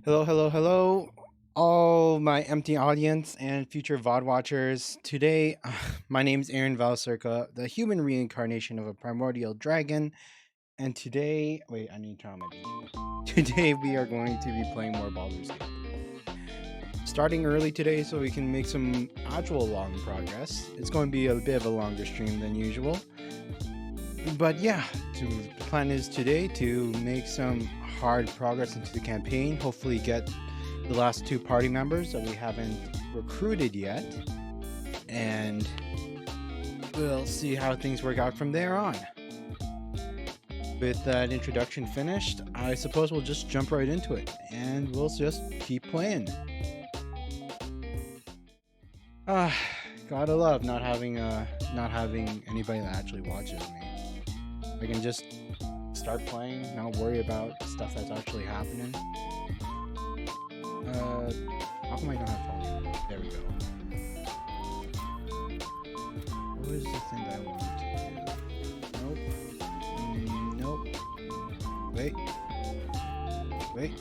Hello, hello, hello, all my empty audience and future VOD watchers. Today, my name is Aaron Valcirca, the human reincarnation of a primordial dragon. And today, wait, I need to turn on my beat. Today, we are going to be playing more Baldur's Gate. Starting early today so we can make some actual long progress. It's going to be a bit of a longer stream than usual. But yeah, the plan is today to make some hard progress into the campaign. Hopefully get the last two party members that we haven't recruited yet. And we'll see how things work out from there on. With that introduction finished, I suppose we'll just jump right into it. And we'll just keep playing. Gotta love not having anybody that actually watches me. I can just start playing, not worry about stuff that's actually happening. How come I don't have volume? There we go. What was the thing that I wanted to do? Nope. Nope. Wait. Wait.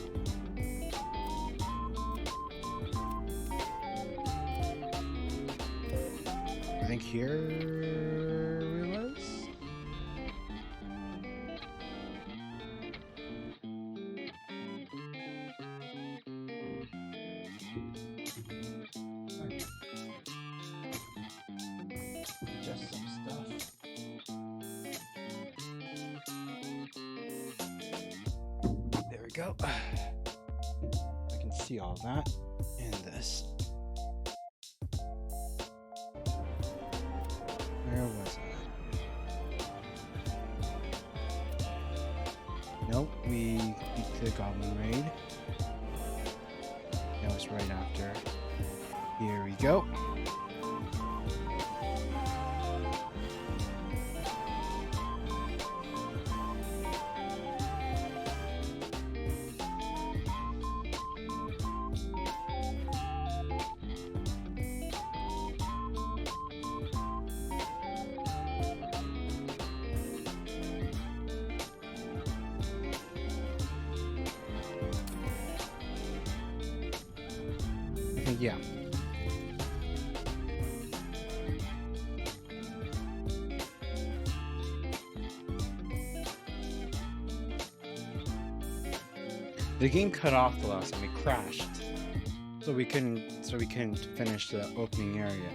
I think here it was. Just some stuff. There we go. I can see all that in this. Where was I? Nope, we beat the Goblin Raid. That was right after. Here we go. Yeah. The game cut off the last time. It crashed, so we couldn't finish the opening area.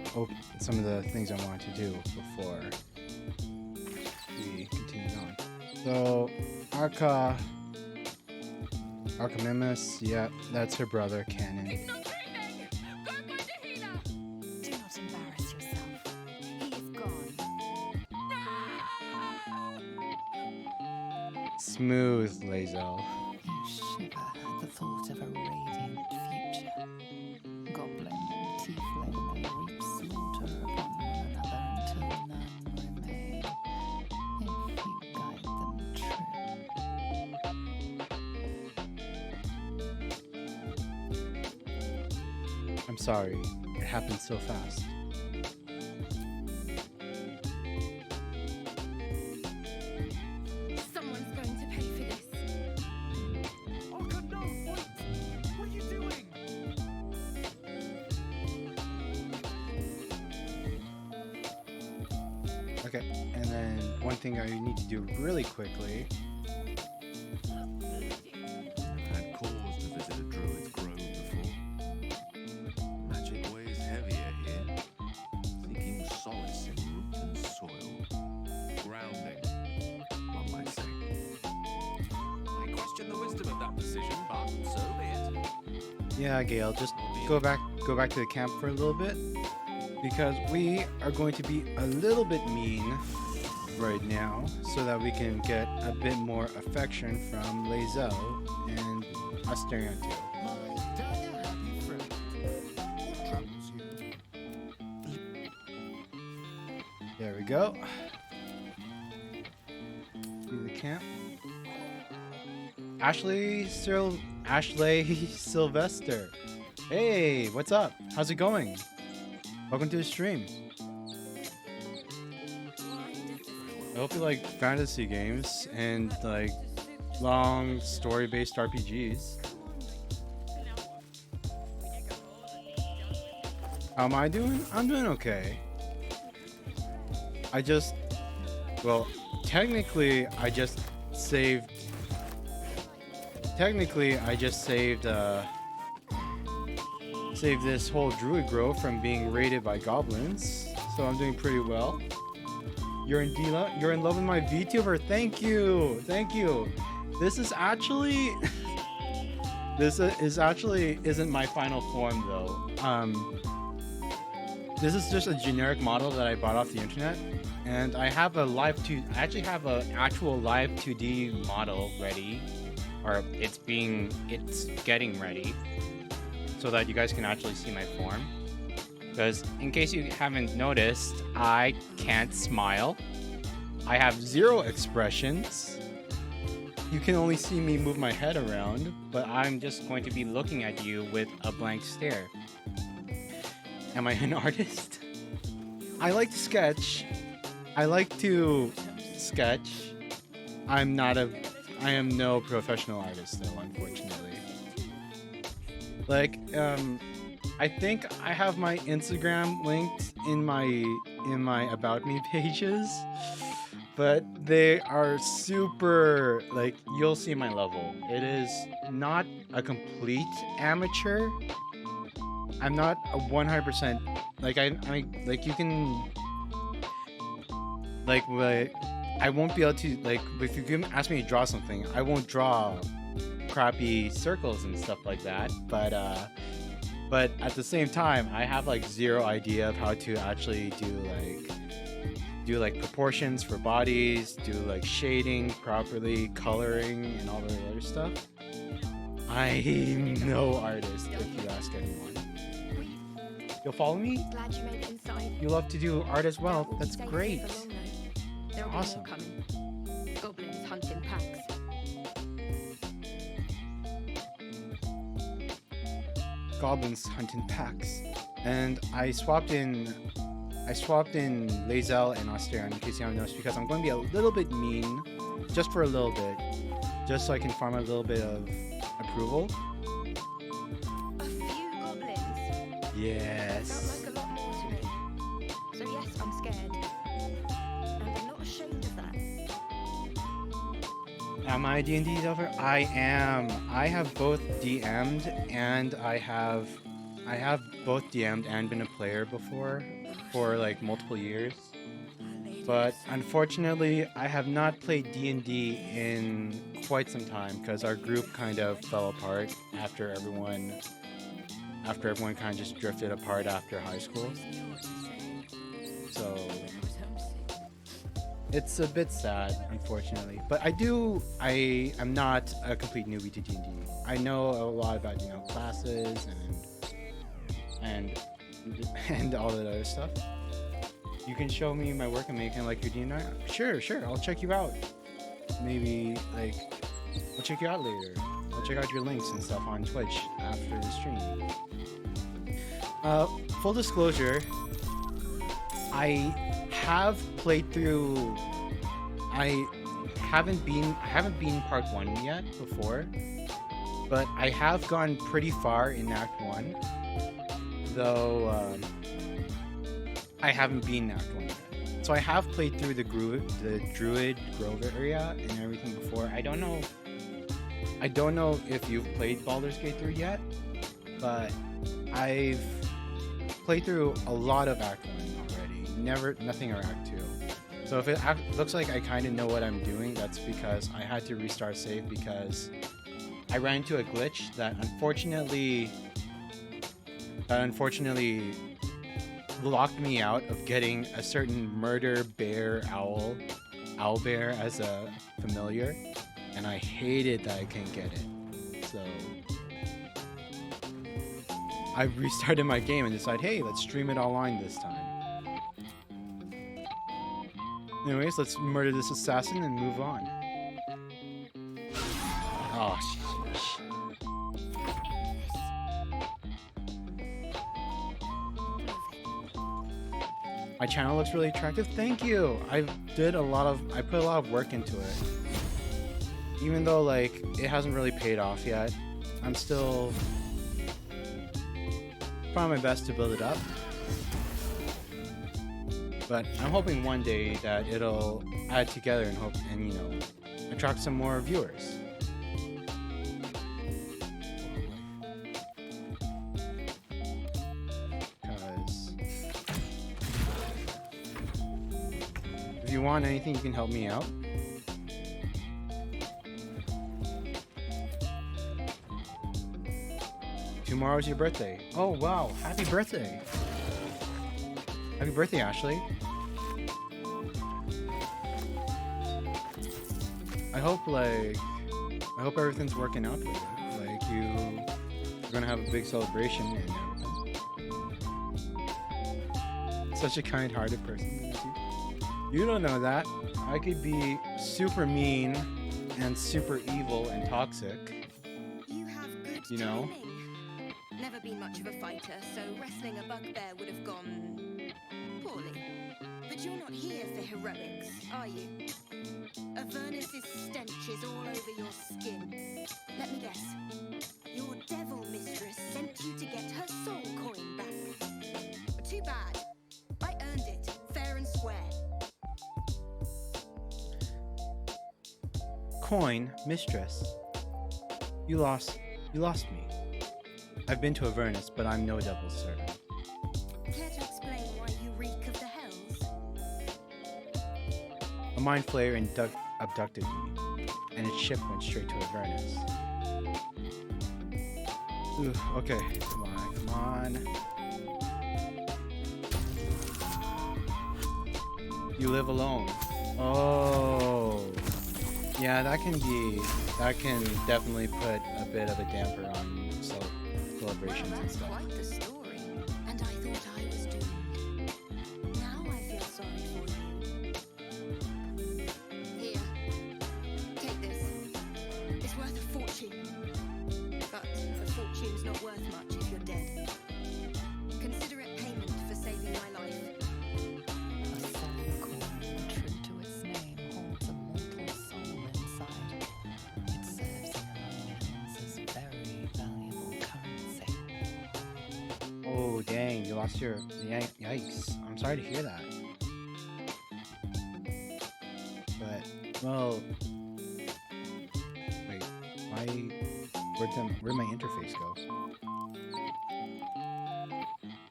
Some of the things I wanted to do before we continued on. So Archimimus, yeah, that's her brother, Canon. He's not breathing! Go find a healer! Do not embarrass yourself. He is gone. Smooth, Lae'zel. You shiver at the thought of a radiant future. Goblin and tiefling may reap slaughter upon one another until none remain, if you guide them true. I'm sorry, it happened so fast. Someone's going to pay for this. Arca, no! Wait! What are you doing? Okay, and then one thing I need to do really quickly. Had cause to visit a druid's grove before. Magic weighs heavier here. Seeking solace in root and soil. Grounding, one might say. I question the wisdom of that decision, but so be it. Yeah, Gale, just go back to the camp for a little bit, because we are going to be a little bit mean right now, so that we can get a bit more affection from Lae'zel and Asterion too. My dagger happy friend. What troubles you? There we go. See the camp. Ashley Sylvester. Hey, what's up? How's it going? Welcome to the stream. I hope you like fantasy games and like long story-based RPGs. How am I doing? I'm doing okay. I just, well, technically, I just saved. Technically, I just saved this whole druid grove from being raided by goblins. So I'm doing pretty well. You're in Dila. You're in love with my VTuber. Thank you. Thank you. This is actually is actually isn't my final form though. This is just a generic model that I bought off the internet, and I have a I actually have an actual live 2D model ready, or it's getting ready, so that you guys can actually see my form. Because in case you haven't noticed, I can't smile. I have zero expressions. You can only see me move my head around, but I'm just going to be looking at you with a blank stare. Am I an artist? I like to sketch. I like to sketch. I am no professional artist though, unfortunately. Like, I think I have my Instagram linked in my About Me pages, but they are super, like, you'll see my level. It is not a complete amateur. I'm not a 100%, like, I like, you can, like, I won't be able to, like, if you can ask me to draw something, I won't draw crappy circles and stuff like that, but at the same time, I have, like, zero idea of how to actually do proportions for bodies, do, like, shading properly, coloring, and all the other stuff. I'm no artist, if you ask anyone. You'll follow me? Glad you made it inside. You love to do art as well. That's great. There'll Awesome. be more coming. Goblins hunt in packs. Goblins hunt in packs. And I swapped in Lazel and Austere in case you haven't noticed, because I'm going to be a little bit mean, just for a little bit, just so I can farm a little bit of approval. A few goblins. Yes. Felt like a lot more to me. So yes, I'm scared. And I'm not ashamed of that. Am I a D&D developer? I am. I have both DM'd and I have both DM'd and been a player before for like multiple years. But unfortunately, I have not played D&D in quite some time because our group kind of fell apart after everyone kind of just drifted apart after high school. So it's a bit sad, unfortunately. But I am not a complete newbie to D&D. I know a lot about, classes and all that other stuff. You can show me my work and make it like your D&D. Sure, I'll check you out. Maybe, like, I'll check you out later. I'll check out your links and stuff on Twitch after the stream. Full disclosure, I have played through. I haven't been part 1 yet before, but I have gone pretty far in Act 1. Though I haven't been Act 1 yet. So I have played through the Druid Grove area and everything before. I don't know if you've played Baldur's Gate 3 yet, but I've played through a lot of Act 1 already. Nothing or Act 2. So if it looks like I kind of know what I'm doing, that's because I had to restart save because I ran into a glitch that unfortunately locked me out of getting a certain murder bear owl bear as a familiar, and I hated that I couldn't get it. So I restarted my game and decided, hey, let's stream it online this time. Anyways, let's murder this assassin and move on. Oh, sheesh. My channel looks really attractive. Thank you. I put a lot of work into it. Even though like it hasn't really paid off yet, I'm still trying my best to build it up. But I'm hoping one day that it'll add together and hope and attract some more viewers. Because if you want anything, you can help me out. Tomorrow's your birthday. Oh wow! Happy birthday! Happy birthday, Ashley. I hope everything's working out for you. Like you're gonna have a big celebration and everything. Such a kind-hearted person. You don't know that. I could be super mean and super evil and toxic. You have good You know? timing. Never been much of a fighter, so wrestling a bugbear would have gone poorly. But you're not here for heroics, are you? Avernus's stench is all over your skin. Let me guess. Your devil mistress sent you to get her soul coin back. Too bad. I earned it, fair and square. Coin, mistress. You lost me. I've been to Avernus, but I'm no devil's servant. Care to explain why you reek of the hells? A mind flayer abducted me, and its ship went straight to Avernus. Ooh, okay, come on. You live alone. Oh, yeah, that can definitely put a bit of a damper on celebrations Well, and that's stuff. quite the story. And I thought I was doomed. Now I feel sorry for you. Here, take this. It's worth a fortune. But a fortune's not worth much if you're dead. Consider it payment for saving my life. A soul coin, true to its name, holds a mortal soul inside. It serves in our hands as very valuable currency. Oh, dang, you lost your... Yikes. I'm sorry to hear that. But, well... Wait, where'd my interface go?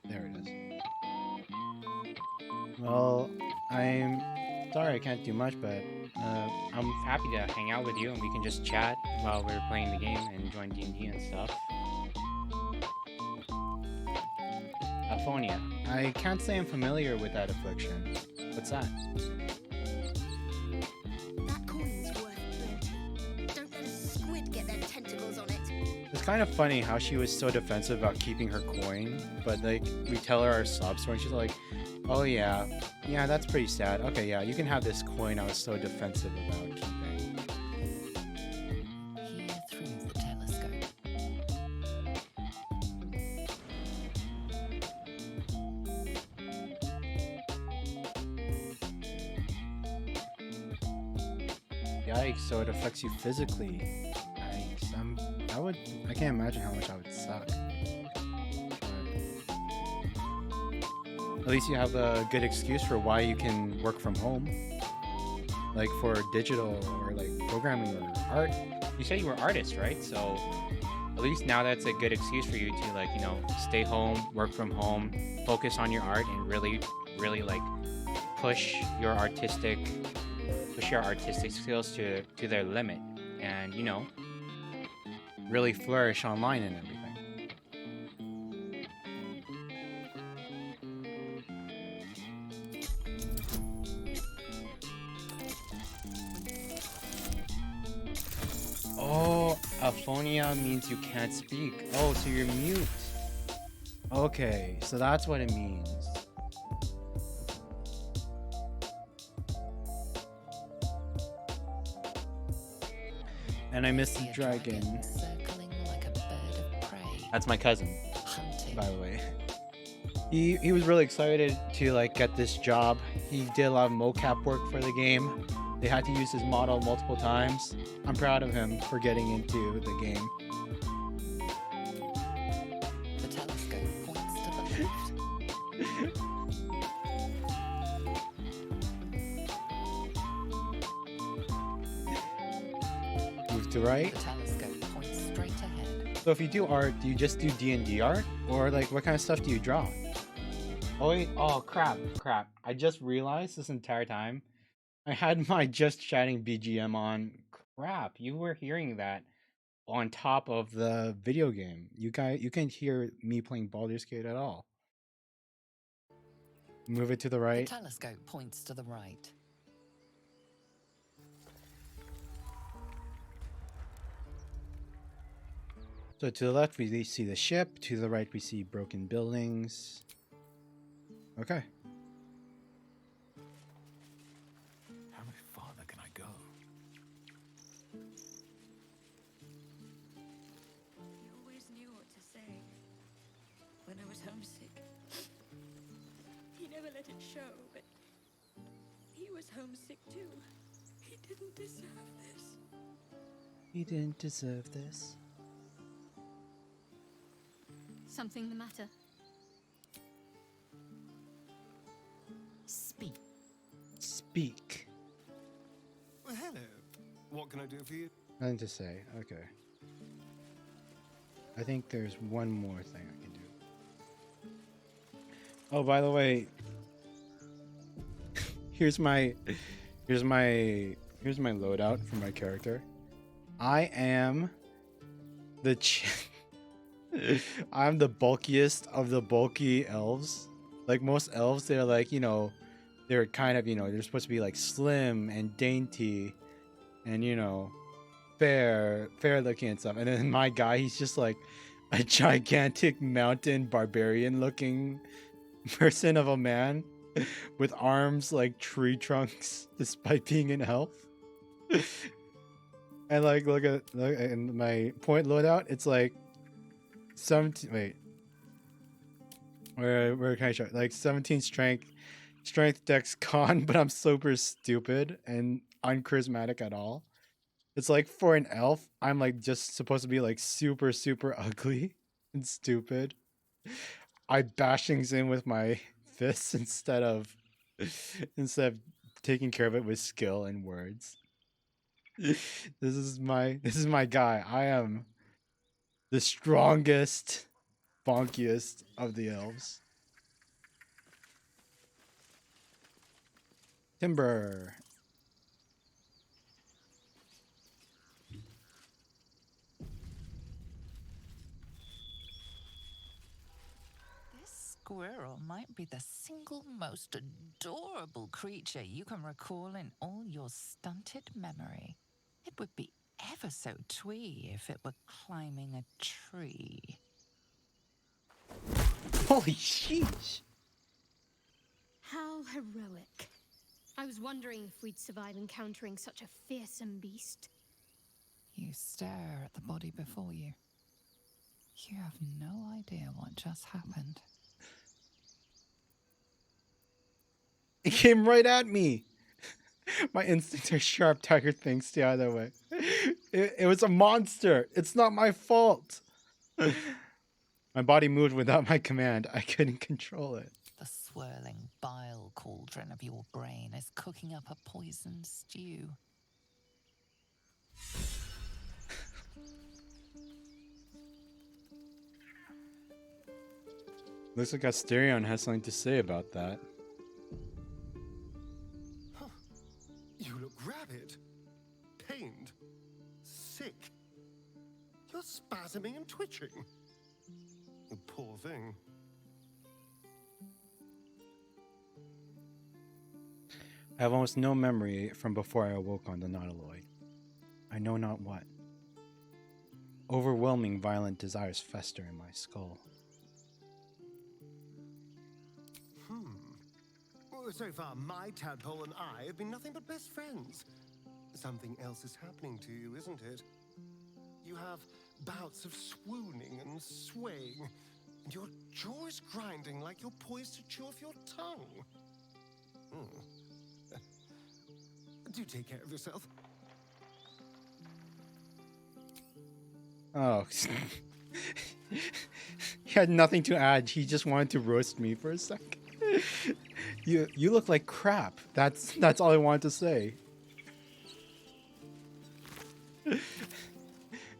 There it is. Well, I'm sorry I can't do much, but I'm happy to hang out with you and we can just chat while we're playing the game and enjoying D&D and stuff. Aphonia. I can't say I'm familiar with that affliction. What's that? That coin's worth plenty. Don't let a squid get their tentacles on it. It's kind of funny how she was so defensive about keeping her coin, but like we tell her our sob story and she's like, oh yeah, that's pretty sad. Okay, yeah, you can have this coin I was so defensive about keeping. Here through the telescope. Yikes, so it affects you physically. Yikes, I can't imagine how much I would suck. But at least you have a good excuse for why you can work from home. Like for digital or like programming or art. You said you were artist, right? So at least now that's a good excuse for you to stay home, work from home, focus on your art and really like push your artistic skills to their limit and really flourish online and everything. Oh, aphonia means you can't speak. Oh, so you're mute. Okay, so that's what it means. And I missed the See a dragon, circling like a bird of prey, That's my cousin. hunting. by the way. He was really excited to get this job. He did a lot of mocap work for the game. They had to use his model multiple times. I'm proud of him for getting into the game. The telescope points to the left. to right. The telescope points straight ahead. So if you do art, do you just do D&D art? Or like what kind of stuff do you draw? Oh wait, oh crap. I just realized this entire time I had my Just Chatting BGM on. Crap, you were hearing that on top of the video game. You can't hear me playing Baldur's Gate at all. Move it to the The right. telescope points to the right. So to the left we see the ship, to the right we see broken buildings. Okay. How much farther can I go? He always knew what to say. When I was homesick, he never let it show, but he was homesick too. He didn't deserve this. He didn't deserve this. Something the matter? Speak. Speak. Well, hello. What can I do for you? Nothing to say. Okay. I think there's one more thing I can do. Oh, by the way, here's my loadout for my character. I am the I'm the bulkiest of the bulky elves. Like most elves, they're like, you know, they're kind of, you know, they're supposed to be like slim and dainty and, you know, fair looking and stuff. And then my guy, he's just like a gigantic mountain barbarian looking person of a man with arms like tree trunks despite being an elf. And like look at my point loadout, it's like 17 wait. Where can I show? Like 17 strength dex con, but I'm super stupid and uncharismatic at all. It's like for an elf, I'm like just supposed to be like super ugly and stupid. I bash things in with my fists instead of taking care of it with skill and words. This is my guy. I am the strongest, bonkiest of the elves. Timber. This squirrel might be the single most adorable creature you can recall in all your stunted memory. It would be ever so twee if it were climbing a tree. Holy sheesh. How heroic. I was wondering if we'd survive encountering such a fearsome beast. You stare at the body before you. You have no idea what just happened. It came right at me. My instincts are sharp. Tiger thinks the other way. It was a monster. It's not my fault. My body moved without my command. I couldn't control it. The swirling bile cauldron of your brain is cooking up a poison stew. Looks like Asterion has something to say about that. You look rabid, pained, sick. You're spasming and twitching. You poor thing. I have almost no memory from before I awoke on the Nautiloid. I know not what. Overwhelming violent desires fester in my skull. Well, so far, my tadpole and I have been nothing but best friends. Something else is happening to you, isn't it? You have bouts of swooning and swaying, and your jaw is grinding like you're poised to chew off your tongue. Do take care of yourself. Oh. He had nothing to add. He just wanted to roast me for a second. You look like crap. That's all I wanted to say.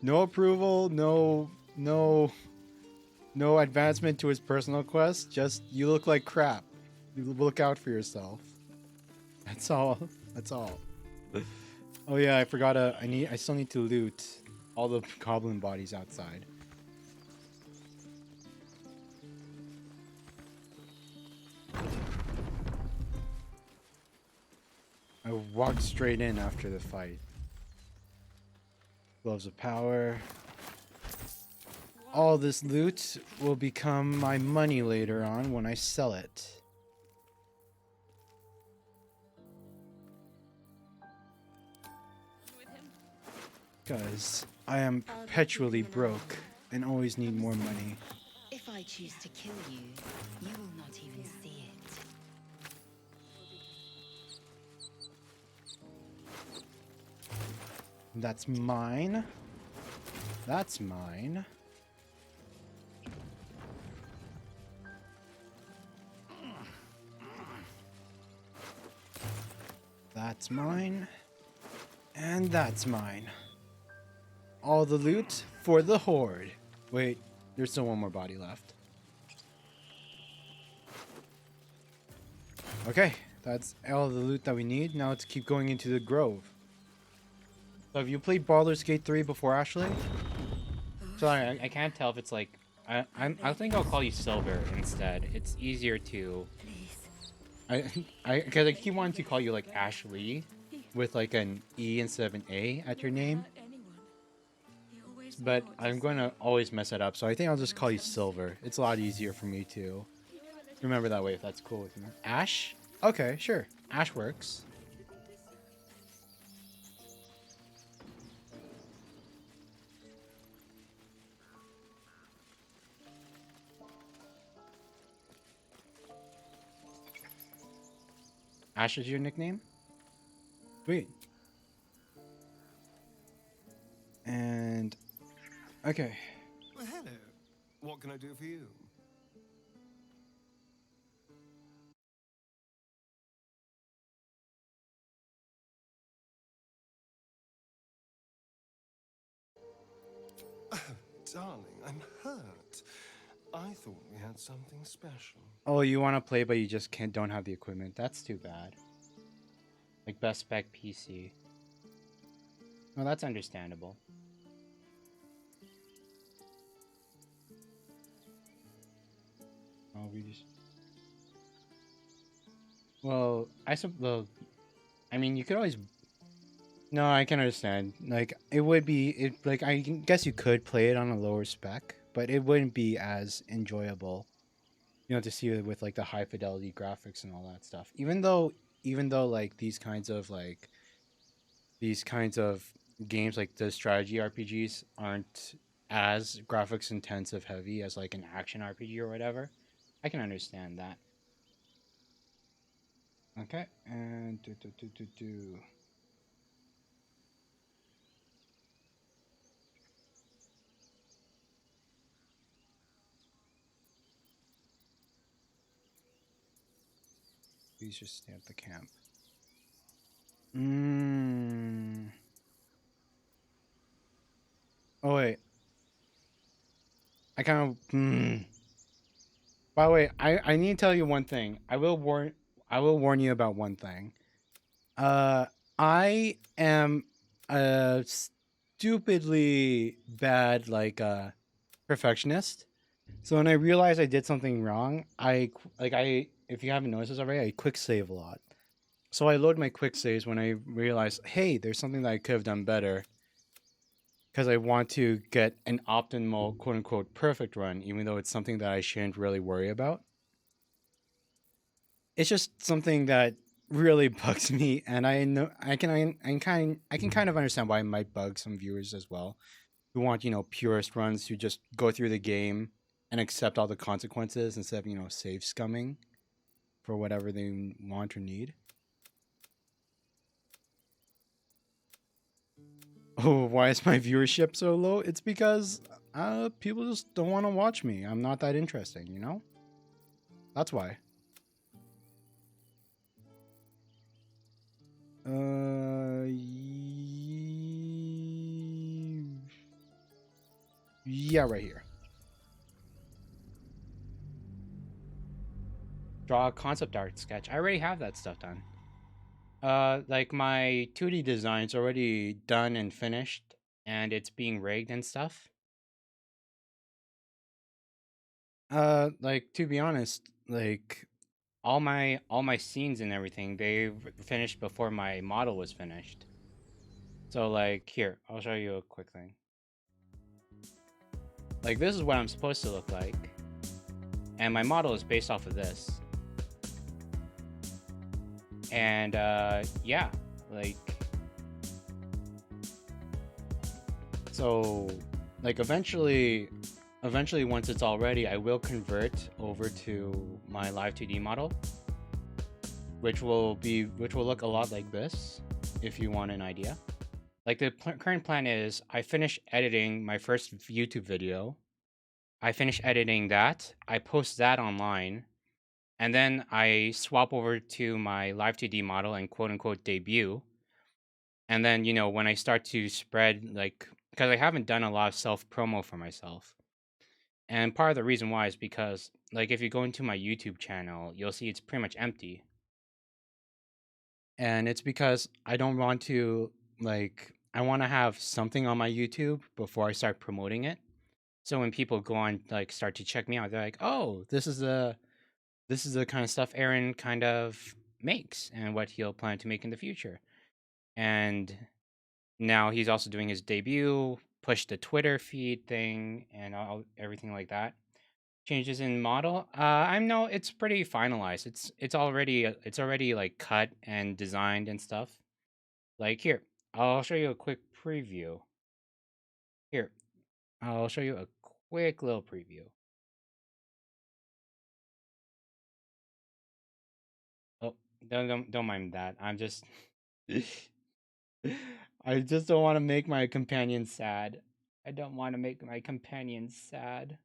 No approval, no advancement to his personal quest. Just you look like crap. You look out for yourself. That's all. That's all. Oh yeah, I forgot. I still need to loot all the goblin bodies outside. I walked straight in after the fight. Gloves of power. All this loot will become my money later on when I sell it. Because I am perpetually broke and always need more money. If I choose to kill you, you will not even see it. That's mine. That's mine. That's mine. And that's mine. All the loot for the horde. Wait, there's still one more body left. Okay, that's all the loot that we need. Now let's keep going into the grove. So have you played Baldur's Gate 3 before, Ashley? Sorry, I can't tell if it's like I think I'll call you Silver instead. It's easier to. Because I keep wanting to call you like Ashley, with like an E instead of an A at your name. But I'm going to always mess it up, so I think I'll just call you Silver. It's a lot easier for me to remember that way if that's cool with you. Ash? Okay, sure. Ash works. Ash is your nickname? Sweet. And okay. Well, hello. What can I do for you? Oh, darling, I'm hurt. I thought we had something special. Oh, you want to play, but you just don't have the equipment. That's too bad. Like best spec PC. Well, that's understandable. Oh, we just. Well, I mean, you could always. No, I can understand. Like, it would be like guess you could play it on a lower spec, but it wouldn't be as enjoyable. You know, to see it with like the high fidelity graphics and all that stuff. Even though like these kinds of games like the strategy RPGs aren't as graphics intensive heavy as like an action RPG or whatever. I can understand that. Okay, and do. Please just stay at the camp. Oh wait, I kind of. By the way, I need to tell you one thing. I will warn you about one thing. I am a stupidly bad perfectionist. So when I realized I did something wrong, if you haven't noticed this already, I quick save a lot. So I load my quick saves when I realize, hey, there's something that I could have done better. Because I want to get an optimal, quote unquote, perfect run, even though it's something that I shouldn't really worry about. It's just something that really bugs me, and I know I can kind of understand why it might bug some viewers as well, who want purist runs who just go through the game and accept all the consequences instead of save scumming for whatever they want or need. Oh, why is my viewership so low? It's because people just don't want to watch me. I'm not that interesting, That's why. Yeah, right here. Draw a concept art sketch. I already have that stuff done. Like my 2D design's already done and finished, and it's being rigged and stuff. Like to be honest, like all my scenes and everything, they finished before my model was finished. So like here, I'll show you a quick thing. Like this is what I'm supposed to look like, and my model is based off of this. And yeah, like so, like eventually once it's all ready, I will convert over to my live 2D model, which will look a lot like this. If you want an idea, like the current plan is, I finish editing my first YouTube video. I finish editing that. I post that online, and then I swap over to my live 2D model and quote unquote debut. And then, when I start to spread, like, because I haven't done a lot of self promo for myself. And part of the reason why is because, like, if you go into my YouTube channel, you'll see it's pretty much empty. And it's because I don't want to, like, I want to have something on my YouTube before I start promoting it. So when people go on, like, start to check me out, they're like, oh, this is the kind of stuff Aaron kind of makes and what he'll plan to make in the future. And now he's also doing his debut, pushed the Twitter feed thing and everything like that. Changes in model. I know it's pretty finalized. It's already like cut and designed and stuff. Like here, I'll show you a quick preview. Here, I'll show you a quick little preview. Oh, don't mind that. I'm just I just don't want to make my companion sad. I don't want to make my companion sad.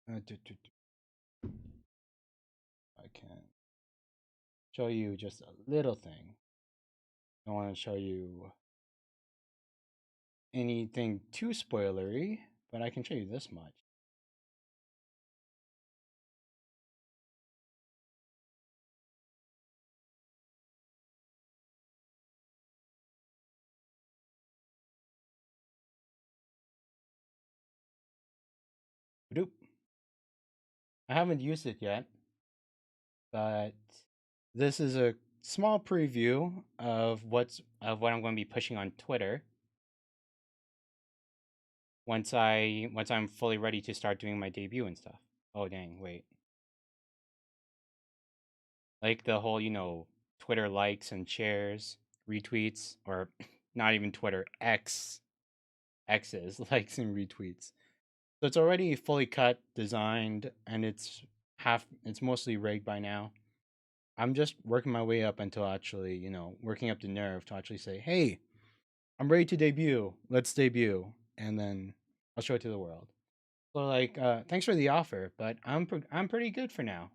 I can show you just a little thing. I don't want to show you anything too spoilery, but I can show you this much. Doop. I haven't used it yet, but this is a small preview of what I'm going to be pushing on Twitter once I'm fully ready to start doing my debut and stuff. Oh dang, wait. Like the whole, Twitter likes and shares, retweets, or not even Twitter, X's likes and retweets. So it's already fully cut, designed, and it's mostly rigged by now. I'm just working my way up until actually, working up the nerve to actually say, "Hey, I'm ready to debut. Let's debut." And then I'll show it to the world. So like, thanks for the offer, but I'm pretty good for now.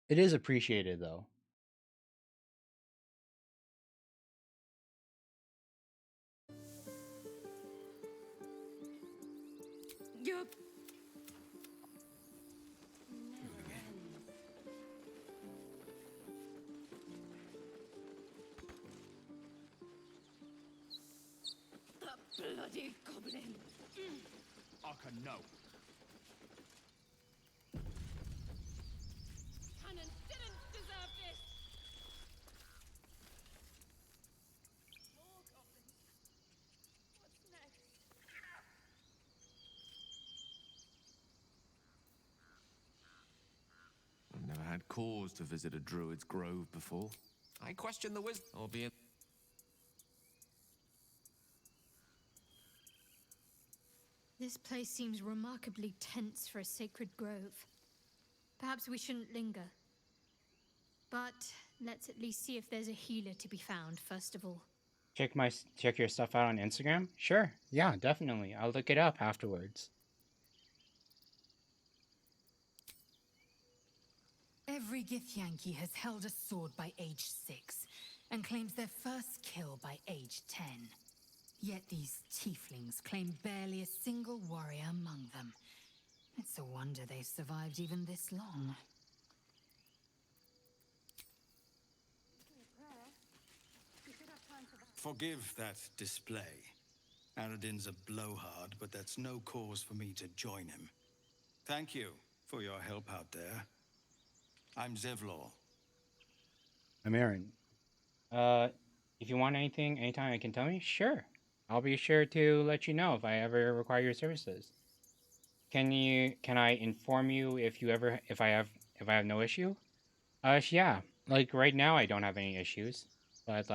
It is appreciated though. Yup. That bloody goblin. Arca, no. Cannon didn't deserve this. More goblins. What's next? I've never had cause to visit a druid's grove before. I question the wisdom, albeit. This place seems remarkably tense for a sacred grove. Perhaps we shouldn't linger. But let's at least see if there's a healer to be found, first of all. Check your stuff out on Instagram? Sure. Yeah, definitely. I'll look it up afterwards. Every Githyanki has held a sword by age 6 and claims their first kill by age 10. Yet these tieflings claim barely a single warrior among them. It's a wonder they've survived even this long. Forgive that display. Aradin's a blowhard, but that's no cause for me to join him. Thank you for your help out there. I'm Zevlor. I'm Aaron. Uh, if you want anything, anytime you can tell me, sure. I'll be sure to let you know if I ever require your services. Can I inform you if I have no issue? Yeah. Like right now I don't have any issues. But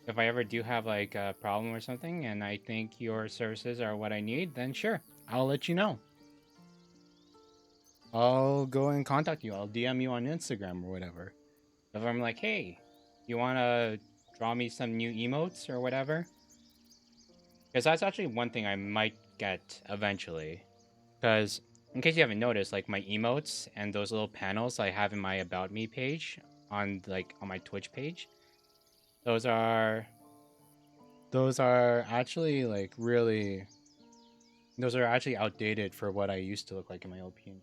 if I ever do have like a problem or something and I think your services are what I need, then sure, I'll let you know. I'll go and contact you. I'll DM you on Instagram or whatever. If I'm like, hey, you want to draw me some new emotes or whatever? Because that's actually one thing I might get eventually. Because in case you haven't noticed, like my emotes and those little panels I have in my About Me page on my Twitch page, those are actually like really those are actually outdated for what I used to look like in my old PNG.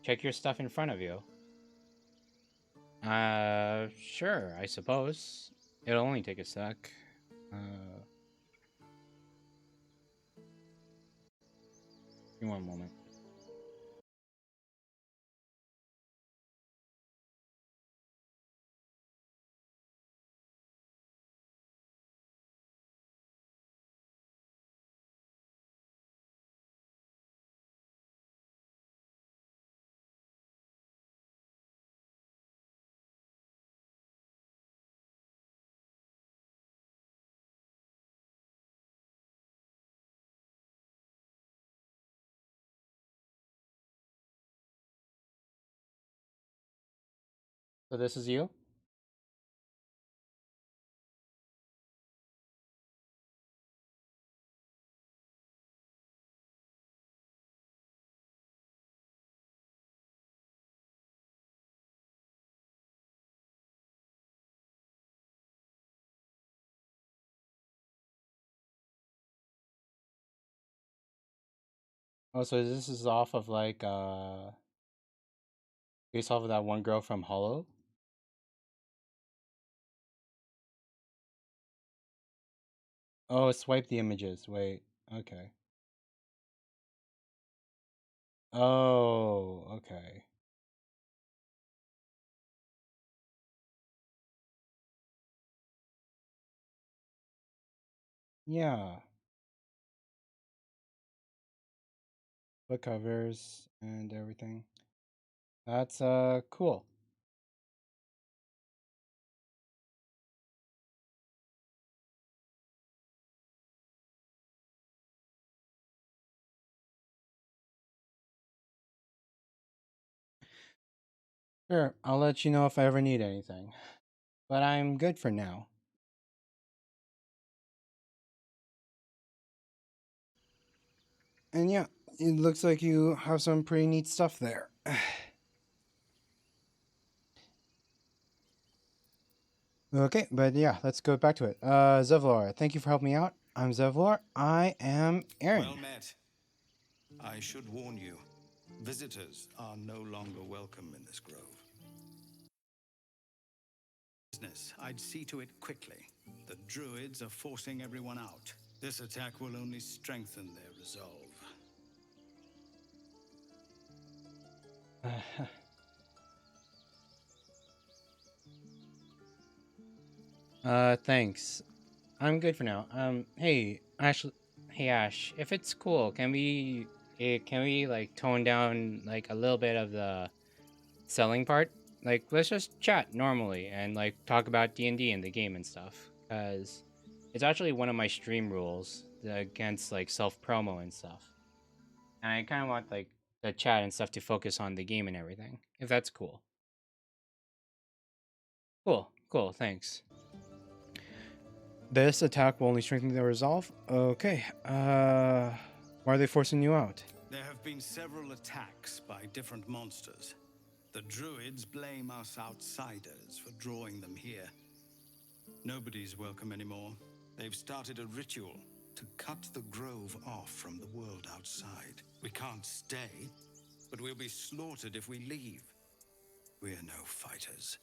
Check your stuff in front of you. Sure, I suppose. It'll only take a sec. Uh, Give me one moment. So this is you? Oh, so this is off of based off of that one girl from Hollow? Oh, swipe the images. Wait. Okay. Oh, okay. Yeah. Book covers and everything. That's cool. Sure, I'll let you know if I ever need anything. But I'm good for now. And yeah, it looks like you have some pretty neat stuff there. Okay, but yeah, let's go back to it. Zevlor, thank you for helping me out. I'm Zevlor. I am Aaron. Well met. I should warn you, visitors are no longer welcome in this grove. Business, I'd see to it quickly. The druids are forcing everyone out. This attack will only strengthen their resolve. Thanks. I'm good for now. Hey, Ashley. Hey, Ash. If it's cool, can we like tone down like a little bit of the selling part? Like, let's just chat normally and like talk about D&D and the game and stuff. Cause it's actually one of my stream rules against like self promo and stuff. And I kind of want like the chat and stuff to focus on the game and everything. If that's cool. Cool. Cool. Thanks. This attack will only strengthen their resolve. Okay. Why are they forcing you out? There have been several attacks by different monsters. The druids blame us outsiders for drawing them here. Nobody's welcome anymore. They've started a ritual to cut the grove off from the world outside. We can't stay, but we'll be slaughtered if we leave. We're no fighters.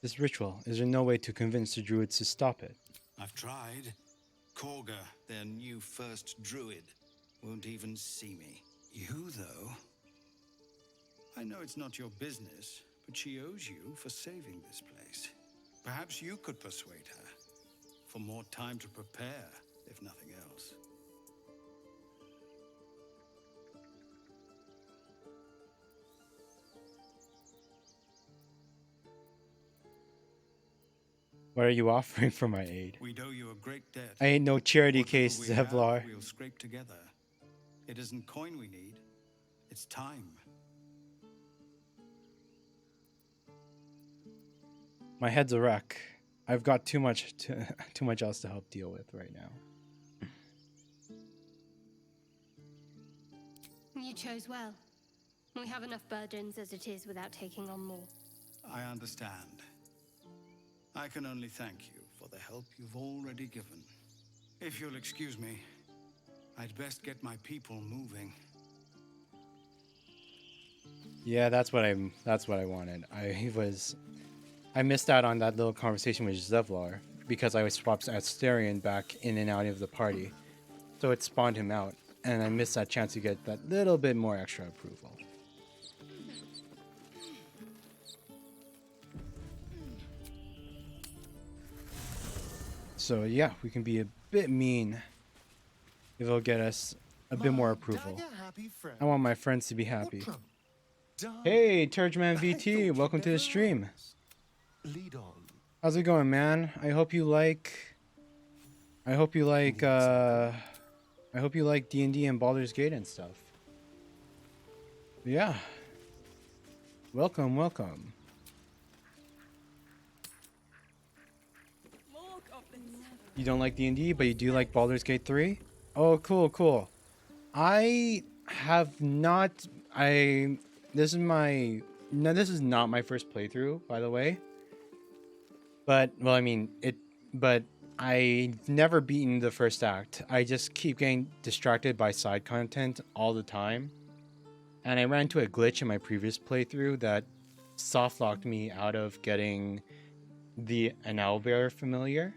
This ritual, is there no way to convince the druids to stop it? I've tried. Korga, their new first druid, won't even see me. You, though? I know it's not your business, but she owes you for saving this place. Perhaps you could persuade her. For more time to prepare, if nothing else. What are you offering for my aid? We owe you a great debt. I ain't no charity What case, little we have, Zevlar. we'll scrape together. It isn't coin we need, it's time. My head's a wreck. I've got too much else to help deal with right now. You chose well. We have enough burdens as it is without taking on more. I understand. I can only thank you for the help you've already given. If you'll excuse me, I'd best get my people moving. Yeah, that's what I wanted. I missed out on that little conversation with Zevlar because I was swapped Asterion back in and out of the party. So it spawned him out, and I missed that chance to get that little bit more extra approval. So yeah, we can be a bit mean if it'll get us a bit more approval. I want my friends to be happy. Hey, Turgeman VT, welcome to the stream. Lead on. How's it going, man? I hope you like D&D and Baldur's Gate and stuff. Yeah. Welcome. You don't like D&D, but you do like Baldur's Gate 3? Oh, cool. I have not this is not my first playthrough, by the way. But I've never beaten the first act. I just keep getting distracted by side content all the time. And I ran into a glitch in my previous playthrough that soft locked me out of getting an owlbear familiar.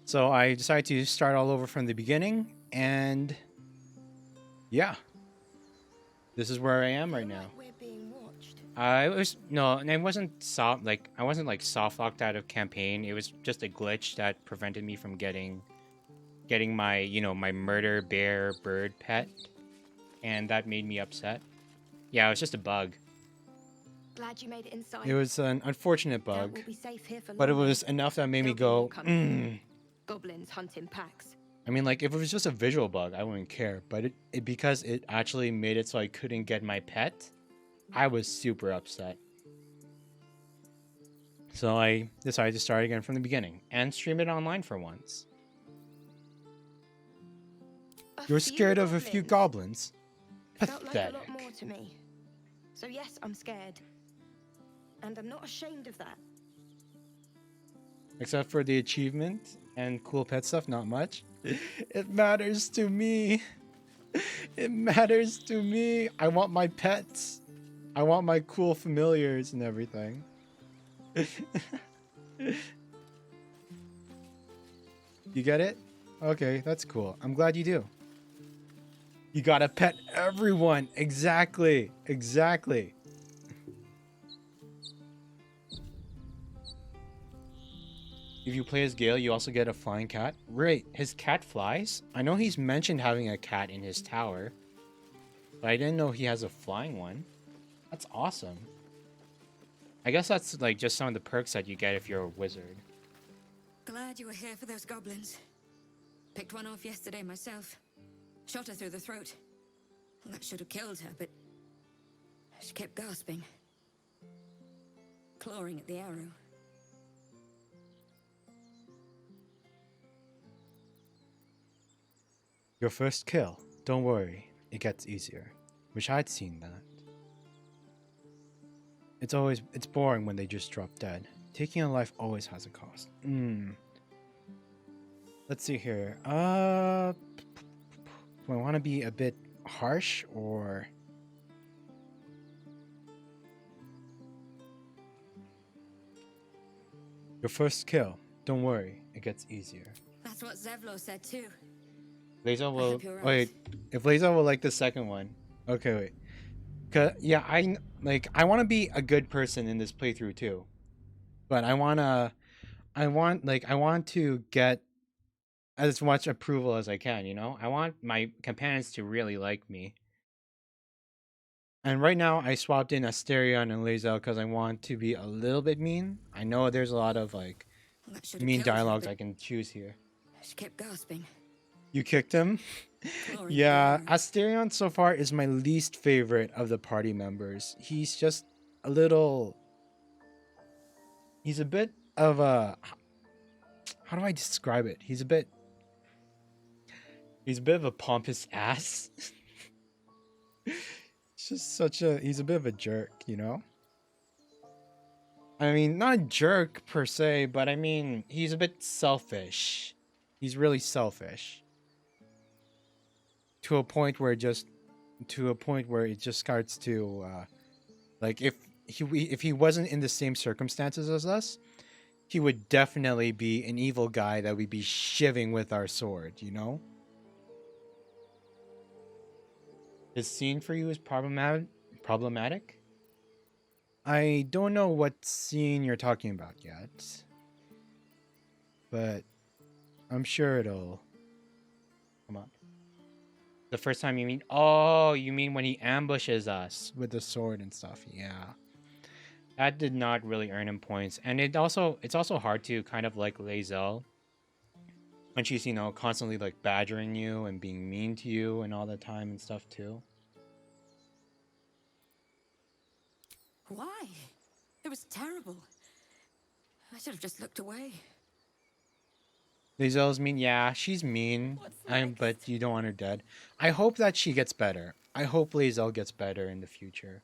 So I decided to start all over from the beginning, and yeah. This is where I am right now. We're being watched. I wasn't soft locked out of campaign. It was just a glitch that prevented me from getting my my murder bear bird pet, and that made me upset. Yeah, it was just a bug. Glad you made it inside. It was an unfortunate Doubt bug, we'll be safe here for but it long. was enough that made me There'll go, be more coming. Goblins hunt in packs. I mean, like, if it was just a visual bug, I wouldn't care. But it because it actually made it so I couldn't get my pet, I was super upset. So I decided to start again from the beginning and stream it online for once. You're scared of a few goblins? Felt like a Pathetic. lot more to me. So yes, I'm scared. And I'm not ashamed of that. Except for the achievement and cool pet stuff, not much. It matters to me. It matters to me. I want my pets. I want my cool familiars and everything. You get it? Okay, that's cool. I'm glad you do. You gotta pet everyone. Exactly. If you play as Gale, you also get a flying cat. Right, his cat flies? I know he's mentioned having a cat in his tower, but I didn't know he has a flying one. That's awesome. I guess that's like just some of the perks that you get if you're a wizard. Glad you were here for those goblins. Picked one off yesterday myself. Shot her through the throat. Well, that should have killed her, but she kept gasping. Clawing at the arrow. Your first kill. Don't worry. it gets easier. Wish I'd seen that. It's boring when they just drop dead. Taking a life always has a cost. Let's see here. Do I want to be a bit harsh or your first kill? Don't worry, it gets easier. That's what Zevlor said too. Laser I will hope you're right. wait. If Laser will like the second one, okay, wait. Cause yeah, I want to be a good person in this playthrough too, but I want to get as much approval as I can. You know, I want my companions to really like me. And right now, I swapped in Asterion and Lae'zel because I want to be a little bit mean. I know there's a lot of like That should have mean killed her, dialogues but I can choose here. she kept gasping. You kicked him? Glory Yeah, be. Asterion so far is my least favorite of the party members. He's just a little. He's a bit of a. How do I describe it? He's a bit of a pompous ass. It's just he's a bit of a jerk, you know? I mean, not a jerk per se, but I mean, he's a bit selfish. He's really selfish. To a point where it just starts to like if he wasn't in the same circumstances as us, he would definitely be an evil guy that we'd be shivving with our sword, you know? His scene for you is problematic? I don't know what scene you're talking about yet, but I'm sure it'll come up. The first time you mean? Oh, you mean when he ambushes us? With the sword and stuff, yeah. That did not really earn him points, and it's also hard to kind of like Lae'zel when she's constantly like badgering you and being mean to you and all the time and stuff too. Why? It was terrible. I should have just looked away. Lae'zel's mean, yeah, she's mean. But you don't want her dead. I hope that she gets better. I hope Lae'zel gets better in the future.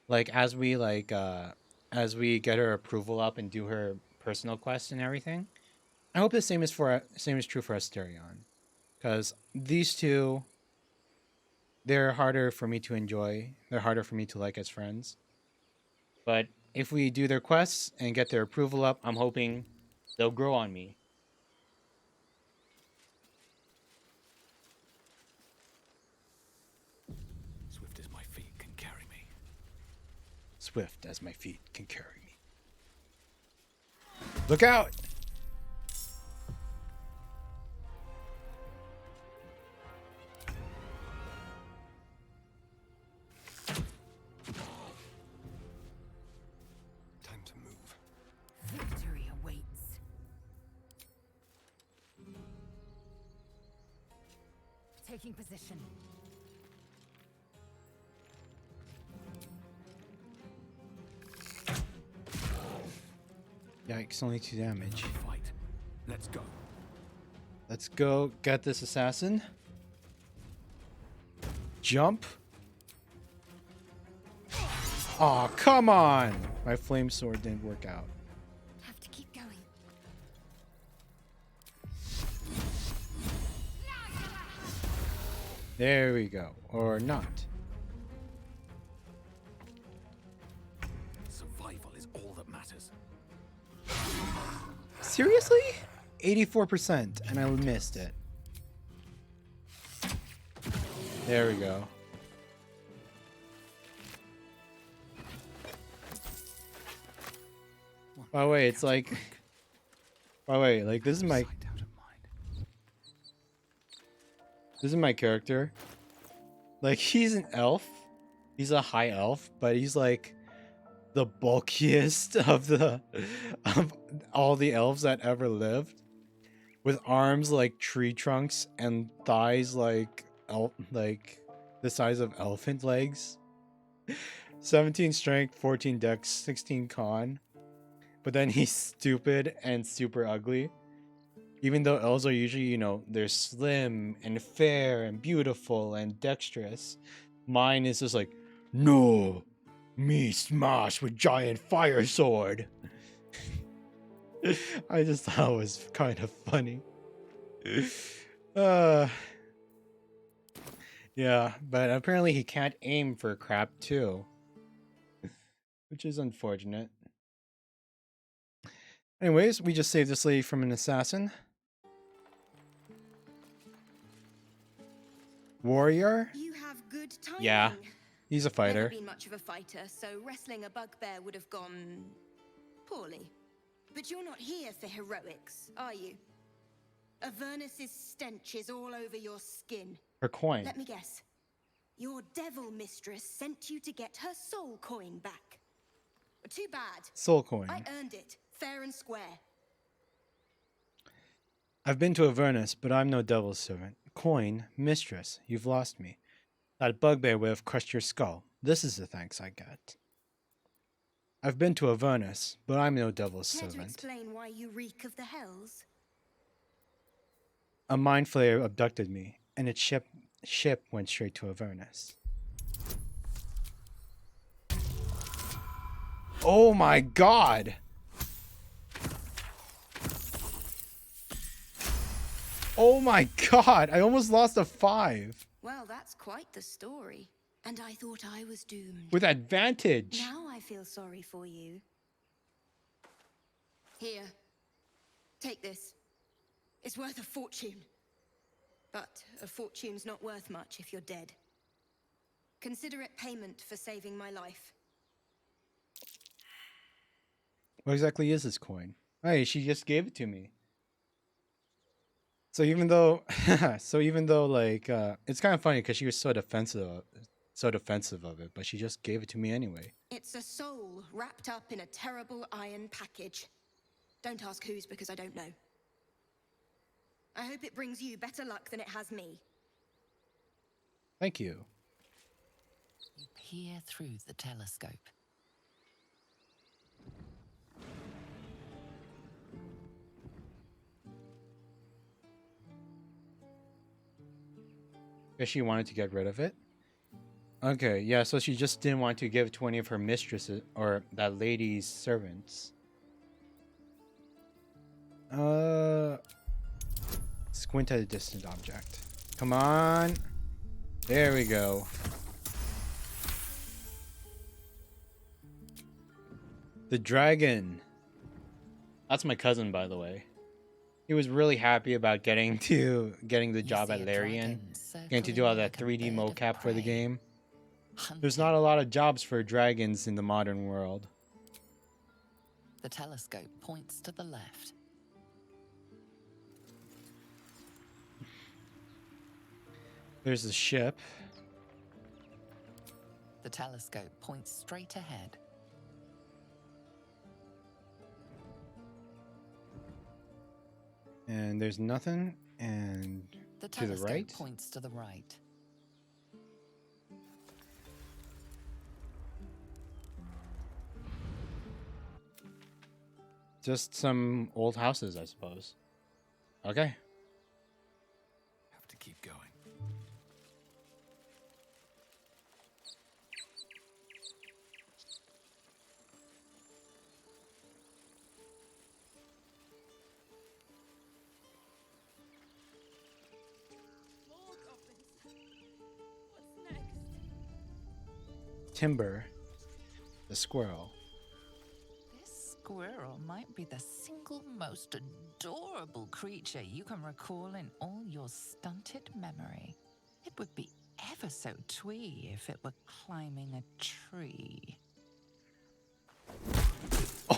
Like as we get her approval up and do her personal quests and everything. I hope the same is true for Asterion. Because these two, they're harder for me to enjoy. They're harder for me to like as friends. But if we do their quests and get their approval up, I'm hoping they'll grow on me. Swift as my feet can carry me. Swift as my feet can carry me. Look out! Time to move. Victory awaits. Taking position. Yikes, only 2 damage. Fight. Let's go. Let's go get this assassin. Jump. Aw, come on! My flame sword didn't work out. Have to keep going. There we go. Or not. Survival is all that matters. Seriously? 84%, and I missed it. There we go. By the way, it's like... By the way, like, this is my... This is my character. Like, he's an elf. He's a high elf, but he's like the bulkiest of all the elves that ever lived. With arms like tree trunks and thighs like the size of elephant legs. 17 strength, 14 dex, 16 con. But then he's stupid and super ugly. Even though elves are usually, they're slim and fair and beautiful and dexterous, mine is just like, no, me smash with giant fire sword. I just thought it was kind of funny. Uh, yeah, but apparently he can't aim for crap too, which is unfortunate. Anyways, we just saved this lady from an assassin. Warrior? You have good timing. Yeah, he's a Never fighter. been much of a fighter, so wrestling a bugbear would have gone poorly. But you're not here for heroics, are you? Avernus's stench is all over your skin. Her coin. Let me guess. Your devil mistress sent you to get her soul coin back. Too bad. Soul coin. I earned it, fair and square. I've been to Avernus, but I'm no devil's servant. Coin, mistress, you've lost me. That bugbear would have crushed your skull. This is the thanks I get. I've been to Avernus, but I'm no devil's Care to servant. explain why you reek of the hells? A mind flayer abducted me, and its ship went straight to Avernus. Oh my god! Oh my god! I almost lost a 5. Well, that's quite the story. And I thought I was doomed. With advantage! Now I feel sorry for you. Here. Take this. It's worth a fortune. But a fortune's not worth much if you're dead. Consider it payment for saving my life. What exactly is this coin? Hey, she just gave it to me. So even though, like, it's kind of funny because she was so defensive of it, but she just gave it to me anyway. It's a soul wrapped up in a terrible iron package. Don't ask whose, because I don't know. I hope it brings you better luck than it has me. Thank you. You peer through the telescope. Guess she wanted to get rid of it. Okay, yeah, so she just didn't want to give it to any of her mistresses or that lady's servants. Squint at a distant object. Come on. There we go. The dragon. That's my cousin, by the way. He was really happy about getting the job at Larian, getting to do all that 3D mocap for the game. There's not a lot of jobs for dragons in the modern world. The telescope points to the left. There's the ship. The telescope points straight ahead. And there's nothing. And The to the telescope right. points to the right. Just some old houses, I suppose. Okay. Have to keep going. More goblins. What's next? Timber. The squirrel. This squirrel might be the single most adorable creature you can recall in all your stunted memory. It would be ever so twee if it were climbing a tree.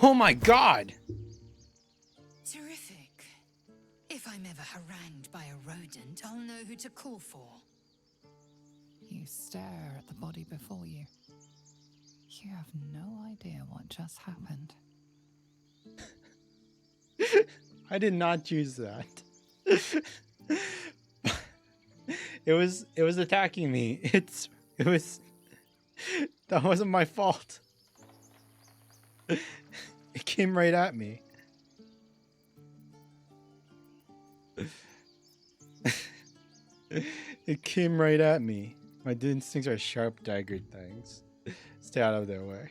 Oh my god! Terrific. If I'm ever harangued by a rodent, I'll know who to call for. You stare at the body before you. You have no idea what just happened. I did not choose that. It was attacking me. That wasn't my fault. It came right at me. It came right at me. My instincts are sharp, daggered things. Stay out of their way.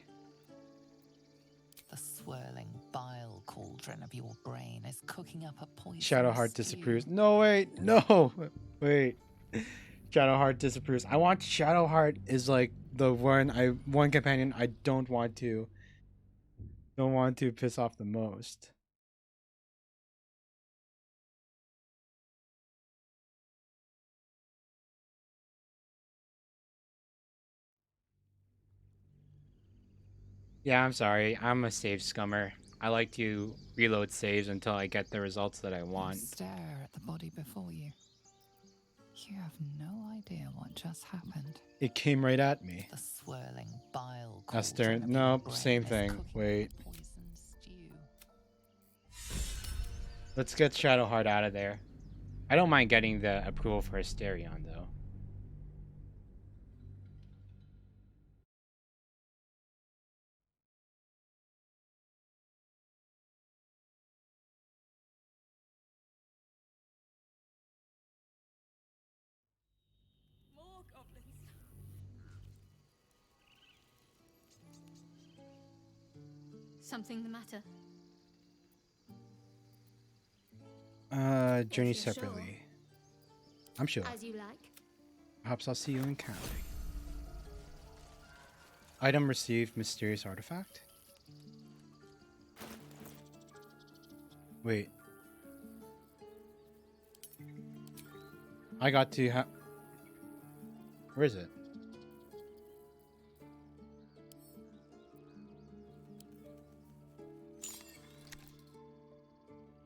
The swirling bile cauldron of your brain is cooking up a poison Shadowheart stew. disapproves. No, wait, no, wait. Shadowheart disapproves. I want Shadowheart is like the one companion I don't want to piss off the most. Yeah, I'm sorry. I'm a save scummer. I like to reload saves until I get the results that I You want. stare at the body before you. You have no idea what just happened. It came right at me. The swirling bile Esther, cauldron of your nope, brain same is thing. cooking Wait. up a poison stew. Let's get Shadowheart out of there. I don't mind getting the approval for Asterion, though. More goblins. Something the matter? Journey If you're separately. I'm sure. As you like. Perhaps I'll see you in County. Item received, mysterious artifact. Wait. I got to have. Where is it?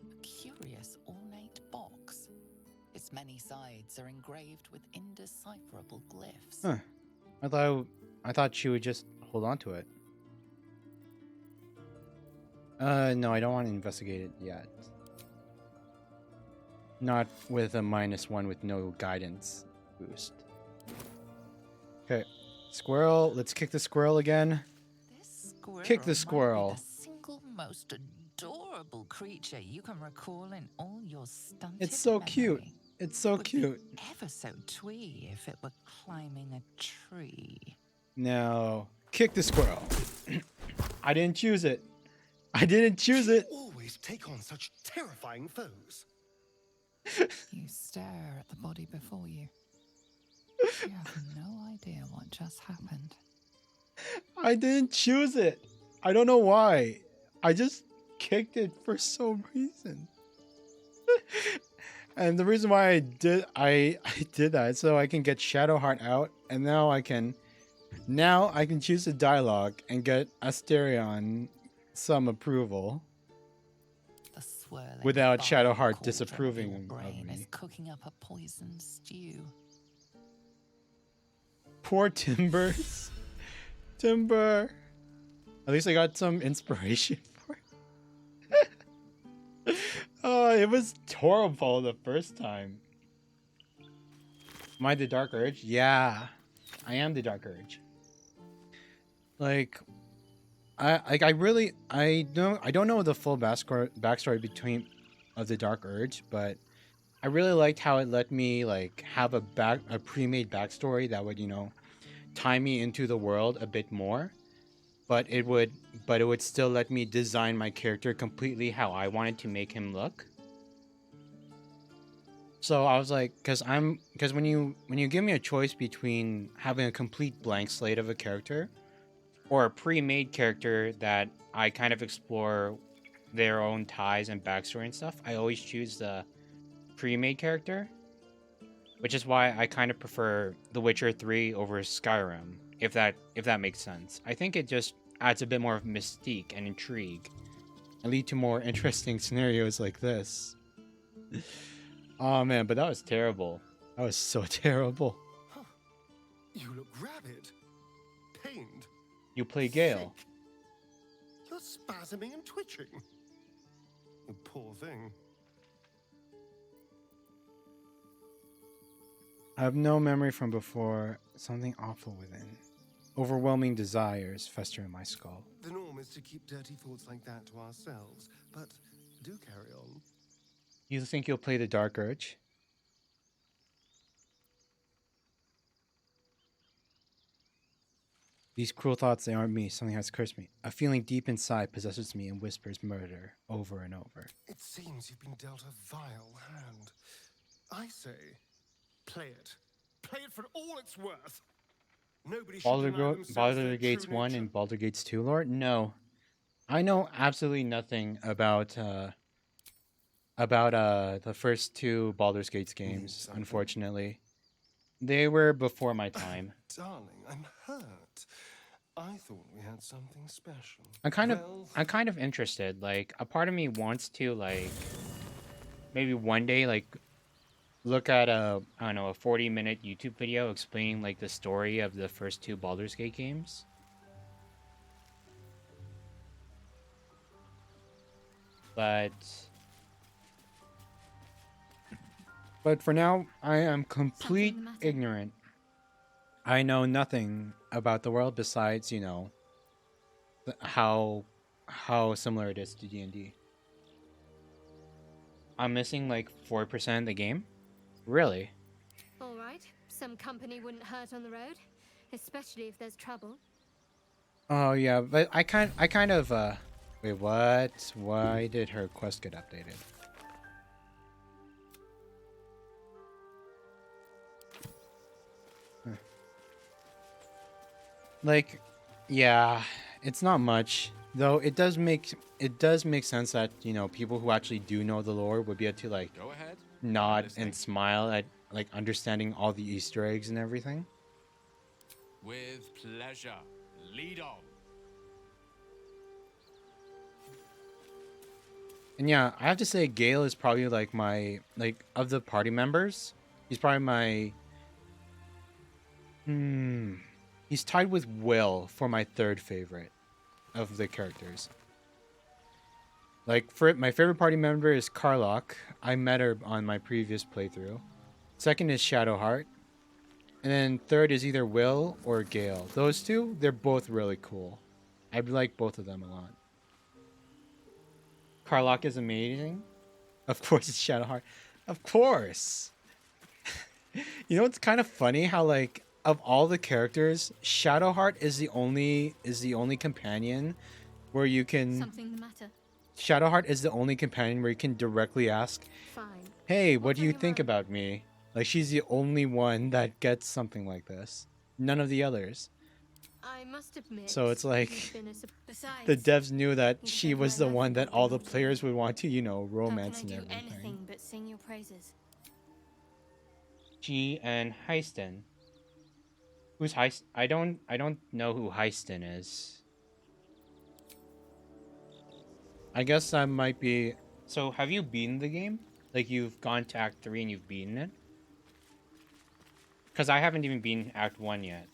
A curious ornate box. Its many sides are engraved with indecipherable glyphs. Huh. I thought she would just hold on to it. No, I don't want to investigate it yet. Not with a -1 with no guidance boost. Okay. Squirrel, let's kick the squirrel again. This squirrel Kick the might be squirrel. the single most adorable creature you can recall in all your stunted It's so cute. memory. It's so Would be cute. ever so twee if it were climbing a tree. Now, kick the squirrel. I didn't choose it. I didn't choose it. Always take on such terrifying foes. You stare at the body before you. You have no idea what just happened. I didn't choose it. I don't know why. I just kicked it for some reason. And the reason why I did that so I can get Shadowheart out, and now I can choose the dialogue and get Asterion some approval The swirling without bile Shadowheart cauldron disapproving your of brain is me. cooking up a poison stew. Poor Timbers. Timber. At least I got some inspiration for it. Oh, it was horrible the first time. Am I the Dark Urge? Yeah, I am the Dark Urge. Like, I don't know the full backstory between of the Dark Urge, but I really liked how it let me like have a pre-made backstory that would tie me into the world a bit more, but it would still let me design my character completely how I wanted to make him look. So I was like, because when you give me a choice between having a complete blank slate of a character or a pre-made character that I kind of explore their own ties and backstory and stuff, I always choose the pre-made character, which is why I kind of prefer The Witcher 3 over Skyrim, if that makes sense. I think it just adds a bit more of mystique and intrigue and lead to more interesting scenarios like this. Oh man, but that was terrible. That was so terrible. Huh. You look rabid. Pained. You play Gale. Sick. You're spasming and twitching. You poor thing. I have no memory from before. Something awful within. Overwhelming desires fester in my skull. The norm is to keep dirty thoughts like that to ourselves, but do carry on. You think you'll play the Dark Urge? These cruel thoughts, they aren't me. Something has cursed me. A feeling deep inside possesses me and whispers murder over and over. It seems you've been dealt a vile hand. I say, play it. Play it for all it's worth. Nobody should deny themselves Baldur their true Gates 1 nature. and Baldur Gates 2 lore? No. I know absolutely nothing about the first two Baldur's Gates games, something? unfortunately. They were before my time. Darling, I'm hurt. I thought we had something special. I'm kind of interested. Like, a part of me wants to, like, maybe one day, like, look at I don't know, a 40-minute YouTube video explaining, like, the story of the first two Baldur's Gate games. But for now, I am complete Something the matter? ignorant. I know nothing about the world besides, how similar it is to D&D. I'm missing like 4% of the game? Really? All right, some company wouldn't hurt on the road, especially if there's trouble. Oh yeah, but I kind of wait, what? Why did her quest get updated? Like, yeah, it's not much, though. It does make sense that people who actually do know the lore would be able to like Go ahead. nod Listening. and smile at like understanding all the Easter eggs and everything. With pleasure. Lead on. And yeah, I have to say, Gale is probably like my of the party members. He's probably my. He's tied with Will for my third favorite of the characters. Like, my favorite party member is Karlach. I met her on my previous playthrough. Second is Shadowheart. And then third is either Will or Gale. Those two, they're both really cool. I like both of them a lot. Karlach is amazing. Of course, it's Shadowheart. Of course. It's kind of funny how like of all the characters, Shadowheart is the only companion where you can. Something the matter? Shadowheart is the only companion where you can directly ask, Fine. "Hey, what do you What's on your think mind? about me?" Like she's the only one that gets something like this. None of the others. I must admit. So it's like you've been Besides, the devs knew that You she said was my the love one for that you all the belongs to players me. would want to, How romance can I and do everything. anything but sing your praises? G and Heiston. Who's Heist? I don't know who Heiston is. I guess that might be. So have you beaten the game? Like you've gone to Act 3 and you've beaten it? Because I haven't even beaten Act 1 yet.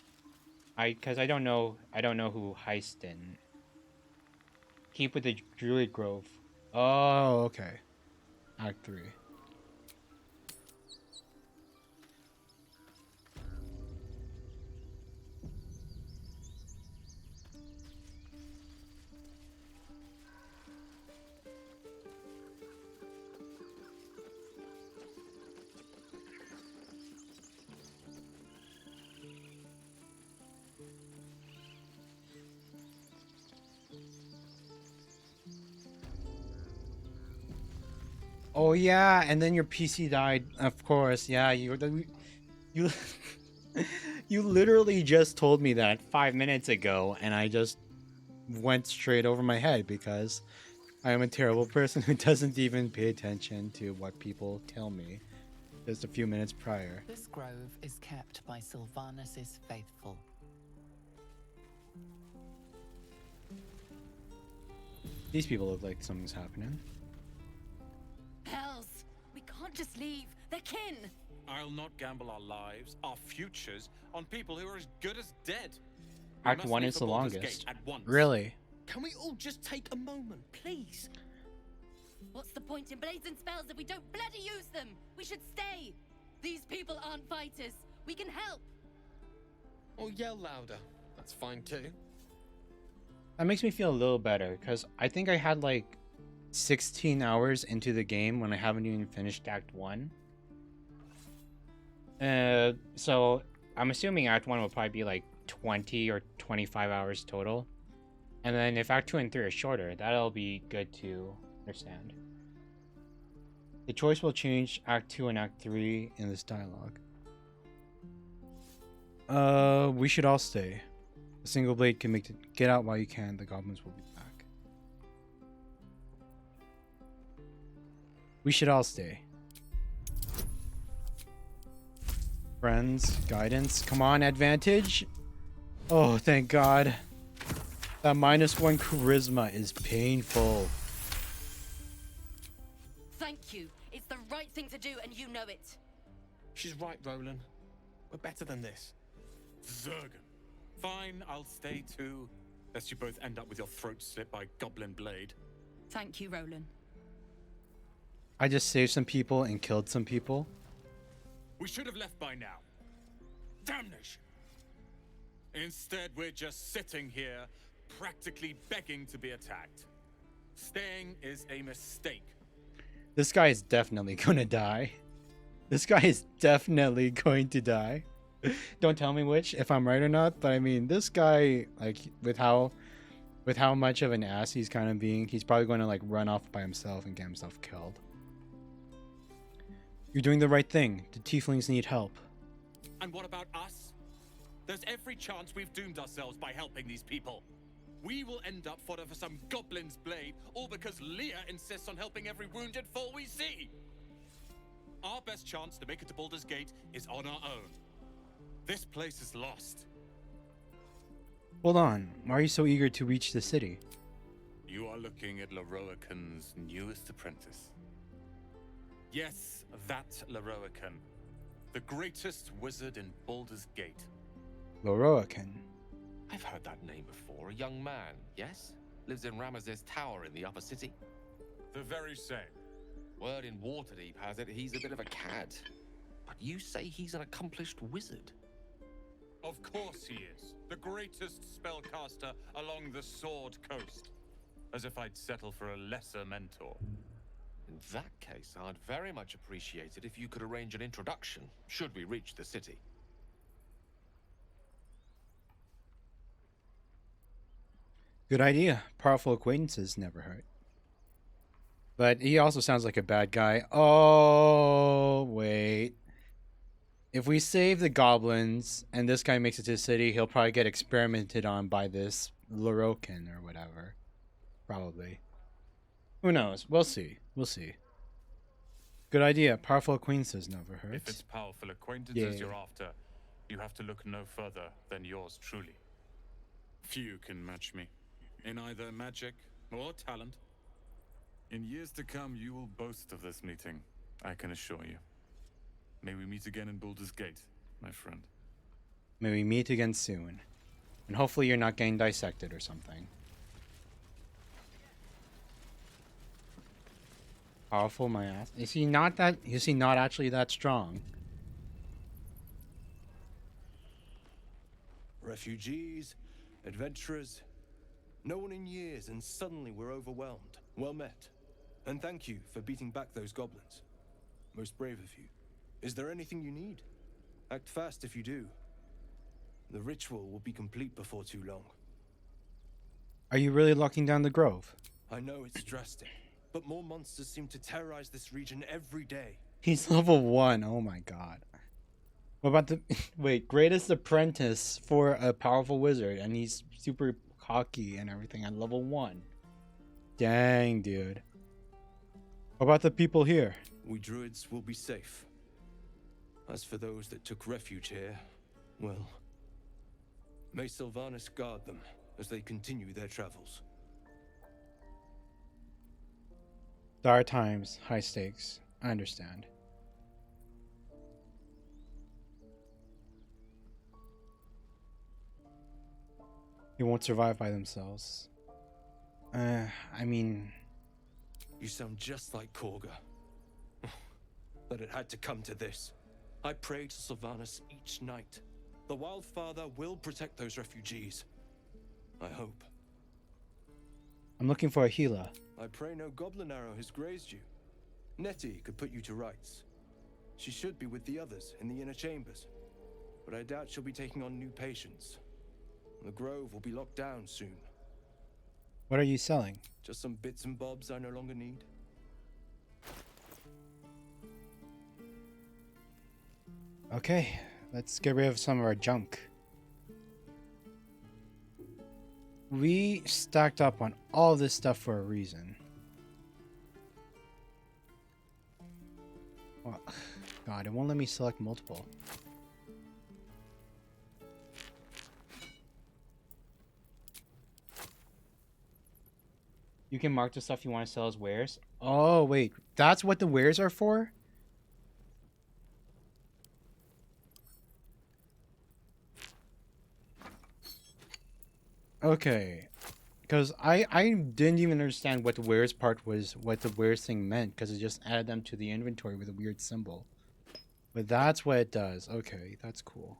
I don't know who Heiston. Keep with the Druid Grove. Oh, okay. Act 3. Oh yeah, and then your PC died. Of course, yeah. You you literally just told me that 5 minutes ago, and I just went straight over my head because I am a terrible person who doesn't even pay attention to what people tell me just a few minutes prior. This grove is kept by Sylvanus' faithful. These people look like something's happening. Hells, we can't just leave. They're kin. I'll not gamble our lives, our futures, on people who are as good as dead. We Act must 1 leave is for the Baldur's longest. Gate at once. Really? Can we all just take a moment, please? What's the point in blazing spells if we don't bloody use them? We should stay. These people aren't fighters. We can help. Or yell louder. That's fine too. That makes me feel a little better because I think I had like 16 hours into the game when I haven't even finished Act 1. So I'm assuming Act 1 will probably be like 20 or 25 hours total. And then if Act 2 and 3 are shorter, that'll be good to understand. The choice will change Act 2 and Act 3 in this dialogue. We should all stay. A single blade can make it. Get out while you can. The goblins will be back. We should all stay. Friends, guidance. Come on, advantage. Oh, thank God. That -1 charisma is painful. Thank you. It's the right thing to do, and you know it. She's right, Roland. We're better than this. Zergan. Fine, I'll stay too. Lest you both end up with your throats slit by Goblin Blade. Thank you, Roland. I just saved some people and killed some people. We should have left by now. Damnation! Instead, we're just sitting here, practically begging to be attacked. Staying is a mistake. This guy is definitely gonna die. This guy is definitely going to die. Don't tell me which, if I'm right or not, but I mean, this guy, like, with how much of an ass he's kind of being, he's probably going to, like, run off by himself and get himself killed. You're doing the right thing. The tieflings need help. And what about us? There's every chance we've doomed ourselves by helping these people. We will end up fodder for some goblin's blade, all because Leah insists on helping every wounded foe we see. Our best chance to make it to Baldur's Gate is on our own. This place is lost. Hold on. Why are you so eager to reach the city? You are looking at Leroican's newest apprentice. Yes, that Leroican. The greatest wizard in Baldur's Gate. Leroican. I've heard that name before. A young man, yes? Lives in Ramaz's tower in the upper city. The very same. Word in Waterdeep has it he's a bit of a cad. But you say he's an accomplished wizard. Of course he is. The greatest spellcaster along the Sword Coast. As if I'd settle for a lesser mentor. In that case, I'd very much appreciate it if you could arrange an introduction, should we reach the city. Good idea. Powerful acquaintances never hurt. But he also sounds like a bad guy. Oh, wait. If we save the goblins and this guy makes it to the city, he'll probably get experimented on by this Leroican or whatever. Probably. Who knows? We'll see. We'll see. Good idea. Powerful acquaintances never hurt. If it's powerful acquaintances Yay. you're after, you have to look no further than yours truly. Few can match me, in either magic or talent. In years to come, you will boast of this meeting, I can assure you. May we meet again in Baldur's Gate, my friend. May we meet again soon. And hopefully you're not getting dissected or something. Powerful, my ass. Is he not actually that strong? Refugees, adventurers, no one in years, and suddenly we're overwhelmed. Well met. And thank you for beating back those goblins. Most brave of you. Is there anything you need? Act fast if you do. The ritual will be complete before too long. Are you really locking down the grove? I know it's drastic, but more monsters seem to terrorize this region every day. He's level 1. Oh my god. What about the... Wait, greatest apprentice for a powerful wizard, and he's super cocky and everything at level 1. Dang, dude. What about the people here? We druids will be safe. As for those that took refuge here, well... may Sylvanas guard them as they continue their travels. Dire times, high stakes. I understand. They won't survive by themselves. I mean... You sound just like Korga. But it had to come to this. I pray to Sylvanas each night. The Wildfather will protect those refugees. I hope. I'm looking for a healer. I pray no goblin arrow has grazed you. Nettie could put you to rights. She should be with the others in the inner chambers, but I doubt she'll be taking on new patients. The grove will be locked down soon. What are you selling? Just some bits and bobs I no longer need. Okay, let's get rid of some of our junk. We stacked up on all this stuff for a reason. Oh, God, it won't let me select multiple. You can mark the stuff you want to sell as wares. Oh, wait. That's what the wares are for? Okay. Because I didn't even understand what the wares part was, what the wares thing meant, because it just added them to the inventory with a weird symbol. But that's what it does. Okay, that's cool.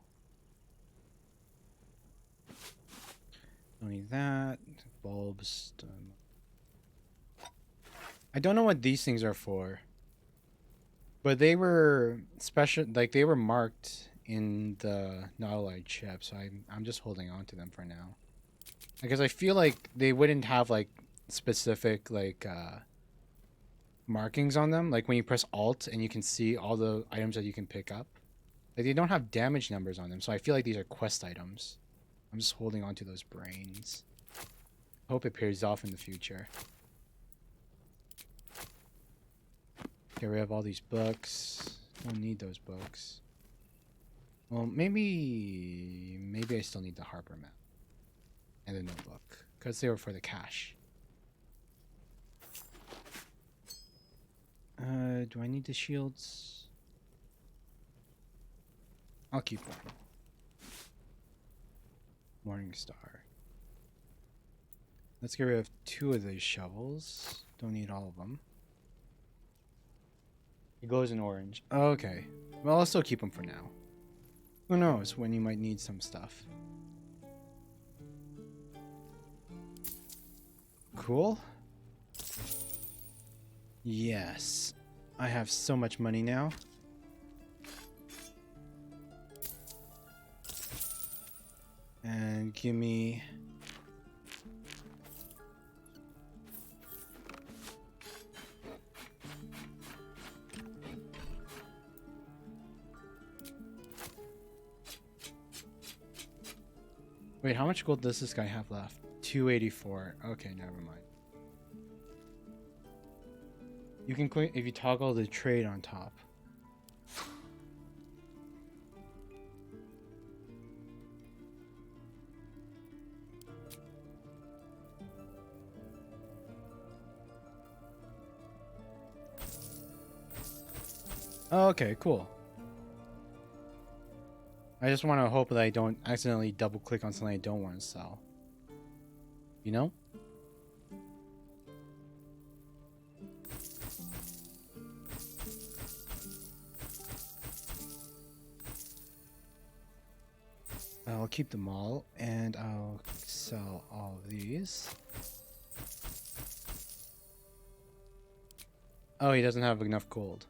Don't need that. Bulbs. I don't know what these things are for. But they were special, like they were marked in the Nautilite chip, so I'm just holding on to them for now. Because I feel like they wouldn't have like specific like markings on them, like when you press Alt and you can see all the items that you can pick up. Like they don't have damage numbers on them, so I feel like these are quest items. I'm just holding on to those brains. Hope it pays off in the future. Get rid of all these books. Don't need those books. Well, maybe I still need the harbor map and the notebook because they were for the cache. Do I need the shields? I'll keep them. Morning Star. Let's get rid of 2 of these shovels. Don't need all of them. It goes in orange. Okay. Well, I'll still keep them for now. Who knows when you might need some stuff. Cool. Yes. I have so much money now. And give me... Wait, how much gold does this guy have left? 284. Okay, never mind. You can quit if you toggle the trade on top. Okay, cool. I just want to hope that I don't accidentally double click on something I don't want to sell. You know? I'll keep them all, and I'll sell all of these. Oh, he doesn't have enough gold.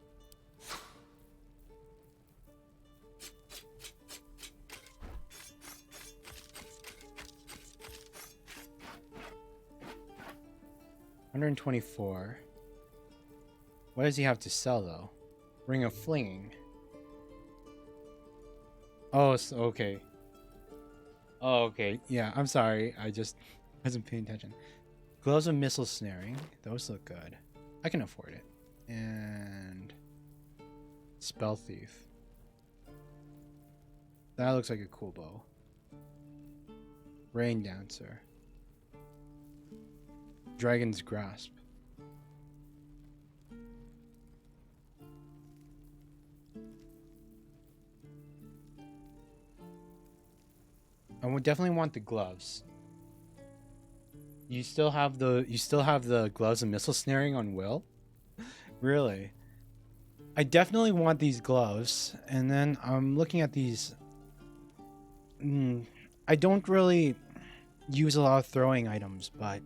$124. What does he have to sell, though? Ring of Flinging. Oh, so, okay. Oh, okay. Yeah, I'm sorry. I just wasn't paying attention. Gloves of Missile Snaring. Those look good. I can afford it. And... Spell Thief. That looks like a cool bow. Rain Dancer. Dragon's Grasp. I would definitely want the gloves. You still have the gloves and missile snaring on Will? Really? I definitely want these gloves, and then I'm looking at these. I don't really use a lot of throwing items, but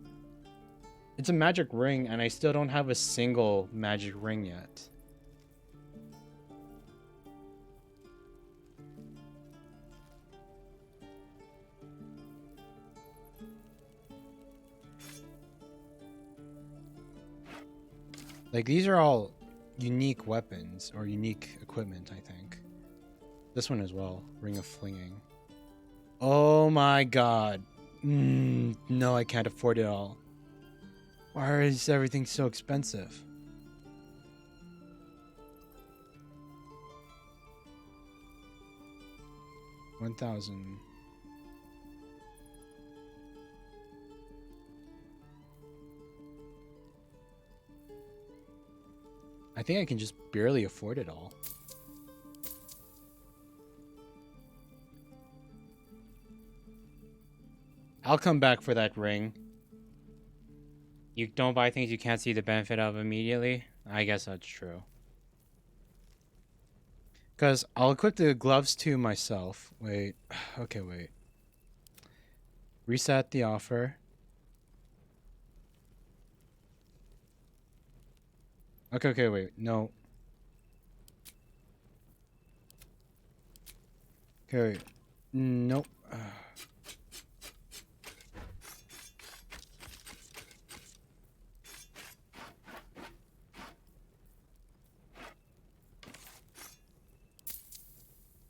It's a magic ring, and I still don't have a single magic ring yet. Like, these are all unique weapons, or unique equipment, I think. This one as well. Ring of Flinging. Oh my god. No, I can't afford it all. Why is everything so expensive? $1,000. I think I can just barely afford it all. I'll come back for that ring. You don't buy things you can't see the benefit of immediately? I guess that's true. Because I'll equip the gloves to myself. Wait. Okay, wait. Reset the offer. Okay, wait. No. Okay, wait. Nope.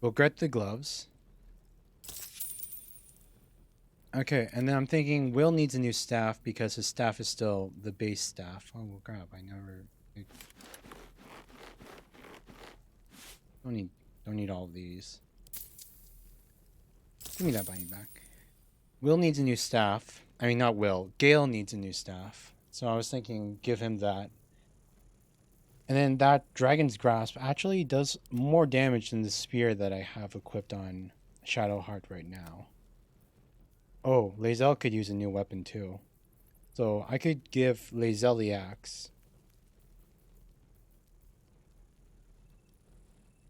We'll get the gloves. Okay, and then I'm thinking Will needs a new staff because his staff is still the base staff. Oh, well, crap, I never... Don't need all of these. Give me that binding back. Will needs a new staff. I mean, not Will. Gale needs a new staff. So I was thinking give him that. And then that Dragon's Grasp actually does more damage than the spear that I have equipped on Shadowheart right now. Oh, Lae'zel could use a new weapon too. So I could give Lae'zel the axe.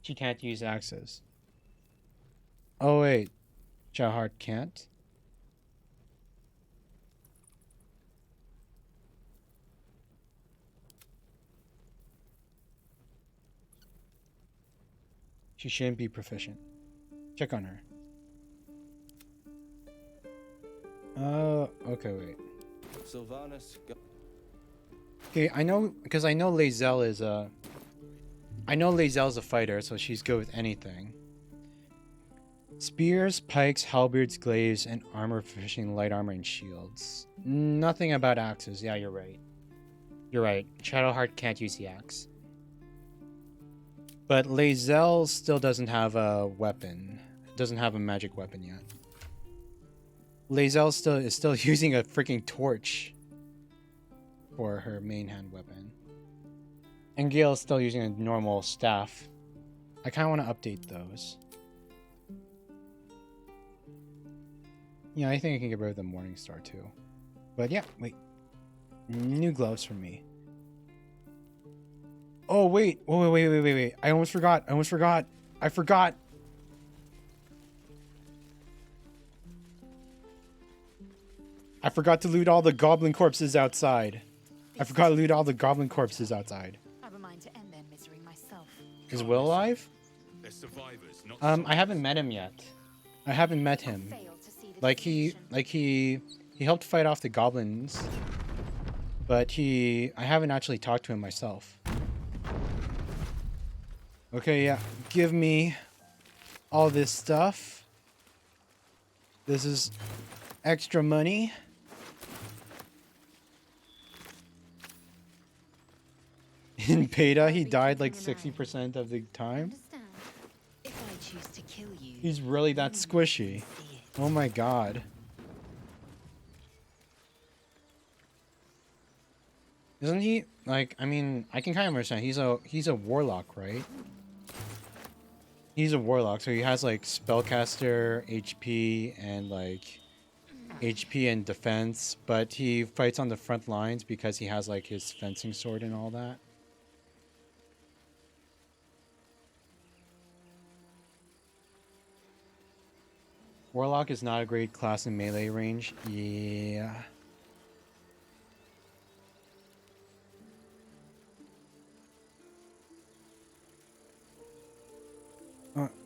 She can't use axes. Oh wait, Shadowheart can't? She shouldn't be proficient. Check on her. Okay, wait. Sylvanas. Okay, I know, because I know Lae'zel is a... I know Lae'zel's a fighter, so she's good with anything. Spears, pikes, halberds, glaives, and armor proficient light armor and shields. Nothing about axes. Yeah, you're right. You're right. Shadowheart can't use the axe. But Lae'zel still doesn't have a weapon. Doesn't have a magic weapon yet. Lae'zel is still using a freaking torch for her main hand weapon. And Gale is still using a normal staff. I kind of want to update those. Yeah, I think I can get rid of the Morningstar too. But yeah, wait. New gloves for me. Oh, wait. Wait. I almost forgot. I forgot. I forgot to loot all the goblin corpses outside. Have a mind to end their misery myself. Is Will alive? They're survivors, not I haven't met him yet. I haven't met him. Like he helped fight off the goblins. But I haven't actually talked to him myself. Okay, yeah. Give me all this stuff. This is extra money. In beta, he died like 60% of the time. If I choose to kill you, He's really that squishy. Oh my god. Isn't he like, I mean, I can kind of understand. He's a warlock, right? He's a warlock, so he has like spellcaster HP and like HP and defense, but he fights on the front lines because he has like his fencing sword and all that. Warlock is not a great class in melee range. Yeah.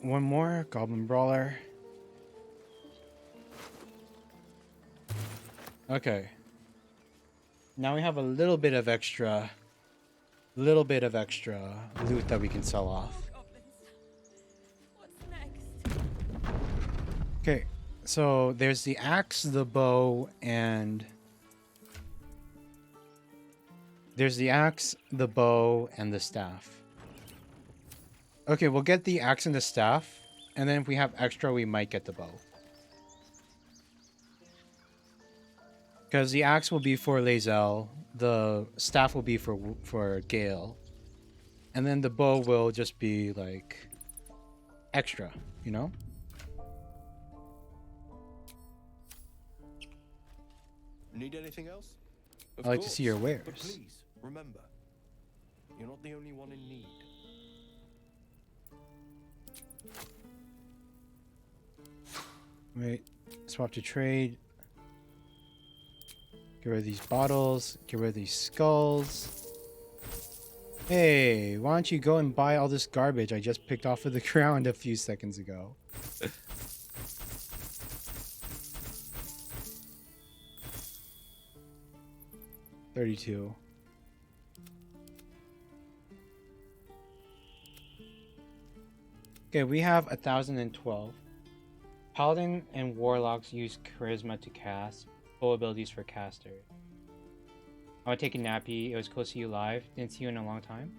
One more Goblin Brawler. Okay. Now we have a little bit of extra loot that we can sell off. Okay, so there's the axe, the bow, and the staff. Okay, we'll get the axe and the staff, and then if we have extra, we might get the bow. Because the axe will be for Lae'zel, the staff will be for Gale, and then the bow will just be like extra, you know? Need anything else? Of I like to see your course, wares. But please, remember, you're not the only one in need. Wait, swap to trade. Get rid of these bottles. Get rid of these skulls. Hey, why don't you go and buy all this garbage I just picked off of the ground a few seconds ago? $32. Okay, we have 1,012. Paladin and Warlocks use Charisma to cast. Full abilities for caster. I want to take a nappy. It was cool to see you live. Didn't see you in a long time.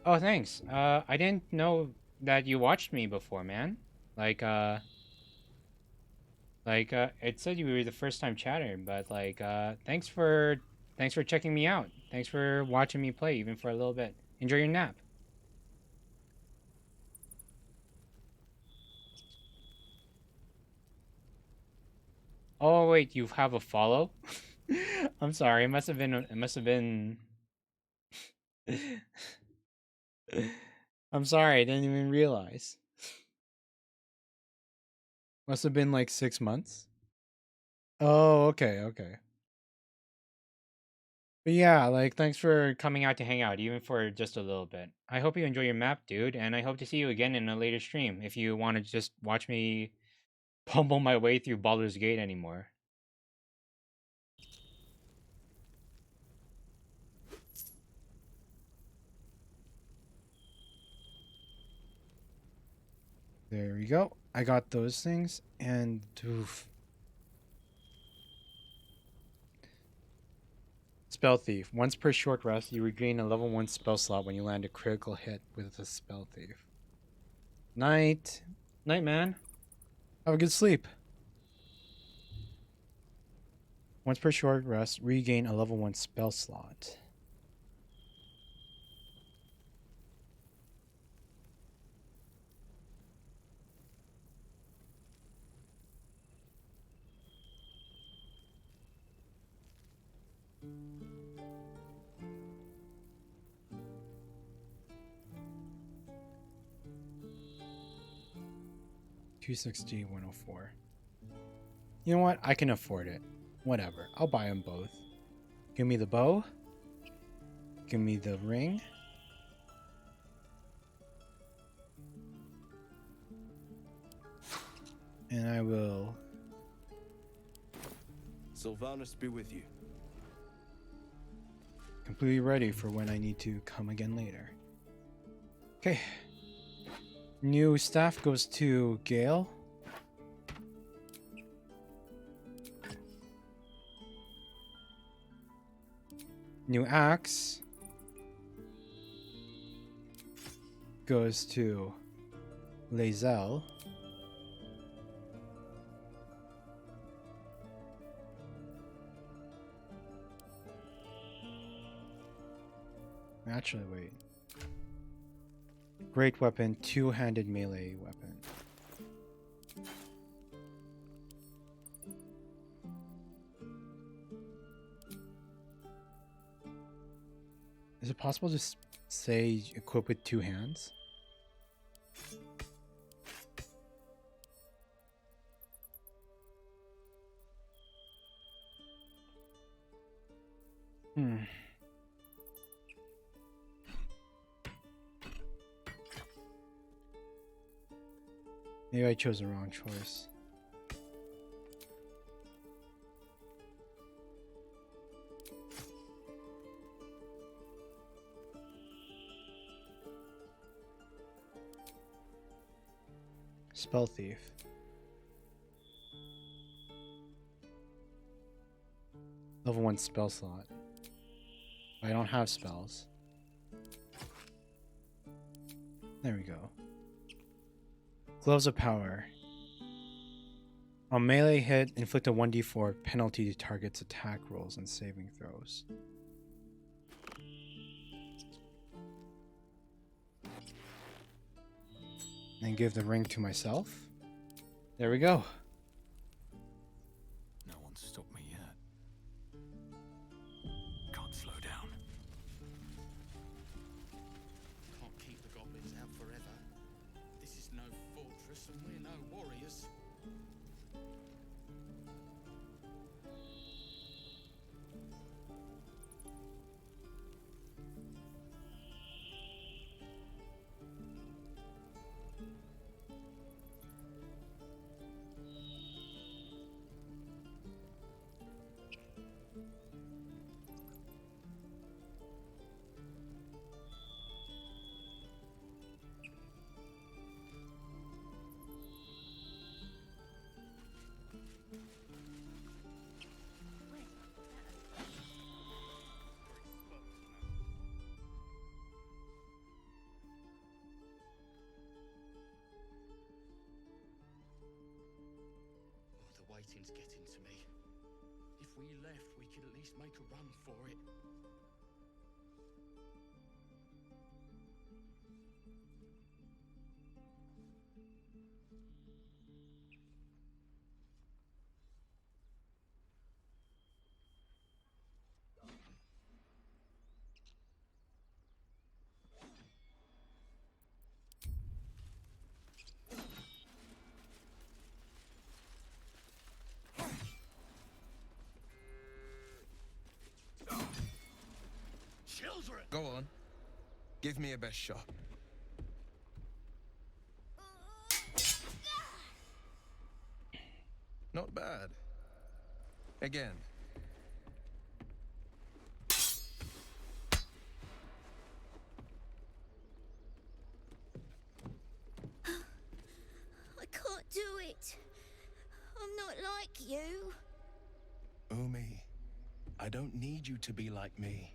Oh, thanks. I didn't know that you watched me before, man. It said you were the first time chatter, but thanks for checking me out. Thanks for watching me play, even for a little bit. Enjoy your nap. Oh wait, you have a follow? I'm sorry. It must have been. I'm sorry. I didn't even realize. Must have been like 6 months. Oh, okay, okay. But yeah, thanks for coming out to hang out, even for just a little bit. I hope you enjoy your map, dude, and I hope to see you again in a later stream if you want to just watch me pummel my way through Baldur's Gate anymore. There we go. I got those things, and oof. Spell Thief. Once per short rest, you regain a level 1 spell slot when you land a critical hit with a Spell Thief. Night. Night, man. Have a good sleep. Once per short rest, regain a level 1 spell slot. $260, $104. You know what? I can afford it. Whatever. I'll buy them both. Give me the bow. Give me the ring. And I will... Sylvanas be with you. Completely ready for when I need to come again later. Okay. New staff goes to Gale. New axe goes to Lae'zel. Actually, wait. Great weapon, two-handed melee weapon. Is it possible to say equip with 2 hands? Maybe I chose the wrong choice. Spell Thief. Level 1 spell slot. I don't have spells. There we go. Gloves of Power. On melee hit, inflict a 1d4 penalty to target's attack rolls and saving throws. And give the ring to myself. There we go. No one's stopped me yet. Can't slow down. Can't keep the goblins out forever. This is no fortress and we're no warriors. Waiting's getting to me. If we left, we could at least make a run for it. Children! Go on. Give me a best shot. Not bad. Again. I can't do it. I'm not like you. Umi, I don't need you to be like me.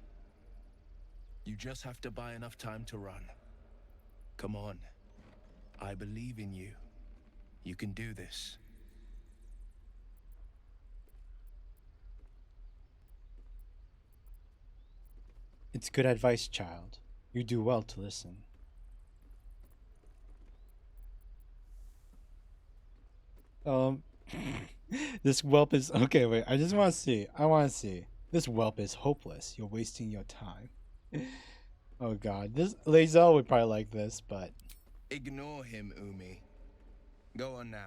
You just have to buy enough time to run. Come on. I believe in you. You can do this. It's good advice, child. You do well to listen. This whelp is okay. Wait, I just want to see. I want to see. This whelp is hopeless. You're wasting your time. Oh God, this Lae'zel would probably like this, but Ignore him, Umi. Go on now.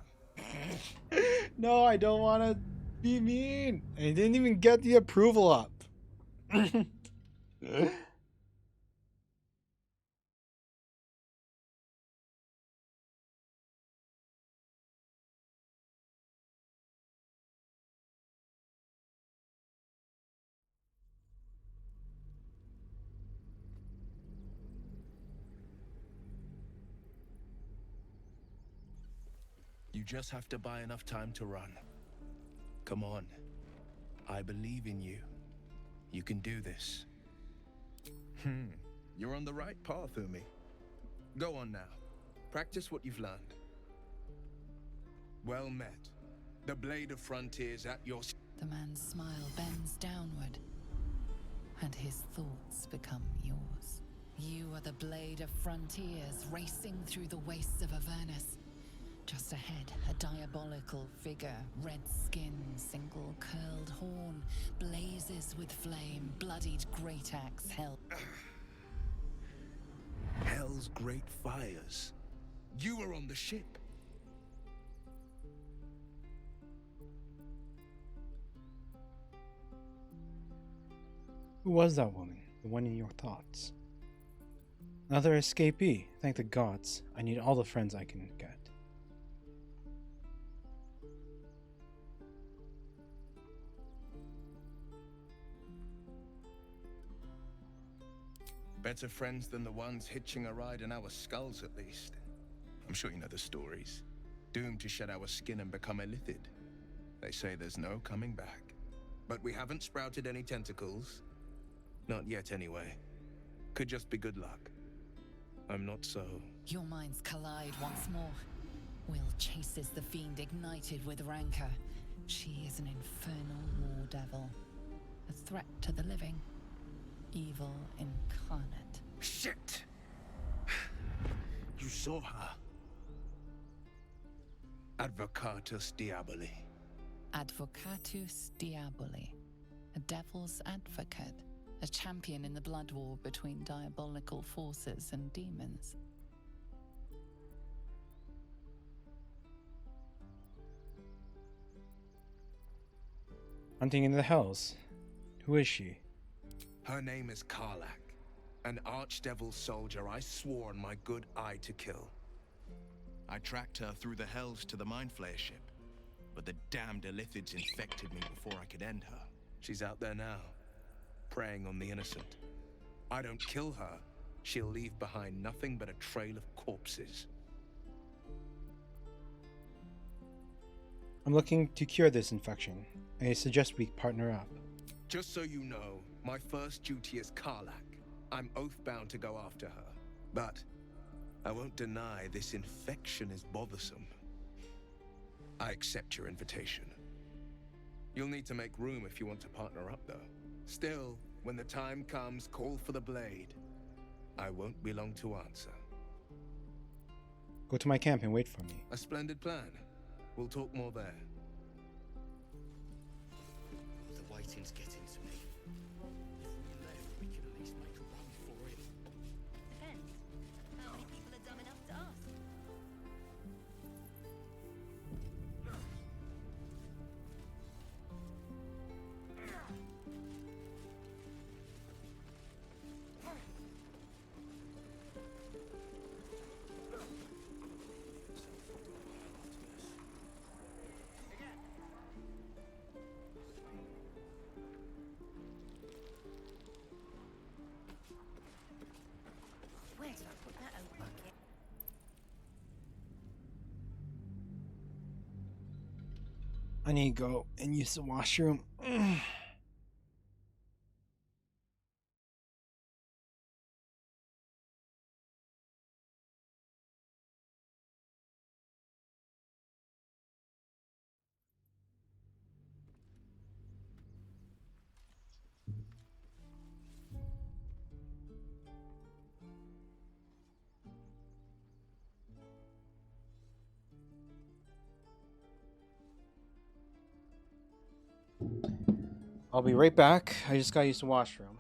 no, I don't want to be mean. I didn't even get the approval up. You just have to buy enough time to run. Come on. I believe in you. You can do this. You're on the right path, Umi. Go on now. Practice what you've learned. Well met. The blade of frontiers at your... The man's smile bends downward, and his thoughts become yours. You are the blade of frontiers racing through the wastes of Avernus. Just ahead, a diabolical figure, red skin, single curled horn, blazes with flame, bloodied great axe held. Hell's great fires. You were on the ship. Who was that woman? The one in your thoughts? Another escapee. Thank the gods. I need all the friends I can get. Better friends than the ones hitching a ride in our skulls, at least. I'm sure you know the stories. Doomed to shed our skin and become illithid. They say there's no coming back. But we haven't sprouted any tentacles. Not yet, anyway. Could just be good luck. I'm not so... Your minds collide once more. Will chases the fiend ignited with rancor. She is an infernal war devil. A threat to the living. Evil incarnate. Shit! You saw her. Advocatus Diaboli. Advocatus Diaboli. A devil's advocate. A champion in the blood war between diabolical forces and demons. Hunting in the hells. Who is she? Her name is Karlak, an archdevil soldier I swore on my good eye to kill. I tracked her through the hells to the Mind Flayer ship, but the damned Illithids infected me before I could end her. She's out there now, preying on the innocent. I don't kill her, she'll leave behind nothing but a trail of corpses. I'm looking to cure this infection. I suggest we partner up. Just so you know, my first duty is Karlak. I'm oath-bound to go after her. But I won't deny this infection is bothersome. I accept your invitation. You'll need to make room if you want to partner up, though. Still, when the time comes, call for the blade. I won't be long to answer. Go to my camp and wait for me. A splendid plan. We'll talk more there. The waiting's getting to me. If we left, we could at least make a run for it. Depends. How many people are dumb enough to ask? Where did I put that old bucket? I need to go and use the washroom. I'll be right back. I just gotta use the washroom.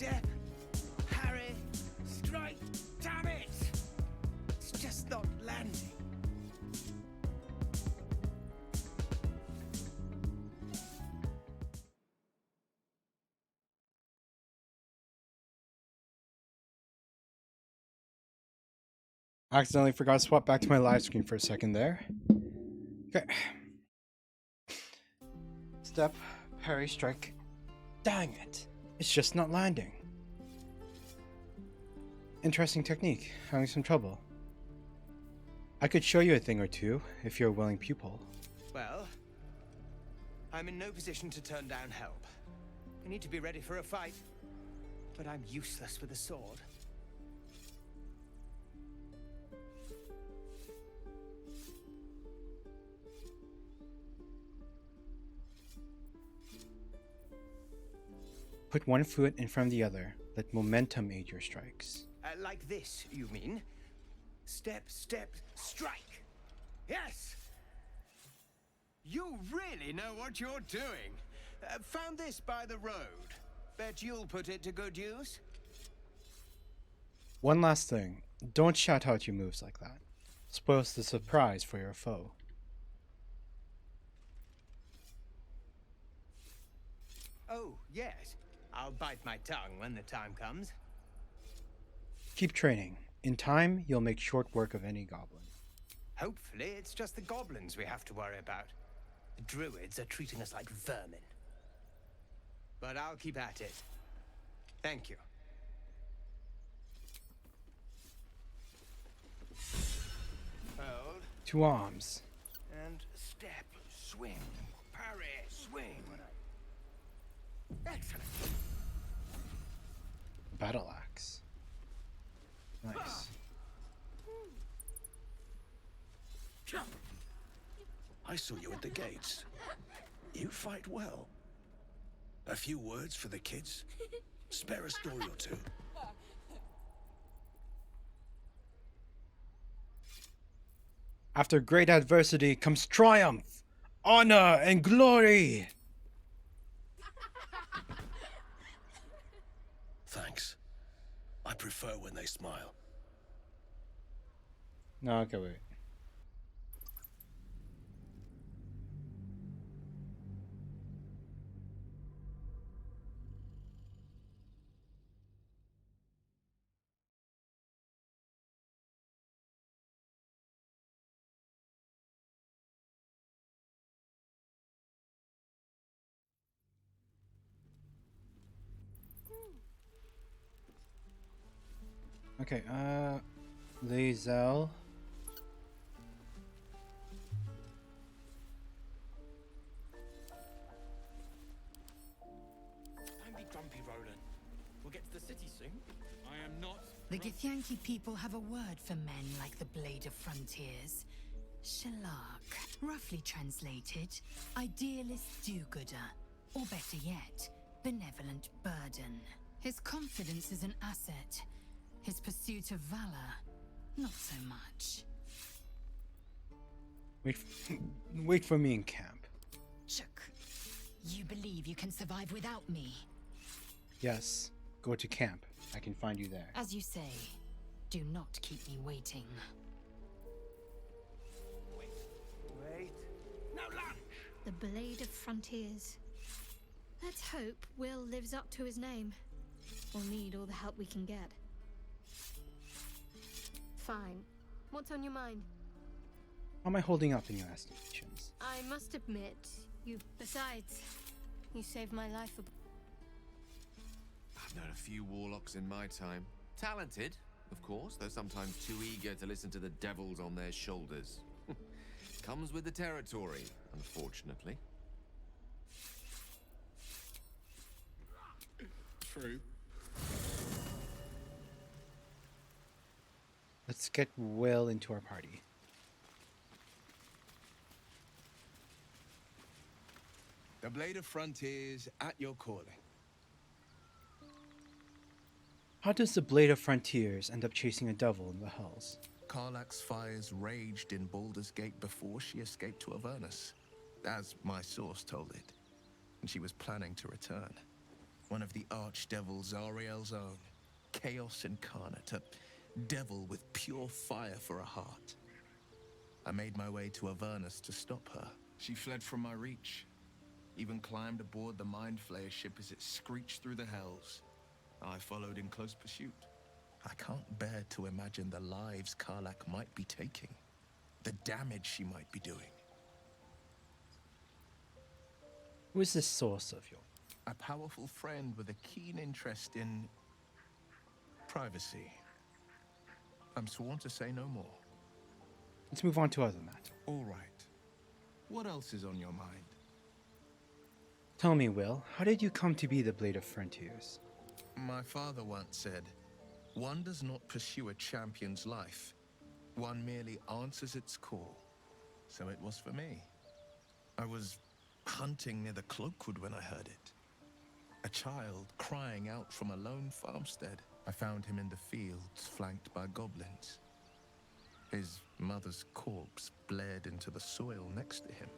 Step, parry, strike. Damn it! It's just not landing. Accidentally forgot to swap back to my live screen for a second there. Okay. Step, parry, strike. Dang it. It's just not landing. Interesting technique. Having some trouble. I could show you a thing or two if you're a willing pupil. Well, I'm in no position to turn down help. I need to be ready for a fight, but I'm useless with a sword. Put one foot in front of the other. Let momentum aid your strikes. Like this, you mean? Step, step, strike! Yes! You really know what you're doing. Found this by the road. Bet you'll put it to good use. One last thing. Don't shout out your moves like that. Spoils the surprise for your foe. Oh, yes. I'll bite my tongue when the time comes. Keep training. In time, you'll make short work of any goblin. Hopefully, it's just the goblins we have to worry about. The druids are treating us like vermin. But I'll keep at it. Thank you. Hold. Two arms. And step, swing, parry, swing. Excellent. Battle axe. Nice. I saw you at the gates. You fight well. A few words for the kids? Spare a story or two. After great adversity comes triumph, honor, and glory. Thanks. I prefer when they smile. No, okay, wait. Okay, Lae'zel. Don't be grumpy, Roland. We'll get to the city soon. I am not. The Githyanki people have a word for men like the Blade of Frontiers. Shalak. Roughly translated, idealist do-gooder. Or better yet, benevolent burden. His confidence is an asset. His pursuit of valor, not so much. Wait for me in camp. Chuk. You believe you can survive without me? Yes, go to camp. I can find you there. As you say, do not keep me waiting. Wait. No lunch! The Blade of Frontiers. Let's hope Will lives up to his name. We'll need all the help we can get. Fine. What's on your mind? How am I holding up in your estimations? I must admit, Besides, you saved my life. I've known a few warlocks in my time. Talented, of course, though sometimes too eager to listen to the devils on their shoulders. Comes with the territory, unfortunately. True. Let's get Will into our party. The Blade of Frontiers at your calling. How does the Blade of Frontiers end up chasing a devil in the hells? Karlach's fires raged in Baldur's Gate before she escaped to Avernus, as my source told it, and she was planning to return. One of the archdevils Ariel's own. Chaos incarnate, a devil with pure fire for a heart. I made my way to Avernus to stop her. She fled from my reach. Even climbed aboard the Mind Flayer ship as it screeched through the hells. I followed in close pursuit. I can't bear to imagine the lives Karlak might be taking. The damage she might be doing. Who is this source of yours? A powerful friend with a keen interest in privacy. I'm sworn to say no more. Let's move on to other matters. All right. What else is on your mind? Tell me, Will, how did you come to be the Blade of Frontiers? My father once said, one does not pursue a champion's life. One merely answers its call. So it was for me. I was hunting near the Cloakwood when I heard it. A child crying out from a lone farmstead. I found him in the fields, flanked by goblins. His mother's corpse blared into the soil next to him.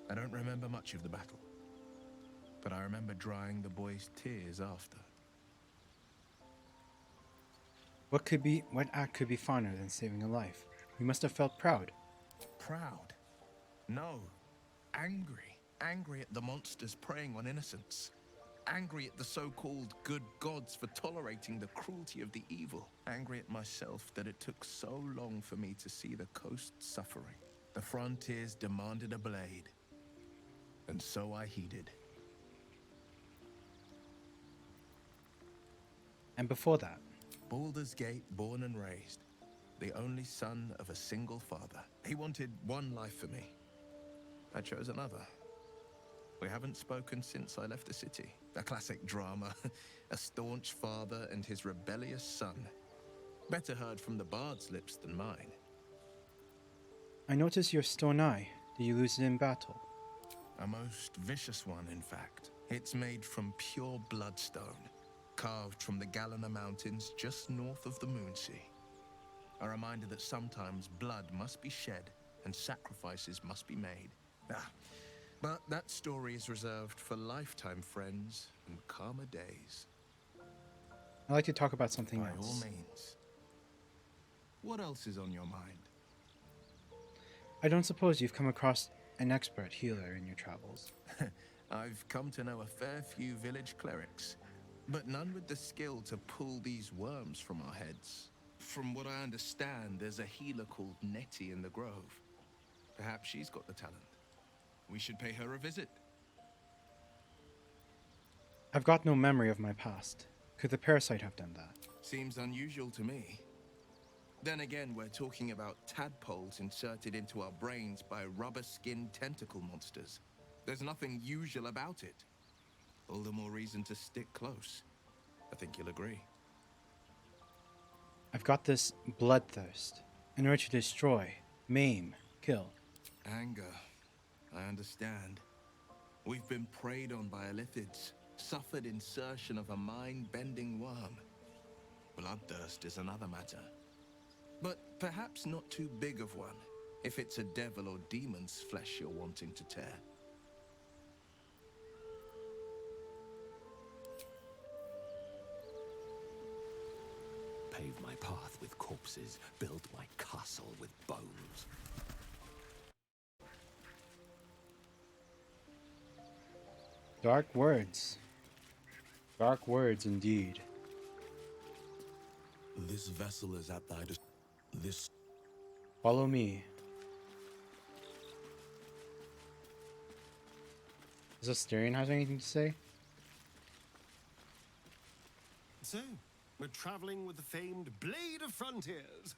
I don't remember much of the battle, but I remember drying the boy's tears after. What act could be fonder than saving a life? You must have felt proud. Proud? No. Angry. Angry at the monsters preying on innocents. Angry at the so-called good gods for tolerating the cruelty of the evil. Angry at myself that it took so long for me to see the coast suffering. The frontiers demanded a blade. And so I heeded. And before that? Baldur's Gate, born and raised. The only son of a single father. He wanted one life for me. I chose another. We haven't spoken since I left the city. A classic drama. A staunch father and his rebellious son. Better heard from the bard's lips than mine. I notice your stone eye. Did you lose it in battle? A most vicious one, in fact. It's made from pure bloodstone. Carved from the Galena Mountains just north of the Moonsea. A reminder that sometimes blood must be shed and sacrifices must be made. But that story is reserved for lifetime friends and calmer days. I'd like to talk about something else. By all means. What else is on your mind? I don't suppose you've come across an expert healer in your travels. I've come to know a fair few village clerics, but none with the skill to pull these worms from our heads. From what I understand, there's a healer called Nettie in the Grove. Perhaps she's got the talent. We should pay her a visit. I've got no memory of my past. Could the parasite have done that? Seems unusual to me. Then again, we're talking about tadpoles inserted into our brains by rubber-skinned tentacle monsters. There's nothing usual about it. All the more reason to stick close. I think you'll agree. I've got this bloodthirst. An urge to destroy, maim, kill. Anger. I understand. We've been preyed on by illithids, suffered insertion of a mind-bending worm. Bloodthirst is another matter. But perhaps not too big of one, if it's a devil or demon's flesh you're wanting to tear. Pave my path with corpses, build my castle with bones. Dark words. Dark words indeed. This vessel is at thy this. Follow me. Does Asterion have anything to say? So, we're traveling with the famed Blade of Frontiers.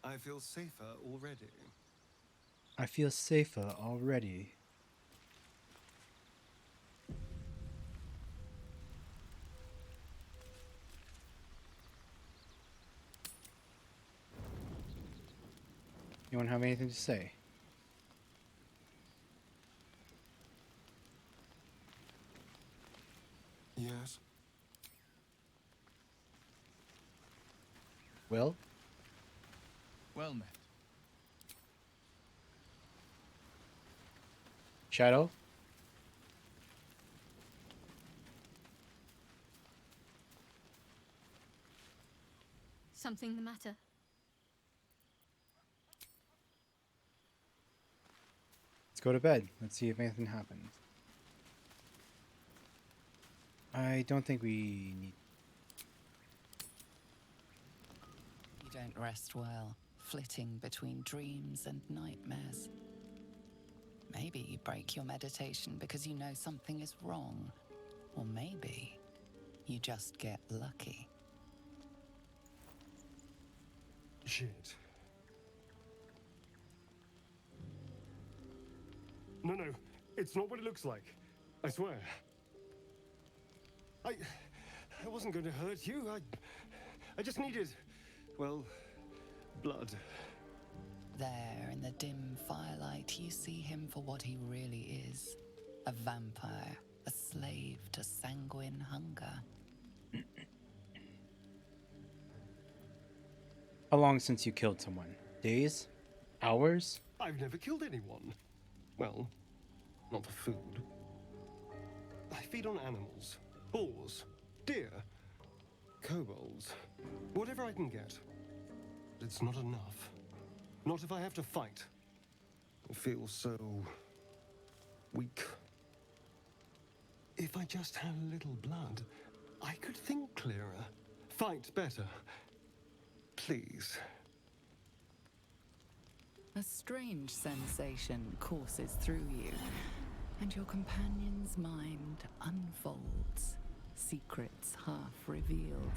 I feel safer already. I feel safer already. Anyone have anything to say? Yes. Will? Well met. Shadow? Something the matter? Let's go to bed. Let's see if anything happens. I don't think we need. You don't rest well, flitting between dreams and nightmares. Maybe you break your meditation because you know something is wrong. Or maybe you just get lucky. Shit. No, it's not what it looks like. I swear. I wasn't going to hurt you. I just needed, well, blood. There, in the dim firelight, you see him for what he really is. A vampire, a slave to sanguine hunger. How long since you killed someone? Days? Hours? I've never killed anyone. Well, not for food. I feed on animals. Boars. Deer. Kobolds. Whatever I can get. But it's not enough. Not if I have to fight. I feel so weak. If I just had a little blood, I could think clearer. Fight better. Please. A strange sensation courses through you, and your companion's mind unfolds, secrets half revealed.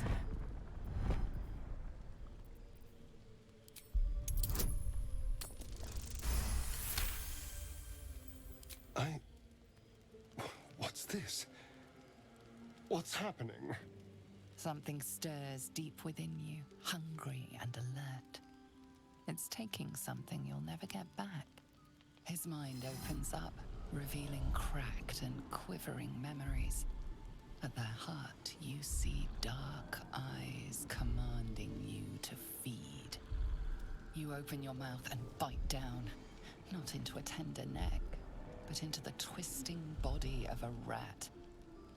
What's this? What's happening? Something stirs deep within you, hungry and alert. It's taking something you'll never get back. His mind opens up, revealing cracked and quivering memories. At their heart, you see dark eyes commanding you to feed. You open your mouth and bite down, not into a tender neck, but into the twisting body of a rat,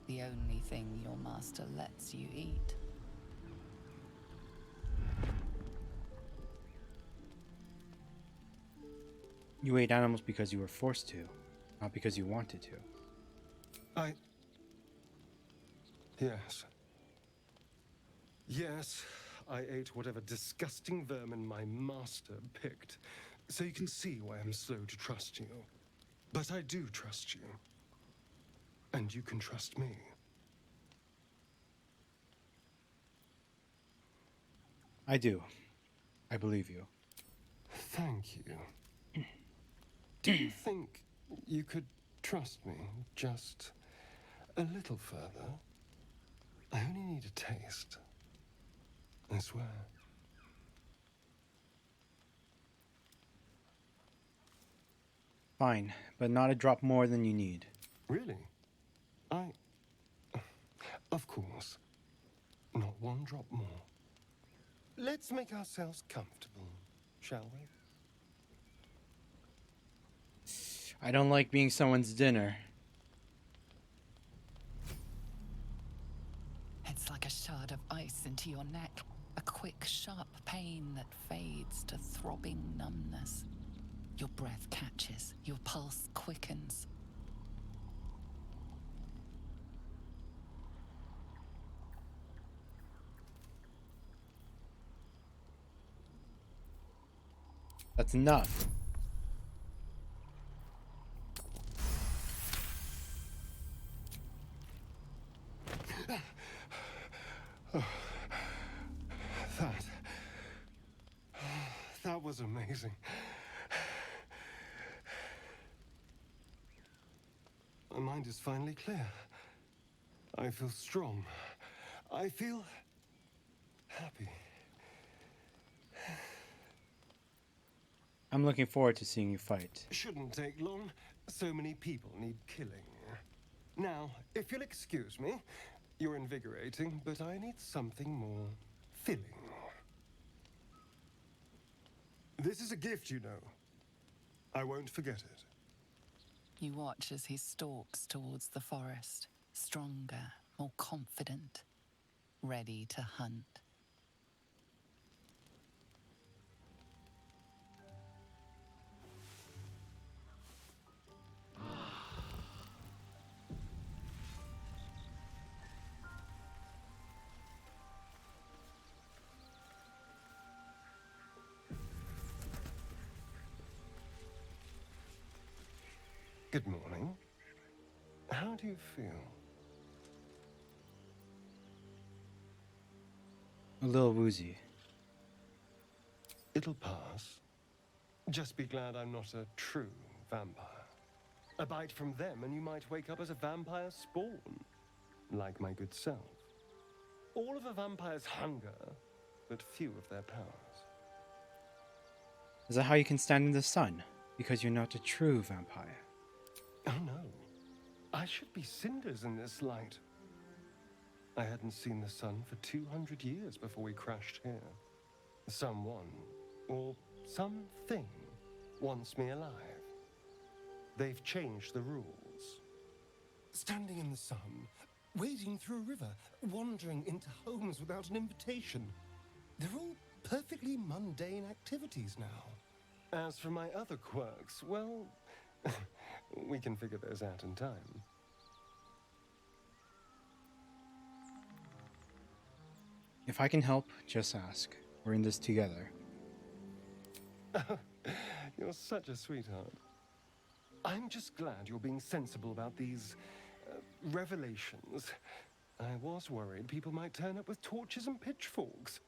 the only thing your master lets you eat. You ate animals because you were forced to, not because you wanted to. Yes. Yes, I ate whatever disgusting vermin my master picked. So you can see why I'm slow to trust you. But I do trust you. And you can trust me. I do. I believe you. Thank you. Do you think you could trust me just a little further? I only need a taste. I swear. Fine, but not a drop more than you need. Really? Of course. Not one drop more. Let's make ourselves comfortable, shall we? I don't like being someone's dinner. It's like a shard of ice into your neck, a quick, sharp pain that fades to throbbing numbness. Your breath catches, your pulse quickens. That's enough. That was amazing. My mind is finally clear. I feel strong. I feel happy. I'm looking forward to seeing you fight. Shouldn't take long. So many people need killing. Now, if you'll excuse me, you're invigorating, but I need something more filling. This is a gift, you know. I won't forget it. You watch as he stalks towards the forest, stronger, more confident, ready to hunt. Good morning. How do you feel? A little woozy. It'll pass. Just be glad I'm not a true vampire. A bite from them and you might wake up as a vampire spawn, like my good self. All of a vampire's hunger, but few of their powers. Is that how you can stand in the sun? Because you're not a true vampire. Oh no. I should be cinders in this light. I hadn't seen the sun for 200 years before we crashed here. Someone, or something, wants me alive. They've changed the rules. Standing in the sun, wading through a river, wandering into homes without an invitation. They're all perfectly mundane activities now. As for my other quirks, well, we can figure those out in time. If I can help, just ask. We're in this together. You're such a sweetheart. I'm just glad you're being sensible about these revelations. I was worried people might turn up with torches and pitchforks.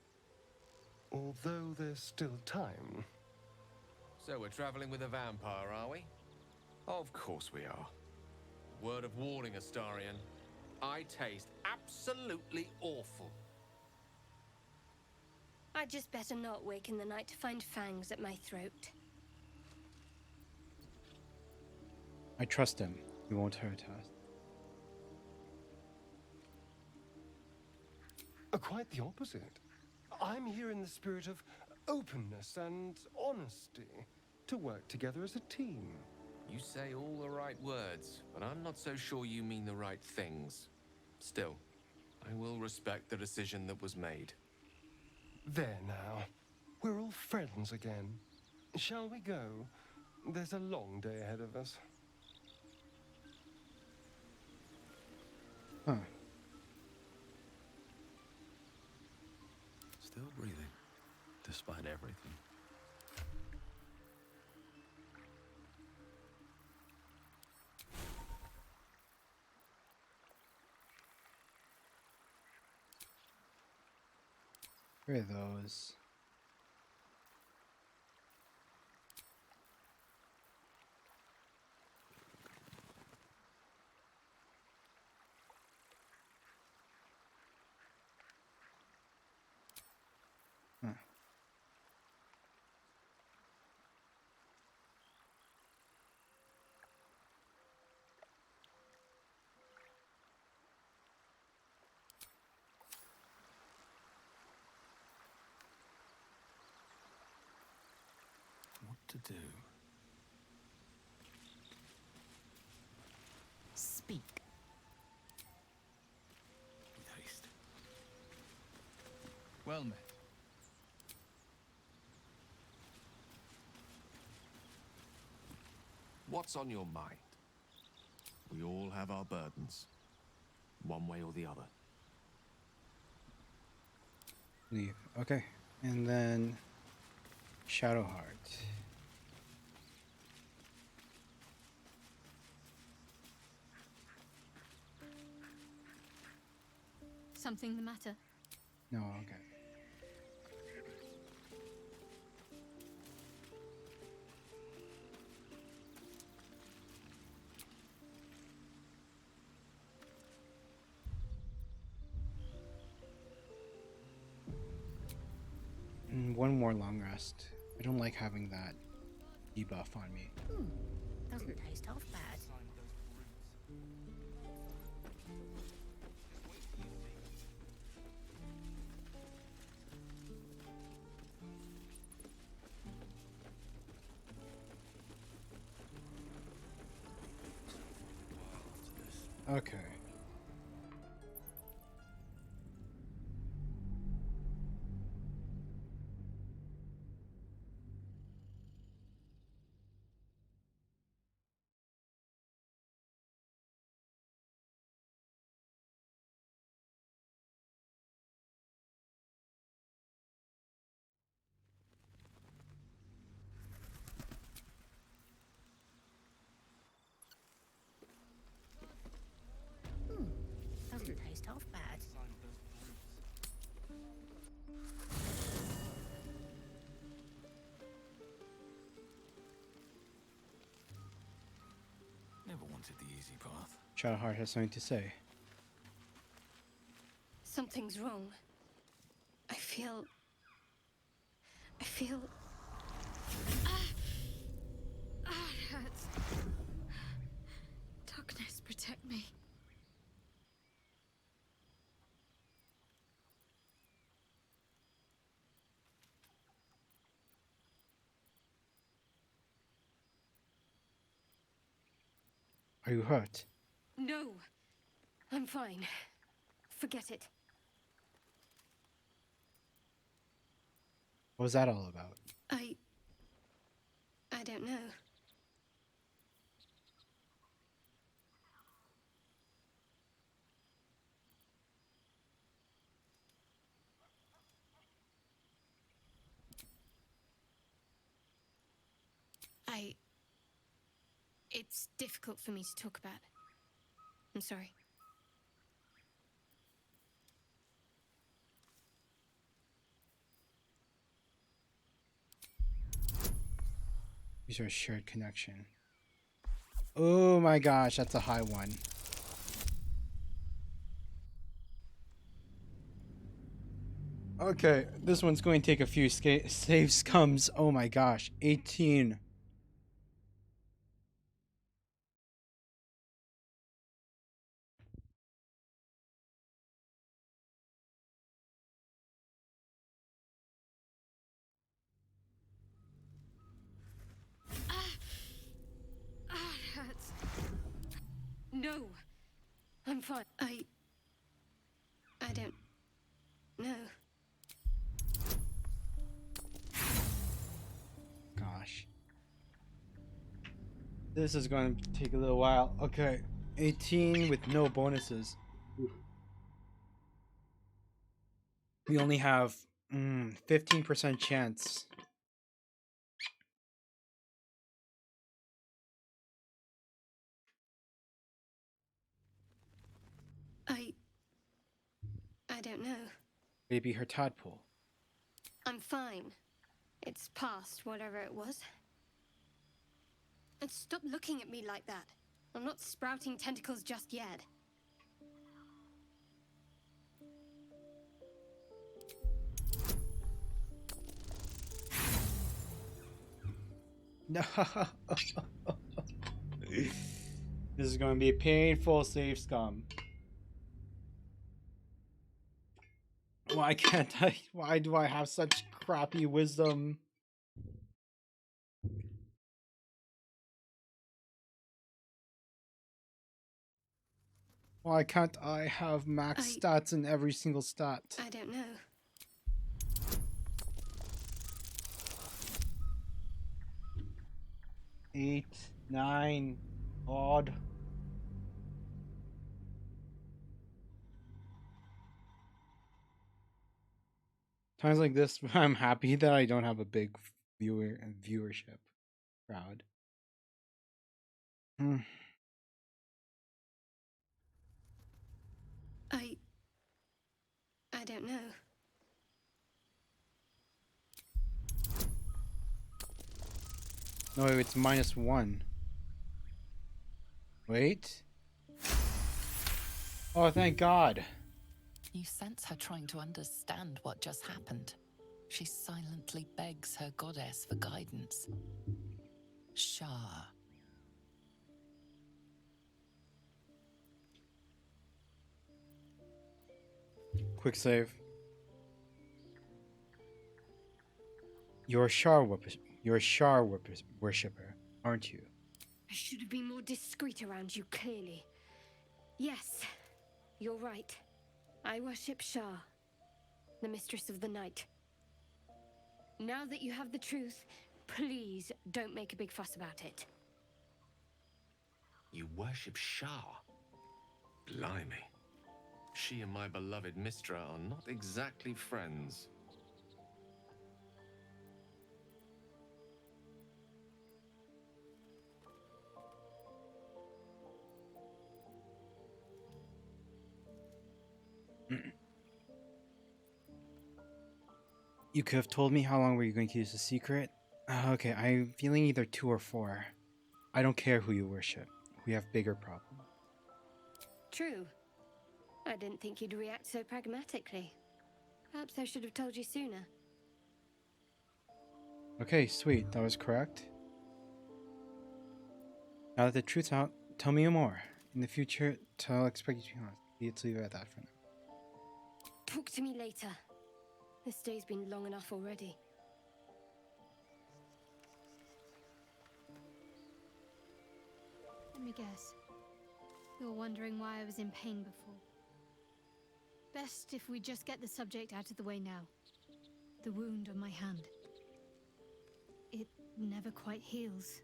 Although there's still time. So we're traveling with a vampire, are we? Of course we are. Word of warning, Astarion. I taste absolutely awful. I'd just better not wake in the night to find fangs at my throat. I trust him. He won't hurt us. Quite the opposite. I'm here in the spirit of openness and honesty to work together as a team. You say all the right words, but I'm not so sure you mean the right things. Still, I will respect the decision that was made. There now. We're all friends again. Shall we go? There's a long day ahead of us. Huh. Still breathing, despite everything. Where are those? Huh. What to do? Speak. With haste. Well met. What's on your mind? We all have our burdens, one way or the other. Leave. Okay. And then Shadowheart. Something the matter? No, okay. One more long rest. I don't like having that debuff on me. Doesn't taste half bad. Okay. wanted the easy path. Shadowheart has something to say. Something's wrong. I feel... It hurts. Darkness, protect me. Are you hurt? No! I'm fine. Forget it. What was that all about? I don't know. It's difficult for me to talk about. I'm sorry. These are a shared connection. Oh my gosh, that's a high one. Okay, this one's going to take a few save scums. Oh my gosh, 18. It hurts. No! I'm fine. I don't know. Gosh. This is going to take a little while. Okay, 18 with no bonuses. We only have 15% chance. I don't know. Maybe her tadpole. I'm fine. It's past whatever it was. And stop looking at me like that. I'm not sprouting tentacles just yet. No. This is going to be a painful save scum. Why can't I? Why do I have such crappy wisdom? Why can't I have max stats in every single stat? I don't know. 8, 9, odd. Times like this, I'm happy that I don't have a big viewership crowd. I don't know. No, it's -1. Wait. Oh, thank God. You sense her trying to understand what just happened. She silently begs her goddess for guidance. Shah. Quick save. You're a Shar worshipper, aren't you? I should have been more discreet around you, clearly. Yes, you're right. I worship Shah, the mistress of the night. Now that you have the truth, please don't make a big fuss about it. You worship Shah? Blimey. She and my beloved Mistra are not exactly friends. You could have told me how long were you going to use the secret? Okay, I'm feeling either 2 or 4. I don't care who you worship, we have bigger problems. True. I didn't think you'd react so pragmatically. Perhaps I should have told you sooner. Okay, sweet. That was correct. Now that the truth's out, tell me more. In the future, I'll expect you to be honest. Let's leave it at that for now. Talk to me later. This day's been long enough already. Let me guess. You're wondering why I was in pain before. Best if we just get the subject out of the way now. The wound on my hand. It never quite heals.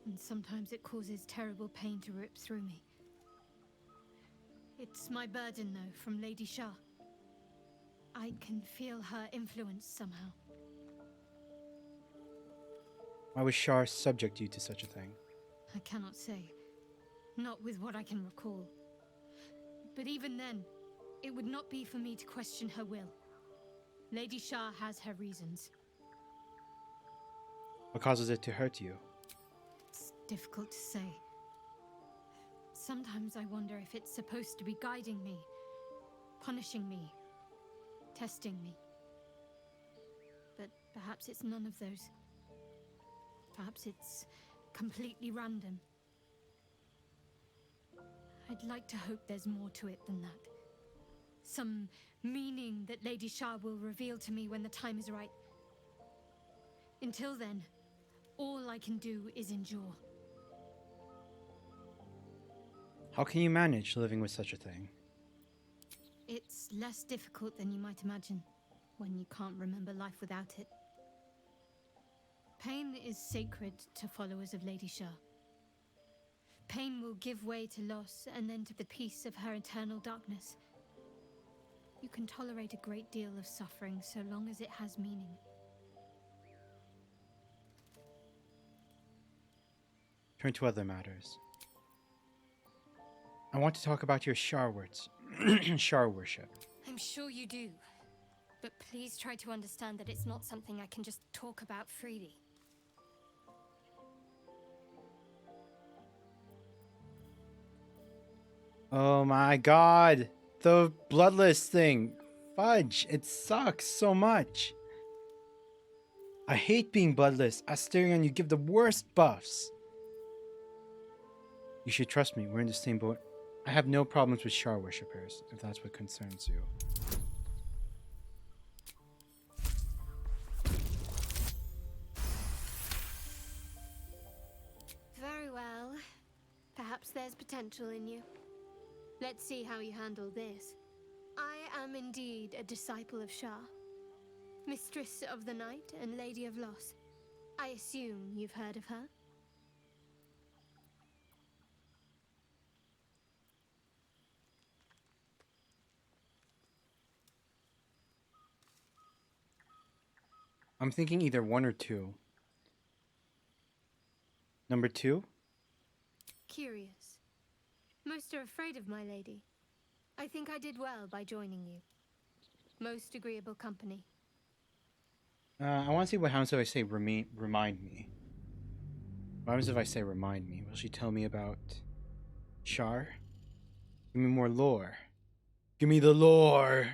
And sometimes it causes terrible pain to rip through me. It's my burden, though, from Lady Shah. I can feel her influence somehow. Why would Shar subject you to such a thing? I cannot say. Not with what I can recall. But even then, it would not be for me to question her will. Lady Shah has her reasons. What causes it to hurt you? It's difficult to say. Sometimes I wonder if it's supposed to be guiding me, punishing me, testing me. But perhaps it's none of those. Perhaps it's completely random. I'd like to hope there's more to it than that. Some meaning that Lady Shah will reveal to me when the time is right. Until then, all I can do is endure. How can you manage living with such a thing? It's less difficult than you might imagine, when you can't remember life without it. Pain is sacred to followers of Lady Shah. Pain will give way to loss and then to the peace of her eternal darkness. You can tolerate a great deal of suffering so long as it has meaning. Turn to other matters. I want to talk about your Shar words. Shar worship. I'm sure you do. But please try to understand that it's not something I can just talk about freely. Oh my god! The bloodless thing! Fudge! It sucks so much! I hate being bloodless. Asterion, you give the worst buffs. You should trust me, we're in the same boat. I have no problems with Shar worshippers, if that's what concerns you. Very well. Perhaps there's potential in you. Let's see how you handle this. I am indeed a disciple of Shah, Mistress of the Night and Lady of Loss. I assume you've heard of her? I'm thinking either one or two. Number two? Curious. Most are afraid of my lady. I think I did well by joining you. Most agreeable company. I want to see what happens if I say remind me. What happens if I say remind me? Will she tell me about Shar? Give me more lore. Give me the lore.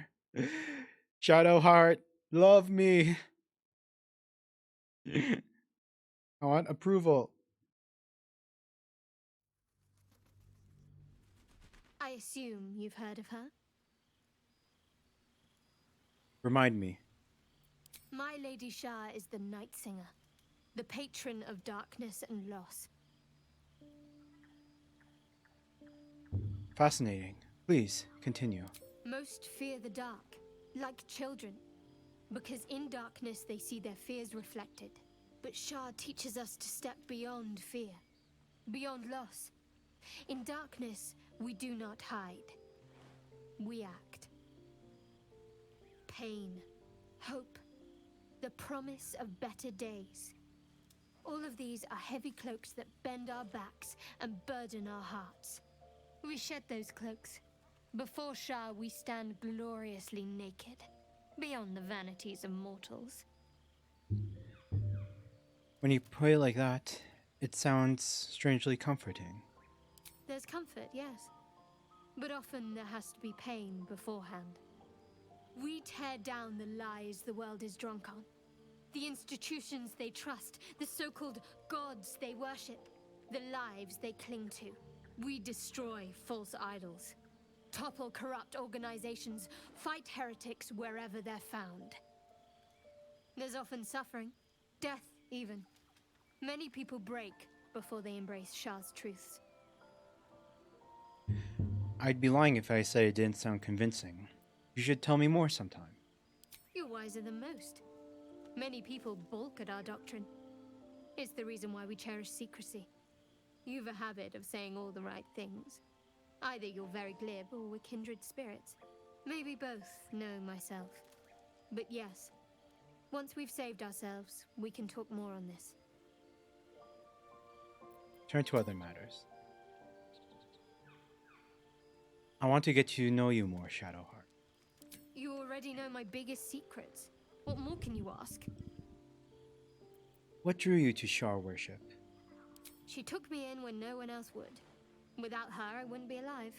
Shadowheart, love me. I want approval. I assume you've heard of her? Remind me. My Lady Shah is the Night Singer, the patron of darkness and loss. Fascinating. Please, continue. Most fear the dark, like children, because in darkness they see their fears reflected. But Shah teaches us to step beyond fear, beyond loss. In darkness, we do not hide. We act. Pain, hope, the promise of better days. All of these are heavy cloaks that bend our backs and burden our hearts. We shed those cloaks. Before Shah, we stand gloriously naked, beyond the vanities of mortals. When you put it like that, it sounds strangely comforting. There's comfort, yes. But often there has to be pain beforehand. We tear down the lies the world is drunk on. The institutions they trust, the so-called gods they worship, the lives they cling to. We destroy false idols, topple corrupt organizations, fight heretics wherever they're found. There's often suffering, death even. Many people break before they embrace Shah's truths. I'd be lying if I said it didn't sound convincing. You should tell me more sometime. You're wiser than most. Many people balk at our doctrine. It's the reason why we cherish secrecy. You've a habit of saying all the right things. Either you're very glib or we're kindred spirits. Maybe both, know myself. But yes, once we've saved ourselves, we can talk more on this. Turn to other matters. I want to get to know you more, Shadowheart. You already know my biggest secrets. What more can you ask? What drew you to Shar worship? She took me in when no one else would. Without her, I wouldn't be alive.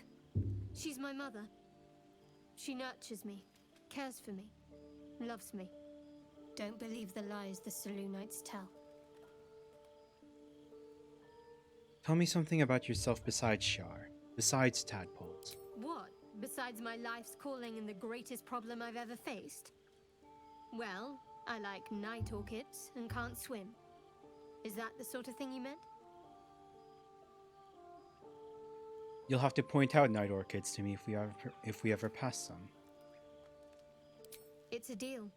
She's my mother. She nurtures me, cares for me, loves me. Don't believe the lies the Selûnites tell. Tell me something about yourself besides Shar, besides tadpoles. What, besides my life's calling and the greatest problem I've ever faced? Well, I like night orchids and can't swim. Is that the sort of thing you meant? You'll have to point out night orchids to me if we ever pass some. It's a deal.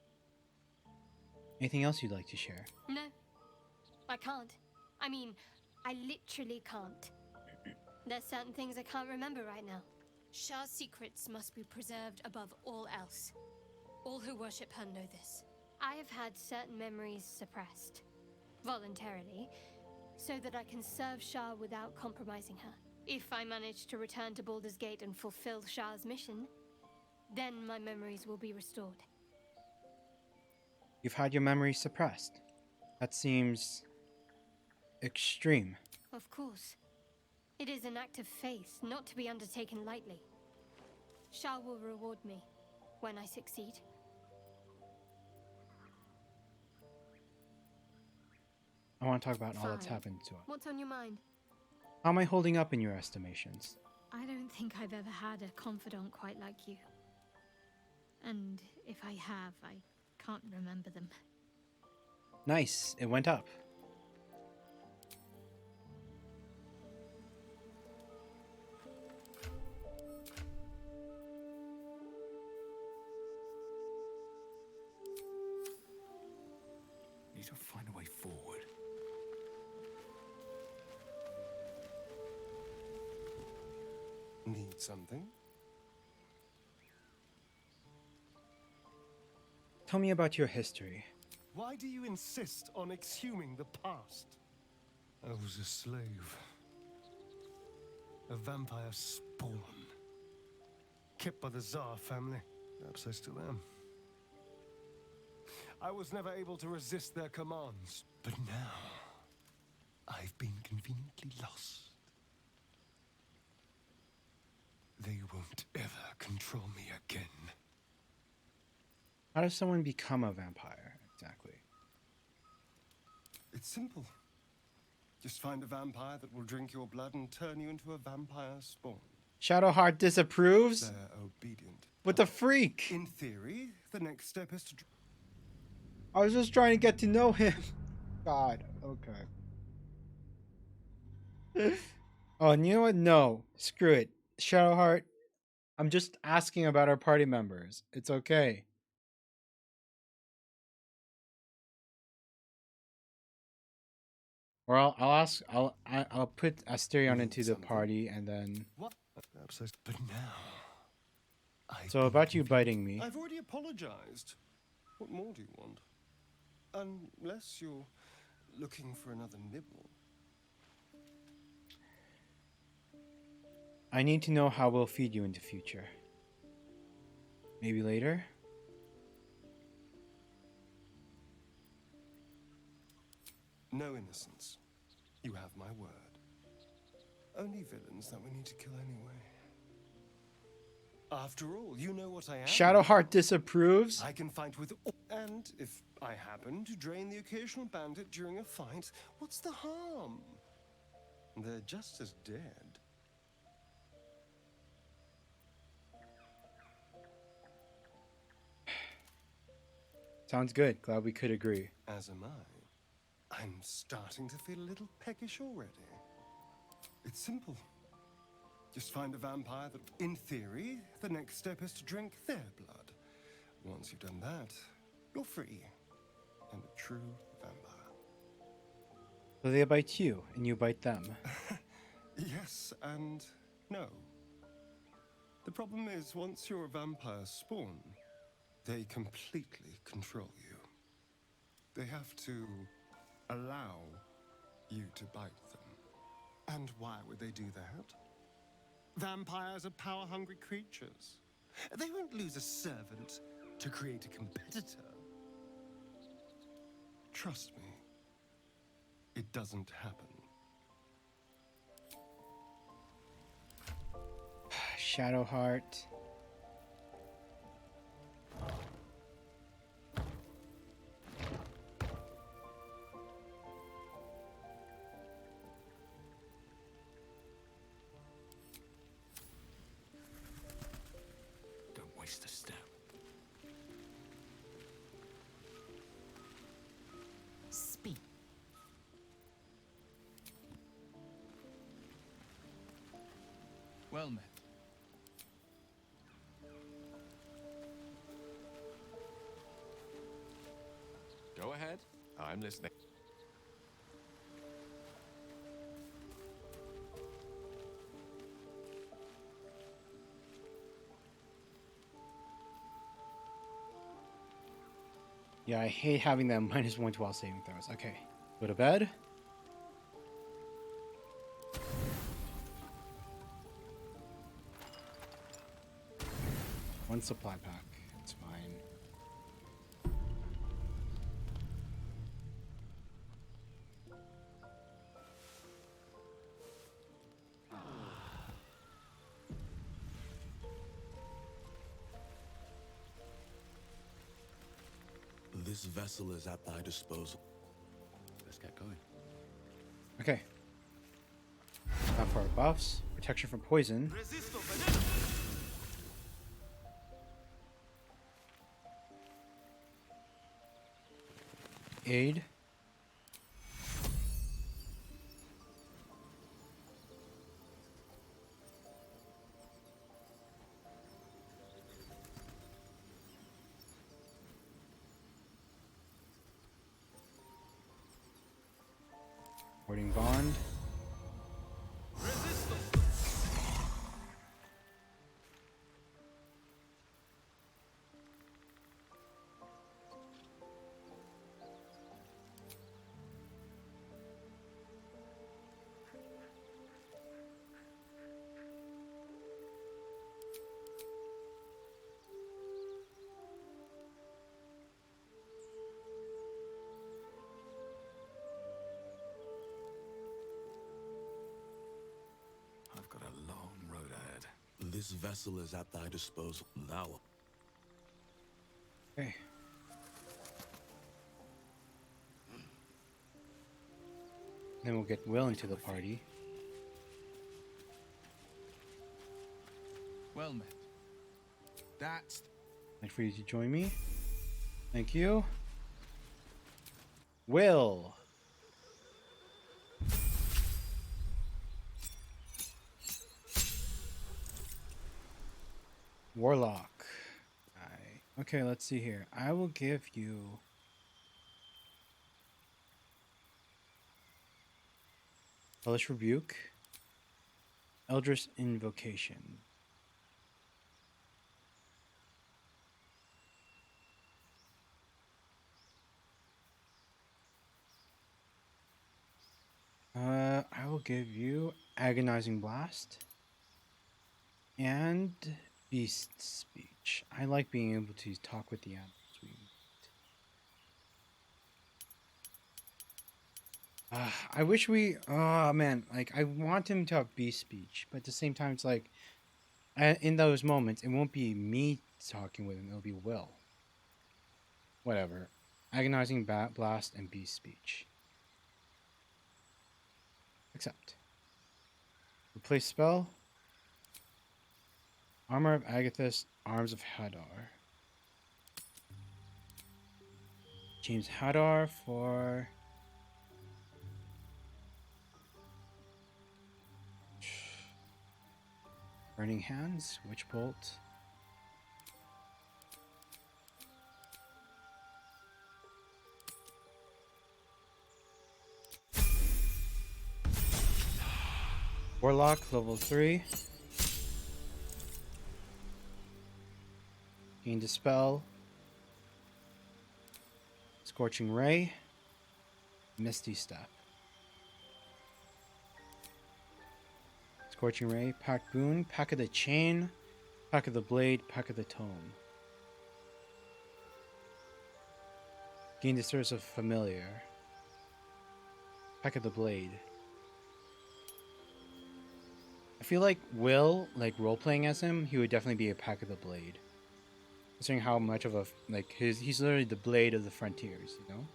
Anything else you'd like to share? No, I can't. I mean, I literally can't. There's certain things I can't remember right now. Shah's secrets must be preserved above all else. All who worship her know this. I have had certain memories suppressed, voluntarily, so that I can serve Shah without compromising her. If I manage to return to Baldur's Gate and fulfill Shah's mission, then my memories will be restored. You've had your memories suppressed. That seems extreme. Of course. It is an act of faith, not to be undertaken lightly. Shah will reward me when I succeed. I want to talk about all that's Fine. happened to us. What's on your mind? How am I holding up in your estimations? I don't think I've ever had a confidant quite like you. And if I have, I can't remember them. Nice, it went up. Need to find a way forward. Need something? Tell me about your history. Why do you insist on exhuming the past? I was a slave. A vampire spawn. Kept by the Tsar family. Perhaps I still am. I was never able to resist their commands. But now, I've been conveniently lost. They won't ever control me again. How does someone become a vampire, exactly? It's simple. Just find a vampire that will drink your blood and turn you into a vampire spawn. Shadowheart disapproves? They're obedient. What the freak? In theory, the next step is to... I was just trying to get to know him. God, okay. Oh, and you know what? No, screw it. Shadowheart, I'm just asking about our party members. It's okay. Or I'll ask. I'll put Asterion into the party and then. What? But now... So about you biting me. I've already apologized. What more do you want? Unless you're looking for another nibble. I need to know how we'll feed you in the future. Maybe later? No innocence. You have my word. only villains that we need to kill anyway. After all, you know what I am. Shadowheart disapproves. I can fight with all. And if I happen to drain the occasional bandit during a fight, what's the harm? They're just as dead. Sounds good. Glad we could agree. As am I. I'm starting to feel a little peckish already. It's simple. Just find a vampire that, in theory, the next step is to drink their blood. Once you've done that, you're free. And a true vampire. So they bite you, and you bite them. Yes and no. The problem is, once you're a vampire spawn, they completely control you. They have to allow you to bite them. And why would they do that? Vampires are power-hungry creatures. They won't lose a servant to create a competitor. Trust me, it doesn't happen. Shadowheart. Don't waste a step. Speak. Well met. Go ahead. I'm listening. Yeah, I hate having them -1 to all saving throws. Okay, go to bed. One supply pack. It's fine. This vessel is at thy disposal. Let's get going. Okay. Now for our buffs. Protection from poison. Aid. Warding bond. I've got a long road ahead. This vessel is at thy disposal. Thou. Okay. Then we'll get Will into the party. Well met. That's... Like for you to join me. Thank you. Will. Warlock. Okay, let's see here. I will give you Hellish Rebuke, Eldritch Invocation. I will give you Agonizing Blast and Beast Speech. I like being able to talk with the animals we meet. I wish we. Oh man, like I want him to have beast speech, but at the same time, it's like in those moments, it won't be me talking with him. It'll be Will. Whatever. Agonizing blast and beast speech. Accept. Replace spell. Armor of Agathis, Arms of Hadar. James Hadar for Burning Hands, Witch Bolt. Warlock, level 3. Gain Dispel. Scorching Ray. Misty Step. Scorching Ray, Pack Boon, Pack of the Chain, Pack of the Blade, Pack of the Tome. Gain the Service of Familiar. Pack of the Blade. I feel like Will, like role-playing as him, he would definitely be a Pack of the Blade. Considering how much of a, like, he's literally the blade of the frontiers, you know?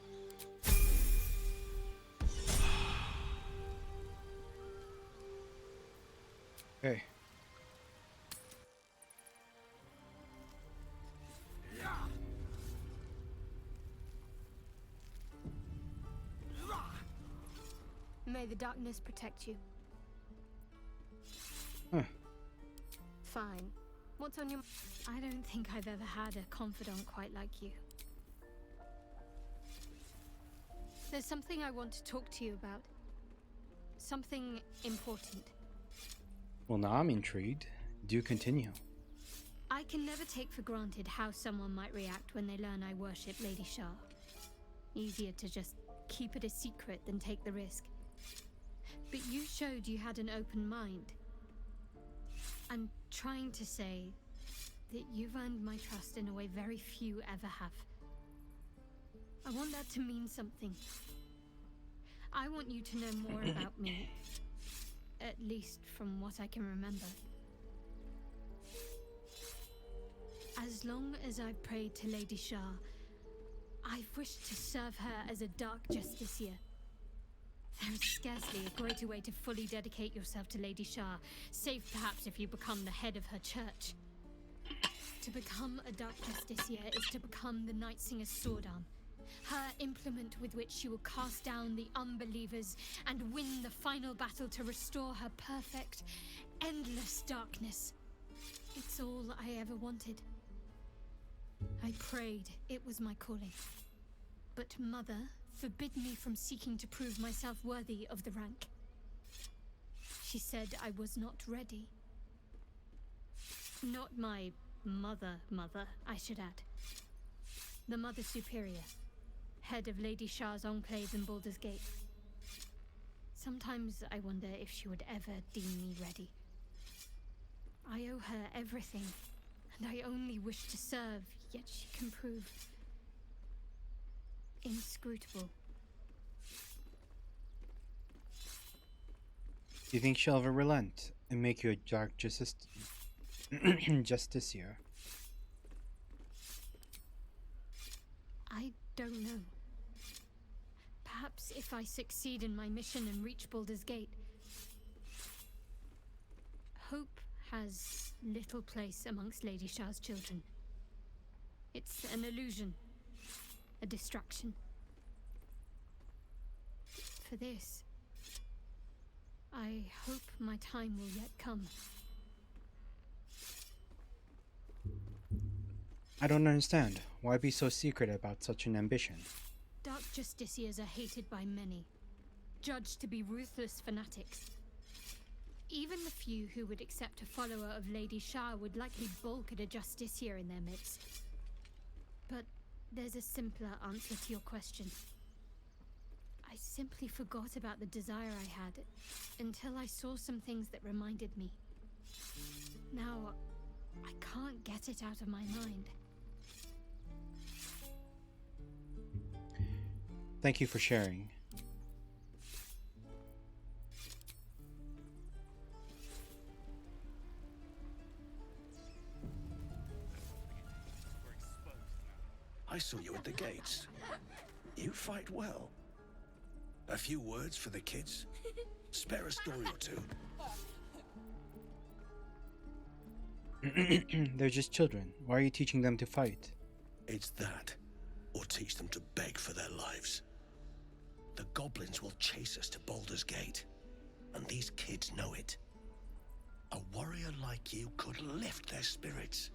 Okay. May the darkness protect you. Huh. Fine. What's on your... I don't think I've ever had a confidant quite like you. There's something I want to talk to you about. Something important. Well, now I'm intrigued. Do continue. I can never take for granted how someone might react when they learn I worship Lady Shah. Easier to just keep it a secret than take the risk. But you showed you had an open mind. I'm trying to say that you've earned my trust in a way very few ever have. I want that to mean something. I want you to know more about me. At least from what I can remember. As long as I've prayed to Lady Shah, I've wished to serve her as a dark justiciar. There is scarcely a greater way to fully dedicate yourself to Lady Shah, save perhaps if you become the head of her church. To become a dark justiciar is to become the Night Singer's sword arm, her implement with which she will cast down the unbelievers and win the final battle to restore her perfect, endless darkness. It's all I ever wanted. I prayed it was my calling. But Mother forbid me from seeking to prove myself worthy of the rank. She said I was not ready. Not my mother, I should add. The Mother Superior, head of Lady Shah's enclave in Baldur's Gate. Sometimes I wonder if she would ever deem me ready. I owe her everything, and I only wish to serve, yet she can prove inscrutable. Do you think she'll ever relent and make you a dark justiciar? I don't know. Perhaps if I succeed in my mission and reach Baldur's Gate. Hope has little place amongst Lady Shah's children. It's an illusion, a distraction. For this, I hope my time will yet come. I don't understand. Why be so secret about such an ambition? Dark justiciars are hated by many, judged to be ruthless fanatics. Even the few who would accept a follower of Lady Shah would likely balk at a justiciar in their midst. But there's a simpler answer to your question. I simply forgot about the desire I had until I saw some things that reminded me. Now, I can't get it out of my mind. Thank you for sharing. saw you at the gates. You fight well. A few words for the kids? Spare a story or two. They're just children. Why are you teaching them to fight? It's that, or teach them to beg for their lives. The goblins will chase us to Baldur's Gate, and these kids know it. A warrior like you could lift their spirits.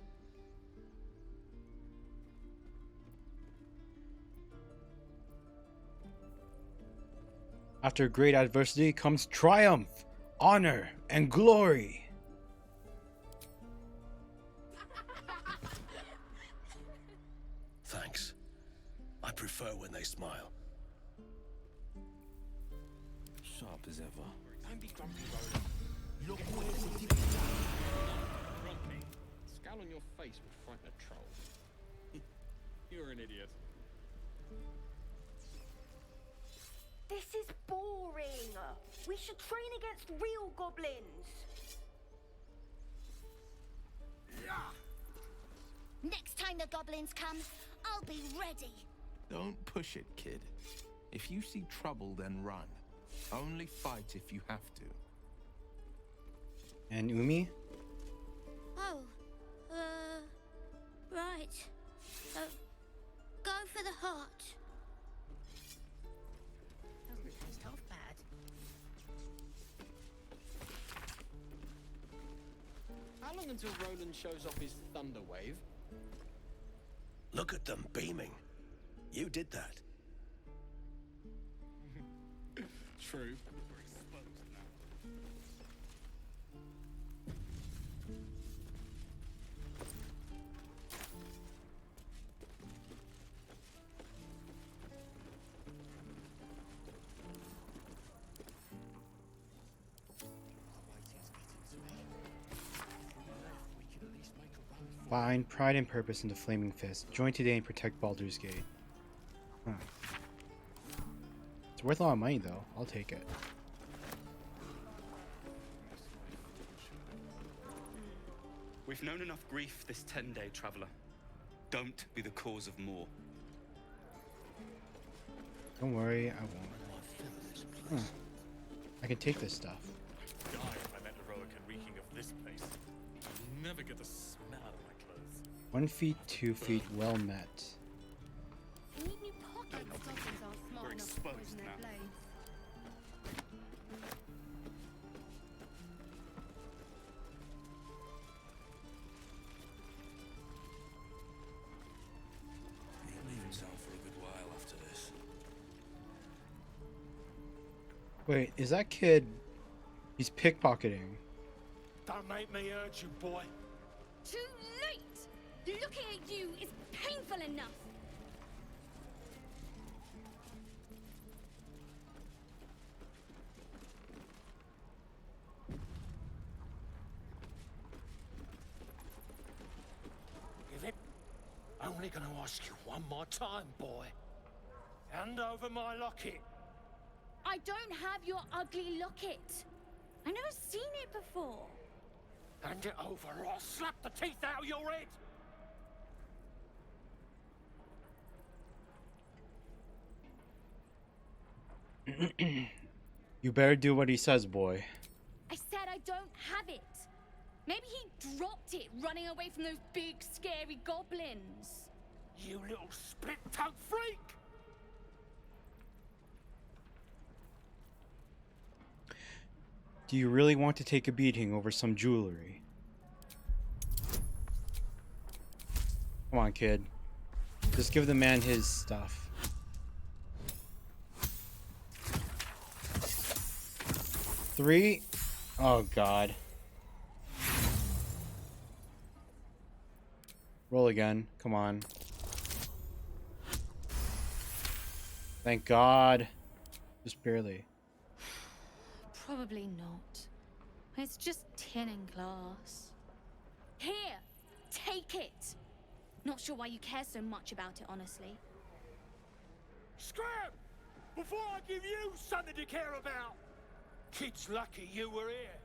After great adversity comes triumph, honor, and glory. Thanks. I prefer when they smile. Sharp as ever. Don't be grumpy, Roland. Look where the Grumpy. Scowl on your face would frighten a troll. You're an idiot. This is boring. We should train against real goblins. Next time the goblins come, I'll be ready. Don't push it, kid. If you see trouble, then run. Only fight if you have to. And Umi? Oh, right. Go for the heart. Doesn't taste half bad. How long until Roland shows off his thunder wave? Look at them beaming. You did that. True. Find pride and purpose in the Flaming Fist. Join today and protect Baldur's Gate. Huh. It's worth a lot of money, though. I'll take it. We've known enough grief this 10-day traveler. Don't be the cause of more. Don't worry, I won't. Huh. I can take this stuff. Die if I met a Roican reeking of this place. I'll never get the smell out of my clothes. 1 feet, 2 feet, well met. We need new pockets. Goblins aren't smart We're enough to exposed poison their now. blades. You're leaving town for a good while after this. Wait, is that kid... He's pickpocketing. Don't make me hurt you, boy. Too late! Looking at you is painful enough. Give it. Only gonna ask you one more time, boy. Hand over my locket. I don't have your ugly locket. I've never seen it before. Hand it over or I'll slap the teeth out of your head. You better do what he says, boy. I said I don't have it. Maybe he dropped it running away from those big, scary goblins. You little split-tongued freak! Do you really want to take a beating over some jewelry? Come on, kid. Just give the man his stuff. Three? Oh, God. Roll again. Come on. Thank God. Just barely. Probably not. It's just tin and glass. Here, take it. Not sure why you care so much about it, honestly. Scram! Before I give you something to care about! Kid's lucky you were here.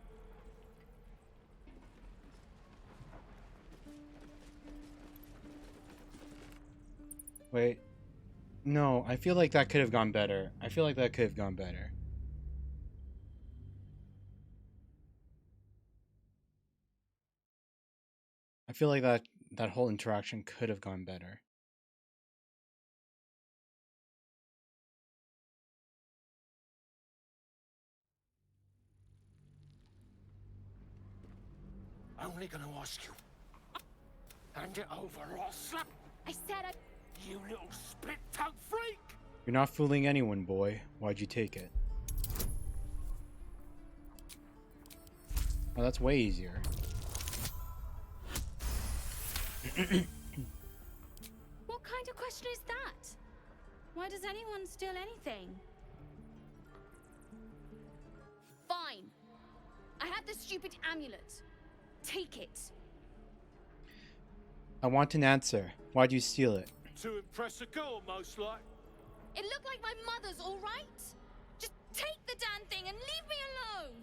Wait. No, I feel like that could have gone better. I feel like that could have gone better. I feel like that whole interaction could have gone better. Only gonna ask you. Hand it over or I'll slap. I said I. You little split-tongue freak! You're not fooling anyone, boy. Why'd you take it? Oh, that's way easier. What kind of question is that? Why does anyone steal anything? Fine. I have the stupid amulet. Take it. I want an answer. Why'd you steal it? To impress a girl, most like. It looked like my mother's, all right? Just take the damn thing and leave me alone.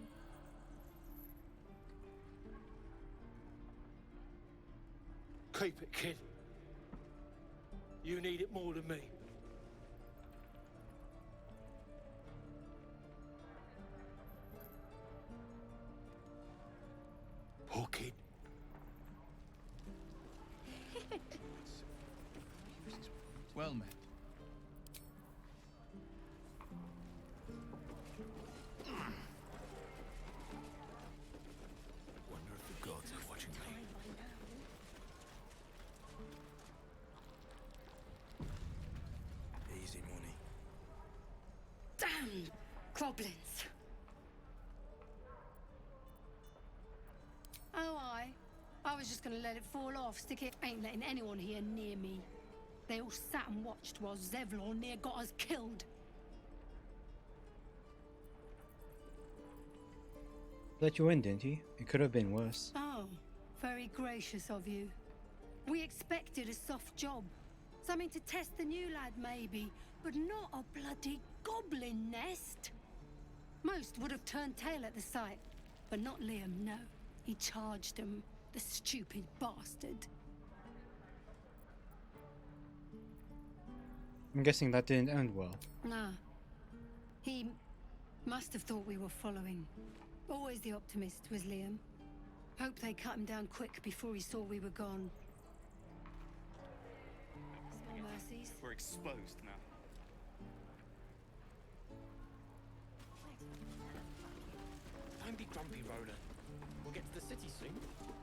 Keep it, kid. You need it more than me. Poor kid. Well met. Wonder if the gods are watching me. Easy money. Damn goblins. Oh, I was just gonna let it fall off. Stick it. Ain't letting anyone here near me. They all sat and watched while Zevlor near got us killed. Let you in, didn't he? It could have been worse. Oh, very gracious of you. We expected a soft job. Something to test the new lad, maybe, but not a bloody goblin nest. Most would have turned tail at the sight, but not Liam, no. He charged him, the stupid bastard. I'm guessing that didn't end well. Nah. He must have thought we were following. Always the optimist was Liam. Hope they cut him down quick before he saw we were gone. Small mercies. We're exposed now. Don't be grumpy, Roland. We'll get to the city soon.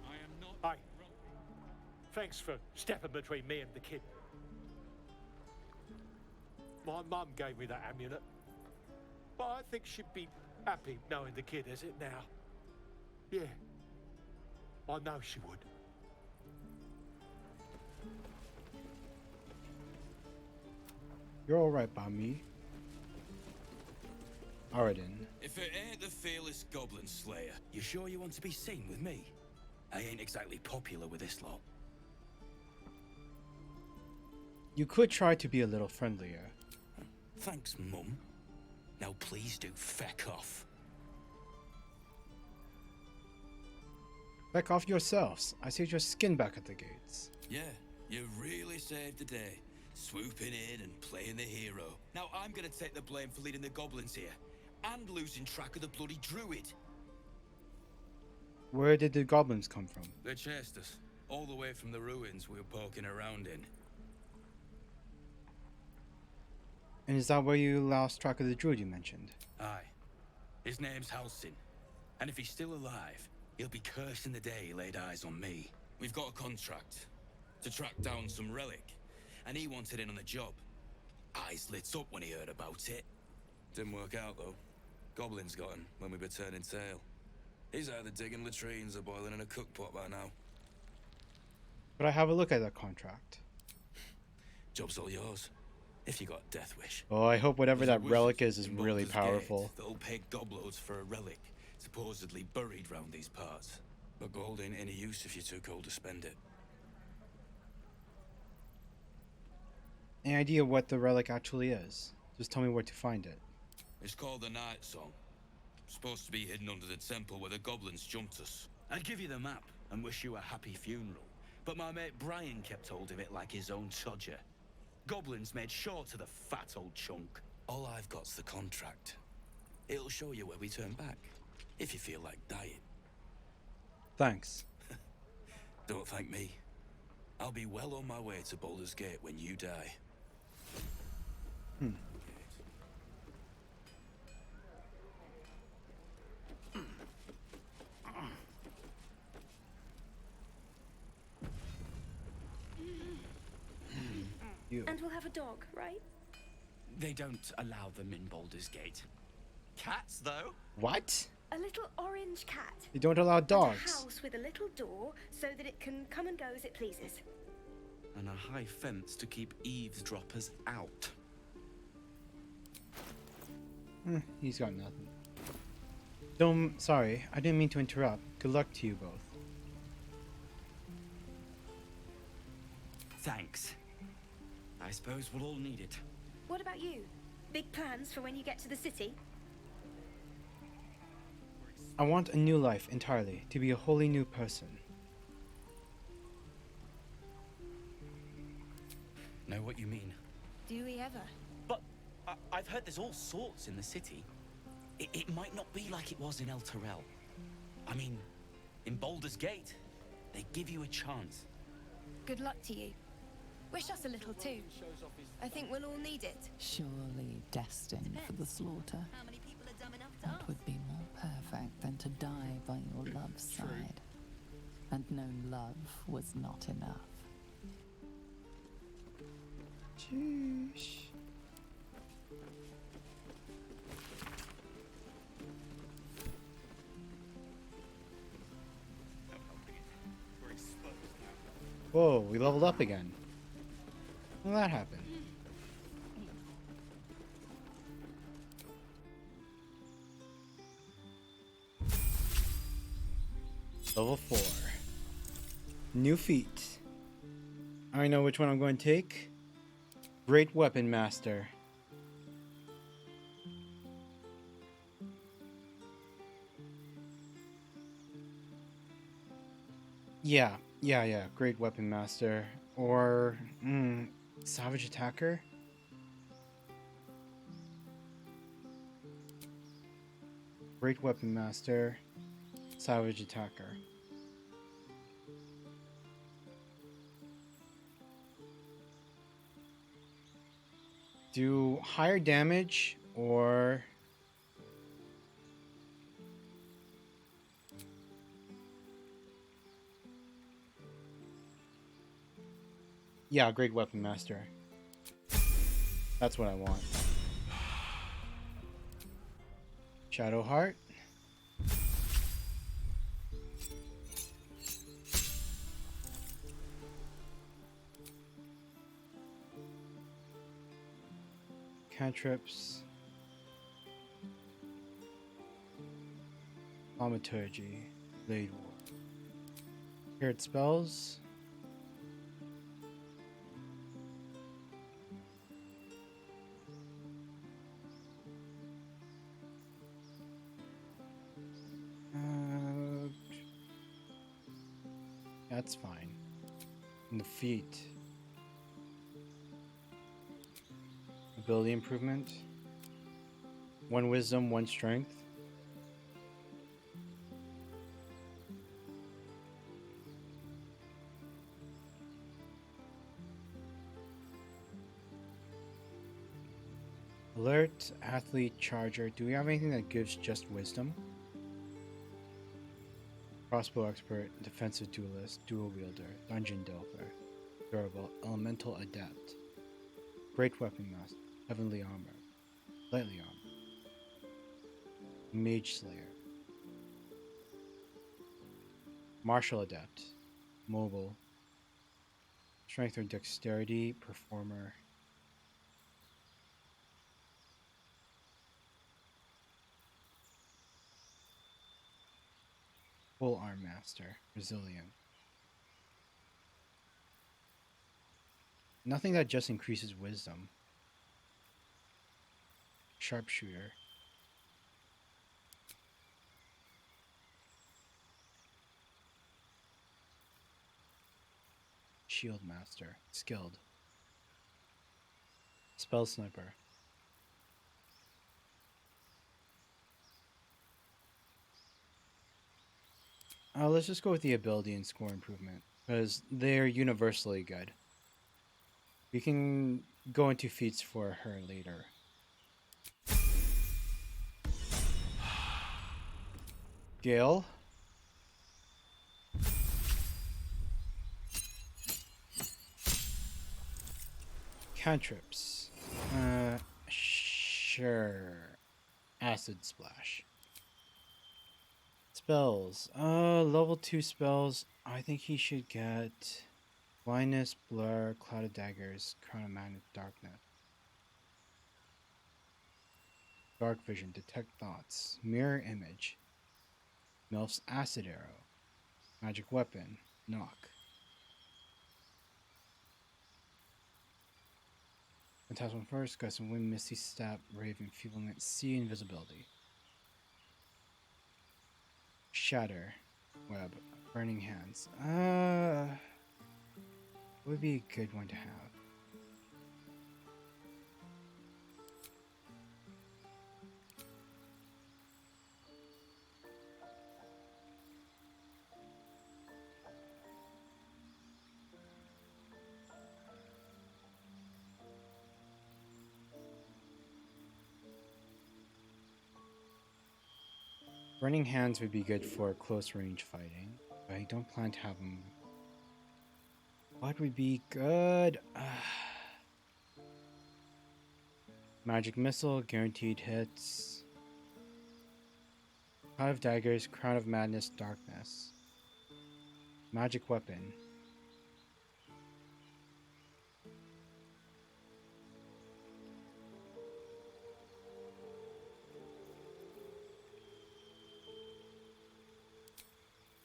I am not. Hi. Thanks for stepping between me and the kid. My mum gave me that amulet. But I think she'd be happy knowing the kid has it now. Yeah. I know she would. You're alright by me. Alright then. If it ain't the fearless goblin slayer, you sure you want to be seen with me? I ain't exactly popular with this lot. You could try to be a little friendlier. Thanks, Mum. Now please do feck off. Back off yourselves. I see your skin back at the gates. Yeah, you really saved the day. Swooping in and playing the hero. Now I'm gonna take the blame for leading the goblins here. And losing track of the bloody druid. Where did the goblins come from? They chased us. All the way from the ruins we were poking around in. And is that where you lost track of the druid you mentioned? Aye. His name's Halsin. And if he's still alive, he'll be cursing the day he laid eyes on me. We've got a contract to track down some relic, and he wanted in on the job. Eyes lit up when he heard about it. Didn't work out, though. Goblins got him when we were turning tail. He's either digging latrines or boiling in a cookpot by now. Could I have a look at that contract? Job's all yours. If you got a death wish. Oh, I hope whatever There's a that relic wizard is in really Baldur's powerful. Gate that'll pay gobloads for a relic, supposedly buried round these parts. But gold ain't any use if you're too cold to spend it. Any idea what the relic actually is? Just tell me where to find it. It's called the Night Song. Supposed to be hidden under the temple where the goblins jumped us. I'd give you the map and wish you a happy funeral, but my mate Brian kept hold of it like his own todger. Goblins made sure to the fat old chunk. All I've got's the contract. It'll show you where we turn back, if you feel like dying. Thanks. Don't thank me. I'll be well on my way to Baldur's Gate when you die. Hmm. You. And we'll have a dog, right? They don't allow them in Baldur's Gate. Cats, though? What? A little orange cat. You don't allow And a dogs. house with a little door so that it can come and go as it pleases. And a high fence to keep eavesdroppers out. He's got nothing. Don't. Sorry, I didn't mean to interrupt. Good luck to you both. Thanks. I suppose we'll all need it. What about you? Big plans for when you get to the city? I want a new life entirely, to be a wholly new person. Know what you mean? Do we ever? But I've heard there's all sorts in the city. It might not be like it was in El Terrell. I mean, in Baldur's Gate, they give you a chance. Good luck to you. Wish us a little too. I think we'll all need it. Surely destined for the slaughter. How many people are dumb enough to What would be more perfect than to die by your love's side? And known love was not enough. Sheesh. Whoa, we leveled up again. How did that happen? Level 4. New feat. I know which one I'm going to take. Great Weapon Master. Yeah. Great Weapon Master. Or, Savage Attacker? Great Weapon Master. Savage Attacker. Do higher damage or... Yeah, Great Weapon Master. That's what I want. Shadow Heart. Cantrips. Thaumaturgy. Blade War. Paired spells. That's fine. And the feet. Ability improvement. 1 wisdom, 1 strength. Alert, athlete, charger. Do we have anything that gives just wisdom? Crossbow expert, defensive duelist, dual wielder, dungeon delver, durable, elemental adept, great weapon master, heavenly armor, lightly armor, mage slayer, martial adept, mobile, strength or dexterity, performer. Full arm master, resilient. Nothing that just increases wisdom. Sharpshooter. Shield master, skilled. Spell Sniper. Let's just go with the ability and score improvement because they're universally good. We can go into feats for her later. Gale. Cantrips. Sure. Acid Splash. Spells. Level 2 spells. I think he should get Blindness, Blur, Cloud of Daggers, Crown of Magnet, Darkness. Dark Vision, Detect Thoughts, Mirror Image, Milf's Acid Arrow, Magic Weapon, Knock. Phantasmal First, Gust of Wind, Misty Step, Rave, Enfeeblement, Sea, Invisibility. Shatter, Web, Burning Hands. Would be a good one to have. Burning Hands would be good for close range fighting, but I don't plan to have him. What would be good? Magic Missile, guaranteed hits. Cloud of Daggers, Crown of Madness, Darkness. Magic Weapon.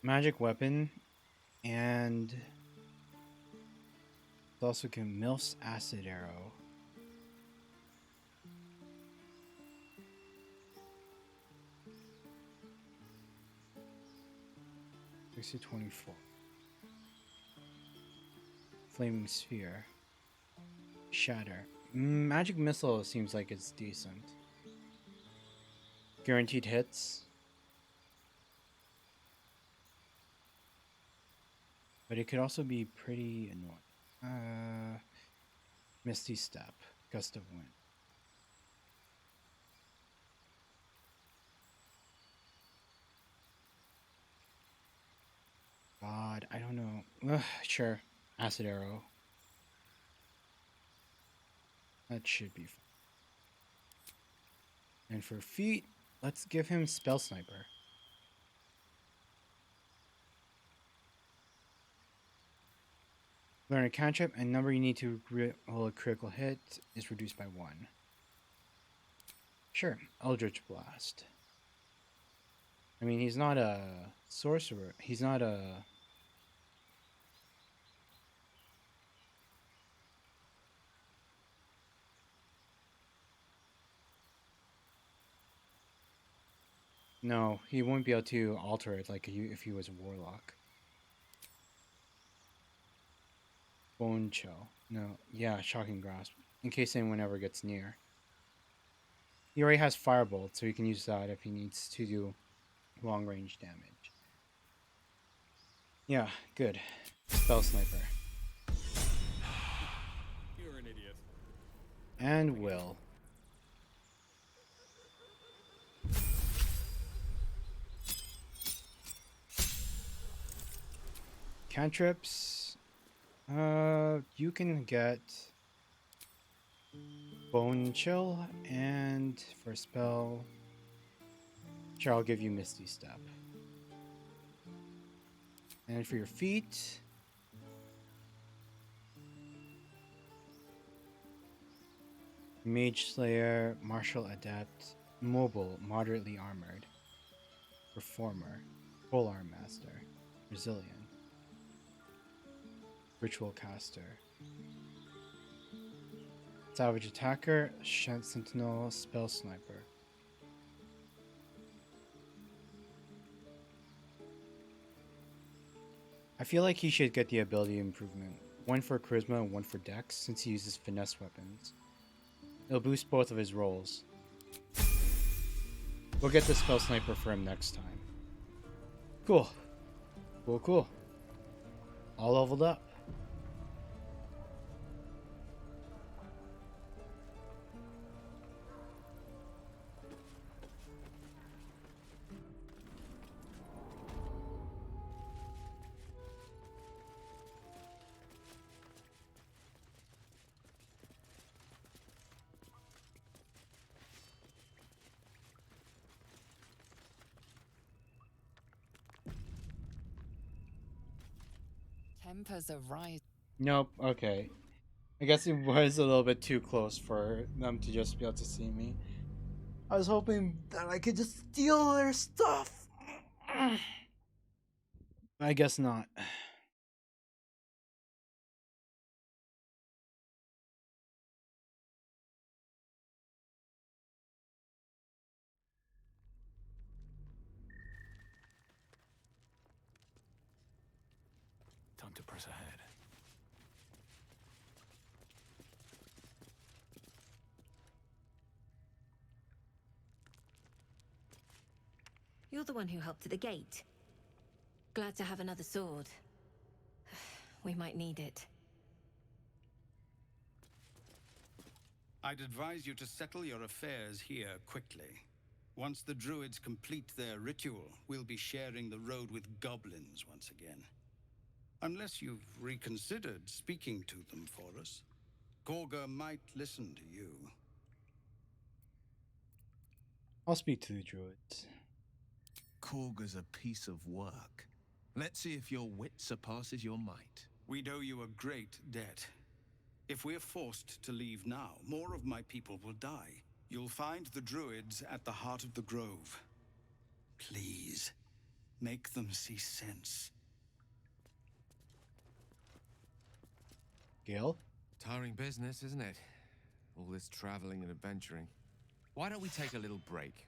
Magic Weapon, and it's also can Milf's Acid Arrow. to 24. Flaming Sphere. Shatter. Magic Missile seems like it's decent. Guaranteed hits. But it could also be pretty annoying. Misty Step. Gust of Wind. God, I don't know. Sure. Acid Arrow. That should be fun. And for feet, let's give him Spell Sniper. Learn a cantrip, and number you need to roll a critical hit is reduced by 1. Sure, Eldritch Blast. I mean, he's not a sorcerer. He's not a... No, he won't be able to alter it like if he was a warlock. Bone Chill. No, yeah, Shocking Grasp. In case anyone ever gets near. He already has Firebolt, so he can use that if he needs to do long range damage. Yeah, good. Spell Sniper. You're an idiot. And Will. Cantrips. You can get Bone Chill, and for spell, sure, I'll give you Misty Step. And for your feet, Mage Slayer, Martial Adept, Mobile, Moderately Armored, Reformer, Full Arm Master, Resilient, Ritual Caster, Savage Attacker, Sentinel, Spell Sniper. I feel like he should get the ability improvement. One for Charisma and one for Dex, since he uses finesse weapons. It'll boost both of his rolls. We'll get the spell sniper for him next time. Cool. Cool, cool. All leveled up. Tempers are rising. Nope, okay. I guess it was a little bit too close for them to just be able to see me. I was hoping that I could just steal their stuff. I guess not. Time to press ahead. You're the one who helped at the gate. Glad to have another sword. We might need it. I'd advise you to settle your affairs here quickly. Once the druids complete their ritual, we'll be sharing the road with goblins once again. Unless you've reconsidered speaking to them for us. Gorga might listen to you. I'll speak to the druids. Korga's a piece of work. Let's see if your wit surpasses your might. We'd owe you a great debt. If we're forced to leave now, more of my people will die. You'll find the druids at the heart of the grove. Please, make them see sense. Gale? Tiring business, isn't it? All this traveling and adventuring. Why don't we take a little break?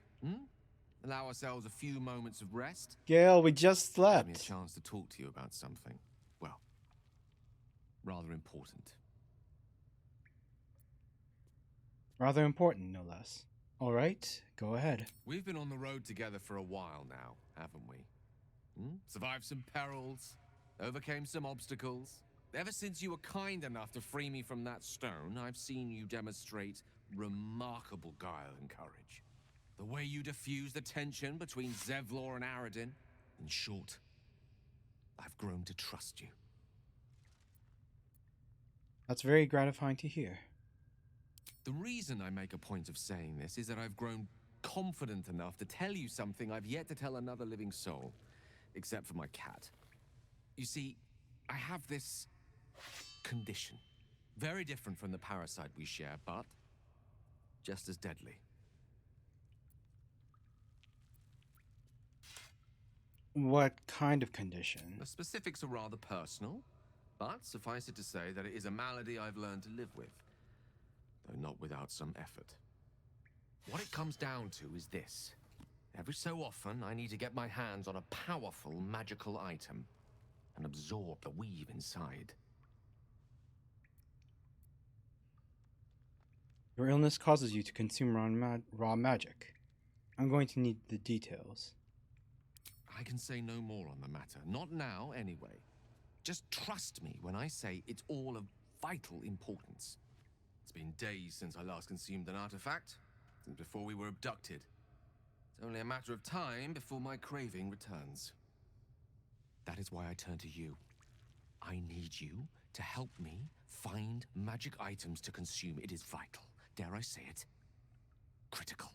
Allow ourselves a few moments of rest? Gale, we just slept. Give me a chance to talk to you about something. Well, rather important. Rather important, no less. All right, go ahead. We've been on the road together for a while now, haven't we? Survived some perils, overcame some obstacles. Ever since you were kind enough to free me from that stone, I've seen you demonstrate remarkable guile and courage. The way you diffuse the tension between Zevlor and Aradin. In short, I've grown to trust you. That's very gratifying to hear. The reason I make a point of saying this is that I've grown confident enough to tell you something I've yet to tell another living soul, except for my cat. You see, I have this condition. Very different from the parasite we share, but just as deadly. What kind of condition? The specifics are rather personal, but suffice it to say that it is a malady I've learned to live with, though not without some effort. What it comes down to is this. Every so often, I need to get my hands on a powerful magical item and absorb the weave inside. Your illness causes you to consume raw magic. I'm going to need the details. I can say no more on the matter. Not now, anyway. Just trust me when I say it's all of vital importance. It's been days since I last consumed an artifact, since before we were abducted. It's only a matter of time before my craving returns. That is why I turn to you. I need you to help me find magic items to consume. It is vital. Dare I say it? Critical.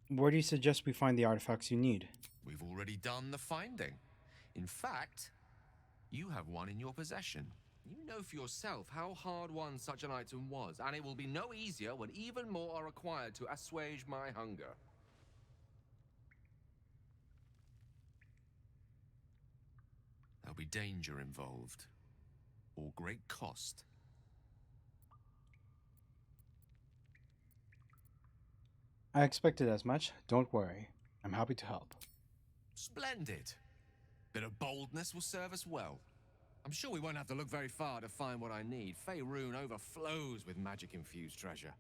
Where do you suggest we find the artifacts you need? We've already done the finding. In fact, you have one in your possession. You know for yourself how hard-won such an item was, and it will be no easier when even more are required to assuage my hunger. There'll be danger involved, or great cost. I expected as much. Don't worry. I'm happy to help. Splendid. Bit of boldness will serve us well. I'm sure we won't have to look very far to find what I need. Faerun overflows with magic-infused treasure.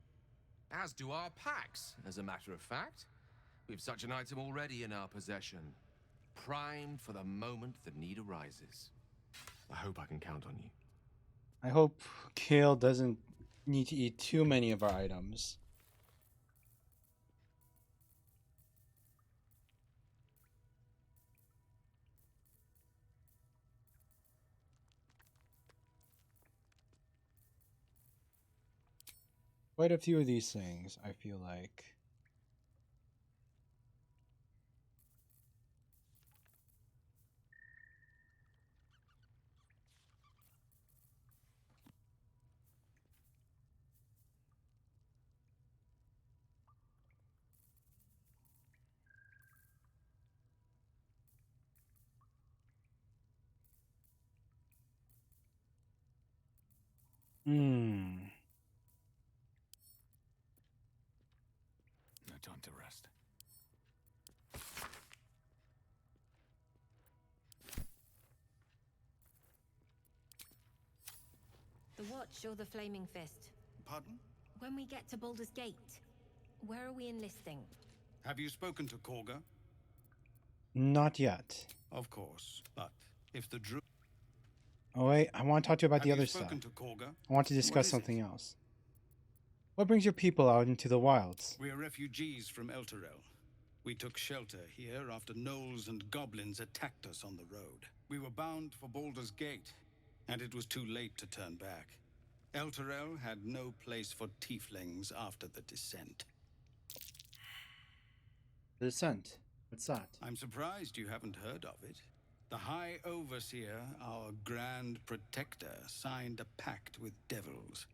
As do our packs, as a matter of fact. We've such an item already in our possession. Primed for the moment the need arises. I hope I can count on you. I hope Kale doesn't need to eat too many of our items. Quite a few of these things, I feel like. Hmm. No time to rest. The Watch or the Flaming Fist? Pardon? When we get to Baldur's Gate, where are we enlisting? Have you spoken to Korga? Not yet. Of course, but if the Druid... Oh wait, I want to talk to you about Have the you other stuff. spoken to Korga? I want to What discuss is something else. What brings your people out into the wilds? We are refugees from Elturel. We took shelter here after gnolls and goblins attacked us on the road. We were bound for Baldur's Gate, and it was too late to turn back. Elturel had no place for tieflings after the descent. The Descent. What's that? I'm surprised you haven't heard of it. The High Overseer, our Grand Protector, signed a pact with devils.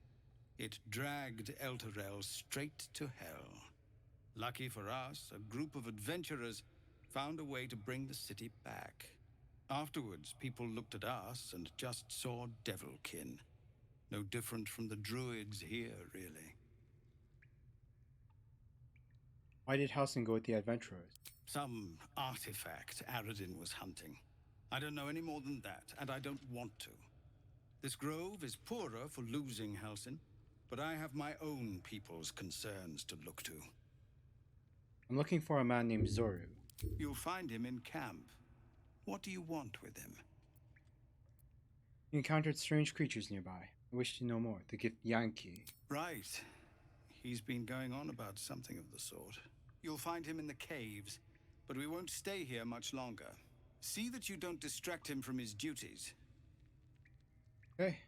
It dragged Elturel straight to hell. Lucky for us, a group of adventurers found a way to bring the city back. Afterwards, people looked at us and just saw devilkin. No different from the druids here, really. Why did Halsin go with the adventurers? Some artifact Aradin was hunting. I don't know any more than that, and I don't want to. This grove is poorer for losing Halsin, but I have my own people's concerns to look to. I'm looking for a man named Zoru. You'll find him in camp. What do you want with him? He encountered strange creatures nearby. I wish to know more. The gift Yankee. Right. He's been going on about something of the sort. You'll find him in the caves, but we won't stay here much longer. See that you don't distract him from his duties. Okay.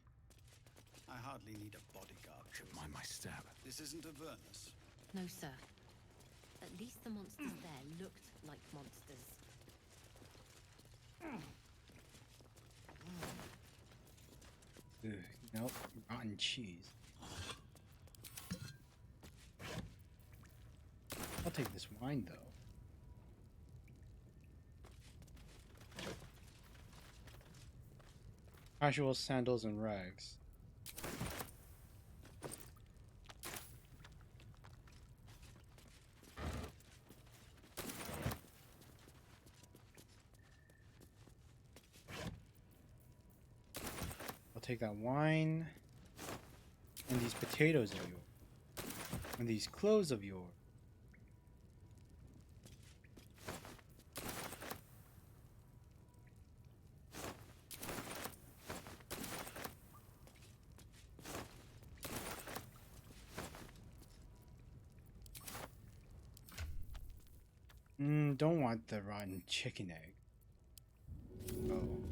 I hardly need a bodyguard. Should mind my step. This isn't Avernus. No, sir. At least the monsters there looked like monsters. Ugh, nope. Rotten cheese. I'll take this wine, though. Casual sandals and rags. I'll take that wine and these potatoes of yours and these clothes of yours. Don't want the rotten chicken egg. Oh.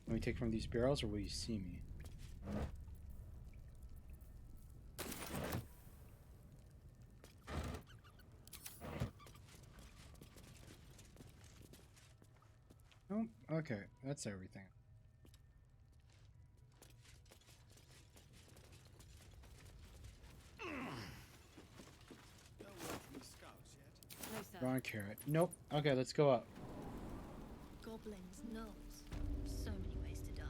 Let me take from these barrels, or will you see me? Oh, okay, that's everything. No, sir. Wrong carrot. Nope. Okay, let's go up. Goblins, gnolls. So many ways to die.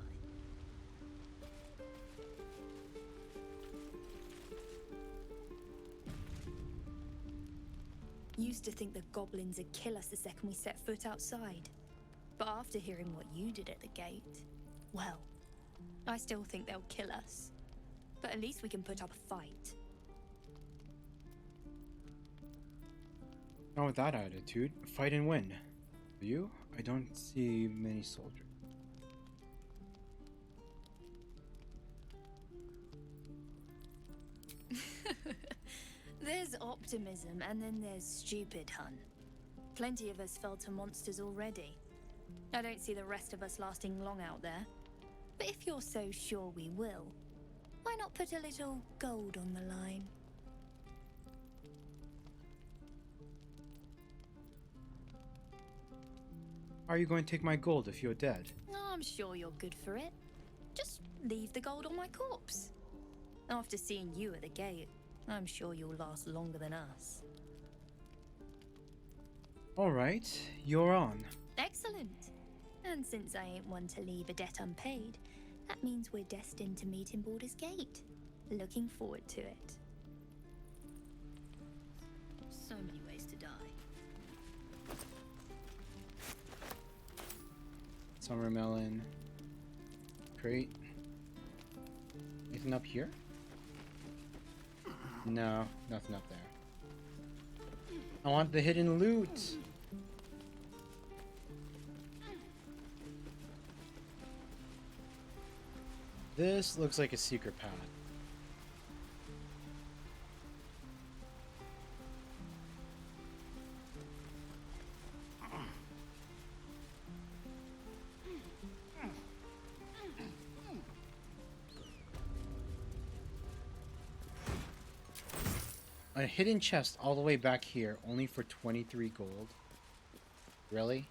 Used to think the goblins would kill us the second we set foot outside. But after hearing what you did at the gate, well, I still think they'll kill us. But at least we can put up a fight. Not with that attitude. Fight and win. For you, I don't see many soldiers. There's optimism, and then there's stupid, hun. Plenty of us fell to monsters already. I don't see the rest of us lasting long out there. But if you're so sure we will, why not put a little gold on the line? How are you going to take my gold if you're dead? I'm sure you're good for it. Just leave the gold on my corpse. After seeing you at the gate, I'm sure you'll last longer than us. Alright, you're on. Excellent. And since I ain't one to leave a debt unpaid, that means we're destined to meet in Baldur's Gate. Looking forward to it. So many ways to die. Summer melon. Crate. Anything up here? No, nothing up there. I want the hidden loot! This looks like a secret path. A hidden chest all the way back here, only for 23 gold. Really?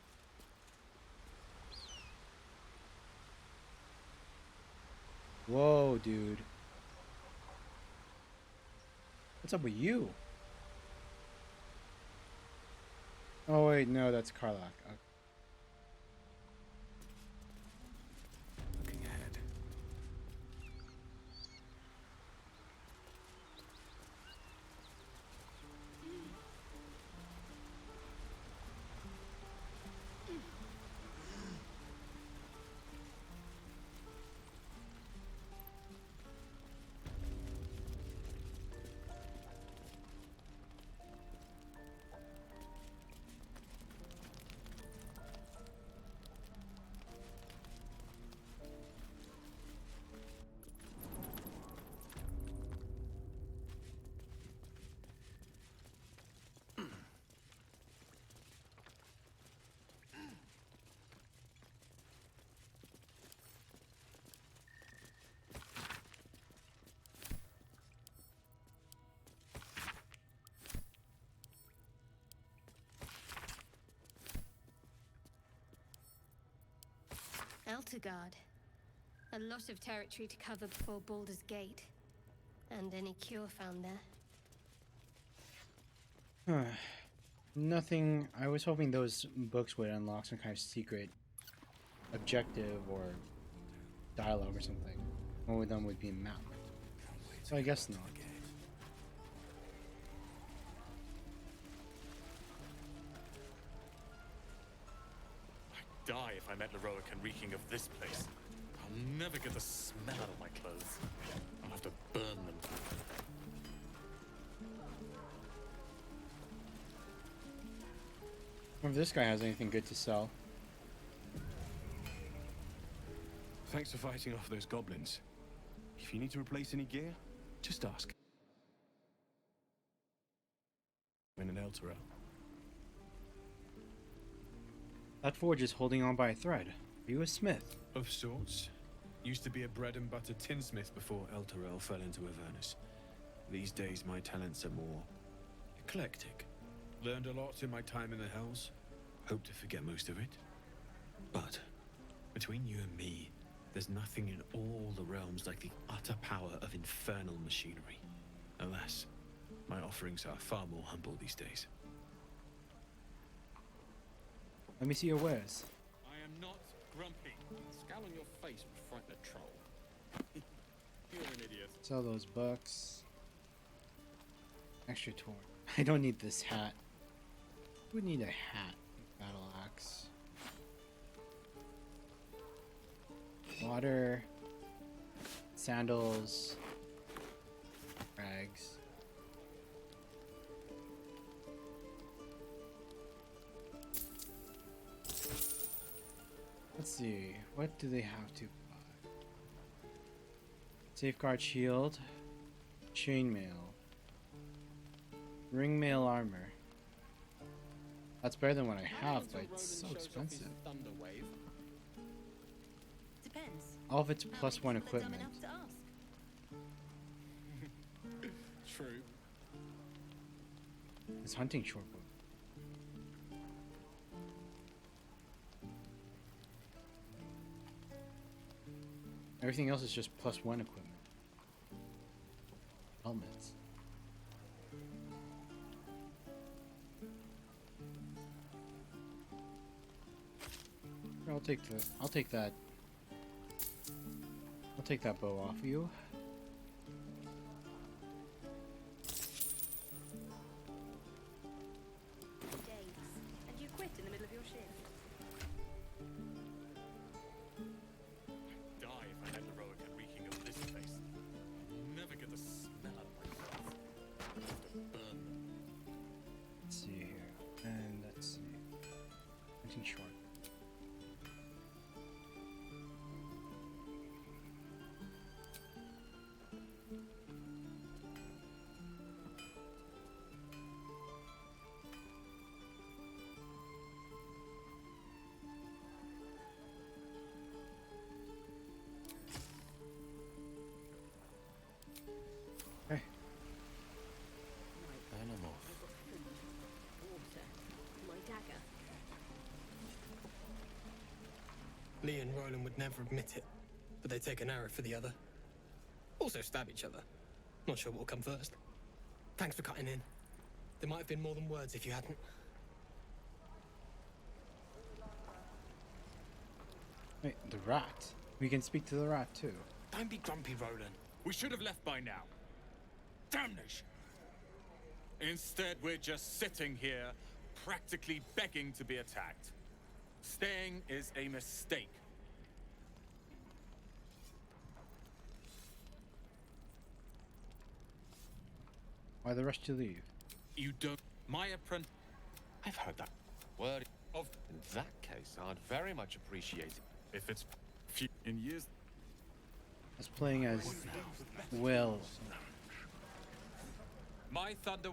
Whoa, dude. What's up with you? Oh wait, no, that's Karlach. Okay. Looking ahead. Eltergard. A lot of territory to cover before Baldur's Gate. And any cure found there. Nothing. I was hoping those books would unlock some kind of secret objective or dialogue or something. One of them would be a map. So I guess not. I'd die if I met Leroic and reeking of this place. I'll never get the smell out of my clothes. I'll have to burn them. Wonder if this guy has anything good to sell. Thanks for fighting off those goblins. If you need to replace any gear, just ask. In an Elturel. That forge is holding on by a thread. Are you a smith? Of sorts. Used to be a bread and butter tinsmith before Elturel fell into Avernus. These days my talents are more eclectic. Learned a lot in my time in the Hells. Hope to forget most of it. But between you and me, there's nothing in all the realms like the utter power of infernal machinery. Alas, my offerings are far more humble these days. Let me see your wares. I am not grumpy. The scowl on your face would frighten a troll. You're an idiot. Sell those bucks. Extra torn. I don't need this hat. We need a hat. Battle axe. Water. Sandals. Rags. Let's see. What do they have to buy? Safeguard shield. Chainmail. Ringmail armor. That's better than what I have, but it's so expensive. Depends. All of it's +1 equipment. True. His hunting short bow. Everything else is just +1 equipment. Helmets. I'll take that bow off you. Days. And you quit in the middle of your shift. Die if I let the rower get reeking of this place. Never get the smell out of my face. Have to burn them. Let's see here. And let's see. Hunting short. My dagger. Lee and Roland would never admit it, but they take an arrow for the other. Also stab each other. Not sure what will come first. Thanks for cutting in. There might have been more than words if you hadn't. Wait, the rat. We can speak to the rat too. Don't be grumpy, Roland. We should have left by now. Damnation! Instead, we're just sitting here, practically begging to be attacked. Staying is a mistake. Why the rush to leave? You don't... My apprentice... I've heard that word. In that case, I'd very much appreciate it. If it's few in years... I was playing as Will. My thunder...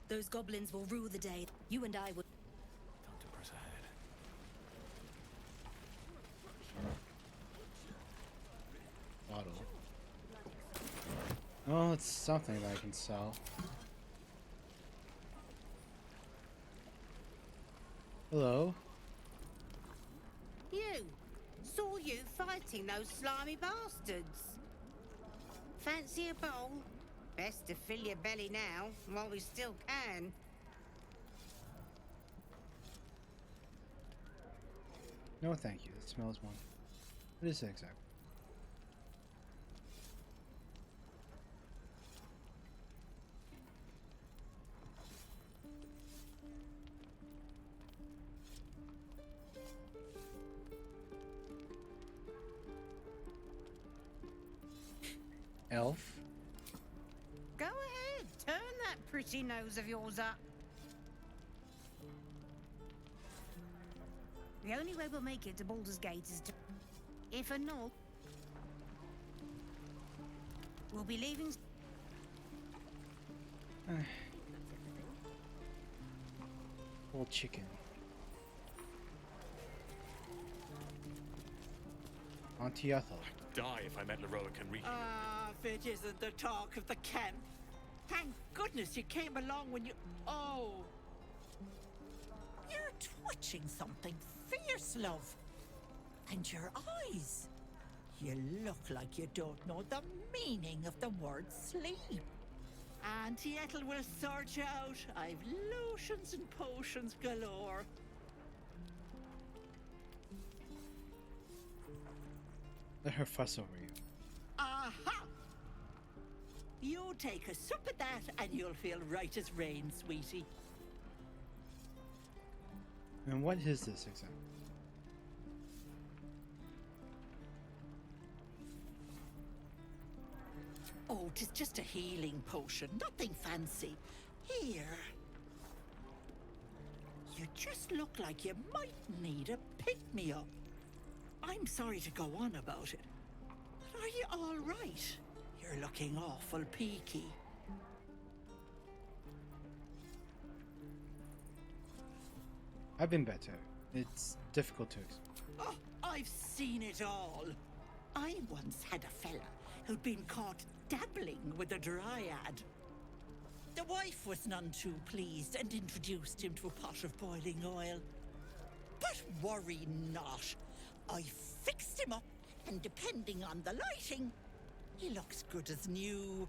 Those goblins will rule the day. You and I will. Time to press ahead. Bottle. Oh, it's something that I can sell. Hello. You! Saw you fighting those slimy bastards. Fancy a bowl? Best to fill your belly now, while we still can. No, thank you. That smells one. What is it exactly? Elf? Go ahead, turn that pretty nose of yours up. The only way we'll make it to Baldur's Gate is to... If a not, we'll be leaving... Old chicken. Auntie Ethel. Die if I met Leroic Enrique. Ah, if it isn't the talk of the camp. Thank goodness you came along when you... Oh. You're twitching something fierce, love. And your eyes. You look like you don't know the meaning of the word sleep. Auntie Ethel will sort you out. I've lotions and potions galore. Let her fuss over you. Aha! You take a sup of that and you'll feel right as rain, sweetie. And what is this exactly? Oh, it's just a healing potion, nothing fancy. Here. You just look like you might need a pick-me-up. I'm sorry to go on about it, but are you all right? You're looking awful peaky. I've been better. It's difficult to explain. Oh, I've seen it all. I once had a fella who'd been caught dabbling with a dryad. The wife was none too pleased and introduced him to a pot of boiling oil. But worry not. I fixed him up, and depending on the lighting, he looks good as new.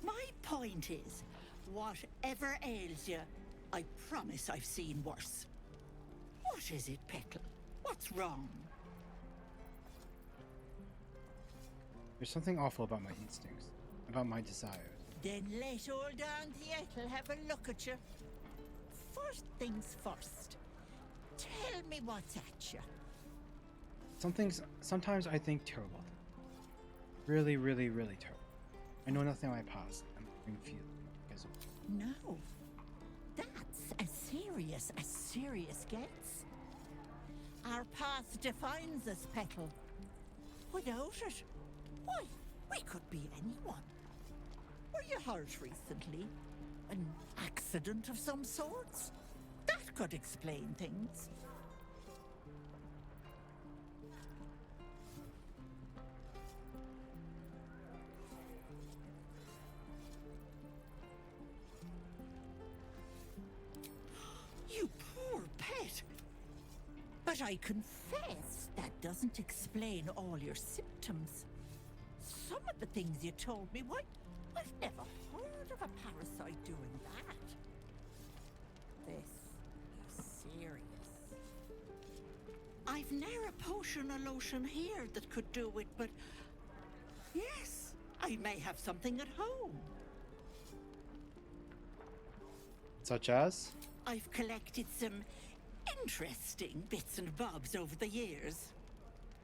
My point is, whatever ails you, I promise I've seen worse. What is it, Peckle? What's wrong? There's something awful about my instincts, about my desires. Then let old Auntie Ethel have a look at you. First things first. Tell me what's at you. Sometimes I think terrible. Really, really, really terrible. I know nothing of my past. I'm confused because of No. That's as serious gets. Our past defines us, Peckle. Without it, why, we could be anyone. Were you hurt recently? An accident of some sorts? That could explain things. You poor pet. But I confess that doesn't explain all your symptoms. Some of the things you told me, why, I've never heard of a parasite doing that. This is serious. I've ne'er a potion or lotion here that could do it, but yes, I may have something at home. Such as? I've collected some interesting bits and bobs over the years.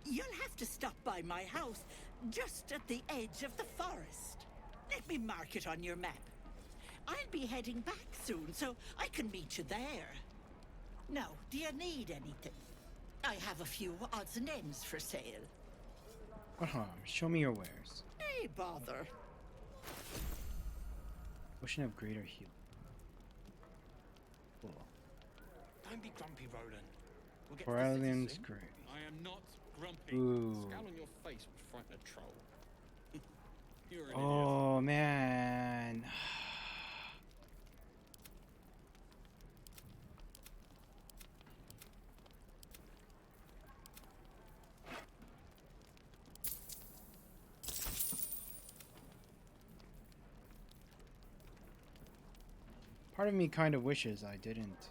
You'll have to stop by my house, just at the edge of the forest. Let me mark it on your map. I'll be heading back soon, so I can meet you there. Now, do you need anything? I have a few odds and ends for sale. Show me your wares. Hey, bother. Potion of greater heal. Cool. Don't be grumpy, Roland. We'll get to the city Corellian's soon. grave. I am not grumpy. Ooh. Scowl on your face would frighten a troll. You're an Oh man. Part of me kind of wishes I didn't.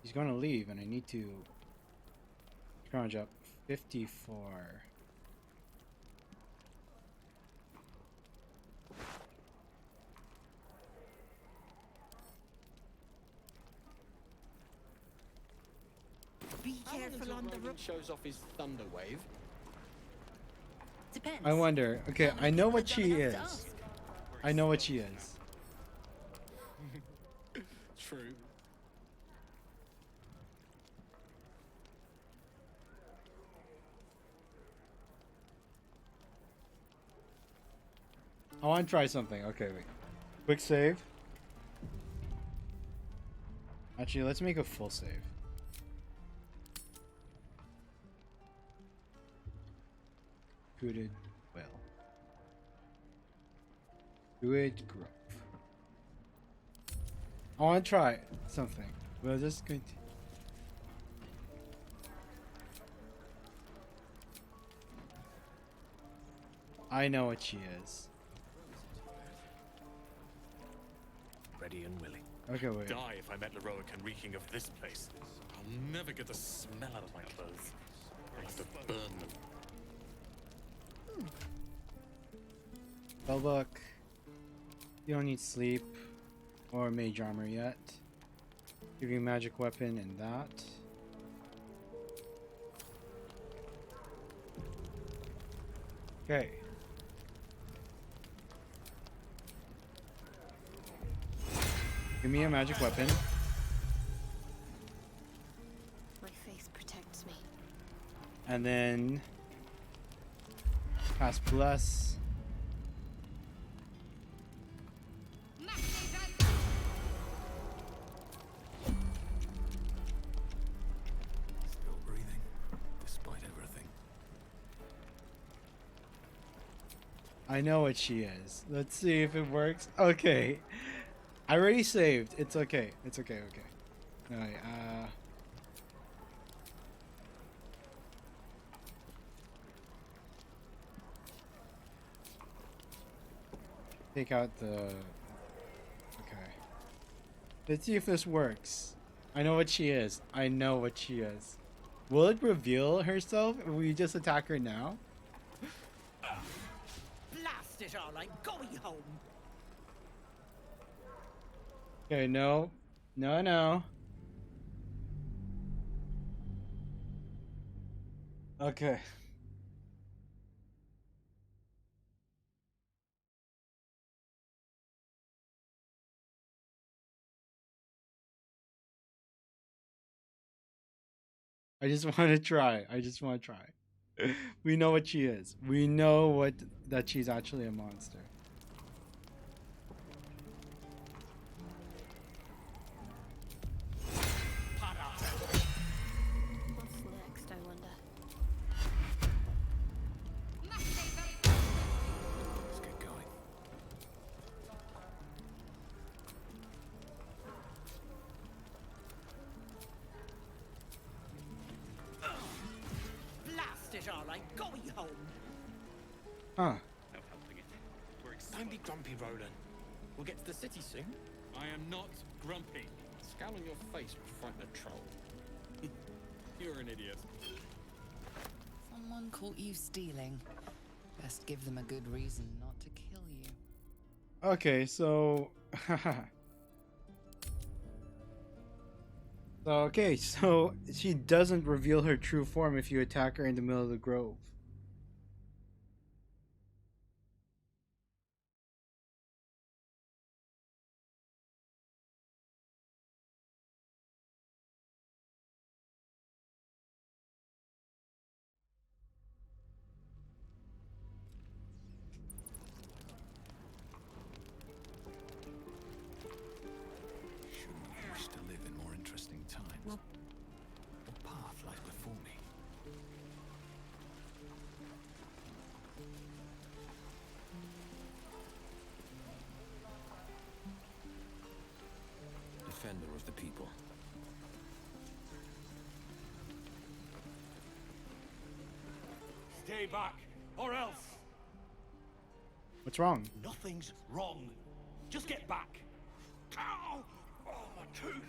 He's going to leave, and I need to scrounge up 54. Be How long careful until on the Roland road. shows off his thunder wave. Depends. I wonder. Okay, I know what she Dumb enough is. to ask. I know what she is. True. I want to try something. Okay, wait. Quick save. Actually, let's make a full save. Hooded well. Druid Grove. I want to try something. We're just going to. I know what she is. Ready and willing. Okay, wait. Die if I met Leroic and reeking of this place. I'll never get the smell out of my clothes. I'll have to burn them. Spellbook. You don't need sleep or mage armor yet. Give you a magic weapon and that. Okay. Give me a magic weapon. My faith protects me. And then cast bless. Still breathing, despite everything. I know what she is. Let's see if it works. Okay. I already saved. It's okay. It's okay. Okay. Alright, take out the... Okay. Let's see if this works. I know what she is. I know what she is. Will it reveal herself if we just attack her now? Blast it all, I'm going home. Okay, no. No, no. Okay. I just want to try. I just want to try. We know what she is. We know what that she's actually a monster. What's next, I wonder? Let's get going. Blast it all, I'm going home. Huh. No helping it. We're Don't be grumpy, Roland. We'll get to the city soon. I am not grumpy. Scowl on your face would frighten a troll. You're an idiot. Someone caught you stealing. Best give them a good reason not to kill you. Okay, so so she doesn't reveal her true form if you attack her in the middle of the grove. Shouldn't have wished to live in more interesting times. What path lies before me? Defender of the people. Stay back, or else. What's wrong? Nothing's wrong. Just get back. Ow! Oh, my tooth.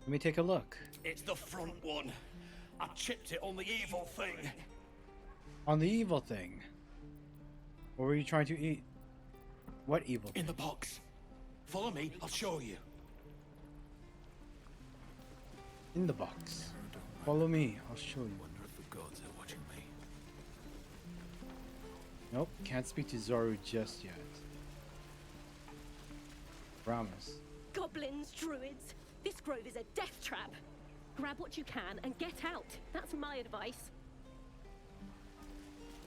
Let me take a look. It's the front one. I chipped it on the evil thing. On the evil thing. What were you trying to eat? What evil thing? In the box. Follow me, I'll show you. In the box. Follow me, I'll show you. Wonder if the gods are watching me. Nope, can't speak to Zoru just yet. Promise. Goblins, druids. This grove is a death trap. Grab what you can and get out. That's my advice.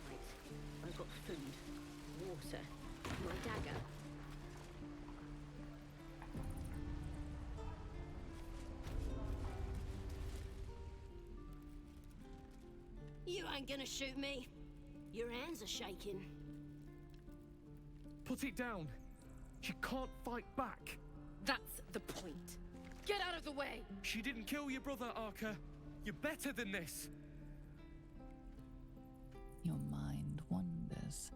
Right. I've got food, water, my dagger. You ain't gonna shoot me. Your hands are shaking. Put it down. She can't fight back. That's the point. Get out of the way! She didn't kill your brother, Arca. You're better than this. Your mind wanders.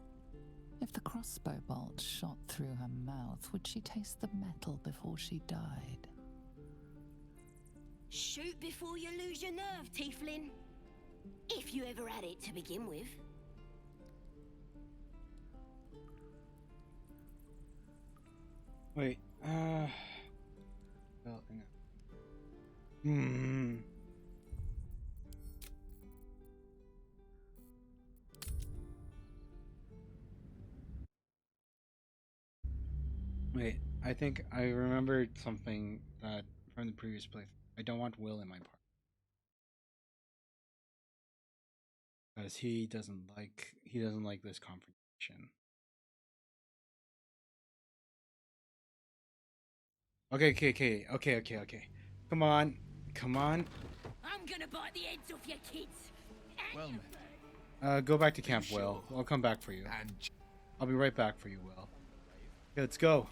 If the crossbow bolt shot through her mouth, would she taste the metal before she died? Shoot before you lose your nerve, Tieflin. If you ever had it to begin with. Wait. Well, Hmm. Wait. I think I remembered something that from the previous playthrough. I don't want Will in my party because he doesn't like this confrontation. Okay. Come on, come on. I'm gonna bite the heads off your kids. Well met. Go back to Are you camp, Will. sure? I'll come back for you. And I'll be right back for you, Will. Okay, let's go.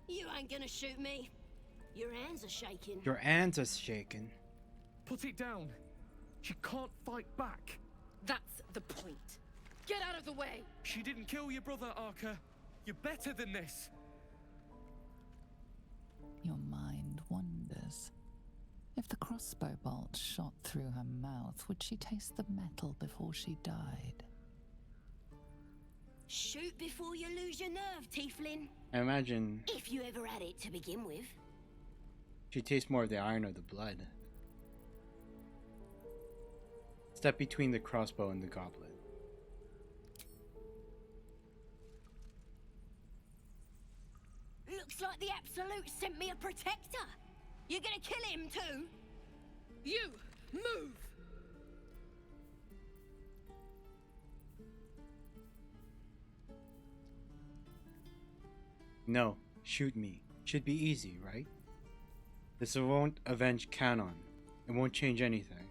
You ain't gonna shoot me. Your hands are shaking. Your hands are shaking. Put it down. She can't fight back. That's the point. Get out of the way! She didn't kill your brother, Arka. You're better than this. Your mind wanders. If the crossbow bolt shot through her mouth, would she taste the metal before she died? Shoot before you lose your nerve, Tiefling. I imagine If you ever had it to begin with. she tastes more of the iron of the blood. Step between the crossbow and the goblet. Looks like the Absolute sent me a protector. You're gonna kill him too? You! Move! No, shoot me. Should be easy, right? This won't avenge Canon. It won't change anything.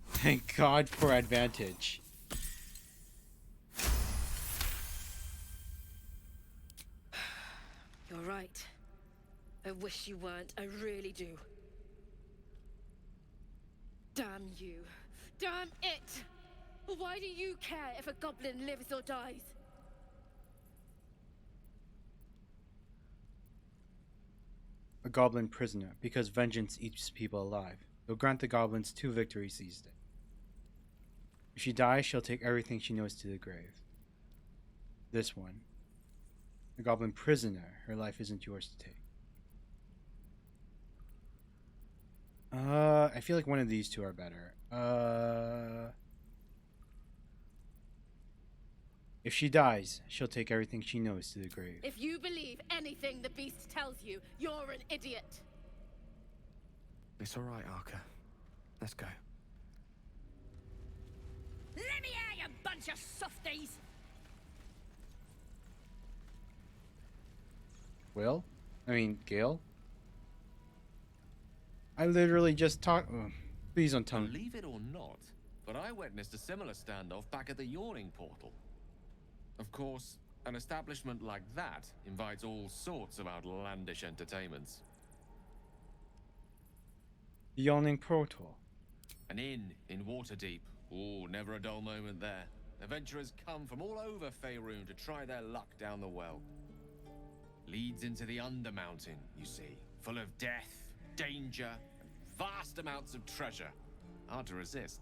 Thank God for advantage. You're right. I wish you weren't. I really do. Damn you. Damn it! Why do you care if a goblin lives or dies? A goblin prisoner, because vengeance eats people alive. You'll grant the goblins 2 victories these days. If she dies, she'll take everything she knows to the grave. This one. A goblin prisoner, her life isn't yours to take. I feel like one of these two are better. If she dies, she'll take everything she knows to the grave. If you believe anything the beast tells you, you're an idiot. It's all right, Arka. Let's go. Let me out, you bunch of softies! Will? I mean, Gale? I literally just talked. Please don't tell me. Believe it or not, but I witnessed a similar standoff back at the Yawning Portal. Of course, an establishment like that invites all sorts of outlandish entertainments. Yawning Portal. An inn in Waterdeep. Oh, never a dull moment there. Adventurers come from all over Faerun to try their luck down the well. Leads into the Undermountain, you see, full of death, danger, and vast amounts of treasure. Hard to resist.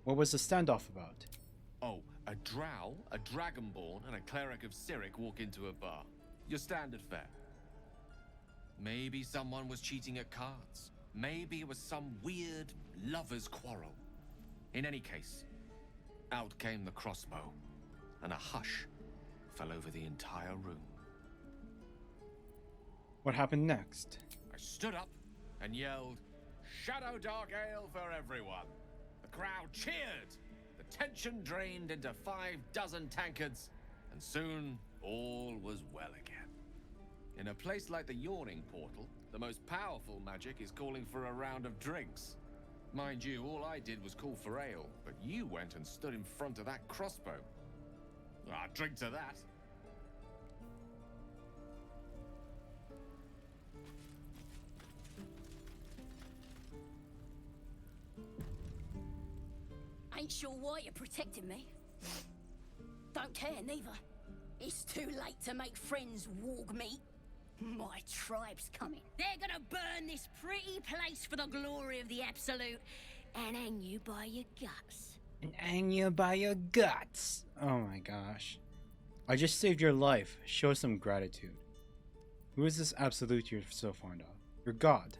What was the standoff about? Oh, a drow, a dragonborn, and a cleric of Cyric walk into a bar. Your standard fare. Maybe someone was cheating at cards. Maybe it was some weird lover's quarrel. In any case, out came the crossbow, and a hush fell over the entire room. What happened next? I stood up and yelled, "Shadow Dark Ale for everyone!" The crowd cheered. The tension drained into 6 tankards, and soon all was well again. In a place like the Yawning Portal, the most powerful magic is calling for a round of drinks. Mind you, all I did was call for ale, but you went and stood in front of that crossbow. I'd drink to that. Ain't sure why you're protecting me. Don't care, neither. It's too late to make friends, warg meat. My tribe's coming. They're gonna burn this pretty place for the glory of the Absolute and hang you by your guts. And hang you by your guts. Oh my gosh. I just saved your life. Show some gratitude. Who is this absolute you're so fond of? Your god.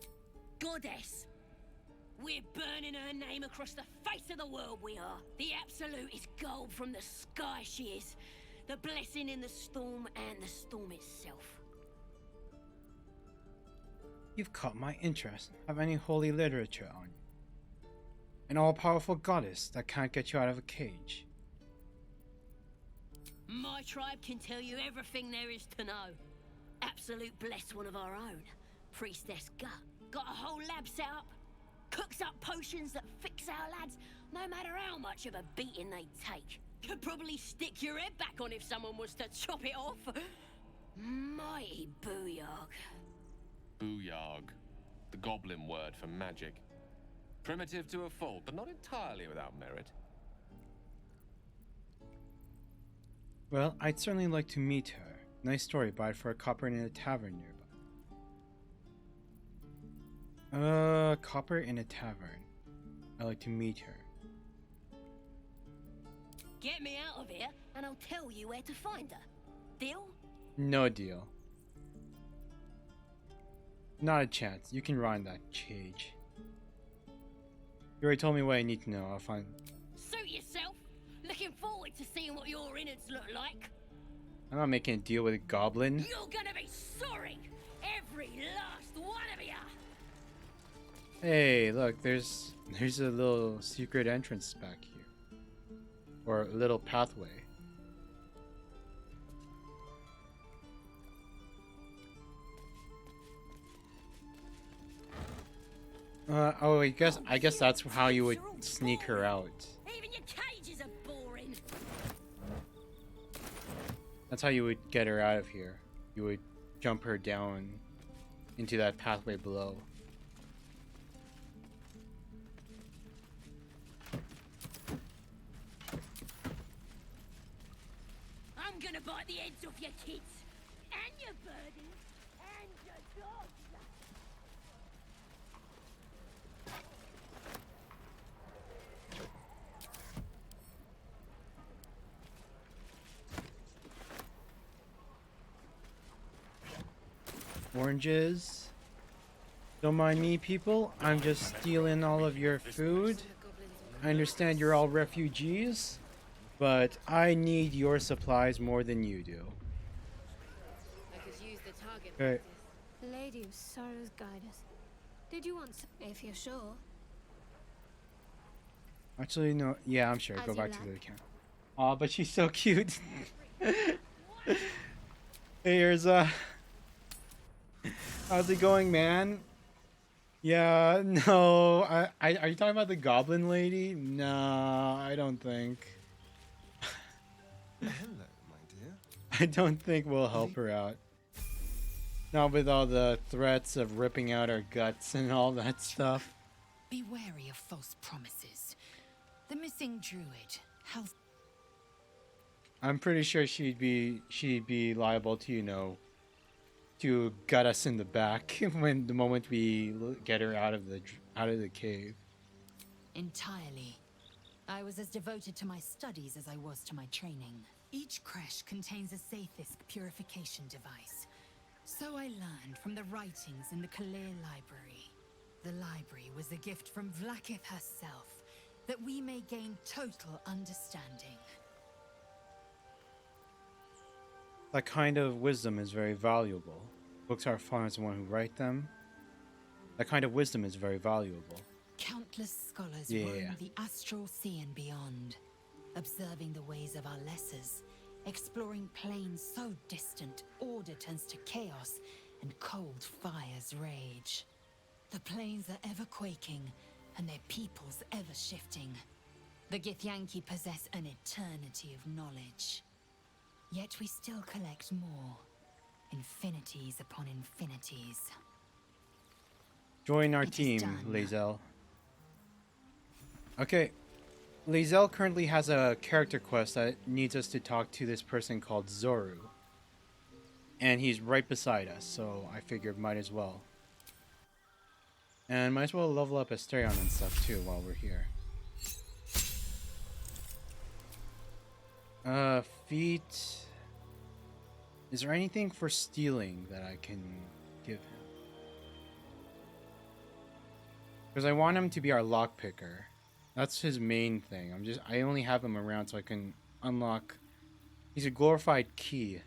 Goddess. We're burning her name across the face of the world, we are. The Absolute is gold from the sky, she is. The blessing in the storm and the storm itself. You've caught my interest. Have any holy literature on you? An all-powerful goddess that can't get you out of a cage. My tribe can tell you everything there is to know. Absolute bless one of our own. Priestess Gut. Got a whole lab set up. Cooks up potions that fix our lads, no matter how much of a beating they take. Could probably stick your head back on if someone was to chop it off. Mighty booyog. Booyog. The goblin word for magic. Primitive to a fault, but not entirely without merit. Well, I'd certainly like to meet her. Nice story, buy it for a copper in a tavern nearby. Copper in a tavern. I'd like to meet her. Get me out of here, and I'll tell you where to find her. Deal? No deal. Not a chance. You can run that cage. You already told me what I need to know. I'll find... Suit yourself. Looking forward to seeing what your innards look like. I'm not making a deal with a goblin. You're gonna be sorry. Every last one of you. Hey, look, there's a little secret entrance back here. Or a little pathway. Oh, I guess that's how you would sneak her out. Even your cages are boring. That's how you would get her out of here. You would jump her down into that pathway below. I'm gonna bite the heads off your kids, and your birdies, and your dogs. Oranges. Don't mind me, people. I'm just stealing all of your food. I understand you're all refugees, but I need your supplies more than you do. I could use the target Okay. practice. Lady of Sorrows, guide us. Did you want some? If you're sure. Actually, no. Yeah, I'm sure. As Go you back to like. the account. Aw, but she's so cute. Here's how's it going, man? Yeah, no. Are you talking about the goblin lady? No, I don't think. Hello, my dear. I don't think we'll help her out. Not with all the threats of ripping out her guts and all that stuff. Be wary of false promises. The missing druid, how... I'm pretty sure she'd be liable to, you know, to gut us in the back when the moment we get her out of the cave. Entirely. I was as devoted to my studies as I was to my training. Each creche contains a Zaithisk purification device. So I learned from the writings in the Kalir Library. The library was a gift from Vlaakith herself, that we may gain total understanding. That kind of wisdom is very valuable. Books are fun as the one who write them. That kind of wisdom is very valuable. Countless scholars Yeah. roam the astral sea and beyond, observing the ways of our lessers, exploring planes so distant, order turns to chaos, and cold fires rage. The planes are ever quaking, and their peoples ever shifting. The Githyanki possess an eternity of knowledge. Yet we still collect more. Infinities upon infinities. Join our It is team, done. Lae'zel. Okay. Lae'zel currently has a character quest that needs us to talk to this person called Zoru. And he's right beside us, so I figured might as well. And might as well level up Asterion and stuff too while we're here. Feet. Is there anything for stealing that I can give him? Because I want him to be our lockpicker. That's his main thing. I only have him around so I can unlock. He's a glorified key.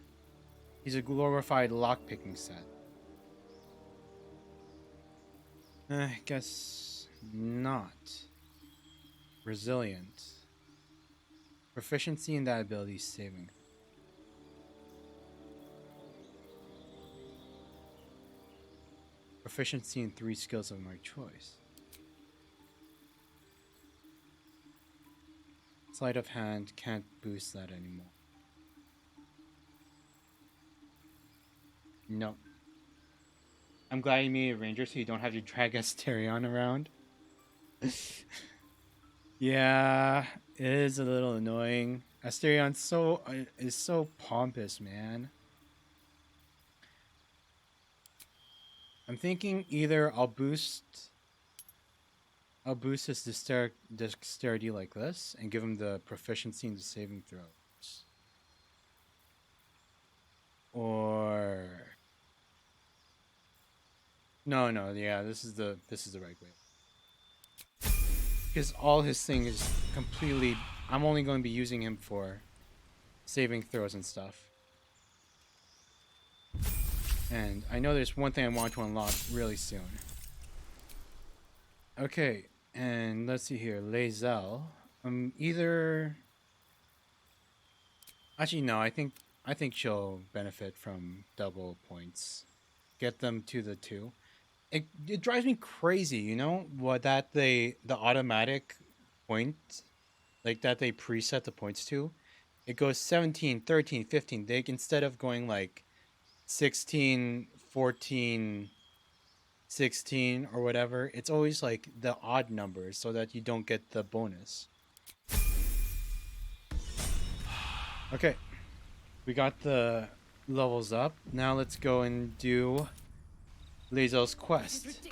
He's a glorified lockpicking set. I guess not. Resilient. Proficiency in that ability saving. Proficiency in 3 skills of my choice. Sleight of hand can't boost that anymore. Nope. I'm glad you made a ranger so you don't have to drag Asterion around. Yeah, it is a little annoying. Asterion is so pompous, man. I'm thinking either I'll boost his dexterity like this and give him the proficiency in the saving throws. Or no, yeah, this is the right way. Because all his thing is completely. I'm only going to be using him for saving throws and stuff. And I know there's one thing I want to unlock really soon. Okay, and let's see here. Lae'zel. Either. Actually, no. I think she'll benefit from double points. Get them to the 2. It drives me crazy, you know, the automatic point, like that they preset the points to. It goes 17, 13, 15. Instead of going like 16, 14, 16 or whatever, it's always like the odd numbers so that you don't get the bonus. Okay. We got the levels up. Now let's go and do Lae'zel's quest.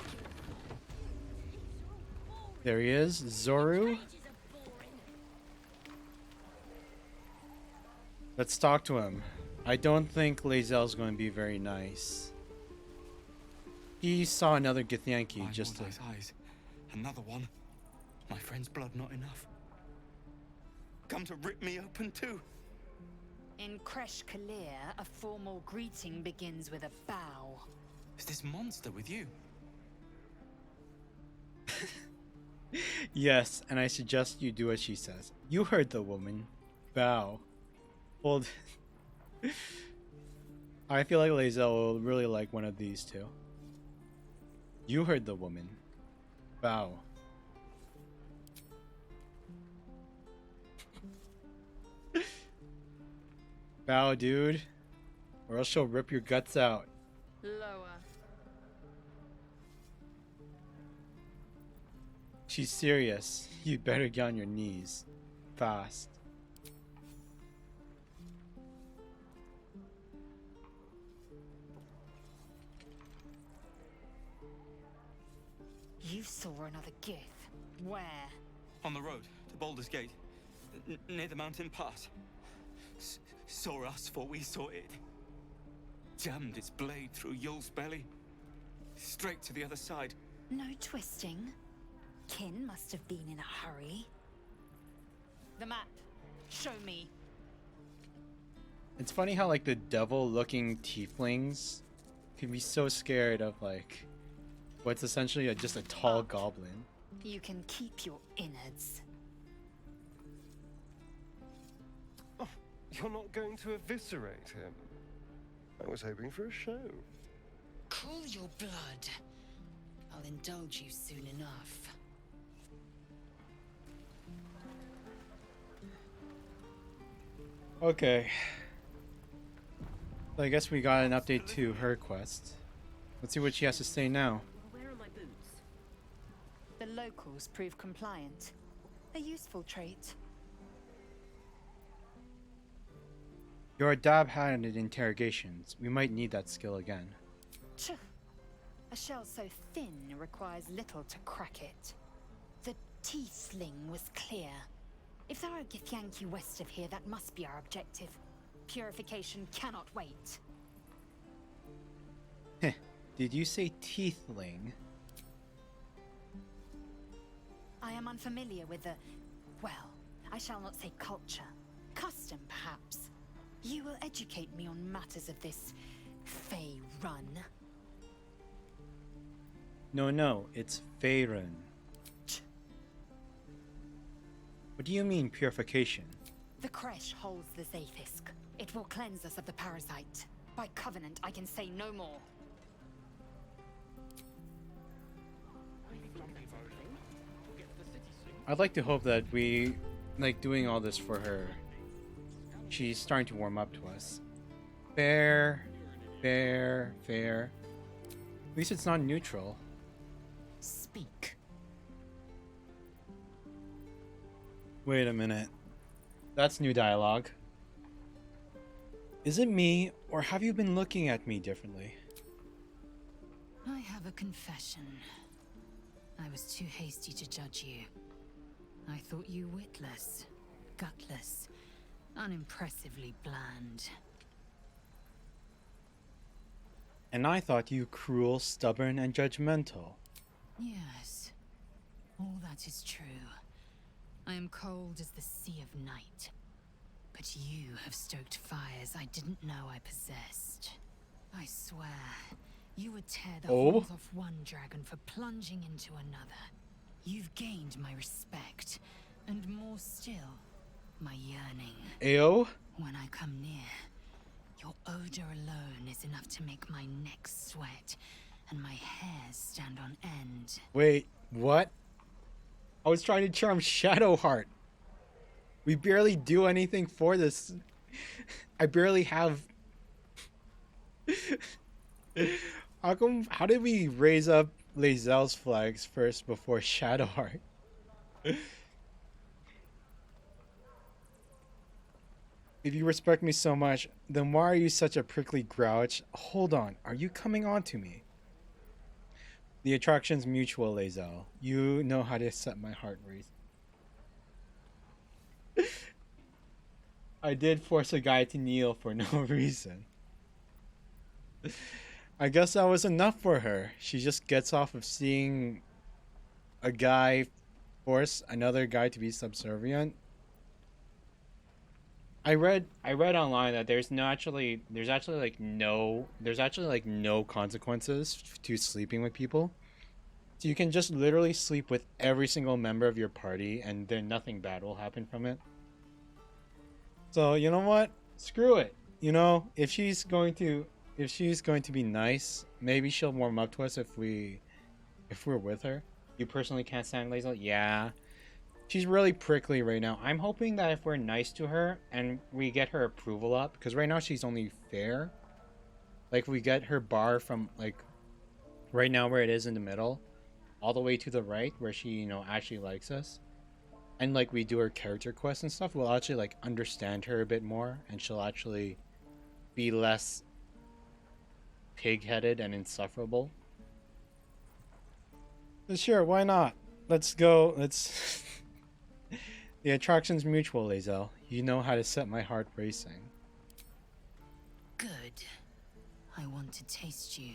There he is, Zoru. Let's talk to him. I don't think Lae'zel's going to be very nice. He saw another Githyanki just to... eyes. Another one. My friend's blood not enough. Come to rip me open too. In Kresh Kalir, a formal greeting begins with a bow. Is this monster with you? Yes, and I suggest you do as she says. You heard the woman. Bow. Hold. I feel like Lae'zel will really like one of these two. You heard the woman. Bow. Bow, dude. Or else she'll rip your guts out. Lower. She's serious. You better get on your knees. Fast. You saw another Gith. Where? On the road to Baldur's Gate, near the mountain pass. Saw us, for we saw it. Jammed its blade through Yul's belly. Straight to the other side. No twisting. Kin must have been in a hurry. The map. Show me. It's funny how like the devil-looking tieflings can be so scared of like what's essentially just a tall goblin. You can keep your innards. Oh, you're not going to eviscerate him? I was hoping for a show. Cool your blood. I'll indulge you soon enough. Okay. So I guess we got an update to her quest. Let's see what she has to say now. Where are my boots? The locals prove compliant. A useful trait. You're a dab hand at interrogations. We might need that skill again. Tch. A shell so thin requires little to crack it. The teeth sling was clear. If there are Githyanki west of here, that must be our objective. Purification cannot wait. Heh. Did you say teethling? I am unfamiliar with the... well, I shall not say culture. Custom, perhaps. You will educate me on matters of this Fey run. No, it's Faerun. What do you mean, purification? The creche holds the Zaithisk. It will cleanse us of the parasite. By covenant, I can say no more. I'd like to hope that we, like, doing all this for her. She's starting to warm up to us. Fair. At least it's not neutral. Speak. Wait a minute. That's new dialogue. Is it me, or have you been looking at me differently? I have a confession. I was too hasty to judge you. I thought you witless, gutless, unimpressively bland. And I thought you cruel, stubborn, and judgmental. Yes, all that is true. I am cold as the sea of night. But you have stoked fires I didn't know I possessed. I swear, you would tear the horns off one dragon for plunging into another. You've gained my respect, and more still, my yearning. Ayo? When I come near, your odor alone is enough to make my neck sweat and my hairs stand on end. Wait, what? I was trying to charm Shadowheart. We barely do anything for this. I barely have... How did we raise up Lae'zel's flags first before Shadowheart? If you respect me so much, then why are you such a prickly grouch? Hold on, are you coming on to me? The attraction's mutual, Lae'zel. You know how to set my heart rate. I did force a guy to kneel for no reason. I guess that was enough for her. She just gets off of seeing a guy force another guy to be subservient. I read online that there's actually like no consequences to sleeping with people. So you can just literally sleep with every single member of your party and then nothing bad will happen from it. So, you know what? Screw it. You know, if she's going to be nice, maybe she'll warm up to us if we're with her. You personally can't stand Lae'zel? Yeah. She's really prickly right now. I'm hoping that if we're nice to her and we get her approval up, because right now she's only fair. Like, we get her bar from, like, right now where it is in the middle, all the way to the right where she, you know, actually likes us. And, like, we do her character quests and stuff, we'll actually, like, understand her a bit more, and she'll actually be less pig-headed and insufferable. But sure, why not? Let's go. Let's... The attraction's mutual, Lae'zel. You know how to set my heart racing. Good. I want to taste you.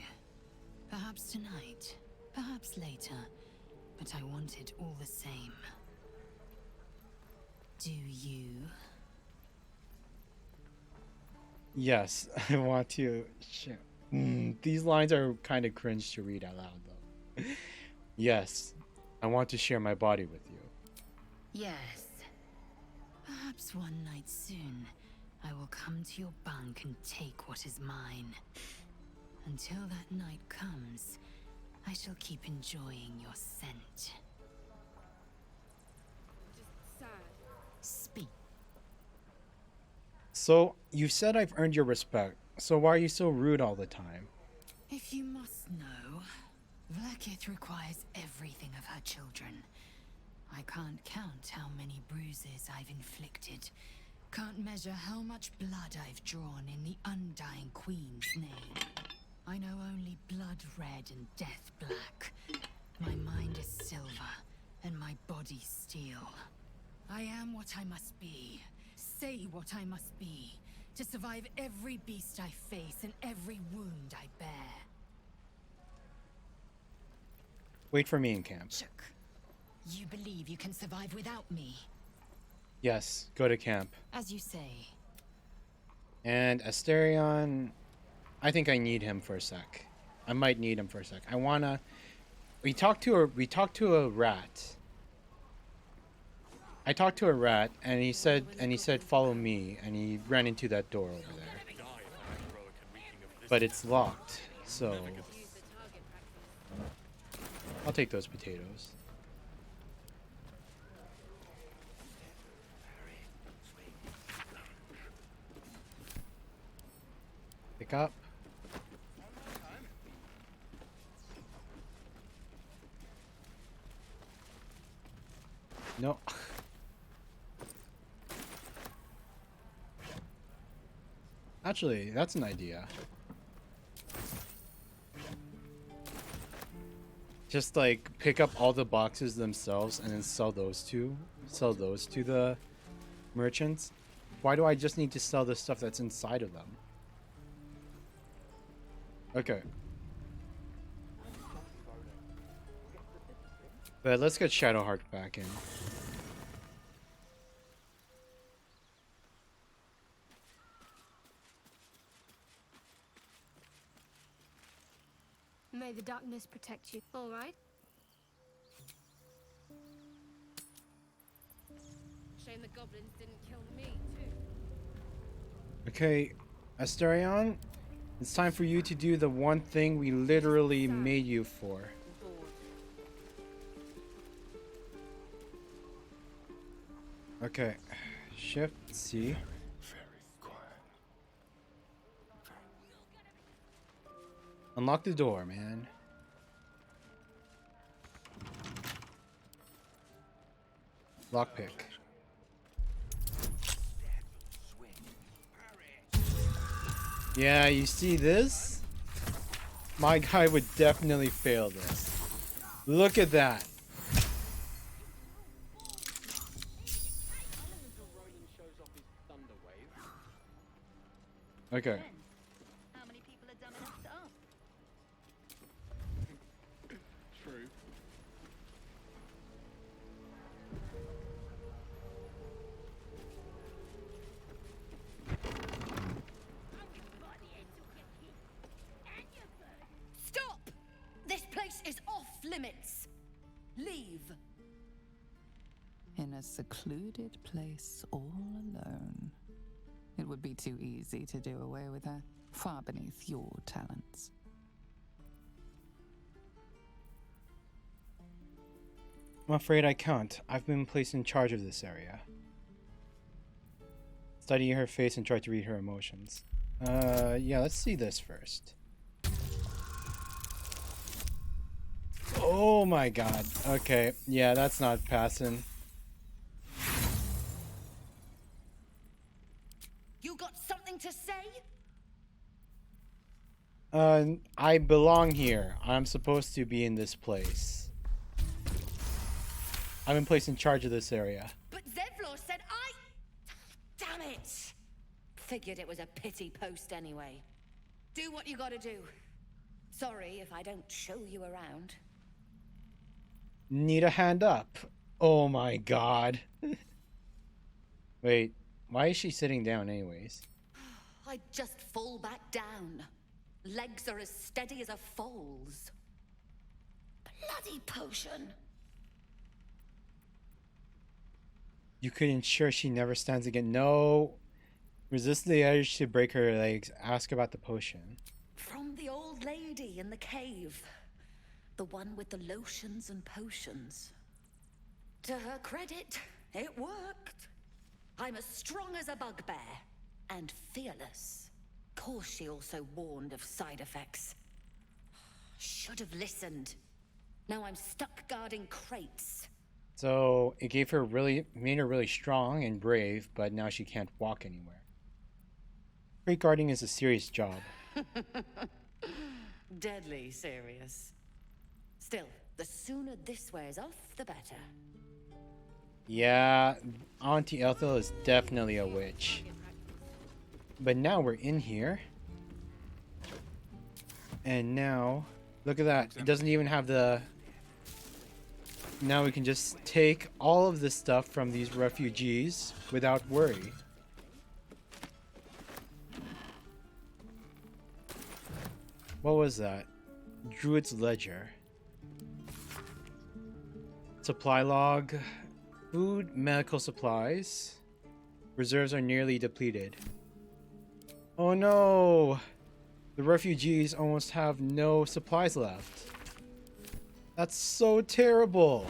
Perhaps tonight, perhaps later, but I want it all the same. Do you? Yes, I want to. Shit. These lines are kind of cringe to read out loud, though. Yes, I want to share my body with you. Yes. Perhaps one night soon, I will come to your bunk and take what is mine. Until that night comes, I shall keep enjoying your scent. Speak. So, you said I've earned your respect, so why are you so rude all the time? If you must know, Vlaakith requires everything of her children. I can't count how many bruises I've inflicted, Can't measure how much blood I've drawn in the Undying Queen's name. I know only blood red and death black. My mind is silver, and my body steel. I am what I must be. Say what I must be. To survive every beast I face and every wound I bear. Wait for me in camp. Chuck, you believe you can survive without me? Yes, go to camp. As you say. And Asterion, I think I need him for a sec. I might need him for a sec. I wanna. We talked to a rat. I talked to a rat, and he said follow me, and he ran into that door over there. But it's locked, so I'll take those potatoes. Pick up. No. Actually, that's an idea. Just like pick up all the boxes themselves and then sell those to the merchants. Why do I just need to sell the stuff that's inside of them? Okay. But let's get Shadowheart back in. May the darkness protect you. All right? Shame the goblins didn't kill me, too. Okay, Asterion, it's time for you to do the one thing we literally made you for. Okay, Shift C. Unlock the door, man. Lockpick. Yeah, you see this? My guy would definitely fail this. Look at that. Okay. How many people are dumb enough to ask? True. Stop! This place is off limits. Leave. In a secluded place all alone. It would be too easy to do away with her, far beneath your talents. I'm afraid I can't. I've been placed in charge of this area. Study her face and try to read her emotions. Yeah, let's see this first. Oh my god. Okay, yeah, that's not passing. You got something to say? I belong here. I'm supposed to be in this place. I've been placed in charge of this area. But Zevlor said I... Damn it! Figured it was a pity post anyway. Do what you gotta do. Sorry if I don't show you around. Need a hand up. Oh my god. Wait, why is she sitting down anyways? I just fall back down. Legs are as steady as a foal's. Bloody potion. You could ensure she never stands again. No. Resist the urge to break her legs. Ask about the potion. From the old lady in the cave. The one with the lotions and potions. To her credit, it worked. I'm as strong as a bugbear. And fearless. Course she also warned of side effects. Should have listened. Now I'm stuck guarding crates. So it gave her made her really strong and brave, but now she can't walk anywhere. Great guarding is a serious job. Deadly serious. Still, the sooner this wears off, the better. Yeah, Auntie Ethel is definitely a witch. But now we're in here. And now, look at that. It doesn't even have the... Now we can just take all of the stuff from these refugees without worry. What was that? Druid's Ledger. Supply log. Food, medical supplies. Reserves are nearly depleted. Oh no! The refugees almost have no supplies left. That's so terrible!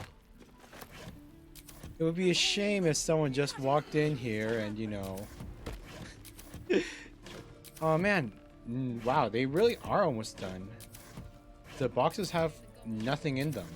It would be a shame if someone just walked in here and, you know... Oh man, wow, they really are almost done. The boxes have nothing in them.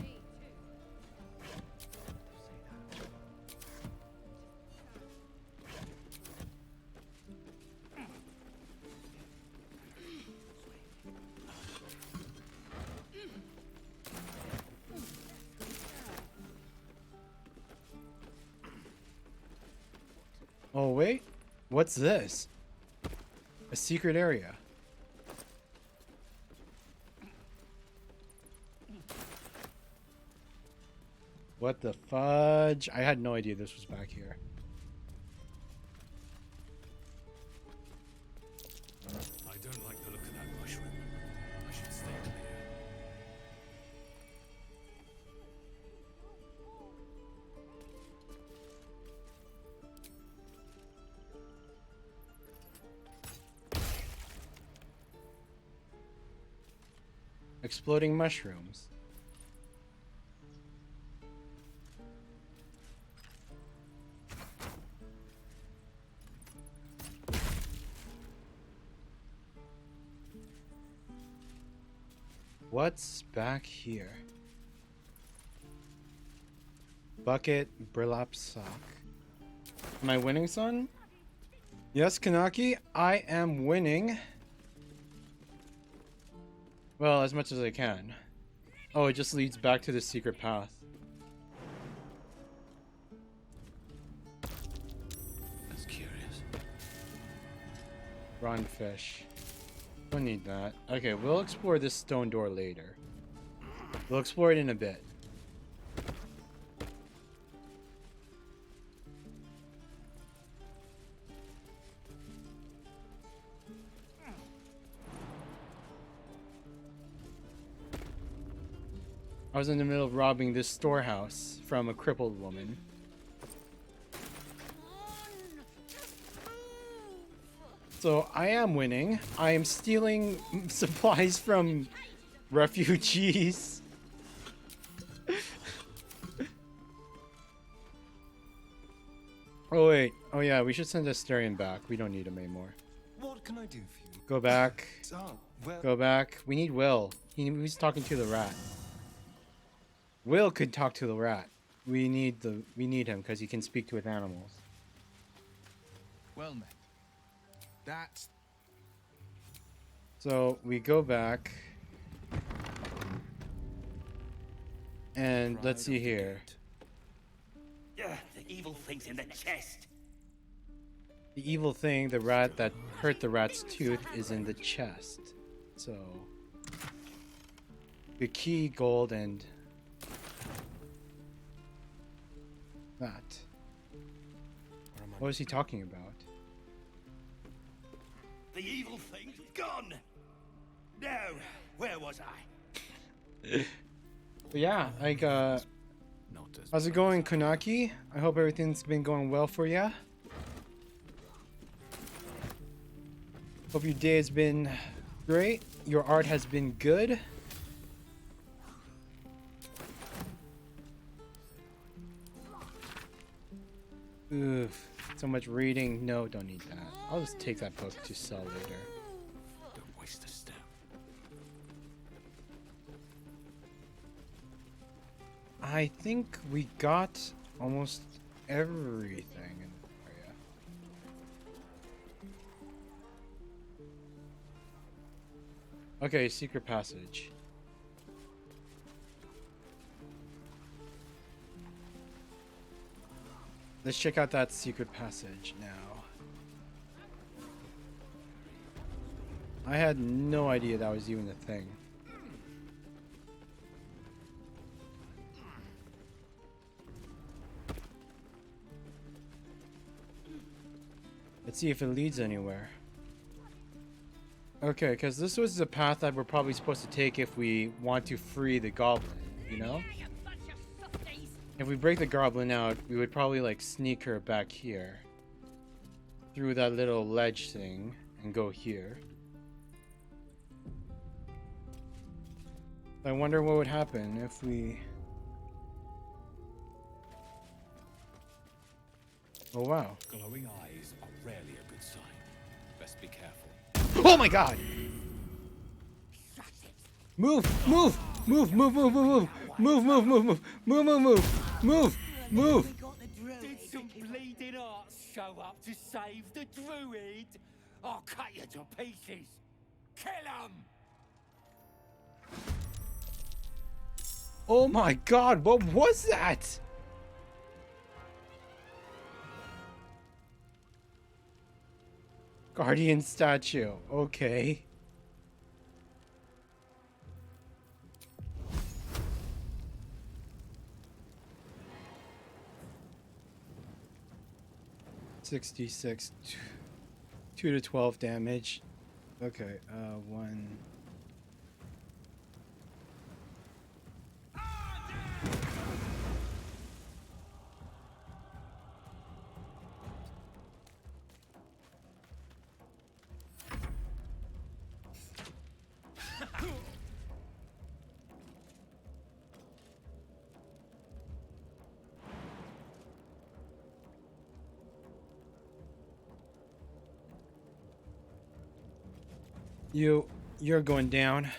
Oh wait, what's this? A secret area. What the fudge? I had no idea this was back here. I don't like the look of that mushroom. I should stay clear. Exploding mushrooms. What's back here? Bucket, burlap sock. Am I winning, son? Yes, Kanaki, I am winning. Well, as much as I can. Oh, it just leads back to the secret path. That's curious. Rotten fish. Don't need that. Okay, we'll explore this stone door later. We'll explore it in a bit. I was in the middle of robbing this storehouse from a crippled woman. So I am winning. I am stealing supplies from refugees. Oh wait. Oh yeah, we should send Asterion back. We don't need him anymore. What can I do for you? Go back. Oh, well, Go back. We need Will. He's talking to the rat. Will could talk to the rat. We need him because he can speak with animals. Well met. That's... So we go back. And let's see here. The evil thing's in the chest. The evil thing, the rat that hurt the rat's tooth, is in the chest. So the key, gold, and that. What was he talking about? The evil thing's gone. Now, where was I? But yeah, like, how's it going, Konaki? I hope everything's been going well for ya. Hope your day has been great. Your art has been good. Oof, so much reading. No, don't need that. I'll just take that book to sell later. Don't waste a step. I think we got almost everything in the area. Okay, secret passage. Let's check out that secret passage now. I had no idea that was even a thing. Let's see if it leads anywhere. Okay, because this was the path that we're probably supposed to take if we want to free the goblin, you know? If we break the goblin out, we would probably like sneak her back here through that little ledge thing and go here. I wonder what would happen if we... Oh wow. Glowing eyes are rarely a good sign. Best be careful. Oh my god! Move! Move! Move! Move! Move! Move! Move! Move! Move! Move! Move! Move! Move! Move! Move! Did some bleeding arts show up to save the druid? I'll cut you to pieces. Kill him! Oh my god, what was that? Guardian statue, okay. $66, 2 to 12 damage. Okay, 1. You're going down.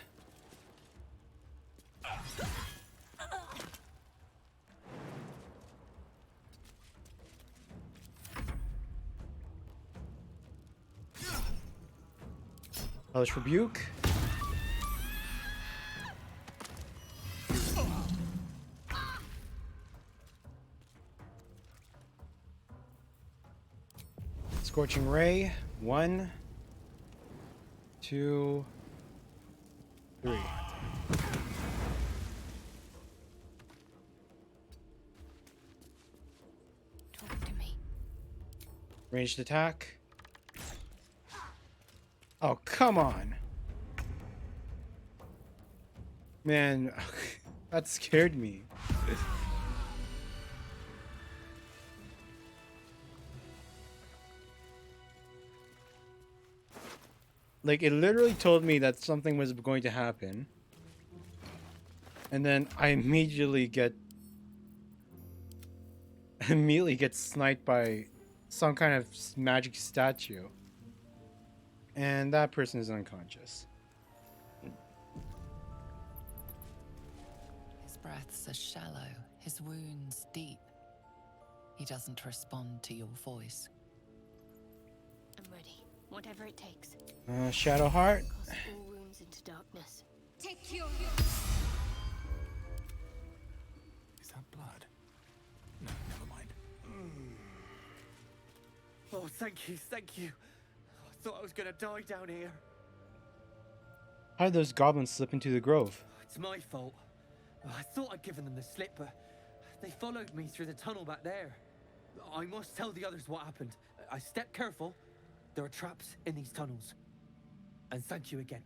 Hellish Rebuke. Scorching Ray. 1, 2, 3. Talk to me. Ranged attack. Oh, come on. Man, that scared me. Like, it literally told me that something was going to happen. And then I immediately get sniped by some kind of magic statue. And that person is unconscious. His breaths are shallow, his wounds deep. He doesn't respond to your voice. I'm ready. Whatever it takes. Shadow Heart. Cast all wounds into darkness. Take your... Is that blood? No, never mind. Oh, thank you, thank you. I thought I was gonna die down here. How did those goblins slip into the grove? It's my fault. I thought I'd given them the slip, but they followed me through the tunnel back there. I must tell the others what happened. I stepped careful. There are traps in these tunnels. And thank you again.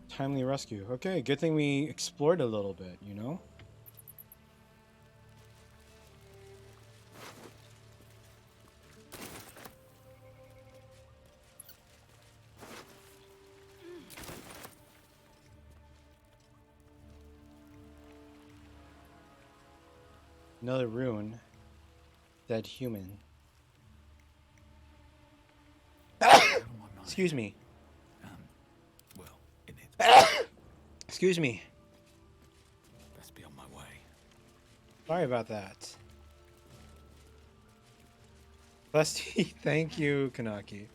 Timely rescue. Okay, good thing we explored a little bit, you know? Another rune. Dead human. Excuse me. Well, in it. Excuse me. Sorry about that. Lusty, thank you, Kanaki.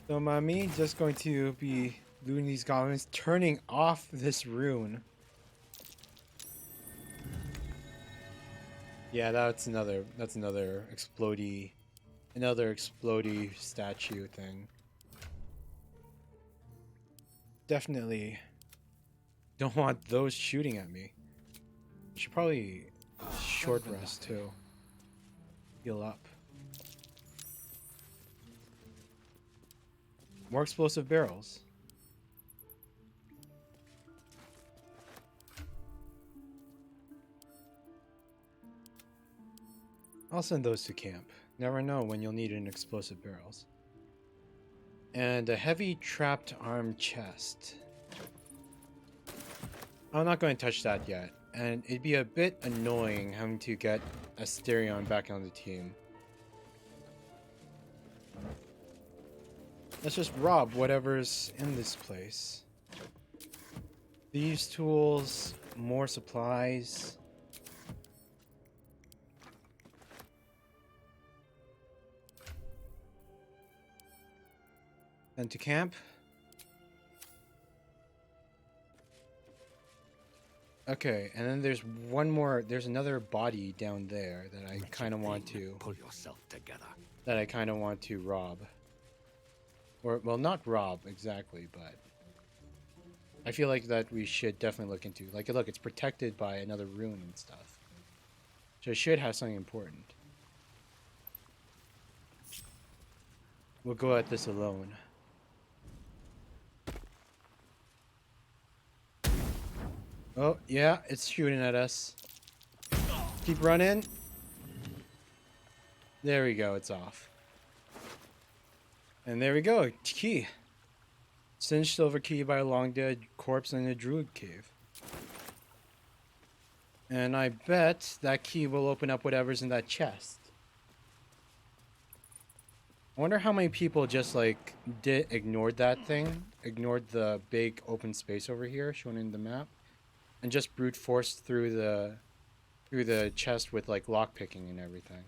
So, Mami, just going to be looting these goblins, turning off this rune. Yeah, that's another explodey statue thing. Definitely don't want those shooting at me. Should probably short rest too. Heal up. More explosive barrels. I'll send those to camp. Never know when you'll need an explosive barrels. And a heavy trapped arm chest. I'm not going to touch that yet. And it'd be a bit annoying having to get Asterion back on the team. Let's just rob whatever's in this place. These tools, more supplies. And to camp. Okay, and then there's one more. There's another body down there that I kind of want to pull yourself together. That I kind of want to rob. Or, well, not rob exactly, but I feel like that we should definitely look into. Like, look, it's protected by another rune and stuff. So it should have something important. We'll go at this alone. Oh, yeah, it's shooting at us. Keep running. There we go, it's off. And there we go, key. Singed silver key by a long dead corpse in a druid cave. And I bet that key will open up whatever's in that chest. I wonder how many people just like ignored that thing, ignored the big open space over here shown in the map, and just brute forced through the chest with like lockpicking and everything.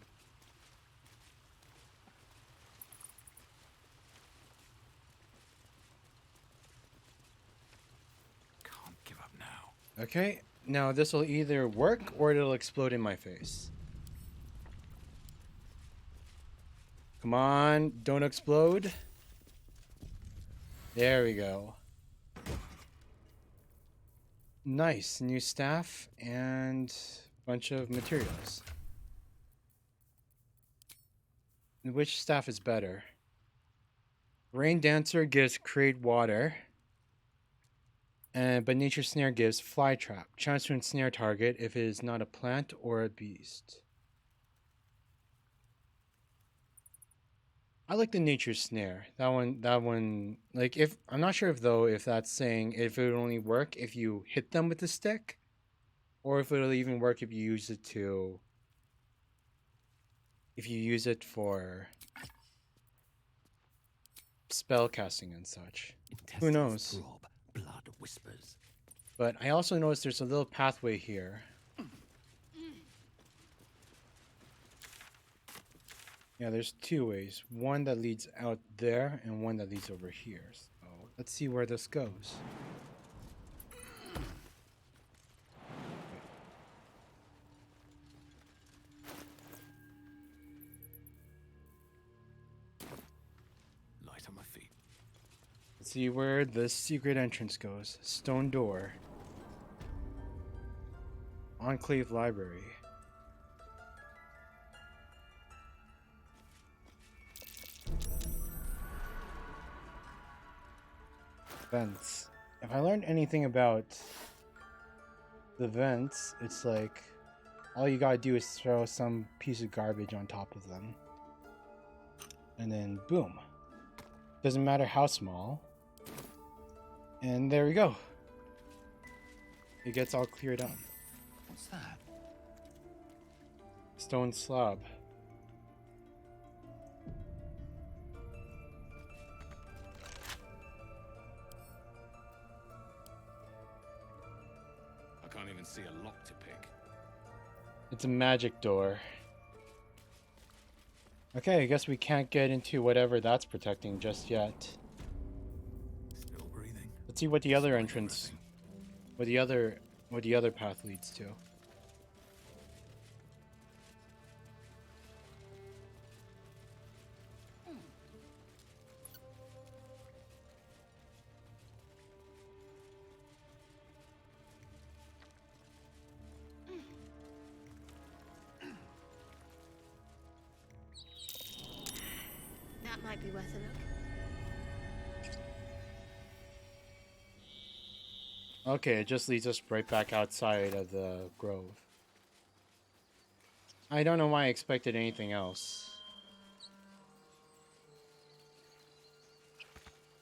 Can't give up now. Okay, now this will either work or it'll explode in my face. Come on, don't explode. There we go. Nice, new staff and a bunch of materials. And which staff is better? Rain Dancer gives Create Water. But Nature Snare gives Fly Trap. Chance to ensnare target if it is not a plant or a beast. I like the Nature Snare. That one, like, if I'm not sure if that's saying if it would only work if you hit them with the stick, or if it'll even work if you use it for spell casting and such. Who knows? Throb, blood whispers. But I also noticed there's a little pathway here. Yeah, there's two ways. One that leads out there and one that leads over here. So let's see where this goes. Light on my feet. Let's see where the secret entrance goes. Stone door. Enclave library. Vents. If I learned anything about the vents, it's like all you gotta do is throw some piece of garbage on top of them. And then boom. Doesn't matter how small. And there we go. It gets all cleared up. What's that? Stone slab. I can't even see a lock to pick. It's a magic door. Okay, I guess we can't get into whatever that's protecting just yet. Still breathing. Let's see what the other entrance, what the other path leads to. That might be worth a look. Okay, it just leads us right back outside of the grove. I don't know why I expected anything else.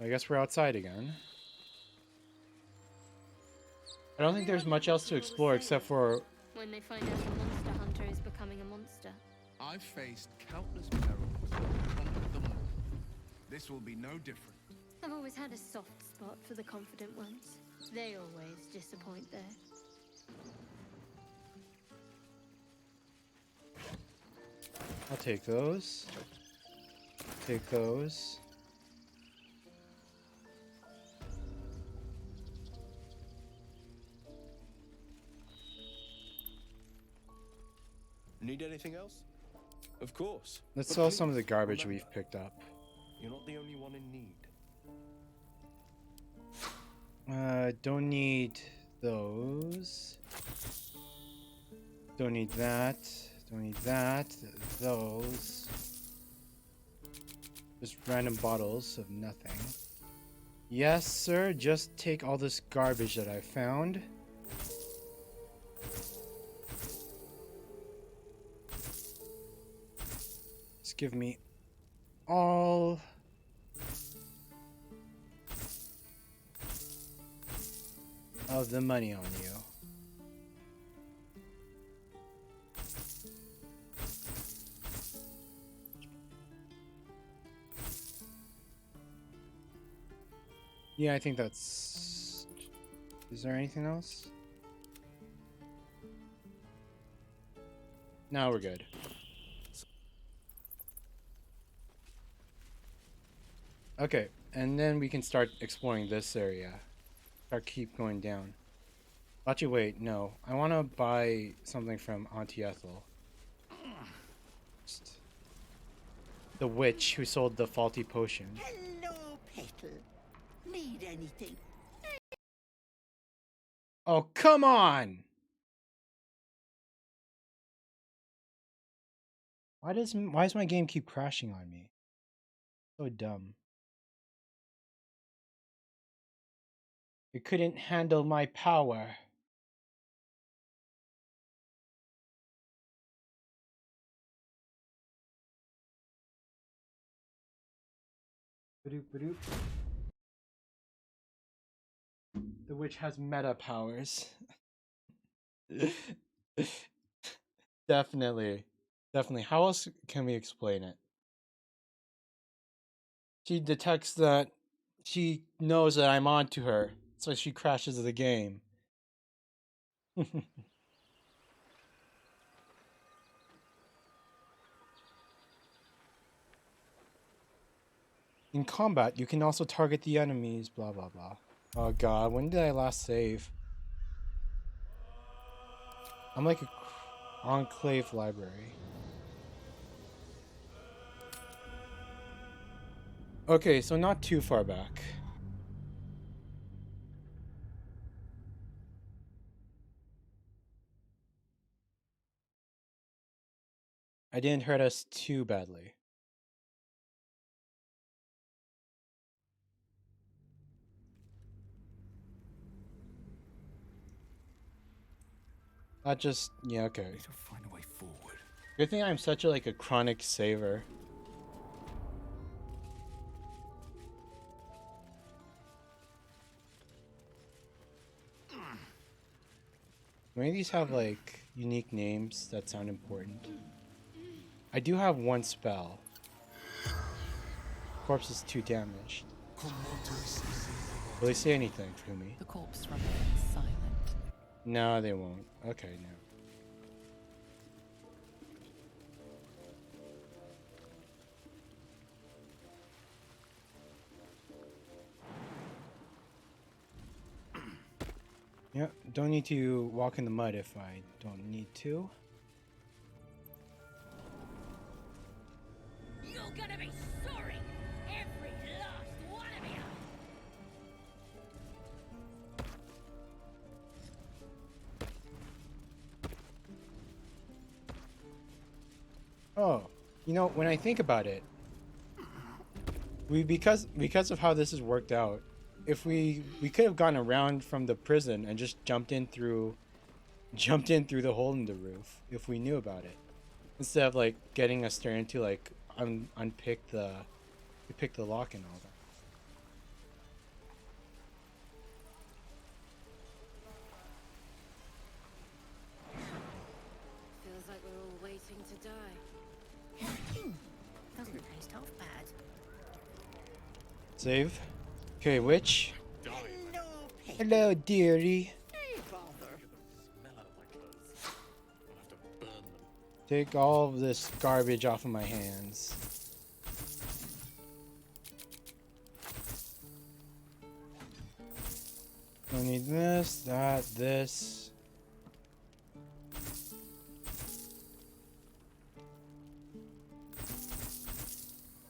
I guess we're outside again. I don't think there's much else to explore except for... When they find out a monster hunter is becoming a monster. I've faced countless perils and conquered them all. This will be no different. I've always had a soft spot for the confident ones. They always disappoint there. I'll take those. Take those. Need anything else? Of course. Let's But sell please, some of the garbage remember, we've picked up. You're not the only one in need. Don't need those. Don't need that. Don't need that. Those. Just random bottles of nothing. Yes, sir. Just take all this garbage that I found. Just give me all of the money on you. Yeah, I think that's... Is there anything else? No, we're good. Okay, and then we can start exploring this area. Keep going down. Actually, wait, no. I want to buy something from Auntie Ethel. Just the witch who sold the faulty potion. Hello, Petal. Need anything? Oh, come on! Why does my game keep crashing on me? So dumb. It couldn't handle my power. Badoop, badoop. The witch has meta powers. Definitely. Definitely. How else can we explain it? She detects that she knows that I'm onto her, so she crashes the game. In combat, you can also target the enemies, blah blah blah. Oh god, when did I last save? I'm like a enclave library. Okay, so not too far back. I didn't hurt us too badly. Not just, yeah, okay. Find a way forward. Good thing I'm such a chronic saver. Many of these have unique names that sound important. I do have one spell. Corpse is 2 damaged. Will they say anything to me? The corpse remains silent. No, they won't. Okay, no. Yeah, don't need to walk in the mud if I don't need to. You're gonna be sorry, every last one of you. Oh, you know, when I think about it, because of how this has worked out, if we could have gone around from the prison and just jumped in through the hole in the roof if we knew about it, instead of like getting us started to like unpick the pick the lock and all that. Feels like we're all waiting to die. Doesn't taste half bad. Save. Okay, witch. Hello, Peggy. Hello, dearie. Hey, Baldur. Take all of this garbage off of my hands. Don't need this, that, this.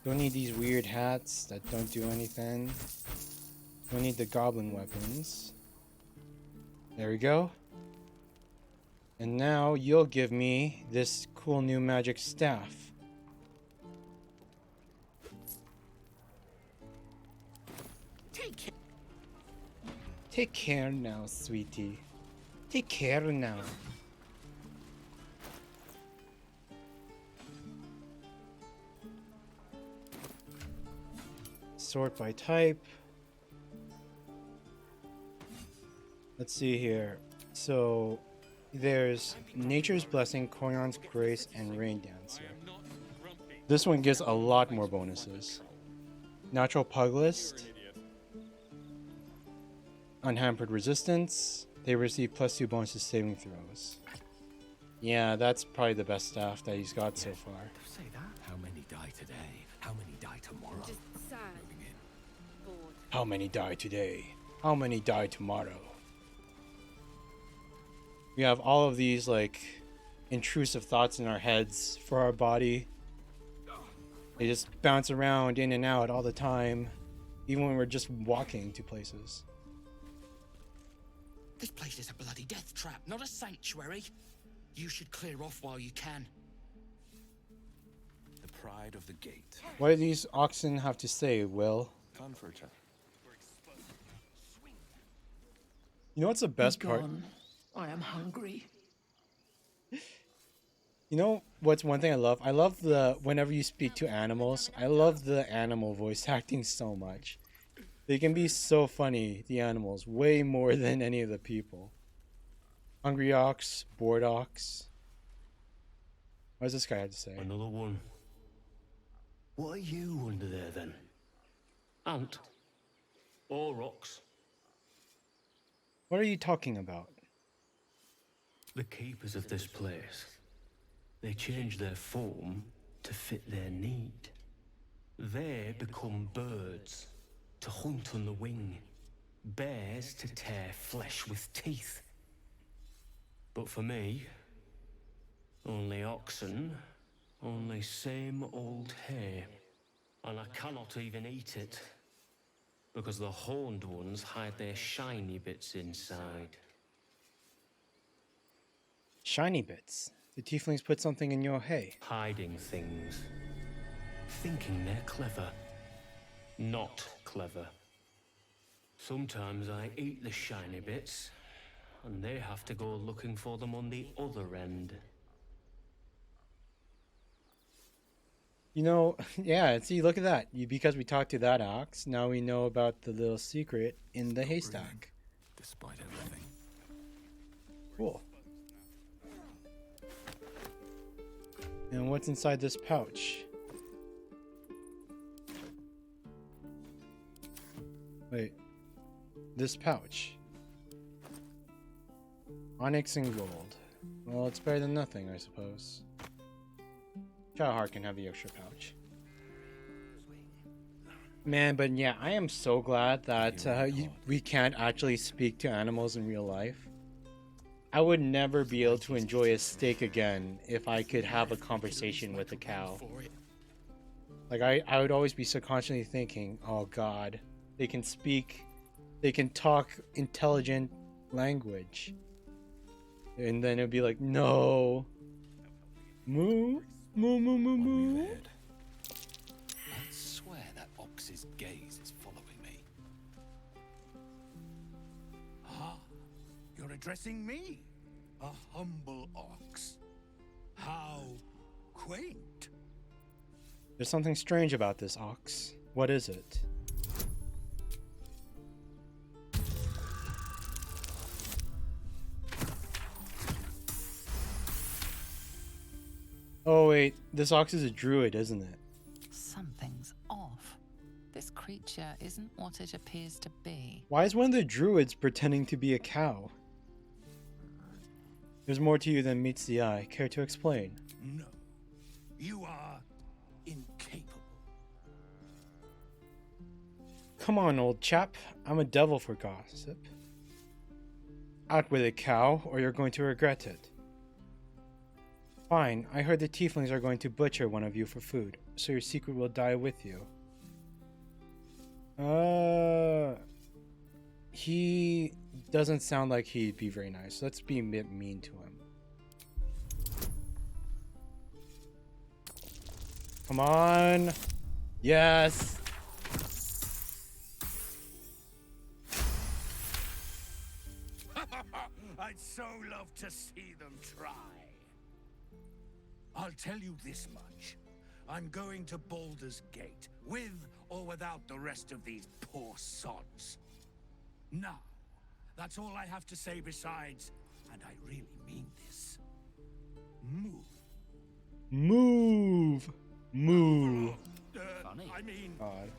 Don't need these weird hats that don't do anything. Don't need the goblin weapons. There we go. And now you'll give me this cool new magic staff. Take care now, sweetie. Take care now. Sort by type. Let's see here. So there's Nature's Blessing, Koyon's Grace, and Rain Dancer. This one gives a lot more bonuses. Natural Pug List. Unhampered Resistance. They receive +2 bonuses saving throws. Yeah, that's probably the best staff that he's got so far. Say that. How many die today? How many die tomorrow? Just sad. Bored. How many die today? How many die tomorrow? We have all of these like intrusive thoughts in our heads for our body. They just bounce around in and out all the time, even when we're just walking to places. This place is a bloody death trap, not a sanctuary. You should clear off while you can. The pride of the gate. What do these oxen have to say, Will? Comforter. You know what's the best part? I am hungry. You know what's one thing I love? I love whenever you speak to animals, I love the animal voice acting so much. They can be so funny, the animals, way more than any of the people. Hungry ox, bored ox. What does this guy have to say? Another one. What are you under there then? Ant? Or ox? What are you talking about? The keepers of this place. They change their form to fit their need. They become birds to hunt on the wing, bears to tear flesh with teeth. But for me, only oxen, only same old hay, and I cannot even eat it, because the horned ones hide their shiny bits inside. Shiny bits. The tieflings put something in your hay. Hiding things. Thinking they're clever. Not clever. Sometimes I eat the shiny bits, and they have to go looking for them on the other end. You know, yeah, see, look at that. Because we talked to that ox, now we know about the little secret in the haystack. Despite everything. Cool. And what's inside this pouch? Wait. This pouch. Onyx and gold. Well, it's better than nothing, I suppose. Shadowheart can have the extra pouch. Man, but yeah, I am so glad that we can't actually speak to animals in real life. I would never be able to enjoy a steak again if I could have a conversation with a cow. Like, I would always be subconsciously thinking, oh god, they can speak, they can talk intelligent language. And then it'd be like, no. Moo, moo, moo, moo, moo. I swear that ox's gaze is following me. Ah, you're addressing me, a humble ox. How quaint. There's something strange about this ox. What is it? Oh wait, this ox is a druid, isn't it? Something's off. This creature isn't what it appears to be. Why is one of the druids pretending to be a cow? There's more to you than meets the eye. Care to explain? No, you are incapable. Come on, old chap. I'm a devil for gossip. Out with it, cow, or you're going to regret it. Fine, I heard the tieflings are going to butcher one of you for food, so your secret will die with you. He doesn't sound like he'd be very nice. Let's be a bit mean to him. Come on! Yes! I'd so love to see them try. I'll tell you this much. I'm going to Baldur's Gate, with or without the rest of these poor sods. Now, that's all I have to say besides, and I really mean this. Move. Move! Move! Funny. I mean, God.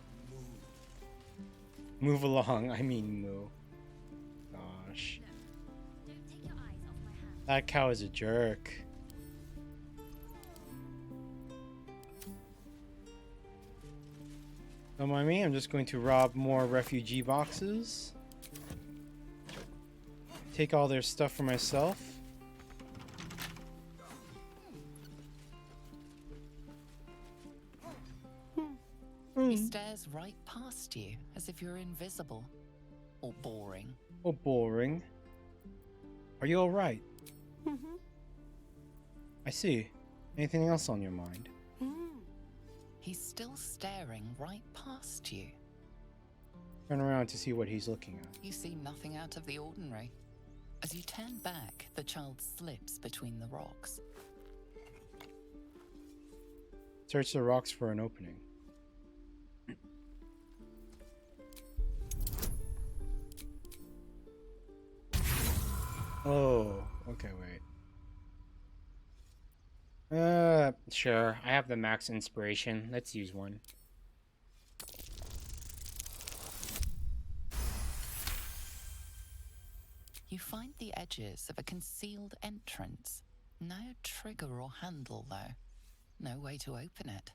Move along, I mean moo. Gosh. That cow is a jerk. Don't mind me, I'm just going to rob more refugee boxes. Take all their stuff for myself. He stares right past you, as if you're invisible. Or boring. Oh, boring. Are you alright? I see. Anything else on your mind? He's still staring right past you. Turn around to see what he's looking at. You see nothing out of the ordinary. As you turn back, the child slips between the rocks. Search the rocks for an opening. Oh, okay, wait. Sure. I have the max inspiration. Let's use one. You find the edges of a concealed entrance. No trigger or handle, though. No way to open it.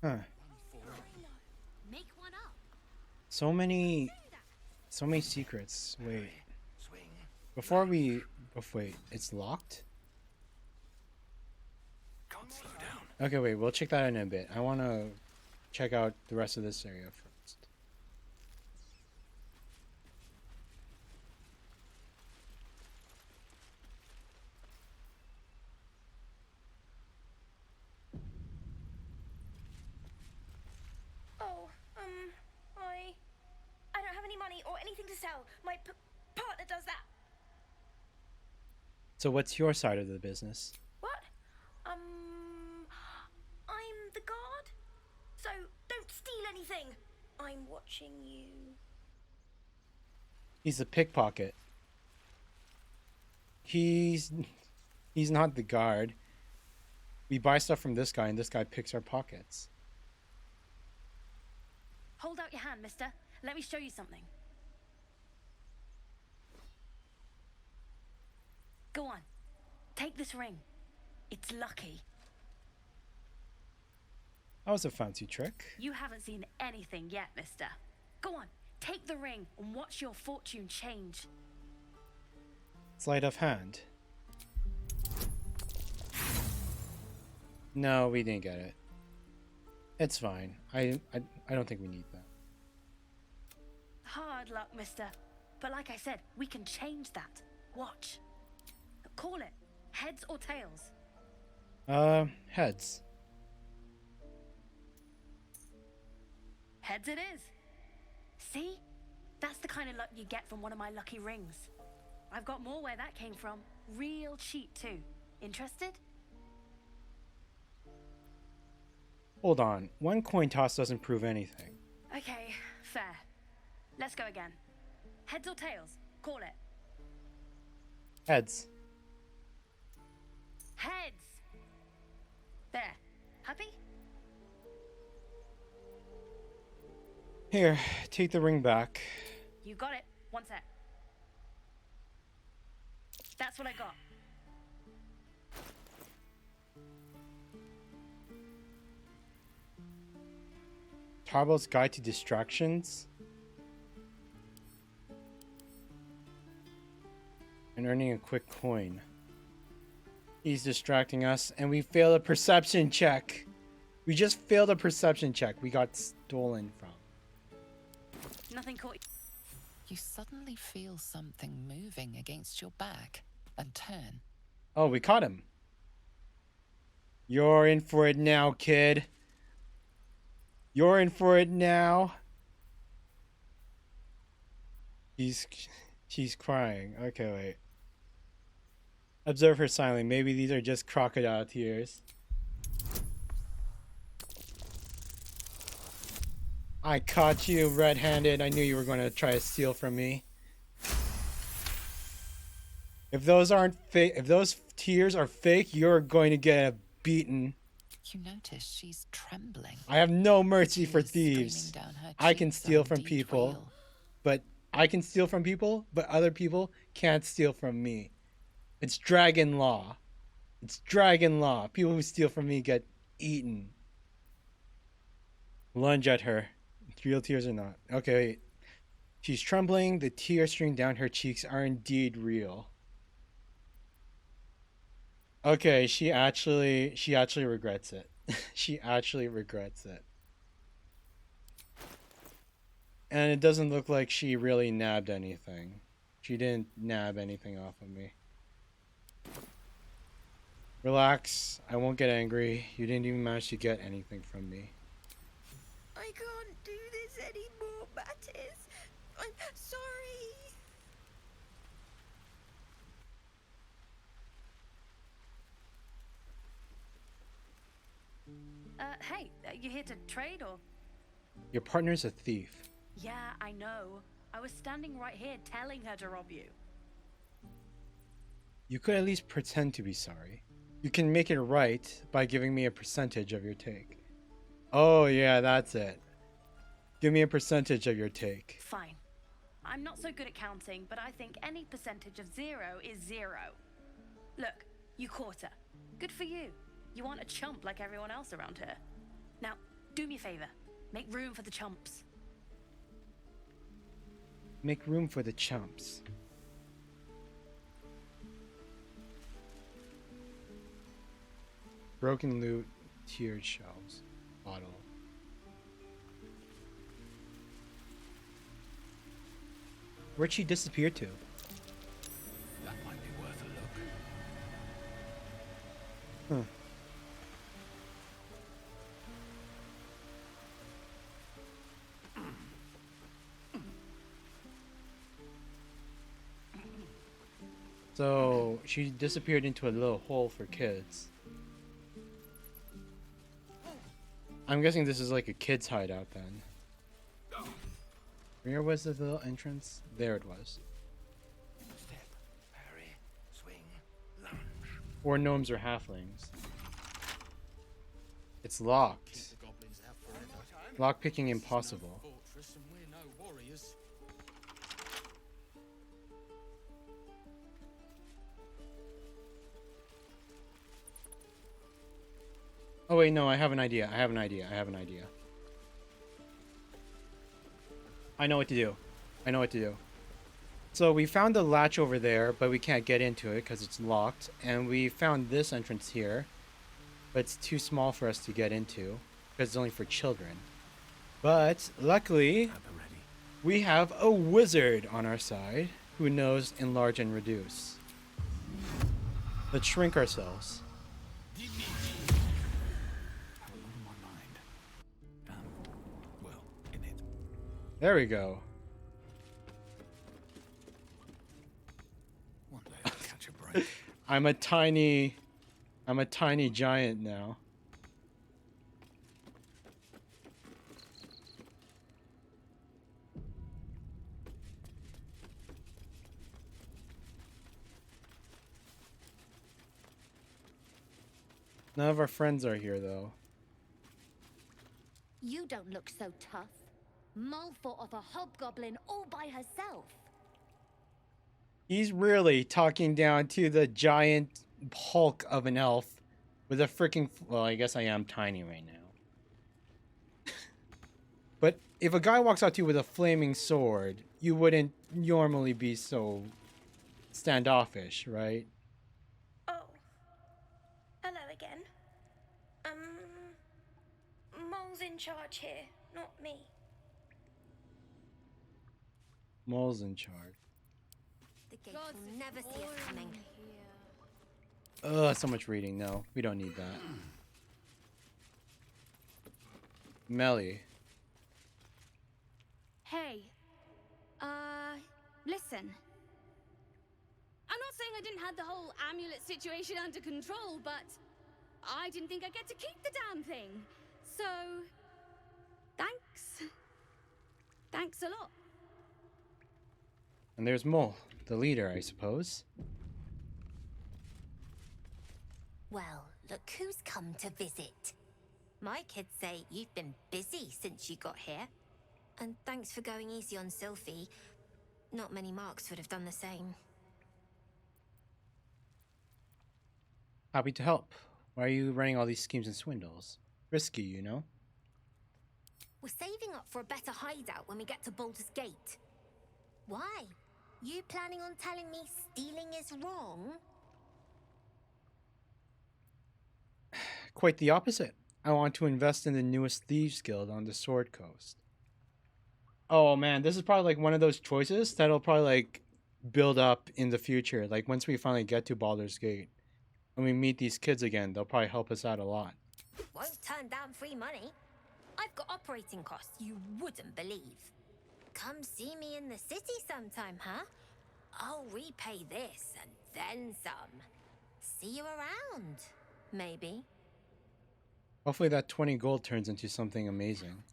Huh. Make one up. So many secrets. Wait. Before we... Oh, wait. It's locked? Okay, wait. We'll check that in a bit. I want to check out the rest of this area first. Oh, I don't have any money or anything to sell. My partner does that. So what's your side of the business? What? I'm the guard. So don't steal anything. I'm watching you. He's a pickpocket. He's not the guard. We buy stuff from this guy and this guy picks our pockets. Hold out your hand, mister. Let me show you something. Go on. Take this ring. It's lucky. That was a fancy trick. You haven't seen anything yet, mister. Go on, take the ring and watch your fortune change. Sleight of hand. No, we didn't get it. It's fine. I don't think we need that. Hard luck, mister. But like I said, we can change that. Watch. Call it. Heads or tails? Heads. Heads it is. See? That's the kind of luck you get from one of my lucky rings. I've got more where that came from. Real cheap too. Interested? Hold on. One coin toss doesn't prove anything. Okay, fair. Let's go again. Heads or tails? Call it. Heads. Heads! There. Happy? Here, take the ring back. You got it. One sec. That's what I got. Tarbo's Guide to Distractions. And earning a quick coin. He's distracting us, and we failed a perception check. We just failed a perception check. We got stolen from. Nothing caught you. You suddenly feel something moving against your back and turn. Oh, we caught him. You're in for it now, kid. You're in for it now. She's crying. Okay, wait. Observe her silently. Maybe these are just crocodile tears. I caught you red-handed. I knew you were going to try to steal from me. If those aren't fake, if those tears are fake, you're going to get beaten. You notice she's trembling. I have no mercy for thieves. I can steal from people, but other people can't steal from me. It's dragon law. It's dragon law. People who steal from me get eaten. Lunge at her. Real tears or not. Okay, wait. She's trembling. The tears streaming down her cheeks are indeed real. Okay, she actually regrets it. She actually regrets it. And it doesn't look like she really nabbed anything. She didn't nab anything off of me. Relax. I won't get angry. You didn't even manage to get anything from me. I can't do this anymore, Mattis. I'm sorry. Hey, you here to trade or? Your partner's a thief. Yeah, I know. I was standing right here telling her to rob you. You could at least pretend to be sorry. You can make it right by giving me a percentage of your take. Oh yeah, that's it. Give me a percentage of your take. Fine. I'm not so good at counting, but I think any percentage of 0 is 0. Look, you caught her. Good for you. You aren't a chump like everyone else around here. Now, do me a favor. Make room for the chumps. Make room for the chumps. Broken loot, tiered shelves, bottle. Where'd she disappear to? That might be worth a look. Huh. So she disappeared into a little hole for kids. I'm guessing this is like a kid's hideout then. Where was the little entrance? There it was. Step, parry, swing, lunge. Or gnomes or halflings. It's locked. Lockpicking impossible. Oh wait, no, I have an idea. I have an idea. I have an idea. I know what to do. I know what to do. So we found the latch over there, but we can't get into it because it's locked. And we found this entrance here, but it's too small for us to get into because it's only for children. But luckily, we have a wizard on our side who knows enlarge and reduce. Let's shrink ourselves. There we go. I'm a tiny giant now. None of our friends are here though. You don't look so tough. Mull fought off a hobgoblin all by herself. He's really talking down to the giant hulk of an elf with a freaking... Well, I guess I am tiny right now. But if a guy walks out to you with a flaming sword, you wouldn't normally be so standoffish, right? Oh. Hello again. Mole's in charge here, not me. Mole's in charge. The gate will never see us coming. Ugh, so much reading. No, we don't need that. Melly. Hey. Listen. I'm not saying I didn't have the whole amulet situation under control, but I didn't think I'd get to keep the damn thing. So, thanks. Thanks a lot. And there's Mole, the leader, I suppose. Well, look who's come to visit. My kids say you've been busy since you got here. And thanks for going easy on Sylphie. Not many marks would have done the same. Happy to help. Why are you running all these schemes and swindles? Risky, you know? We're saving up for a better hideout when we get to Baldur's Gate. Why? You planning on telling me stealing is wrong? Quite the opposite. I want to invest in the newest Thieves Guild on the Sword Coast. Oh man, this is probably like one of those choices that'll probably like build up in the future. Like once we finally get to Baldur's Gate and we meet these kids again, they'll probably help us out a lot. Won't turn down free money. I've got operating costs you wouldn't believe. Come see me in the city sometime, huh? I'll repay this and then some. See you around, maybe. Hopefully that 20 gold turns into something amazing.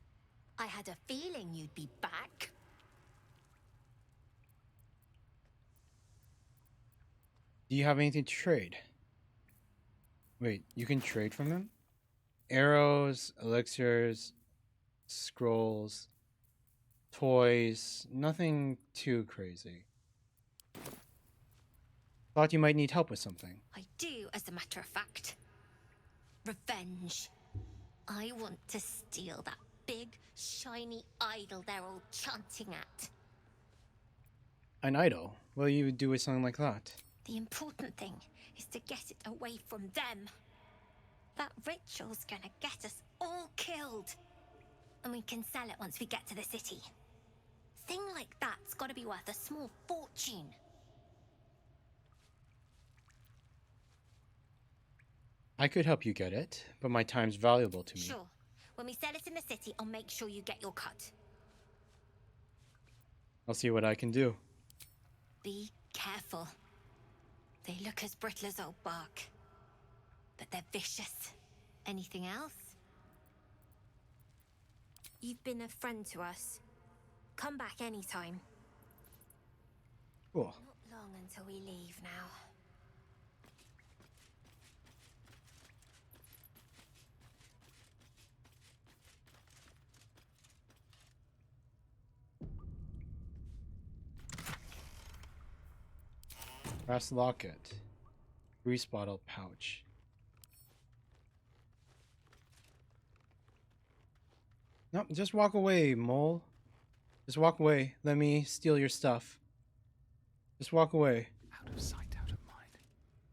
I had a feeling you'd be back. Do you have anything to trade? Wait, you can trade from them? Arrows, elixirs, scrolls, toys, nothing too crazy. Thought you might need help with something. I do, as a matter of fact. Revenge. I want to steal that big, shiny idol they're all chanting at. An idol? What do you do with something like that? The important thing is to get it away from them. That ritual's gonna get us all killed. And we can sell it once we get to the city. Thing like that's gotta be worth a small fortune. I could help you get it, but my time's valuable to me. Sure. When we sell it in the city, I'll make sure you get your cut. I'll see what I can do. Be careful. They look as brittle as old bark. But they're vicious. Anything else? You've been a friend to us. Come back anytime. Cool. Not long until we leave now. Brass locket. Grease bottle pouch. No, just walk away, mole. Just walk away. Let me steal your stuff. Just walk away. Out of sight, out of mind.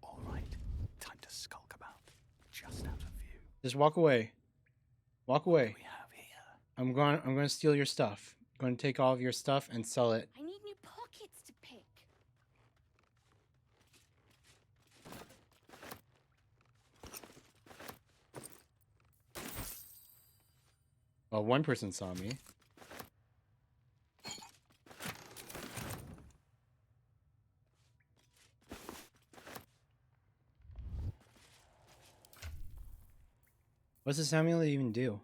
All right, time to skulk about. Just out of view. Just walk away. Walk away. What do we have here? I'm going to steal your stuff. I'm going to take all of your stuff and sell it. I need new pockets to pick. Well, one person saw me. What's this amulet even do?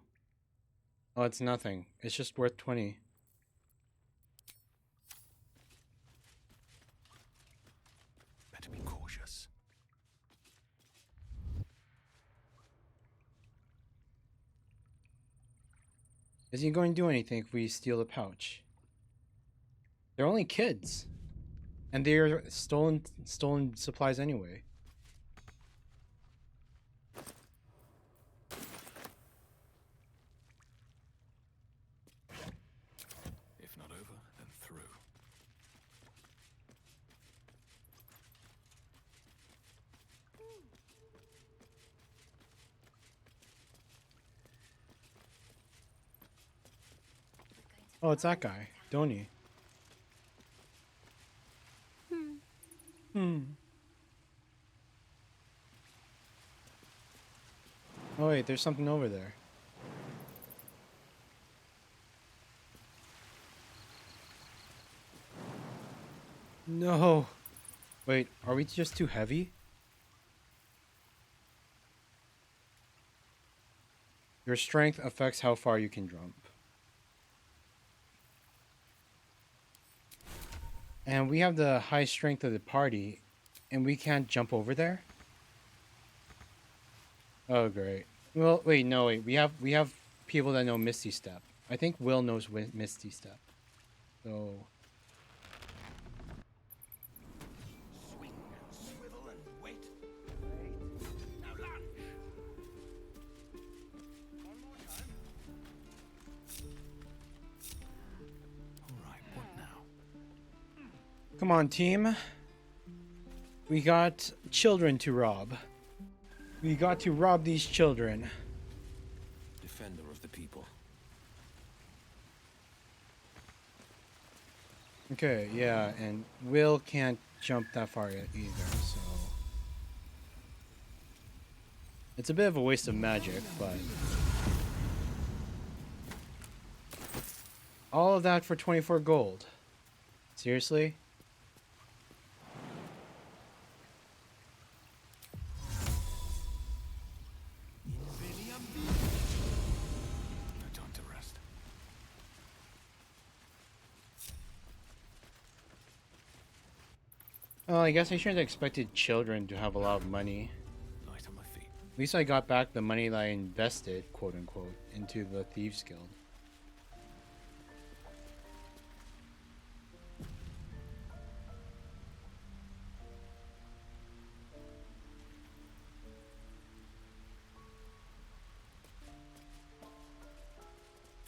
Oh, it's nothing. It's just worth 20. Better be cautious. Is he going to do anything if we steal the pouch? They're only kids. And they're stolen supplies anyway. If not over, then through. Oh, it's that guy, Donnie. Oh wait, there's something over there. No. Wait, are we just too heavy? Your strength affects how far you can jump. And we have the high strength of the party, and we can't jump over there? Oh, great. Well, wait, no, wait. We have people that know Misty Step. I think Will knows Misty Step. So... Swing and swivel and wait. Now lunge. One more time. All right, what now? Come on, team. We got children to rob. We got to rob these children. Defender of the people. Okay, yeah, and Will can't jump that far yet either, so... It's a bit of a waste of magic, but... All of that for 24 gold. Seriously? No time to rest. Well, I guess I shouldn't have expected children to have a lot of money. Light on my feet. At least I got back the money that I invested, quote unquote, into the Thieves Guild.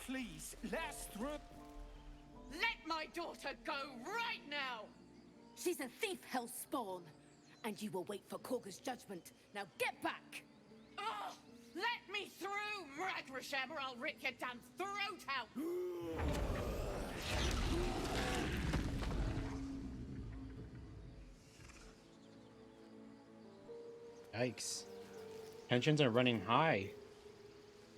Please, last through. Let my daughter go right now! She's a thief, hell spawn. And you will wait for Korga's judgment. Now get back! Oh! Let me through, Mragrasham, or I'll rip your damn throat out! Yikes. Tensions are running high.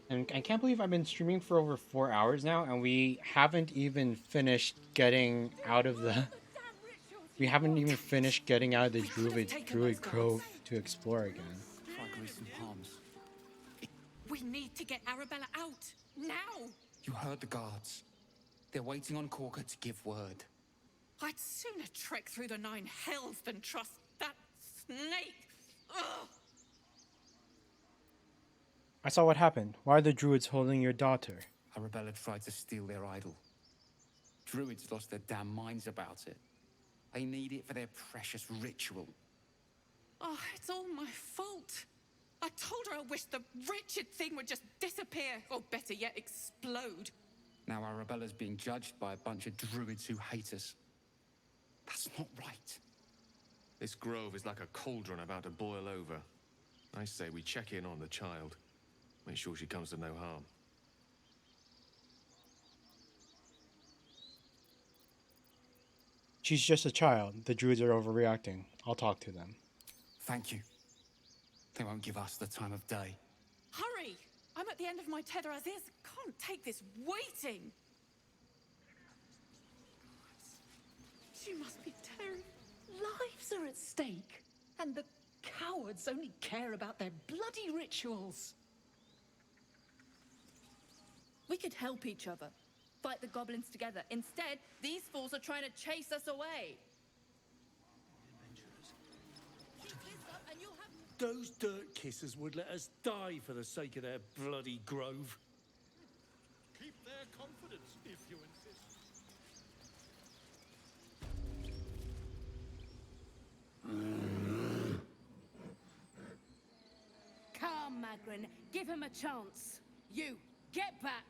And I can't believe I've been streaming for over 4 hours now, and we haven't even finished getting out of the... We haven't even finished getting out of the Druid Grove to explore again. Try greasing palms. We need to get Arabella out! Now! You heard the guards. They're waiting on Korga to give word. I'd sooner trek through the 9 hells than trust that snake! Ugh! I saw what happened. Why are the Druids holding your daughter? Arabella tried to steal their idol. Druids lost their damn minds about it. They need it for their precious ritual. Oh, it's all my fault. I told her I wished the wretched thing would just disappear, or better yet, explode. Now Arabella's being judged by a bunch of druids who hate us. That's not right. This grove is like a cauldron about to boil over. I say we check in on the child. Make sure she comes to no harm. She's just a child. The druids are overreacting. I'll talk to them. Thank you. They won't give us the time of day. Hurry! I'm at the end of my tether as is. Can't take this waiting. She must be terrible. Lives are at stake, and the cowards only care about their bloody rituals. We could help each other. Fight the goblins together. Instead, these fools are trying to chase us away. Those dirt kissers would let us die for the sake of their bloody grove. Keep their confidence, if you insist. Calm, Magrin. Give him a chance. You, get back.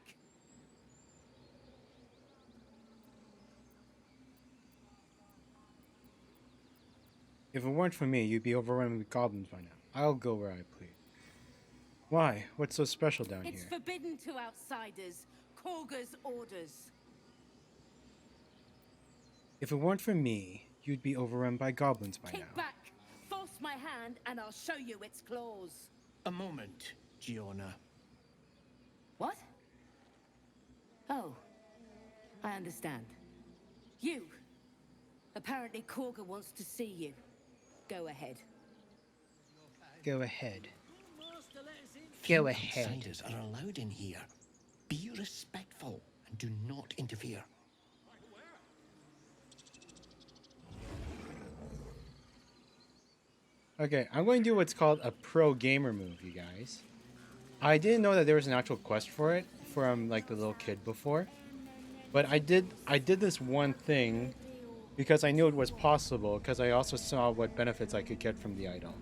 If it weren't for me, you'd be overrun with goblins by now. I'll go where I please. Why? What's so special down It's here? forbidden to outsiders. Korga's orders. If it weren't for me, you'd be overrun by goblins by Kick now. back. Force my hand and I'll show you its claws. A moment, Giona. What? Oh. I understand. You. Apparently Korga wants to see you. Go ahead. Go ahead. Go ahead. Outsiders are allowed in here. Be respectful and do not interfere. Okay, I'm going to do what's called a pro gamer move, you guys. I didn't know that there was an actual quest for it from like the little kid before. But I did this one thing because I knew it was possible, because I also saw what benefits I could get from the idol.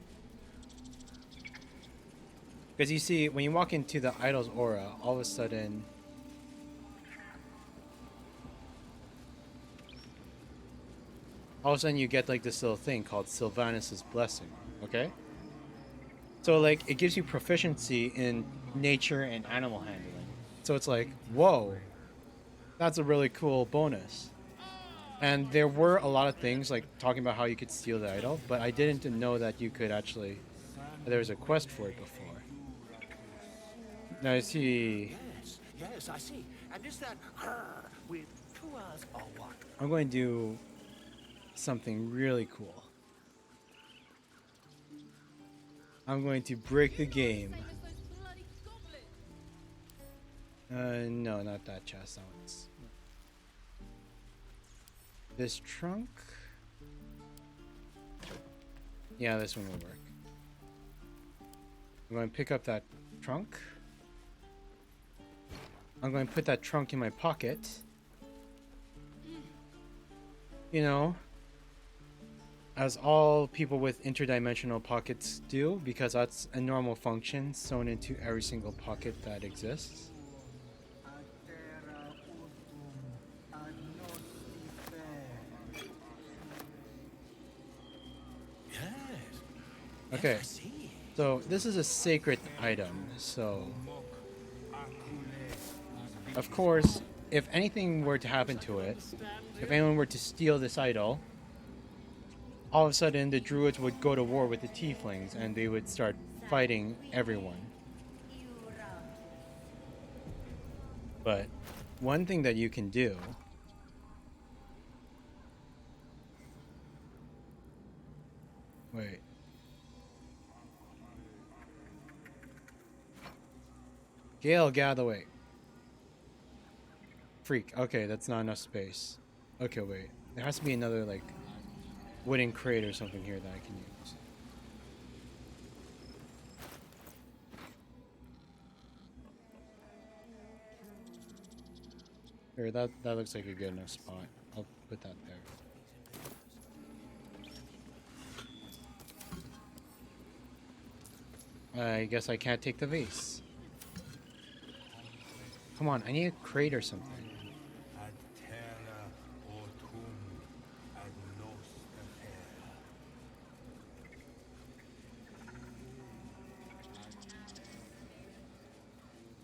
Because you see, when you walk into the idol's aura, all of a sudden... you get like this little thing called Sylvanus' Blessing, okay? So like, it gives you proficiency in nature and animal handling. So it's like, whoa, that's a really cool bonus. And there were a lot of things like talking about how you could steal the idol, but I didn't know that you could actually, there was a quest for it before. Now I see. Yes, I see. And is that her with 2 R's or what? I'm going to do something really cool. I'm going to break the game. No, not that chest. That one's... This trunk? Yeah, this one will work. I'm going to pick up that trunk. I'm going to put that trunk in my pocket. You know, as all people with interdimensional pockets do, because that's a normal function sewn into every single pocket that exists. Okay, so this is a sacred item, so of course, if anything were to happen to it, if anyone were to steal this idol, all of a sudden the druids would go to war with the tieflings and they would start fighting everyone. But one thing that you can do Gale, get out of the way. Freak. Okay, that's not enough space. Okay, wait. There has to be another, like, wooden crate or something here that I can use. Here, that looks like a good enough spot. I'll put that there. I guess I can't take the vase. Come on, I need a crate or something.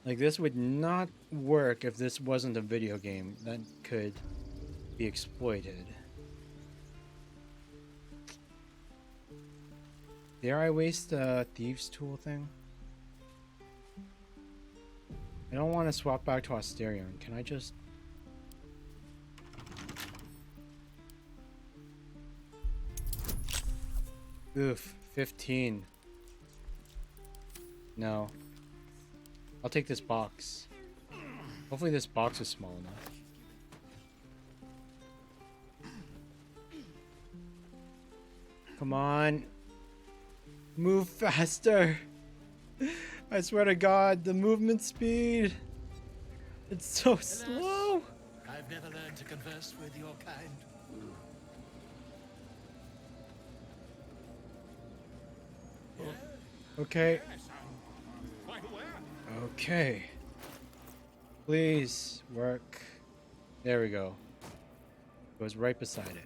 Like, this would not work if this wasn't a video game that could be exploited. Dare I waste the thieves tool thing? I don't want to swap back to Asterion. Can I just... Oof, 15. No. I'll take this box. Hopefully this box is small enough. Come on. Move faster. I swear to God, the movement speed. It's so slow. I've never learned to converse with your kind. Okay. Okay. Please work. There we go. Goes right beside it.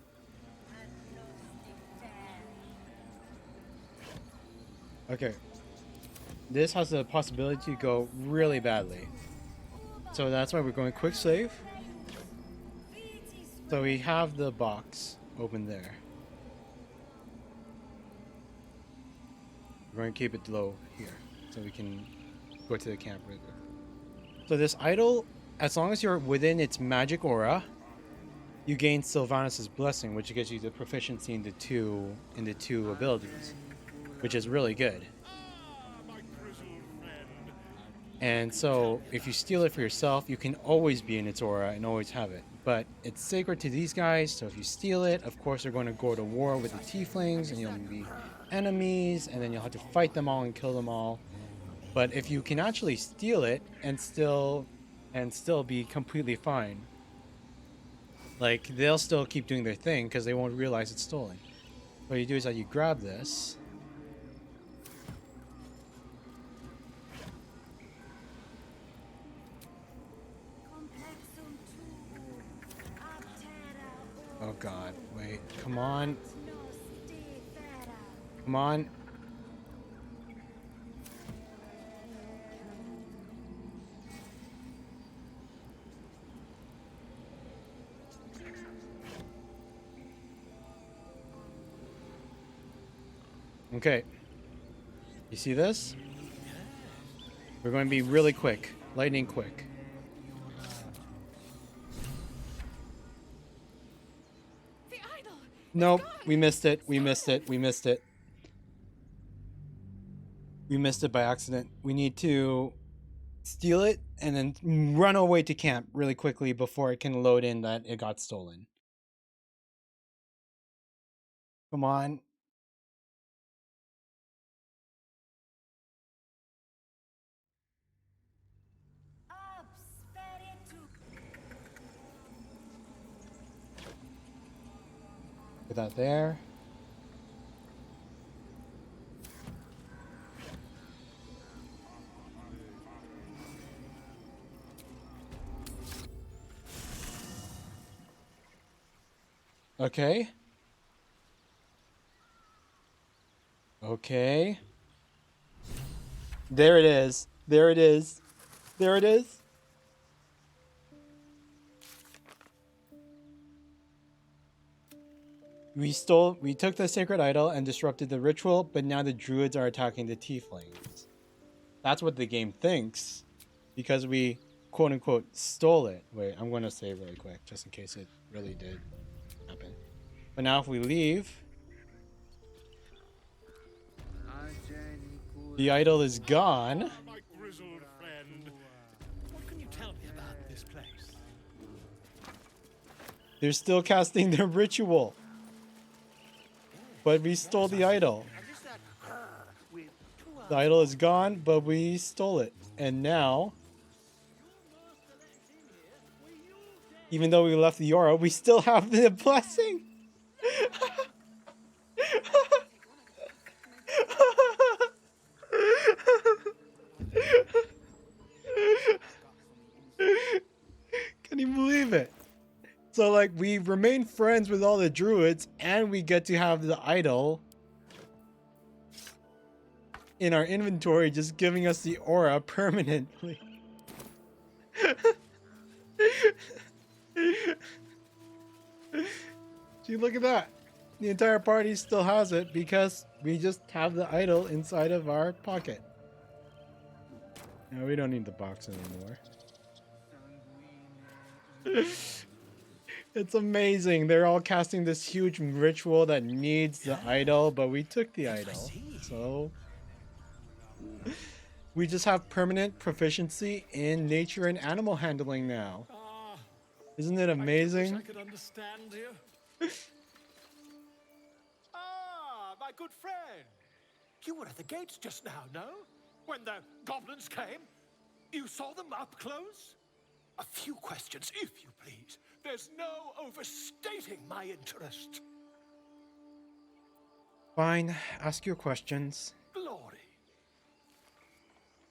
Okay. This has the possibility to go really badly. So that's why we're going quick save. So we have the box open there. We're going to keep it low here so we can go to the camp right there. So this idol, as long as you're within its magic aura, you gain Sylvanas' blessing, which gives you the proficiency in the two abilities, which is really good. And so if you steal it for yourself, you can always be in its aura and always have it. But it's sacred to these guys, so if you steal it, of course they're going to go to war with the tieflings and you'll be enemies, and then you'll have to fight them all and kill them all. But if you can actually steal it and still be completely fine, like, they'll still keep doing their thing because they won't realize it's stolen. What you do is that you grab this. Oh God, wait, come on. Come on. Okay. You see this? We're going to be really quick. Lightning quick. Nope, we missed it. We missed it. We missed it. We missed it by accident. We need to steal it and then run away to camp really quickly before it can load in that it got stolen. Come on. Put that there. Okay. Okay. There it is. There it is. There it is. We took the sacred idol and disrupted the ritual, but now the druids are attacking the tieflings. That's what the game thinks, because we quote unquote stole it. Wait, I'm going to save really quick just in case it really did happen. But now if we leave, the idol is gone. My grizzled friend. What can you tell me about this place? They're still casting their ritual. But we stole the idol. The idol is gone, but we stole it. And now, even though we left the aura, we still have the blessing. So like we remain friends with all the druids and we get to have the idol in our inventory just giving us the aura permanently. Gee, look at that. The entire party still has it because we just have the idol inside of our pocket. No, we don't need the box anymore. It's amazing. They're all casting this huge ritual that needs the idol, but we took the idol. So we just have permanent proficiency in nature and animal handling now. Isn't it amazing? I could understand you. My good friend. You were at the gates just now, no? When the goblins came? You saw them up close? A few questions, if you please. There's no overstating my interest. Fine, ask your questions. Glory.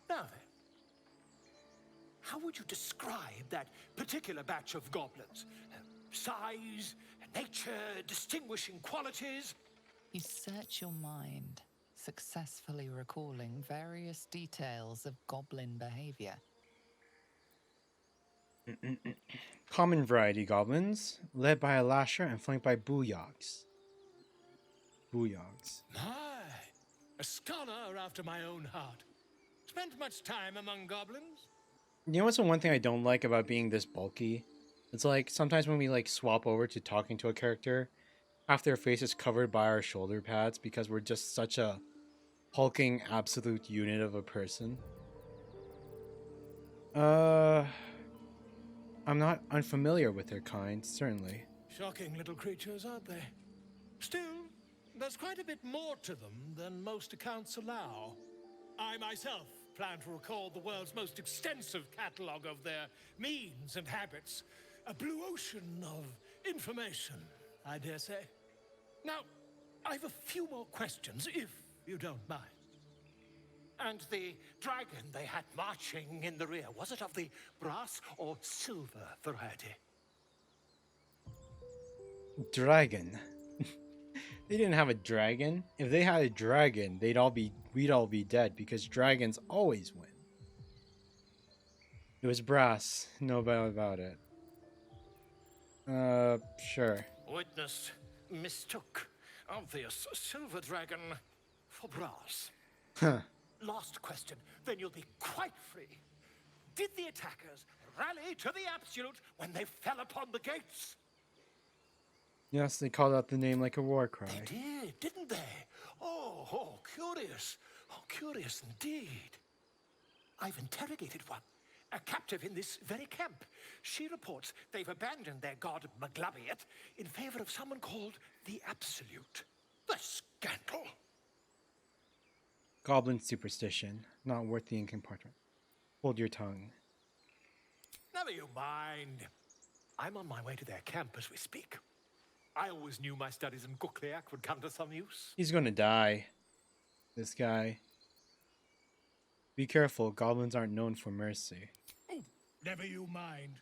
Now then, how would you describe that particular batch of goblins? Size, nature, distinguishing qualities? You search your mind, successfully recalling various details of goblin behavior. Common variety goblins, led by a lasher and flanked by booyogs. Booyogs. My, a scholar after my own heart. Spent much time among goblins? You know what's the one thing I don't like about being this bulky? It's like sometimes when we like swap over to talking to a character, half their face is covered by our shoulder pads because we're just such a hulking absolute unit of a person. I'm not unfamiliar with their kind, certainly. Shocking little creatures, aren't they? Still, there's quite a bit more to them than most accounts allow. I myself plan to record the world's most extensive catalogue of their means and habits. A blue ocean of information, I dare say. Now, I've a few more questions, if you don't mind. And the dragon they had marching in the rear, was it of the brass or silver variety? Dragon. They didn't have a dragon. If they had a dragon, we'd all be dead because dragons always win. It was brass, no doubt about it. Sure. Witness mistook obvious silver dragon for brass. Huh. Last question, then you'll be quite free. Did the attackers rally to the absolute when they fell upon the gates? Yes, they called out the name like a war cry. They did, didn't they? Oh, curious. Oh, curious indeed. I've interrogated one, a captive in this very camp. She reports they've abandoned their god Maglabiet in favor of someone called the Absolute. The scandal! Goblin superstition, not worth the ink compartment. Hold your tongue. Never you mind. I'm on my way to their camp as we speak. I always knew my studies in Gukliak would come to some use. He's gonna die. This guy. Be careful, goblins aren't known for mercy. Oh, never you mind.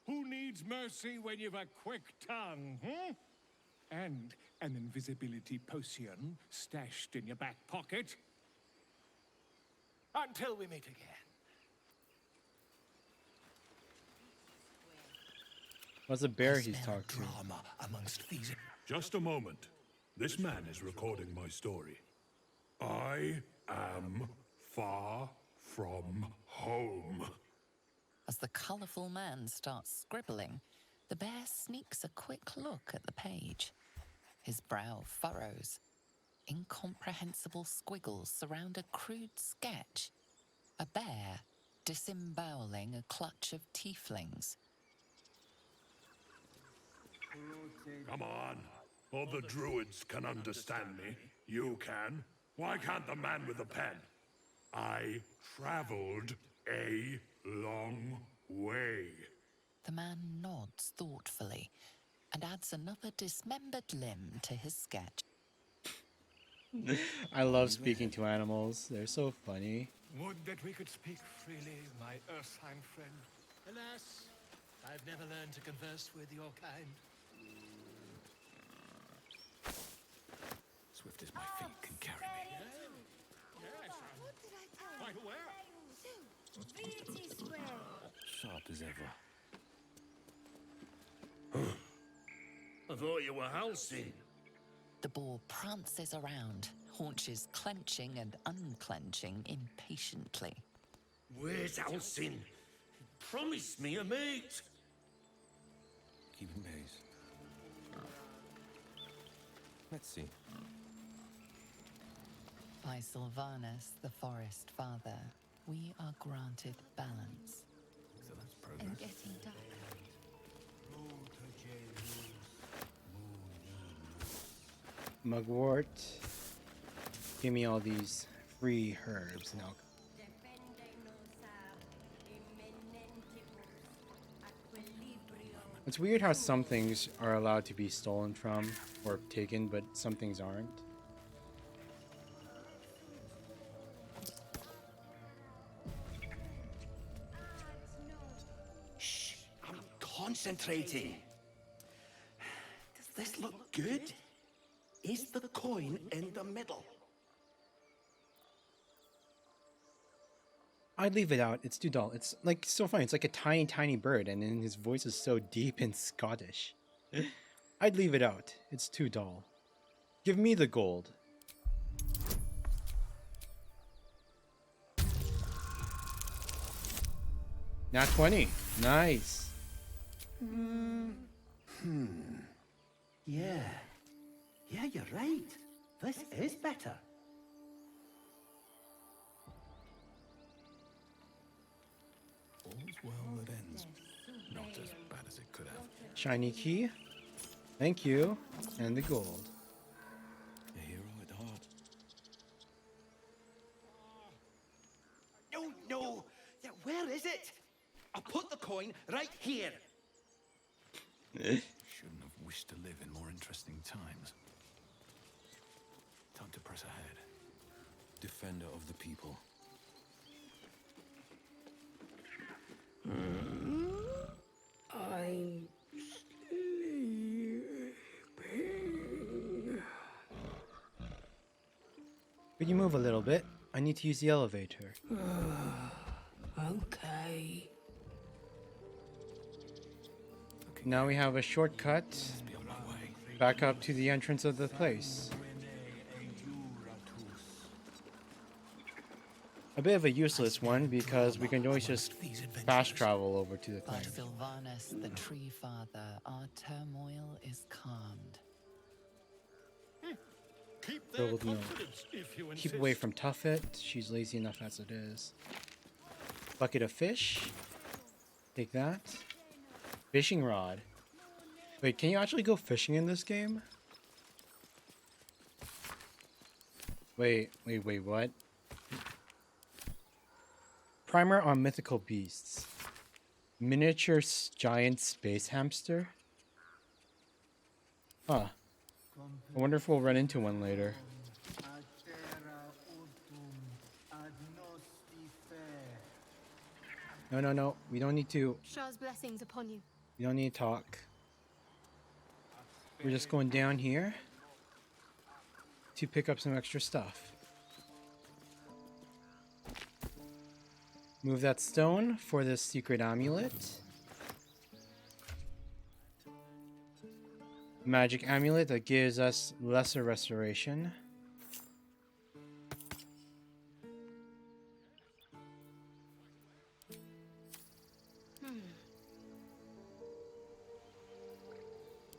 Who needs mercy when you've a quick tongue, hmm? And an invisibility potion stashed in your back pocket? Until we meet again. What's a bear he's talking to? Drama amongst these. Just a moment. This man is recording my story. I am far from home. As the colourful man starts scribbling, the bear sneaks a quick look at the page. His brow furrows. Incomprehensible squiggles surround a crude sketch. A bear disemboweling a clutch of tieflings. Come on. All the druids can understand me. You can. Why can't the man with the pen? I traveled a long way. The man nods thoughtfully and adds another dismembered limb to his sketch. I love speaking to animals. They're so funny. Would that we could speak freely, my Ursine friend. Alas, I've never learned to converse with your kind. Swift as my feet can carry me. Yes, I'm quite aware. Sharp as ever. I thought you were halcyon. The boar prances around, haunches clenching and unclenching impatiently. Where's Halcyon? He promised me a mate. Keep him pace. Let's see. By Sylvanus, the Forest Father, we are granted balance. So that's And progress. getting darker. Mugwort. Give me all these free herbs and alcohol. It's weird how some things are allowed to be stolen from or taken, but some things aren't. Shh, I'm concentrating. Does this look good? Is the coin in the middle? I'd leave it out. It's too dull. It's like so funny. It's like a tiny, tiny bird, and then his voice is so deep and Scottish. I'd leave it out. It's too dull. Give me the gold. Nat 20. Nice. Yeah. Yeah, you're right. This is better. All's well that ends. Not as bad as it could have. Shiny key. Thank you. And the gold. A hero at heart. No, no. Yeah, where is it? I'll put the coin right here. Shouldn't have wished to live in more interesting times. Time to press ahead. Defender of the people. I'm sleeping. Could you move a little bit? I need to use the elevator. Okay. Now we have a shortcut back up to the entrance of the place. A bit of a useless one because we can always just fast travel over to the By thing. Sylvanus, the Tree Father, our turmoil is calmed. Keep their Gold note. confidence if you insist. Keep away from Tuffet. She's lazy enough as it is. Bucket of fish. Take that. Fishing rod. Wait, can you actually go fishing in this game? Wait, what? Primer on mythical beasts. Miniature giant space hamster? Huh. I wonder if we'll run into one later. No. We don't need to. Shah's blessings upon you. We don't need to talk. We're just going down here to pick up some extra stuff. Move that stone for this secret amulet. Magic amulet that gives us lesser restoration.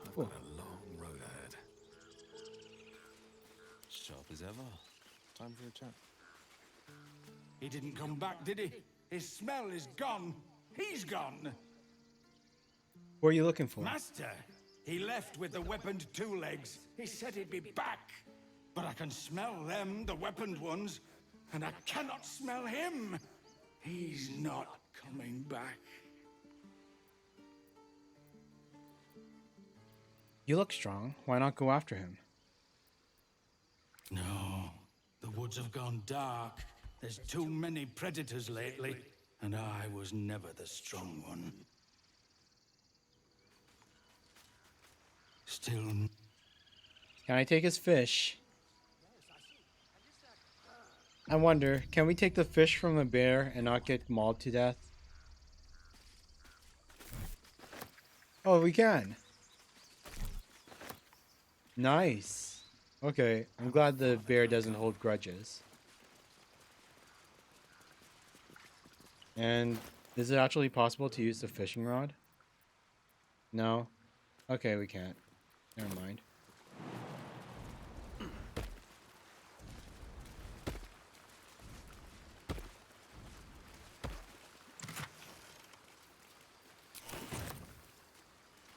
I've got a long road ahead. Sharp as ever. Time for a chat. He didn't come back, did he? His smell is gone. He's gone. What are you looking for? Master, he left with the weaponed two legs. He said he'd be back. But I can smell them, the weaponed ones, and I cannot smell him. He's not coming back. You look strong. Why not go after him? No, the woods have gone dark. There's too many predators lately, and I was never the strong one. Still. Can I take his fish? I wonder, can we take the fish from the bear and not get mauled to death? Oh, we can. Nice. Okay, I'm glad the bear doesn't hold grudges. And is it actually possible to use the fishing rod? No? Okay, we can't. Never mind.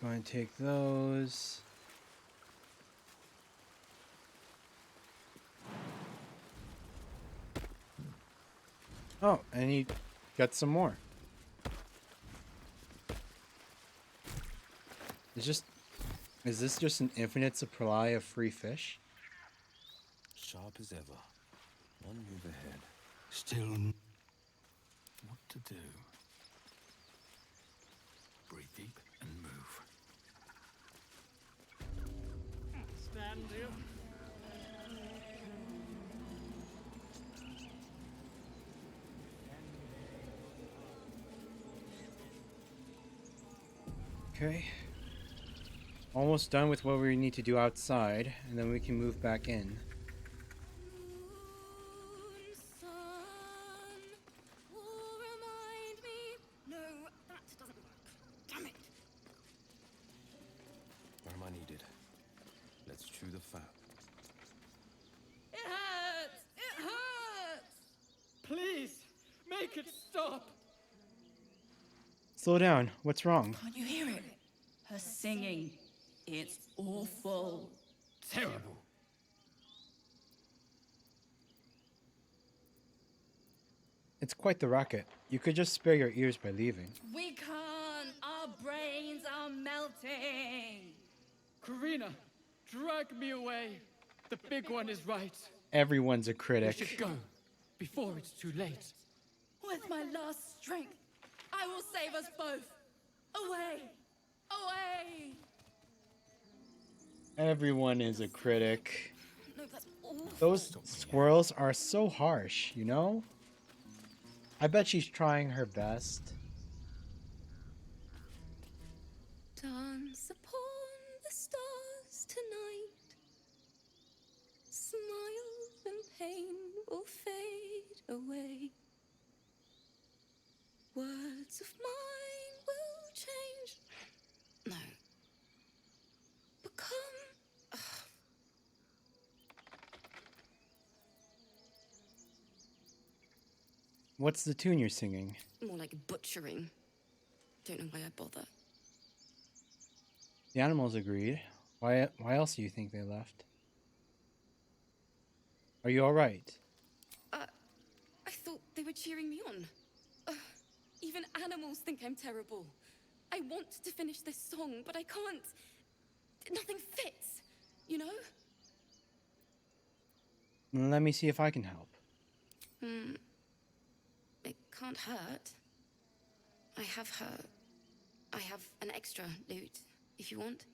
Going to take those. Oh, and he got some more. Is this just an infinite supply of free fish? Sharp as ever. One move ahead. Still. What to do? Breathe deep and move. Stand here. Okay. Almost done with what we need to do outside, and then we can move back in. No, that doesn't work. Damn it. Where am I needed? Let's chew the fat. It hurts. It hurts. Please, make it stop. Slow down. What's wrong? Can't you hear it? Her singing. It's awful. Terrible. It's quite the racket. You could just spare your ears by leaving. We can't. Our brains are melting. Karina, drag me away. The big one is right. Everyone's a We critic. should go before it's too late. With my last strength, I will save us both. Away. Away. Everyone is a critic. No, that's awful. Those squirrels are so harsh, you know? I bet she's trying her best. Dance upon the stars tonight. Smile and pain will fade away. Words of mine will change. No. Become. What's the tune you're singing? More like butchering. Don't know why I bother. The animals agreed. Why else do you think they left? Are you alright? I thought they were cheering me on. Even animals think I'm terrible. I want to finish this song, but I can't. Nothing fits, you know? Let me see if I can help. It can't hurt. I have an extra lute, if you want.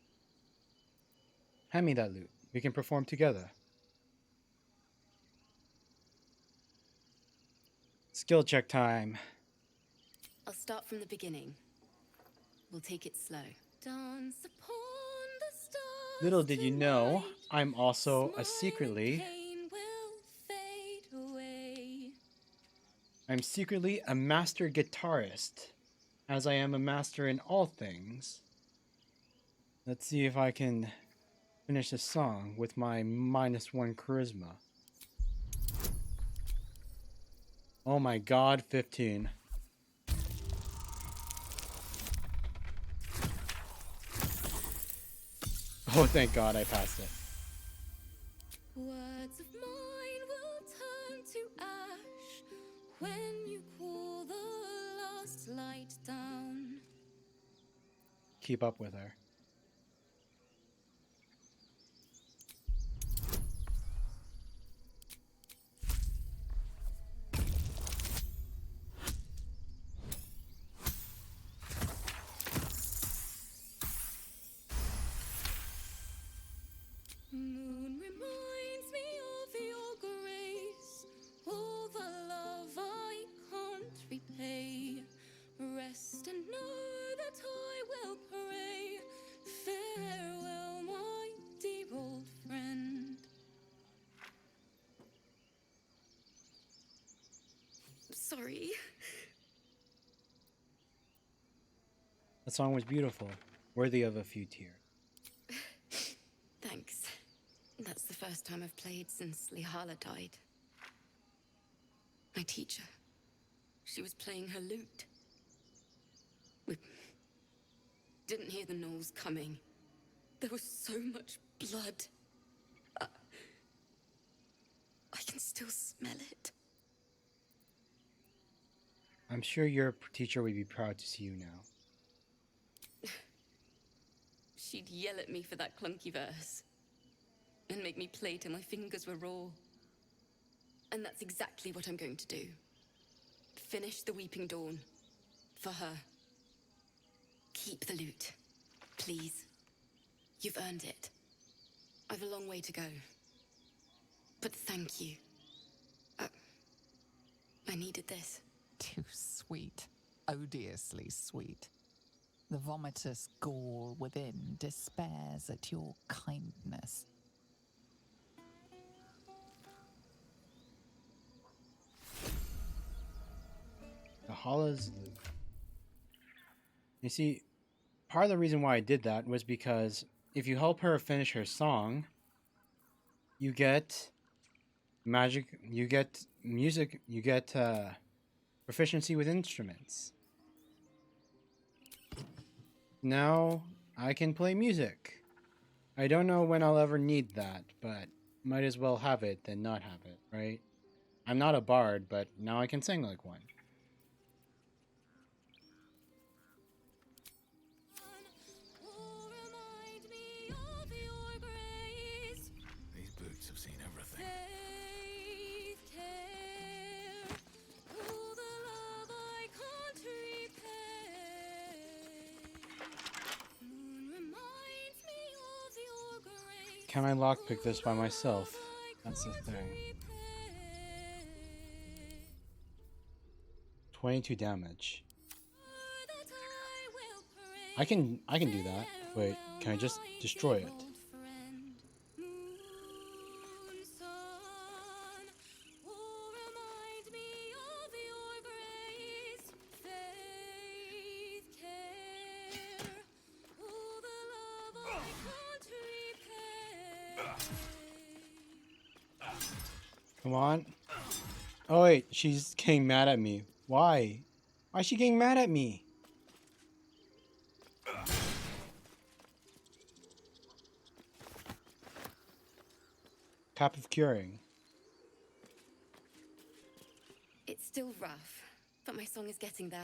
Hand me that lute. We can perform together. Skill check time. I'll start from the beginning. We'll take it slow. Dance upon the stars. Little did you know, I'm also I'm secretly a master guitarist, as I am a master in all things. Let's see if I can finish this song with my -1 charisma. Oh my god, 15. Oh, thank god I passed it. Words of mine will turn to ash when you cool the last light down. Keep up with her. that I will pray. Farewell, my dear old friend. Sorry. The song was beautiful, worthy of a few tears. Thanks. That's the first time I've played since Lihala died. My teacher. She was playing her lute. We didn't hear the gnolls coming. There was so much blood. I can still smell it. I'm sure your teacher would be proud to see you now. She'd yell at me for that clunky verse. And make me play till my fingers were raw. And that's exactly what I'm going to do. Finish the Weeping Dawn. For her. Keep the lute. Please. You've earned it. I've a long way to go. But thank you. I needed this. Too sweet. Odiously sweet. The vomitous gall within despairs at your kindness. The Hala's lute. You see, part of the reason why I did that was because if you help her finish her song, you get magic, you get music, you get proficiency with instruments. Now I can play music. I don't know when I'll ever need that, but might as well have it than not have it, right? I'm not a bard, but now I can sing like one. These boots have seen everything. Can I lockpick this by myself? That's the thing. 22 damage. I can do that. Wait, can I just destroy it? Come on. Oh wait, she's getting mad at me. Why? Why is she getting mad at me? Cap of Curing. It's still rough, but my song is getting there.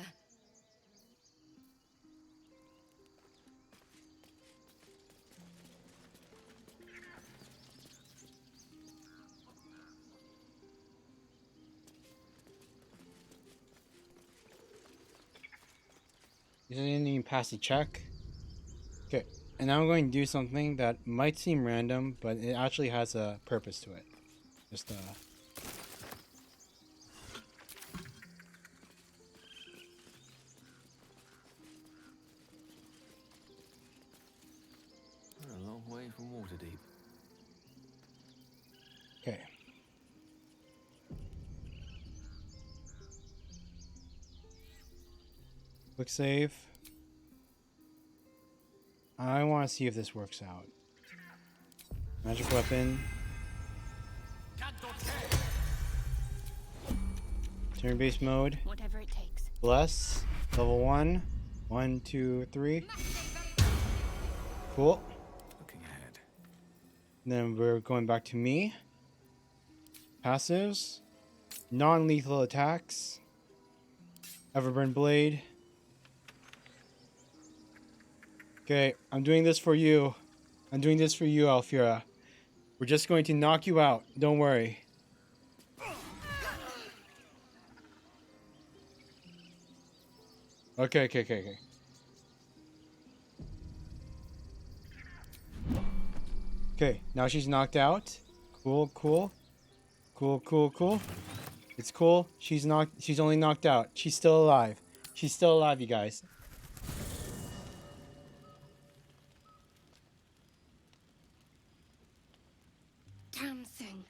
You didn't even pass the check. Okay, and now I'm going to do something that might seem random, but it actually has a purpose to it. Just We're a long way from Waterdeep. okay. Quick save. I want to see if this works out. Magic weapon. Turn-based mode. Whatever it takes. Bless. Level 1. 1, 2, 3. Cool. Looking ahead. Then we're going back to me. Passives. Non-lethal attacks. Everburn Blade. Okay, I'm doing this for you. I'm doing this for you, Alfira. We're just going to knock you out. Don't worry. Okay. Okay, now she's knocked out. Cool. It's cool. She's only knocked out. She's still alive. She's still alive, you guys. damn thing.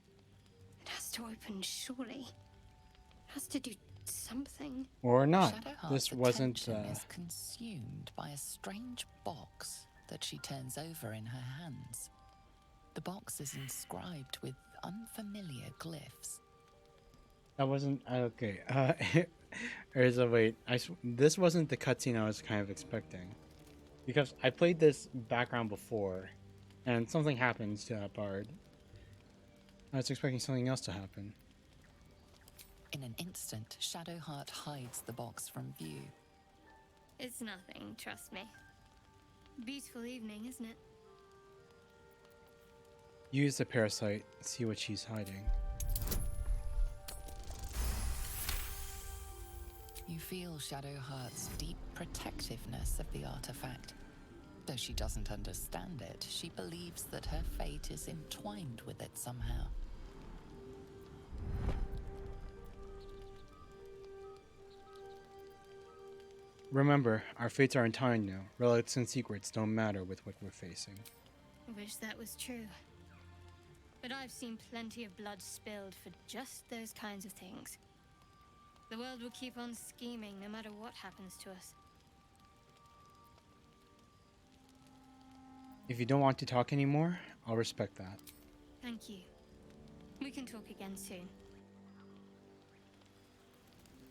It has to open, surely. It has to do something. Or not. Shadowheart's This wasn't. attention is consumed by a strange box that she turns over in her hands. The box is inscribed with unfamiliar glyphs. That wasn't okay. There's a wait. This wasn't the cutscene I was kind of expecting, because I played this background before, and something happens to that bard. I was expecting something else to happen. In an instant, Shadowheart hides the box from view. It's nothing, trust me. Beautiful evening, isn't it? Use the parasite. See what she's hiding. You feel Shadowheart's deep protectiveness of the artifact. Though she doesn't understand it, she believes that her fate is entwined with it somehow. Remember, our fates are entwined now. Relics and secrets don't matter with what we're facing. I wish that was true. But I've seen plenty of blood spilled for just those kinds of things. The world will keep on scheming no matter what happens to us. If you don't want to talk anymore, I'll respect that. Thank you. We can talk again soon.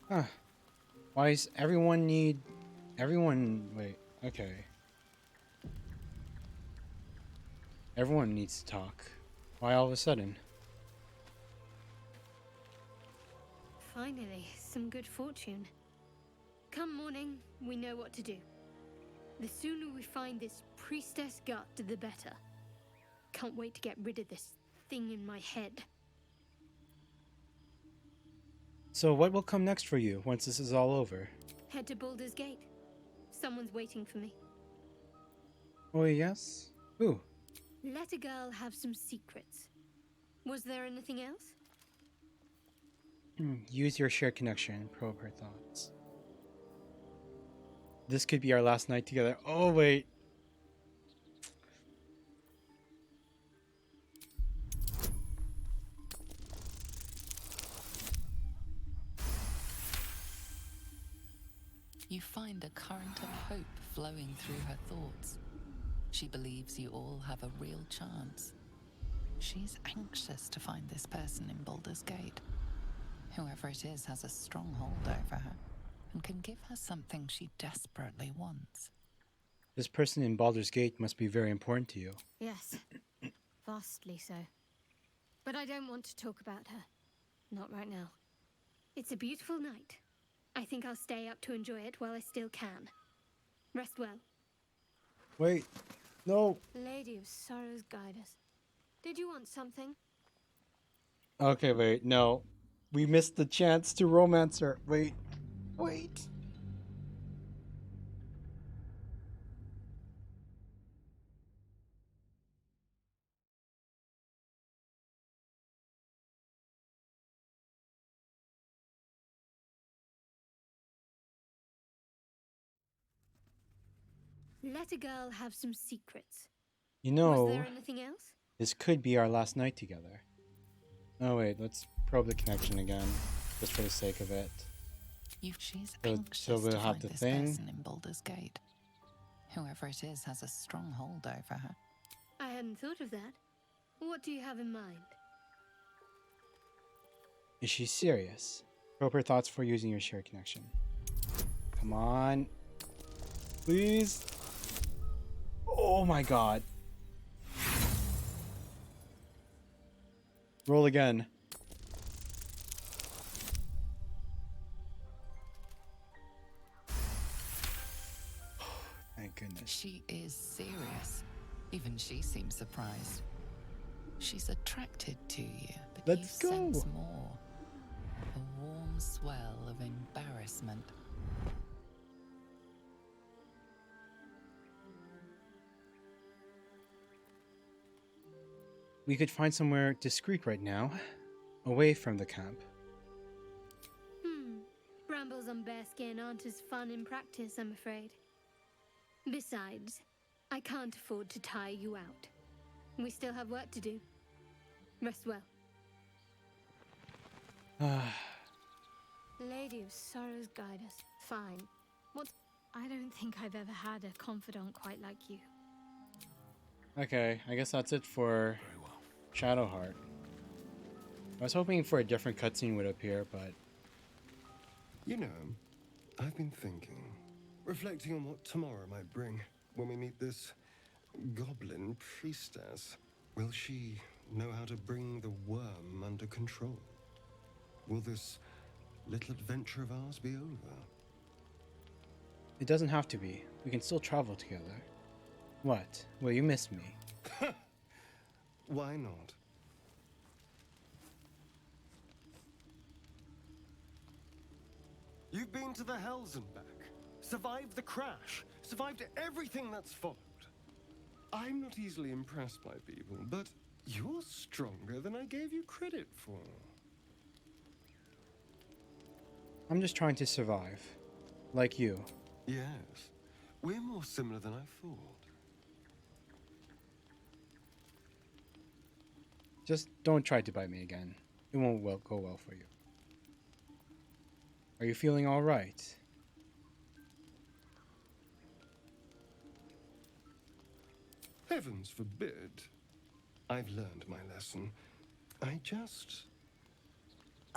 Huh. Why is wait, okay. Everyone needs to talk. Why all of a sudden? Finally, some good fortune. Come morning, we know what to do. The sooner we find this priestess gut, the better. Can't wait to get rid of this thing in my head. So what will come next for you once this is all over? Head to Baldur's Gate. Someone's waiting for me. Oh yes? Who? Let a girl have some secrets. Was there anything else? Use your shared connection. Probe her thoughts. This could be our last night together. Oh wait. You find a current of hope flowing through her thoughts. She believes you all have a real chance. She's anxious to find this person in Baldur's Gate. Whoever it is has a strong hold over her and can give her something she desperately wants. This person in Baldur's Gate must be very important to you. Yes, vastly so. But I don't want to talk about her. Not right now. It's a beautiful night. I think I'll stay up to enjoy it while I still can. Rest well. Wait. No. Lady of Sorrows, guide us. Did you want something? Okay, wait. No. We missed the chance to romance her. Wait. Wait. Let a girl have some secrets. You know, was there anything else? This could be our last night together. Oh wait, let's probe the connection again, just for the sake of it. She's So anxious we'll to have find the this thing. person in Baldur's Gate. Whoever it is has a strong hold over her. I hadn't thought of that. What do you have in mind? Is she serious? Probe her thoughts for using your shared connection. Come on. Please. Oh my god. Roll again. Thank goodness. She is serious. Even she seems surprised. She's attracted to you, but Let's you go. sense more. A warm swell of embarrassment. We could find somewhere discreet right now, away from the camp. Brambles on bearskin aren't as fun in practice, I'm afraid. Besides, I can't afford to tire you out. We still have work to do. Rest well. Ah, Lady of Sorrows, guide us. Fine. What? I don't think I've ever had a confidant quite like you. okay, I guess that's it for Shadowheart. I was hoping for a different cutscene would appear, but You know, I've been thinking, reflecting on what tomorrow might bring when we meet this goblin priestess. Will she know how to bring the worm under control? Will this little adventure of ours be over? it doesn't have to be. We can still travel together. What? Will you miss me? Why not? You've been to the Hells and back, survived the crash, survived everything that's followed. I'm not easily impressed by people, but you're stronger than I gave you credit for. I'm just trying to survive. Like you. Yes, we're more similar than I thought. Just don't try to bite me again. It won't go well for you. Are you feeling alright? Heavens forbid. I've learned my lesson. I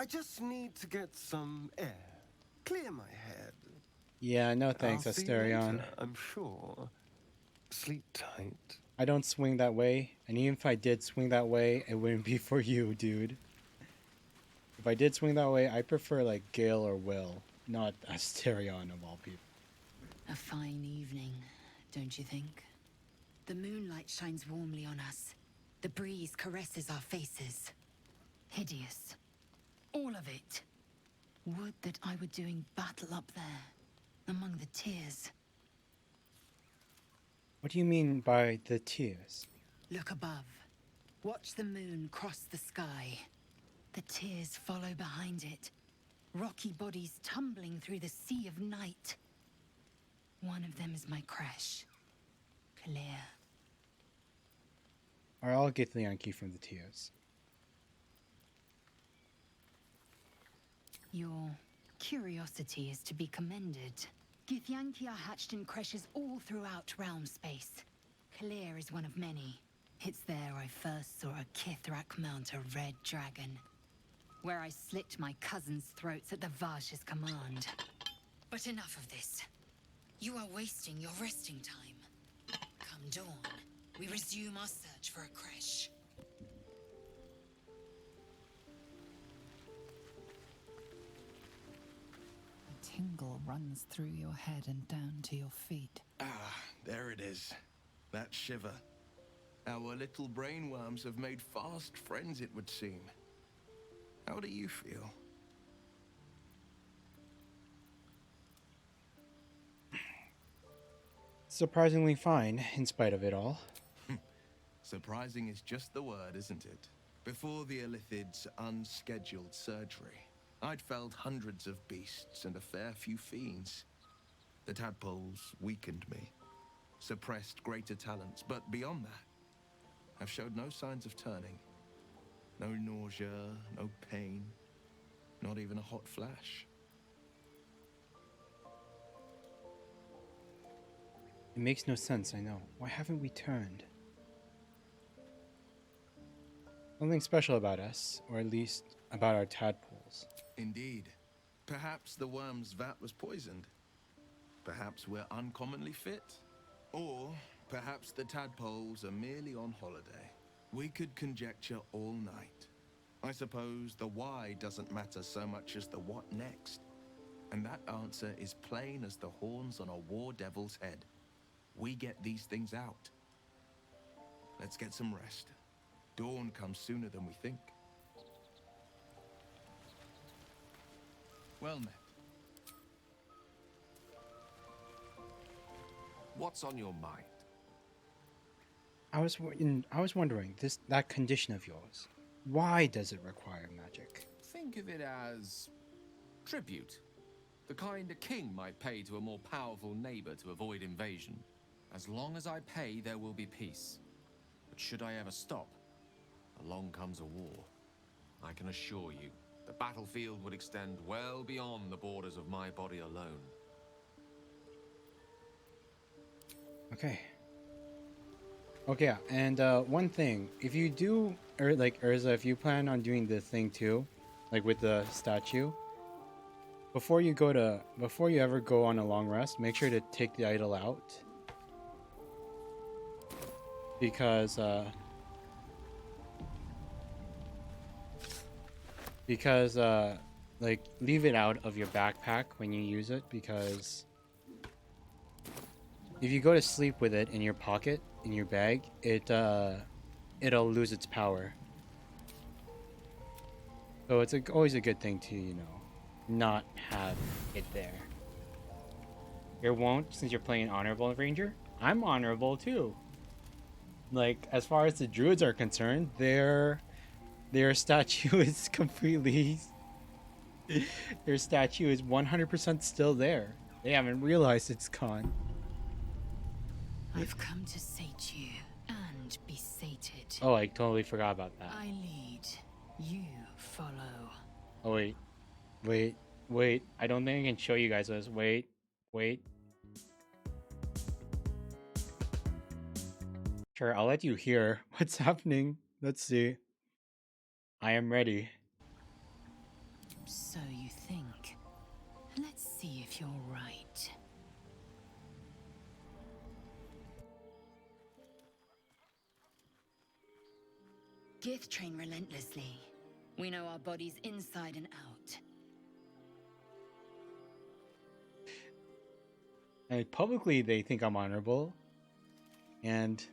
just need to get some air. Clear my head. Yeah, no thanks, I'll see you Asterion. later, I'm sure. Sleep tight. I don't swing that way, and even if I did swing that way, it wouldn't be for you, dude. If I did swing that way, I prefer like Gale or Will, not Asterion of all people. A fine evening, don't you think? The moonlight shines warmly on us. The breeze caresses our faces. Hideous. All of it. Would that I were doing battle up there, among the tears. What do you mean by the tears? Look above. Watch the moon cross the sky. The tears follow behind it. Rocky bodies tumbling through the sea of night. One of them is my crash. Clear. Alright, I'll get the Yankee from the tears. Your curiosity is to be commended. Githyanki are hatched in creches all throughout realm space. Clear is one of many. It's there I first saw a Kithrak mount a red dragon. Where I slit my cousins' throats at the Vash's command. But enough of this. You are wasting your resting time. Come dawn, we resume our search for a creche. A tingle runs through your head and down to your feet. Ah, there it is. That shiver. Our little brainworms have made fast friends, it would seem. How do you feel? Surprisingly fine, in spite of it all. Surprising is just the word, isn't it? Before the Illithid's unscheduled surgery, I'd felled hundreds of beasts and a fair few fiends. The tadpoles weakened me, suppressed greater talents, but beyond that, I've showed no signs of turning. No nausea, no pain, not even a hot flash. It makes no sense, I know. Why haven't we turned? Something special about us, or at least about our tadpoles. Indeed. Perhaps the worm's vat was poisoned. Perhaps we're uncommonly fit. Or perhaps the tadpoles are merely on holiday. We could conjecture all night. I suppose the why doesn't matter so much as the what next. And that answer is plain as the horns on a war devil's head. We get these things out. Let's get some rest. Dawn comes sooner than we think. Well met. What's on your mind? I was wondering, that condition of yours, why does it require magic? Think of it as tribute. The kind a king might pay to a more powerful neighbor to avoid invasion. As long as I pay, there will be peace. But should I ever stop, along comes a war. I can assure you, the battlefield would extend well beyond the borders of my body alone. Okay. Okay, yeah. And one thing, if you do, or like Urza, if you plan on doing the thing too, like with the statue, before you ever go on a long rest, make sure to take the idol out, because like leave it out of your backpack when you use it, because if you go to sleep with it in your pocket, in your bag, it'll lose its power. So it's always a good thing to, you know, not have it there. You won't, since you're playing Honorable Ranger? I'm honorable too. Like, as far as the druids are concerned, their statue is completely their statue is 100% still there. They haven't realized it's gone. I've come to sate you and be sated. Oh, I totally forgot about that. I lead, you follow. Oh wait. I don't think I can show you guys this. Wait. Sure, I'll let you hear what's happening. Let's see. I am ready. So you think. Let's see if you're right. Gith train relentlessly. We know our bodies inside and out. And publicly, they think I'm honorable. And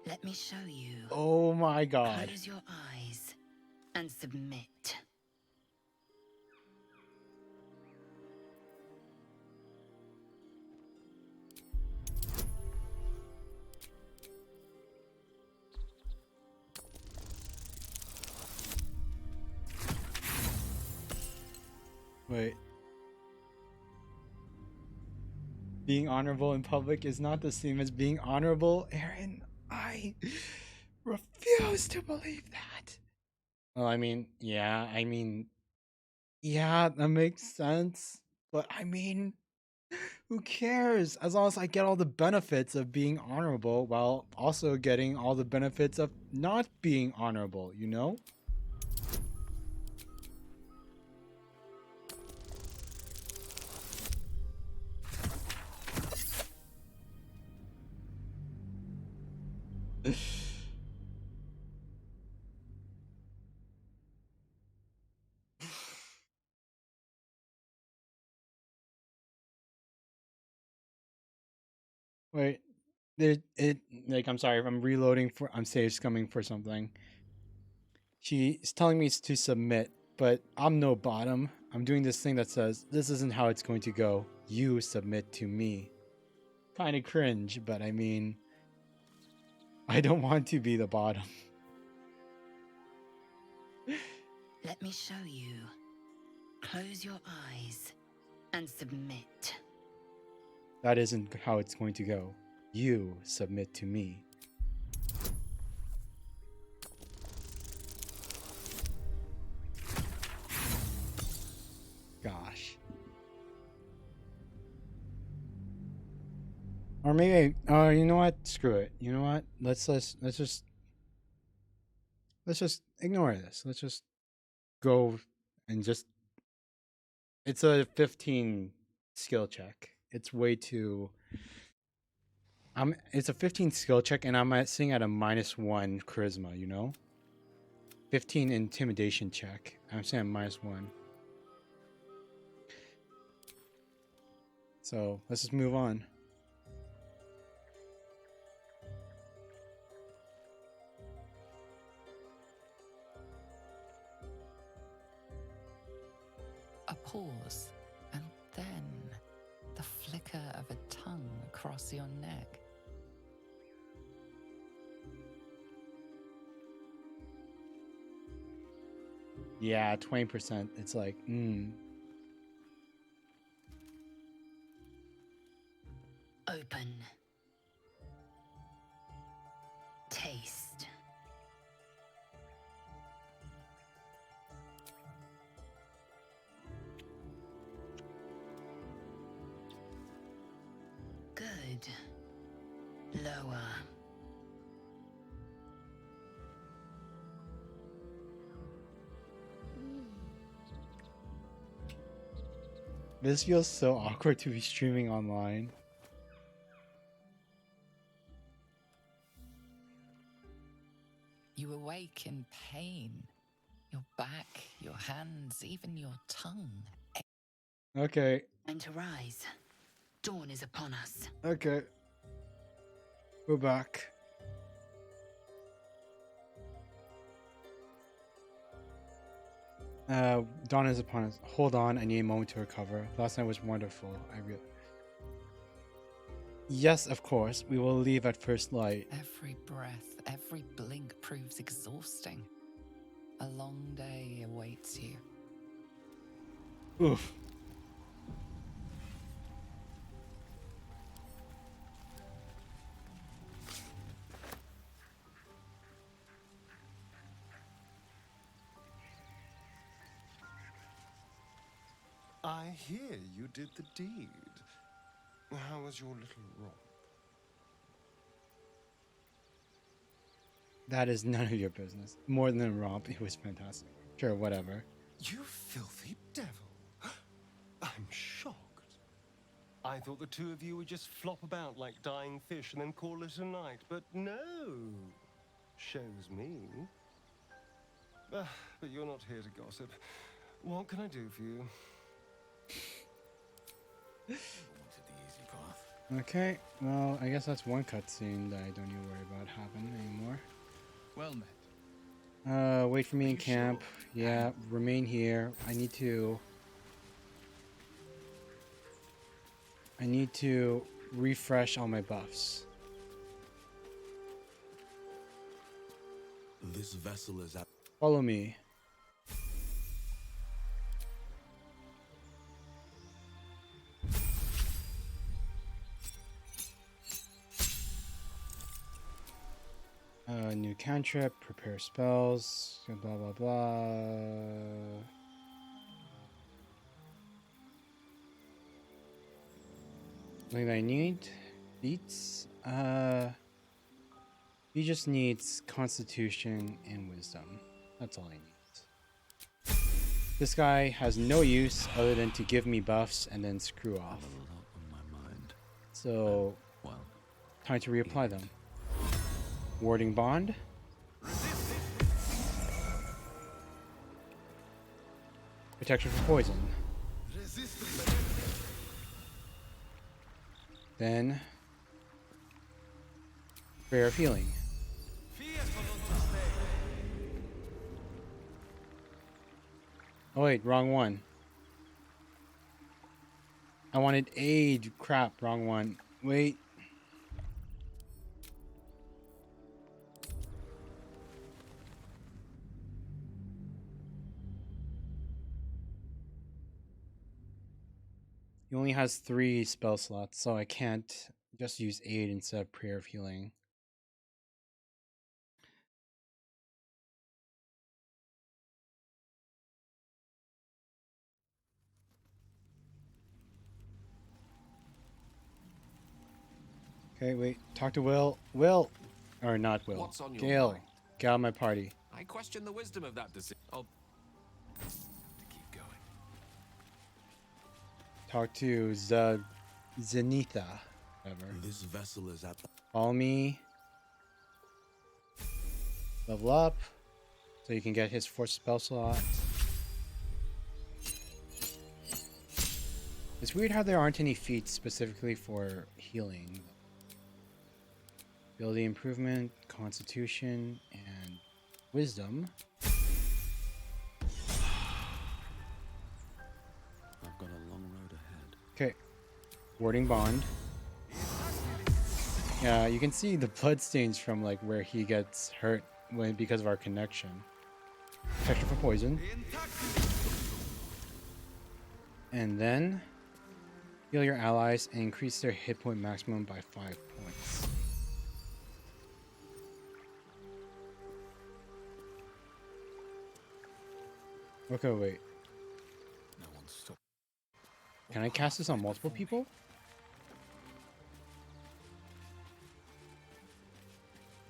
let me show you. Oh my god. Close your eyes and submit. Wait. Being honorable in public is not the same as being honorable, Aaron. I refuse to believe that. Well, I mean, yeah, that makes sense. But I mean, who cares? As long as I get all the benefits of being honorable while also getting all the benefits of not being honorable, you know? Wait, like, I'm sorry if I'm reloading I'm save coming for something. She's telling me to submit, but I'm no bottom. I'm doing this thing that says, this isn't how it's going to go. You submit to me. Kind of cringe, but I mean, I don't want to be the bottom. Let me show you. Close your eyes and submit. That isn't how it's going to go. You submit to me. Gosh. Or maybe, you know what? Screw it. You know what? Let's just ignore this. Let's just go and just. It's a 15 skill check. It's way too. It's a 15 skill check, and I'm sitting at a -1 charisma. You know. 15 intimidation check. I'm saying -1. So let's just move on. A pause, and then the flicker of a tongue across your neck. Yeah, 20%. It's like, Open. Taste. Good. Lower. This feels so awkward to be streaming online. You awake in pain. Your back, your hands, even your tongue. Okay. Time to rise. Dawn is upon us. Okay. We're back. Dawn is upon us. Hold on, I need a moment to recover. Last night was wonderful. Yes, of course. We will leave at first light. Every breath, every blink proves exhausting. A long day awaits you. Oof. I hear you did the deed. How was your little romp? That is none of your business. More than a romp, it was fantastic. Sure, whatever. You filthy devil. I'm shocked. I thought the two of you would just flop about like dying fish and then call it a night, but no. Shows me. But you're not here to gossip. What can I do for you? Okay, well, I guess that's one cutscene that I don't need to worry about happening anymore. Well met. Wait for me in camp. Yeah, remain here. I need to refresh all my buffs. This vessel is at. Follow me. New cantrip, prepare spells, blah blah blah. Something that I need? Beats? He just needs Constitution and Wisdom. That's all he needs. This guy has no use other than to give me buffs and then screw off. So, time to reapply them. Warding Bond. Protection from poison. Then Prayer of Healing. Oh wait, wrong one. I wanted aid. Crap, wrong one. Wait. He only has 3 spell slots, so I can't just use aid instead of Prayer of Healing. Okay, wait. Talk to Will. Will! Or not Will. What's on your Gale. mind? Get out of my party. I question the wisdom of that decision. Oh. Talk to Zenitha. Whatever. This vessel is at. Follow me. Level up. So you can get his 4th spell slot. It's weird how there aren't any feats specifically for healing. Ability improvement, constitution, and wisdom. I've got a long road ahead. Okay. Warding Bond. Yeah, you can see the bloodstains from like where he gets hurt because of our connection. Protection for poison. And then Heal your allies and increase their hit point maximum by 5 points. Okay, wait. No one's stopped. Can I cast this on multiple people?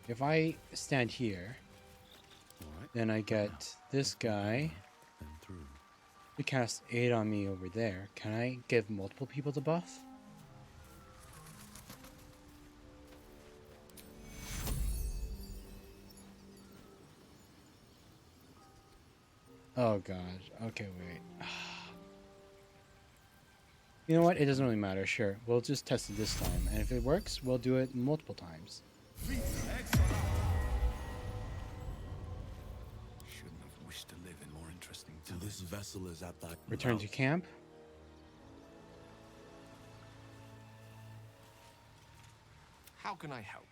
If I stand here, then I get this guy to cast 8 on me over there. Can I give multiple people the buff? Oh god. Okay, wait. You know what? It doesn't really matter. Sure. We'll just test it this time. And if it works, we'll do it multiple times. Shouldn't have wished to live in more interesting times. This vessel is at thy Return to camp. How can I help?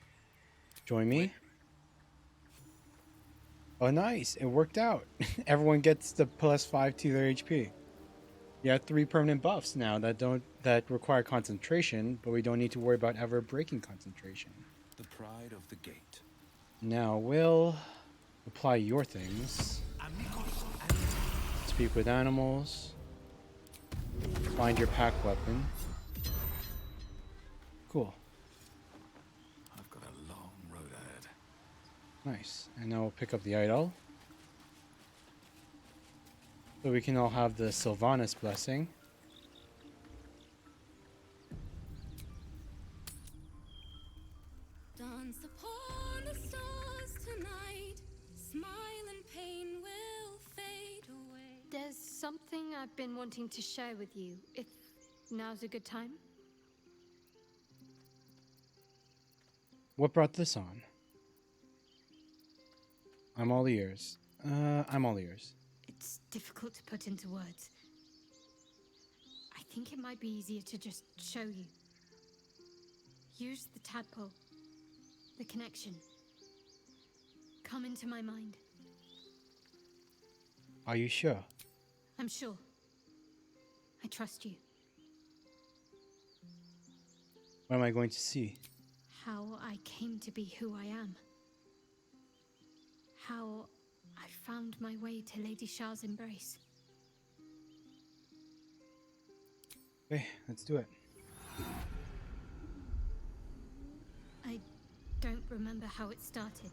Join me. Oh, nice. It worked out. Everyone gets the +5 to their HP. You have 3 permanent buffs now that require concentration, but we don't need to worry about ever breaking concentration. The pride of the gate. Now we'll apply your things. Speak with animals. Find your pack weapon. Cool. I've got a long road ahead. Nice. And now we'll pick up the idol. So we can all have the Sylvanas blessing. Dance upon the stars tonight. Smile and pain will fade away. There's something I've been wanting to share with you, if now's a good time. What brought this on? I'm all ears. I'm all ears. It's difficult to put into words. I think it might be easier to just show you. Use the tadpole. The connection. Come into my mind. Are you sure? I'm sure. I trust you. What am I going to see? How I came to be who I am. How I found my way to Lady Shah's embrace. Okay, let's do it. I don't remember how it started.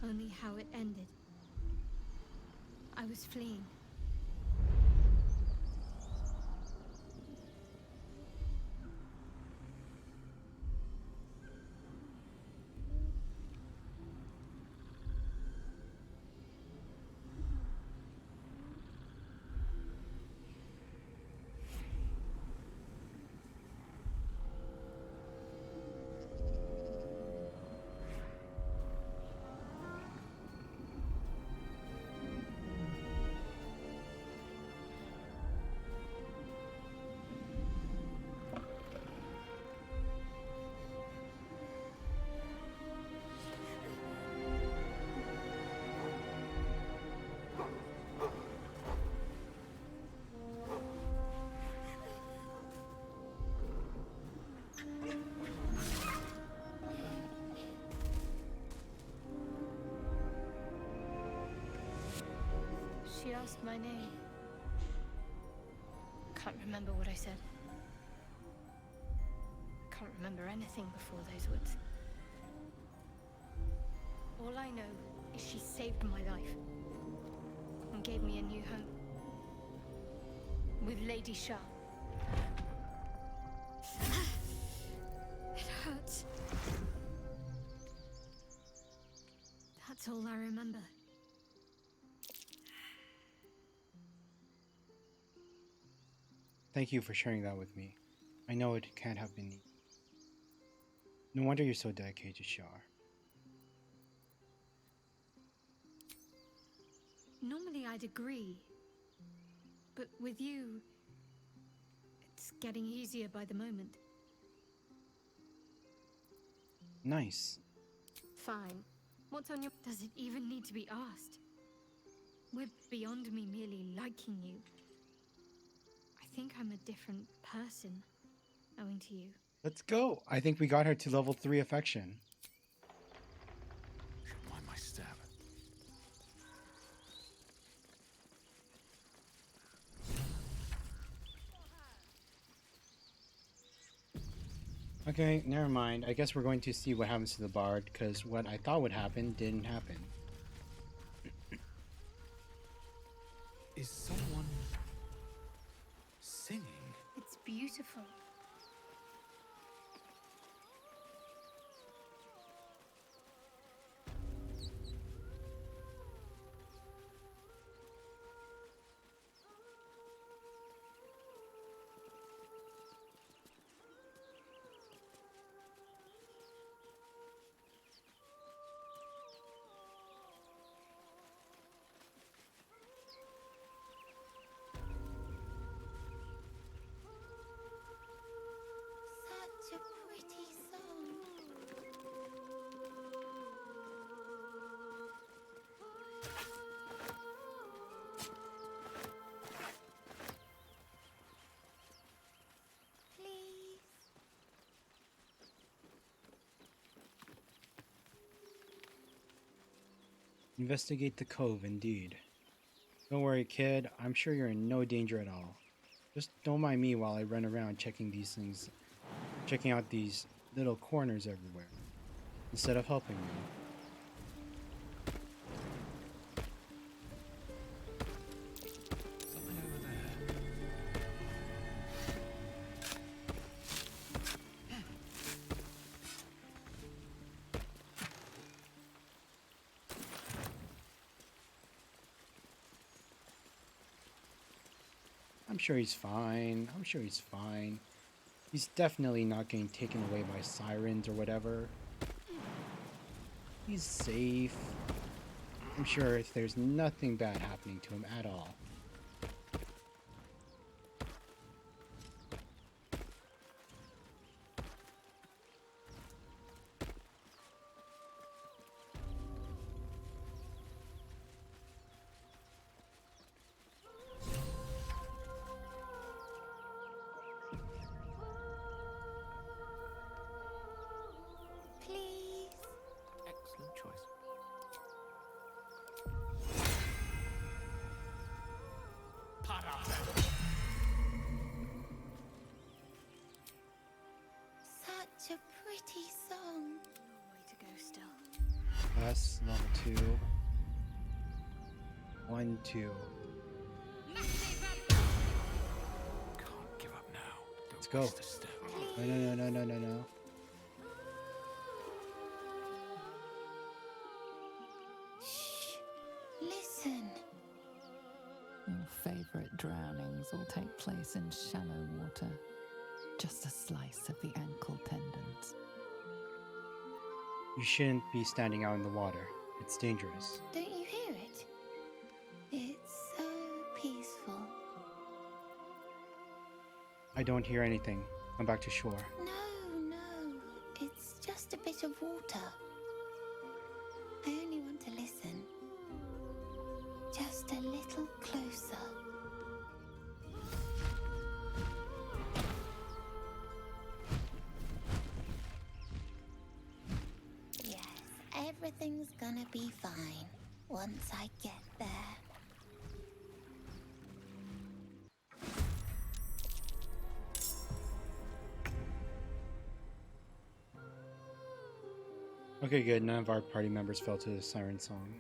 Only how it ended. I was fleeing. She asked my name. Can't remember what I said. Can't remember anything before those words. All I know is she saved my life and gave me a new home with Lady Shah. It hurts. That's all I remember. Thank you for sharing that with me. I know it can't have been easy. No wonder you're so dedicated to Shar. Normally I'd agree, but with you, it's getting easier by the moment. Nice. Fine. What's on your... Does it even need to be asked? We're beyond me merely liking you. I think I'm a different person, owing to you. Let's go. I think we got her to level 3 affection. Should mind my step. Okay, never mind. I guess we're going to see what happens to the bard, because what I thought would happen didn't happen. Is someone singing? It's beautiful. Such a pretty song. Please. Investigate the cove, indeed. Don't worry, kid. I'm sure you're in no danger at all. Just don't mind me while I run around checking these things, checking out these little corners everywhere, instead of helping you. Something over there. I'm sure he's fine. I'm sure he's fine. He's definitely not getting taken away by sirens or whatever. He's safe. I'm sure if there's nothing bad happening to him at all. Please. Excellent choice. Such a pretty song. Way to go still. Plus level 2. 1, 2. Can't give up now. Let's go. Waste a step. No, no, no, no, no, no, no. Shh. Listen. Your favorite drownings all take place in shallow water. Just a slice of the ankle tendons. You shouldn't be standing out in the water. It's dangerous. Don't you hear it? It's so peaceful. I don't hear anything. Come back to shore. No, no. It's just a bit of water. I only want to listen. Just a little closer. Yes, everything's gonna be fine once I get there. Okay, good. None of our party members fell to the siren song.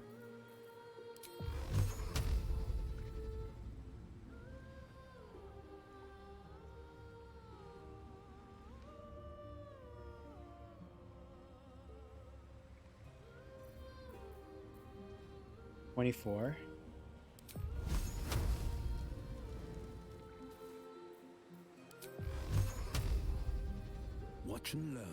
$24. Watch and learn.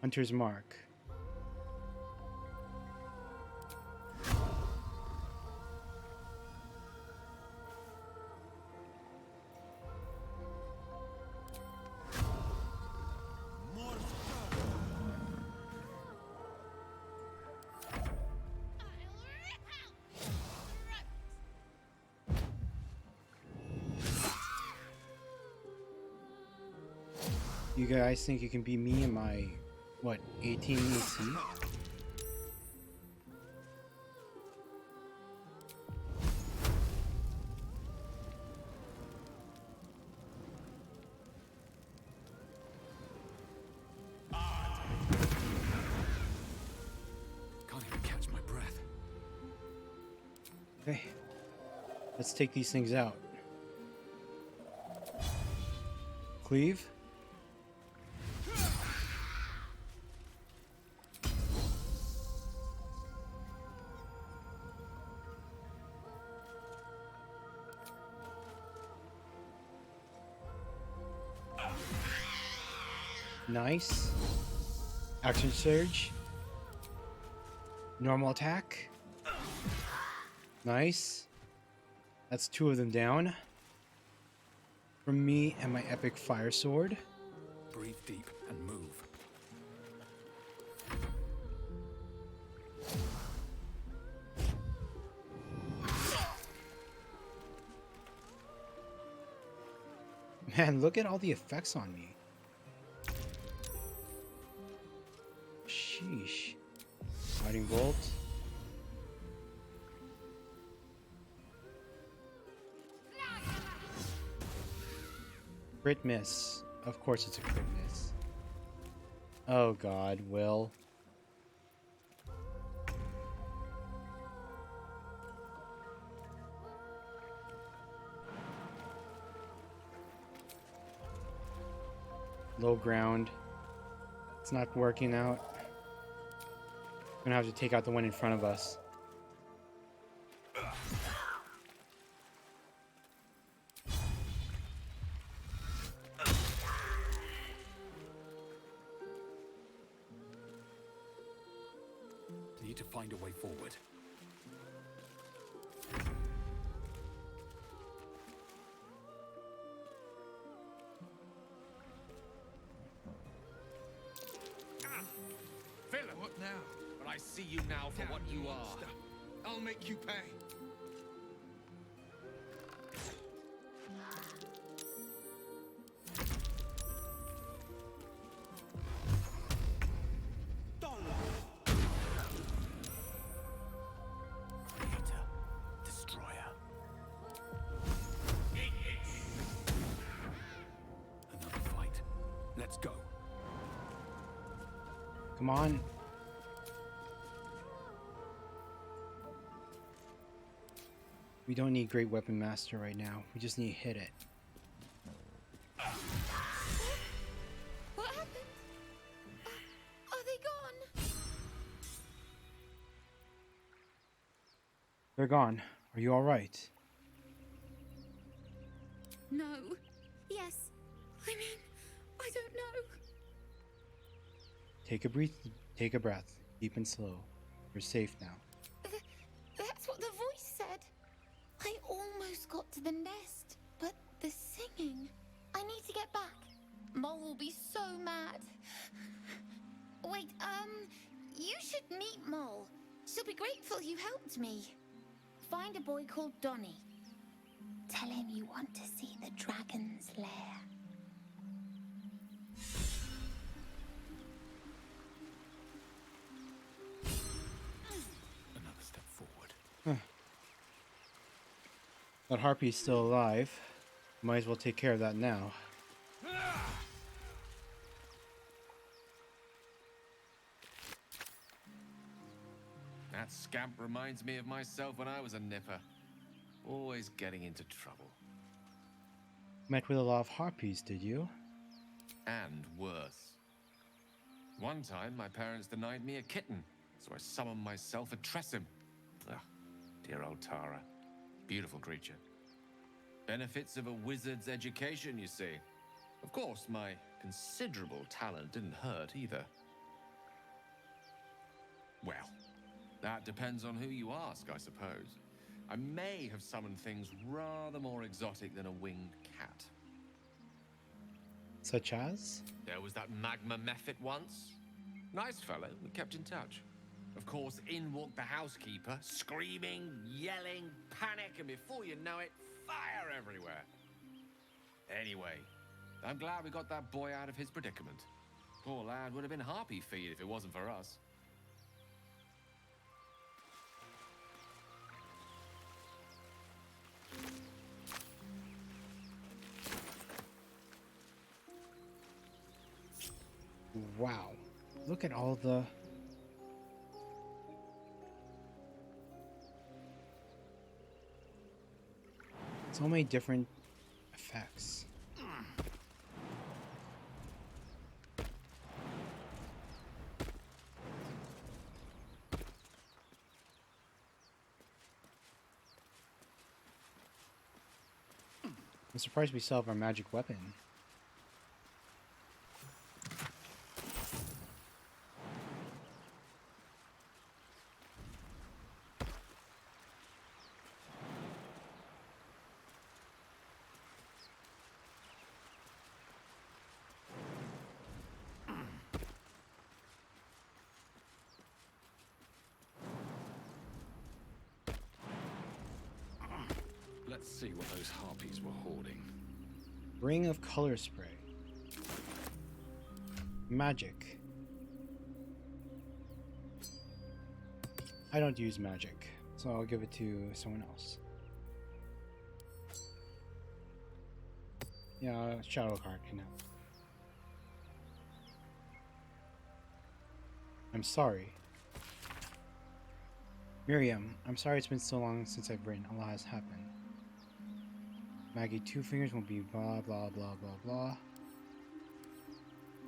Hunter's Mark. You guys think you can beat me in my, what, 18 AC? Can't even catch my breath. Okay. Let's take these things out. Cleave. Nice. Action surge. Normal attack. Nice. That's 2 of them down. From me and my epic fire sword. Breathe deep and move. Man, look at all the effects on me. Sheesh. Fighting bolt. Crit miss. Of course it's a crit miss. Oh god, Will. Low ground. It's not working out. I'm gonna have to take out the one in front of us. Need to find a way forward. Villain! What now? But I see you now for what you are. I'll make you pay. Creator, destroyer. Another fight. Let's go. Come on. We don't need Great Weapon Master right now. We just need to hit it. What happened? Are they gone? They're gone. Are you alright? No. Yes. I mean, I don't know. Take a breath. Deep and slow. You're safe now. That's what the voice said. I almost got to the nest, but the singing. I need to get back. Mole will be so mad. Wait, you should meet Mole. She'll be grateful you helped me. Find a boy called Donny. Tell him you want to see the dragon's lair. Another step forward. That harpy's still alive. Might as well take care of that now. That scamp reminds me of myself when I was a nipper. Always getting into trouble. Met with a lot of harpies, did you? And worse. One time, my parents denied me a kitten, so I summoned myself a Tressym. Ah, dear old Tara. Beautiful creature. Benefits of a wizard's education, you see. Of course, my considerable talent didn't hurt either. Well, that depends on who you ask, I suppose. I may have summoned things rather more exotic than a winged cat. Such as? There was that magma mephit once. Nice fellow, we kept in touch. Of course, in walked the housekeeper, screaming, yelling, panic, and before you know it, fire everywhere. Anyway, I'm glad we got that boy out of his predicament. Poor lad would have been harpy feed if it wasn't for us. Wow. Look at all the... So many different effects. I'm surprised we still have our magic weapon. Let's see what those harpies were hoarding. Ring of color spray. Magic. I don't use magic, so I'll give it to someone else. Yeah, Shadow card can have. I'm sorry. Miriam, I'm sorry it's been so long since I've written. A lot has happened. Maggie, 2 fingers won't be blah blah blah blah blah.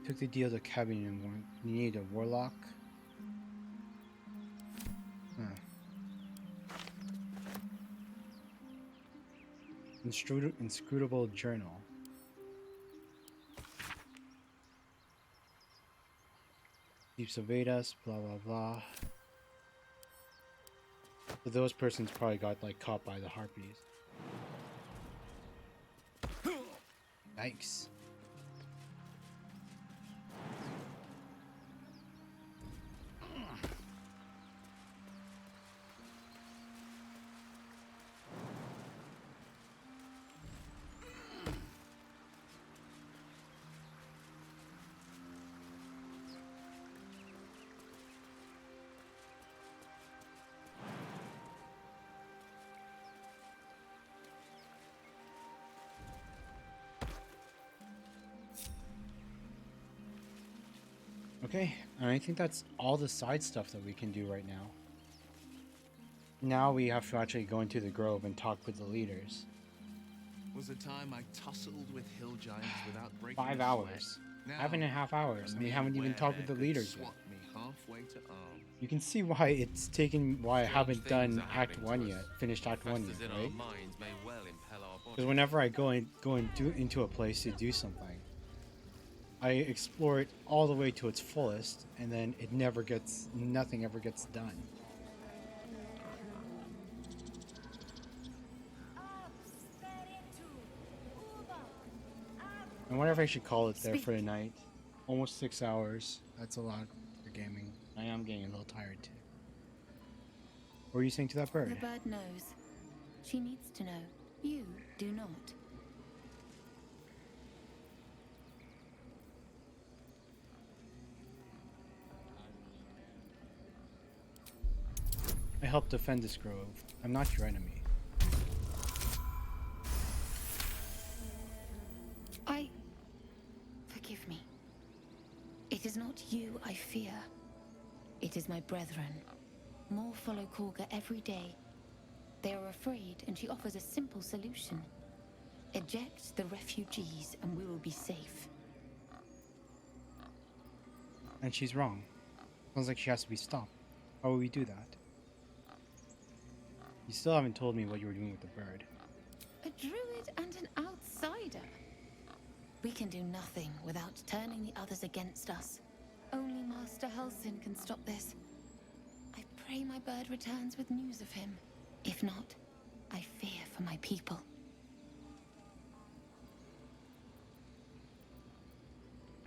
Took the deal to cabin and one. You need a warlock. Inscrutable journal. Deeps evade us, blah blah blah. But those persons probably got like caught by the harpies. Yikes. Okay, and I think that's all the side stuff that we can do right now. Now we have to actually go into the grove and talk with the leaders. Was a time I tussled with hill giants without breaking 5 a hours. sweat. 5.5 hours, and we haven't even talked with the leaders yet. Me halfway to arm. You can see why it's taken, why I haven't done Act 1 yet, finished Act 1 yet, right? Because whenever I go into a place to do something, I explore it all the way to its fullest, and then nothing ever gets done. I wonder if I should call it there for the night. Almost 6 hours. That's a lot for gaming. I am getting a little tired too. What are you saying to that bird? The bird knows. She needs to know. You do not. I help defend this grove. I'm not your enemy. Forgive me. It is not you I fear. It is my brethren. More follow Korga every day. They are afraid, and she offers a simple solution. Eject the refugees, and we will be safe. And she's wrong. Sounds like she has to be stopped. How will we do that? You still haven't told me what you were doing with the bird. A druid and an outsider. We can do nothing without turning the others against us. Only Master Helsin can stop this. I pray my bird returns with news of him. If not, I fear for my people.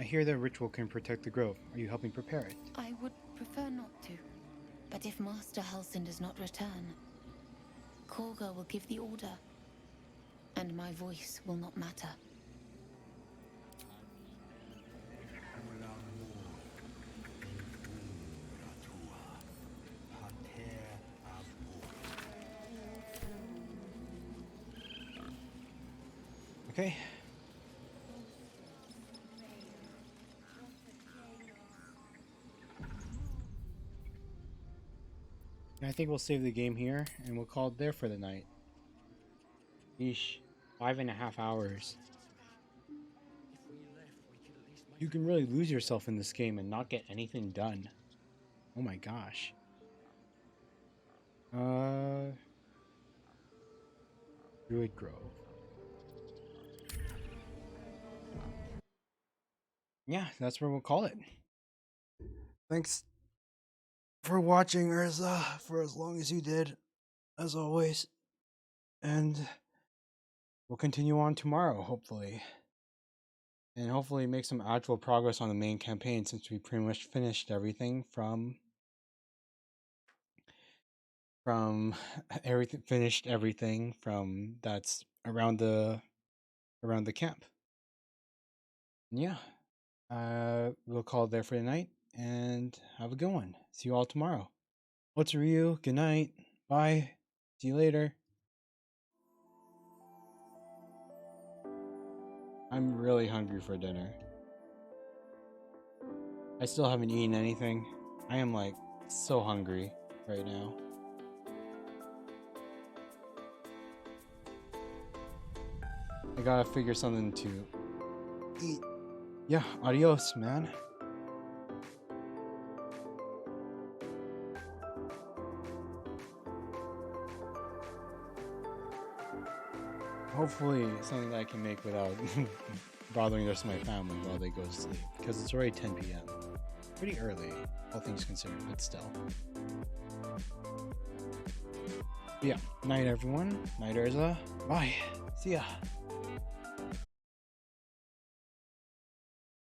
I hear the ritual can protect the grove. Are you helping prepare it? I would prefer not to. But if Master Helsin does not return, Korga will give the order, and my voice will not matter. Okay. I think we'll save the game here and we'll call it there for the night. Yeesh. 5.5 hours. You can really lose yourself in this game and not get anything done. Oh my gosh. Druid Grove. Yeah, that's where we'll call it. Thanks for watching, Urza, for as long as you did, as always. And we'll continue on tomorrow, hopefully. And hopefully make some actual progress on the main campaign, since we pretty much finished everything from everything from that's around the camp. And yeah. We'll call it there for tonight, and have a good one. See you all tomorrow. What's Ryu? Good night. Bye. See you later. I'm really hungry for dinner. I still haven't eaten anything. I am like so hungry right now. I gotta figure something to eat. Yeah, adios, man. Hopefully something that I can make without bothering the rest of my family while they go to sleep, because it's already 10 p.m. Pretty early, all things considered, but still. But yeah, night everyone. Night Urza. Bye. See ya.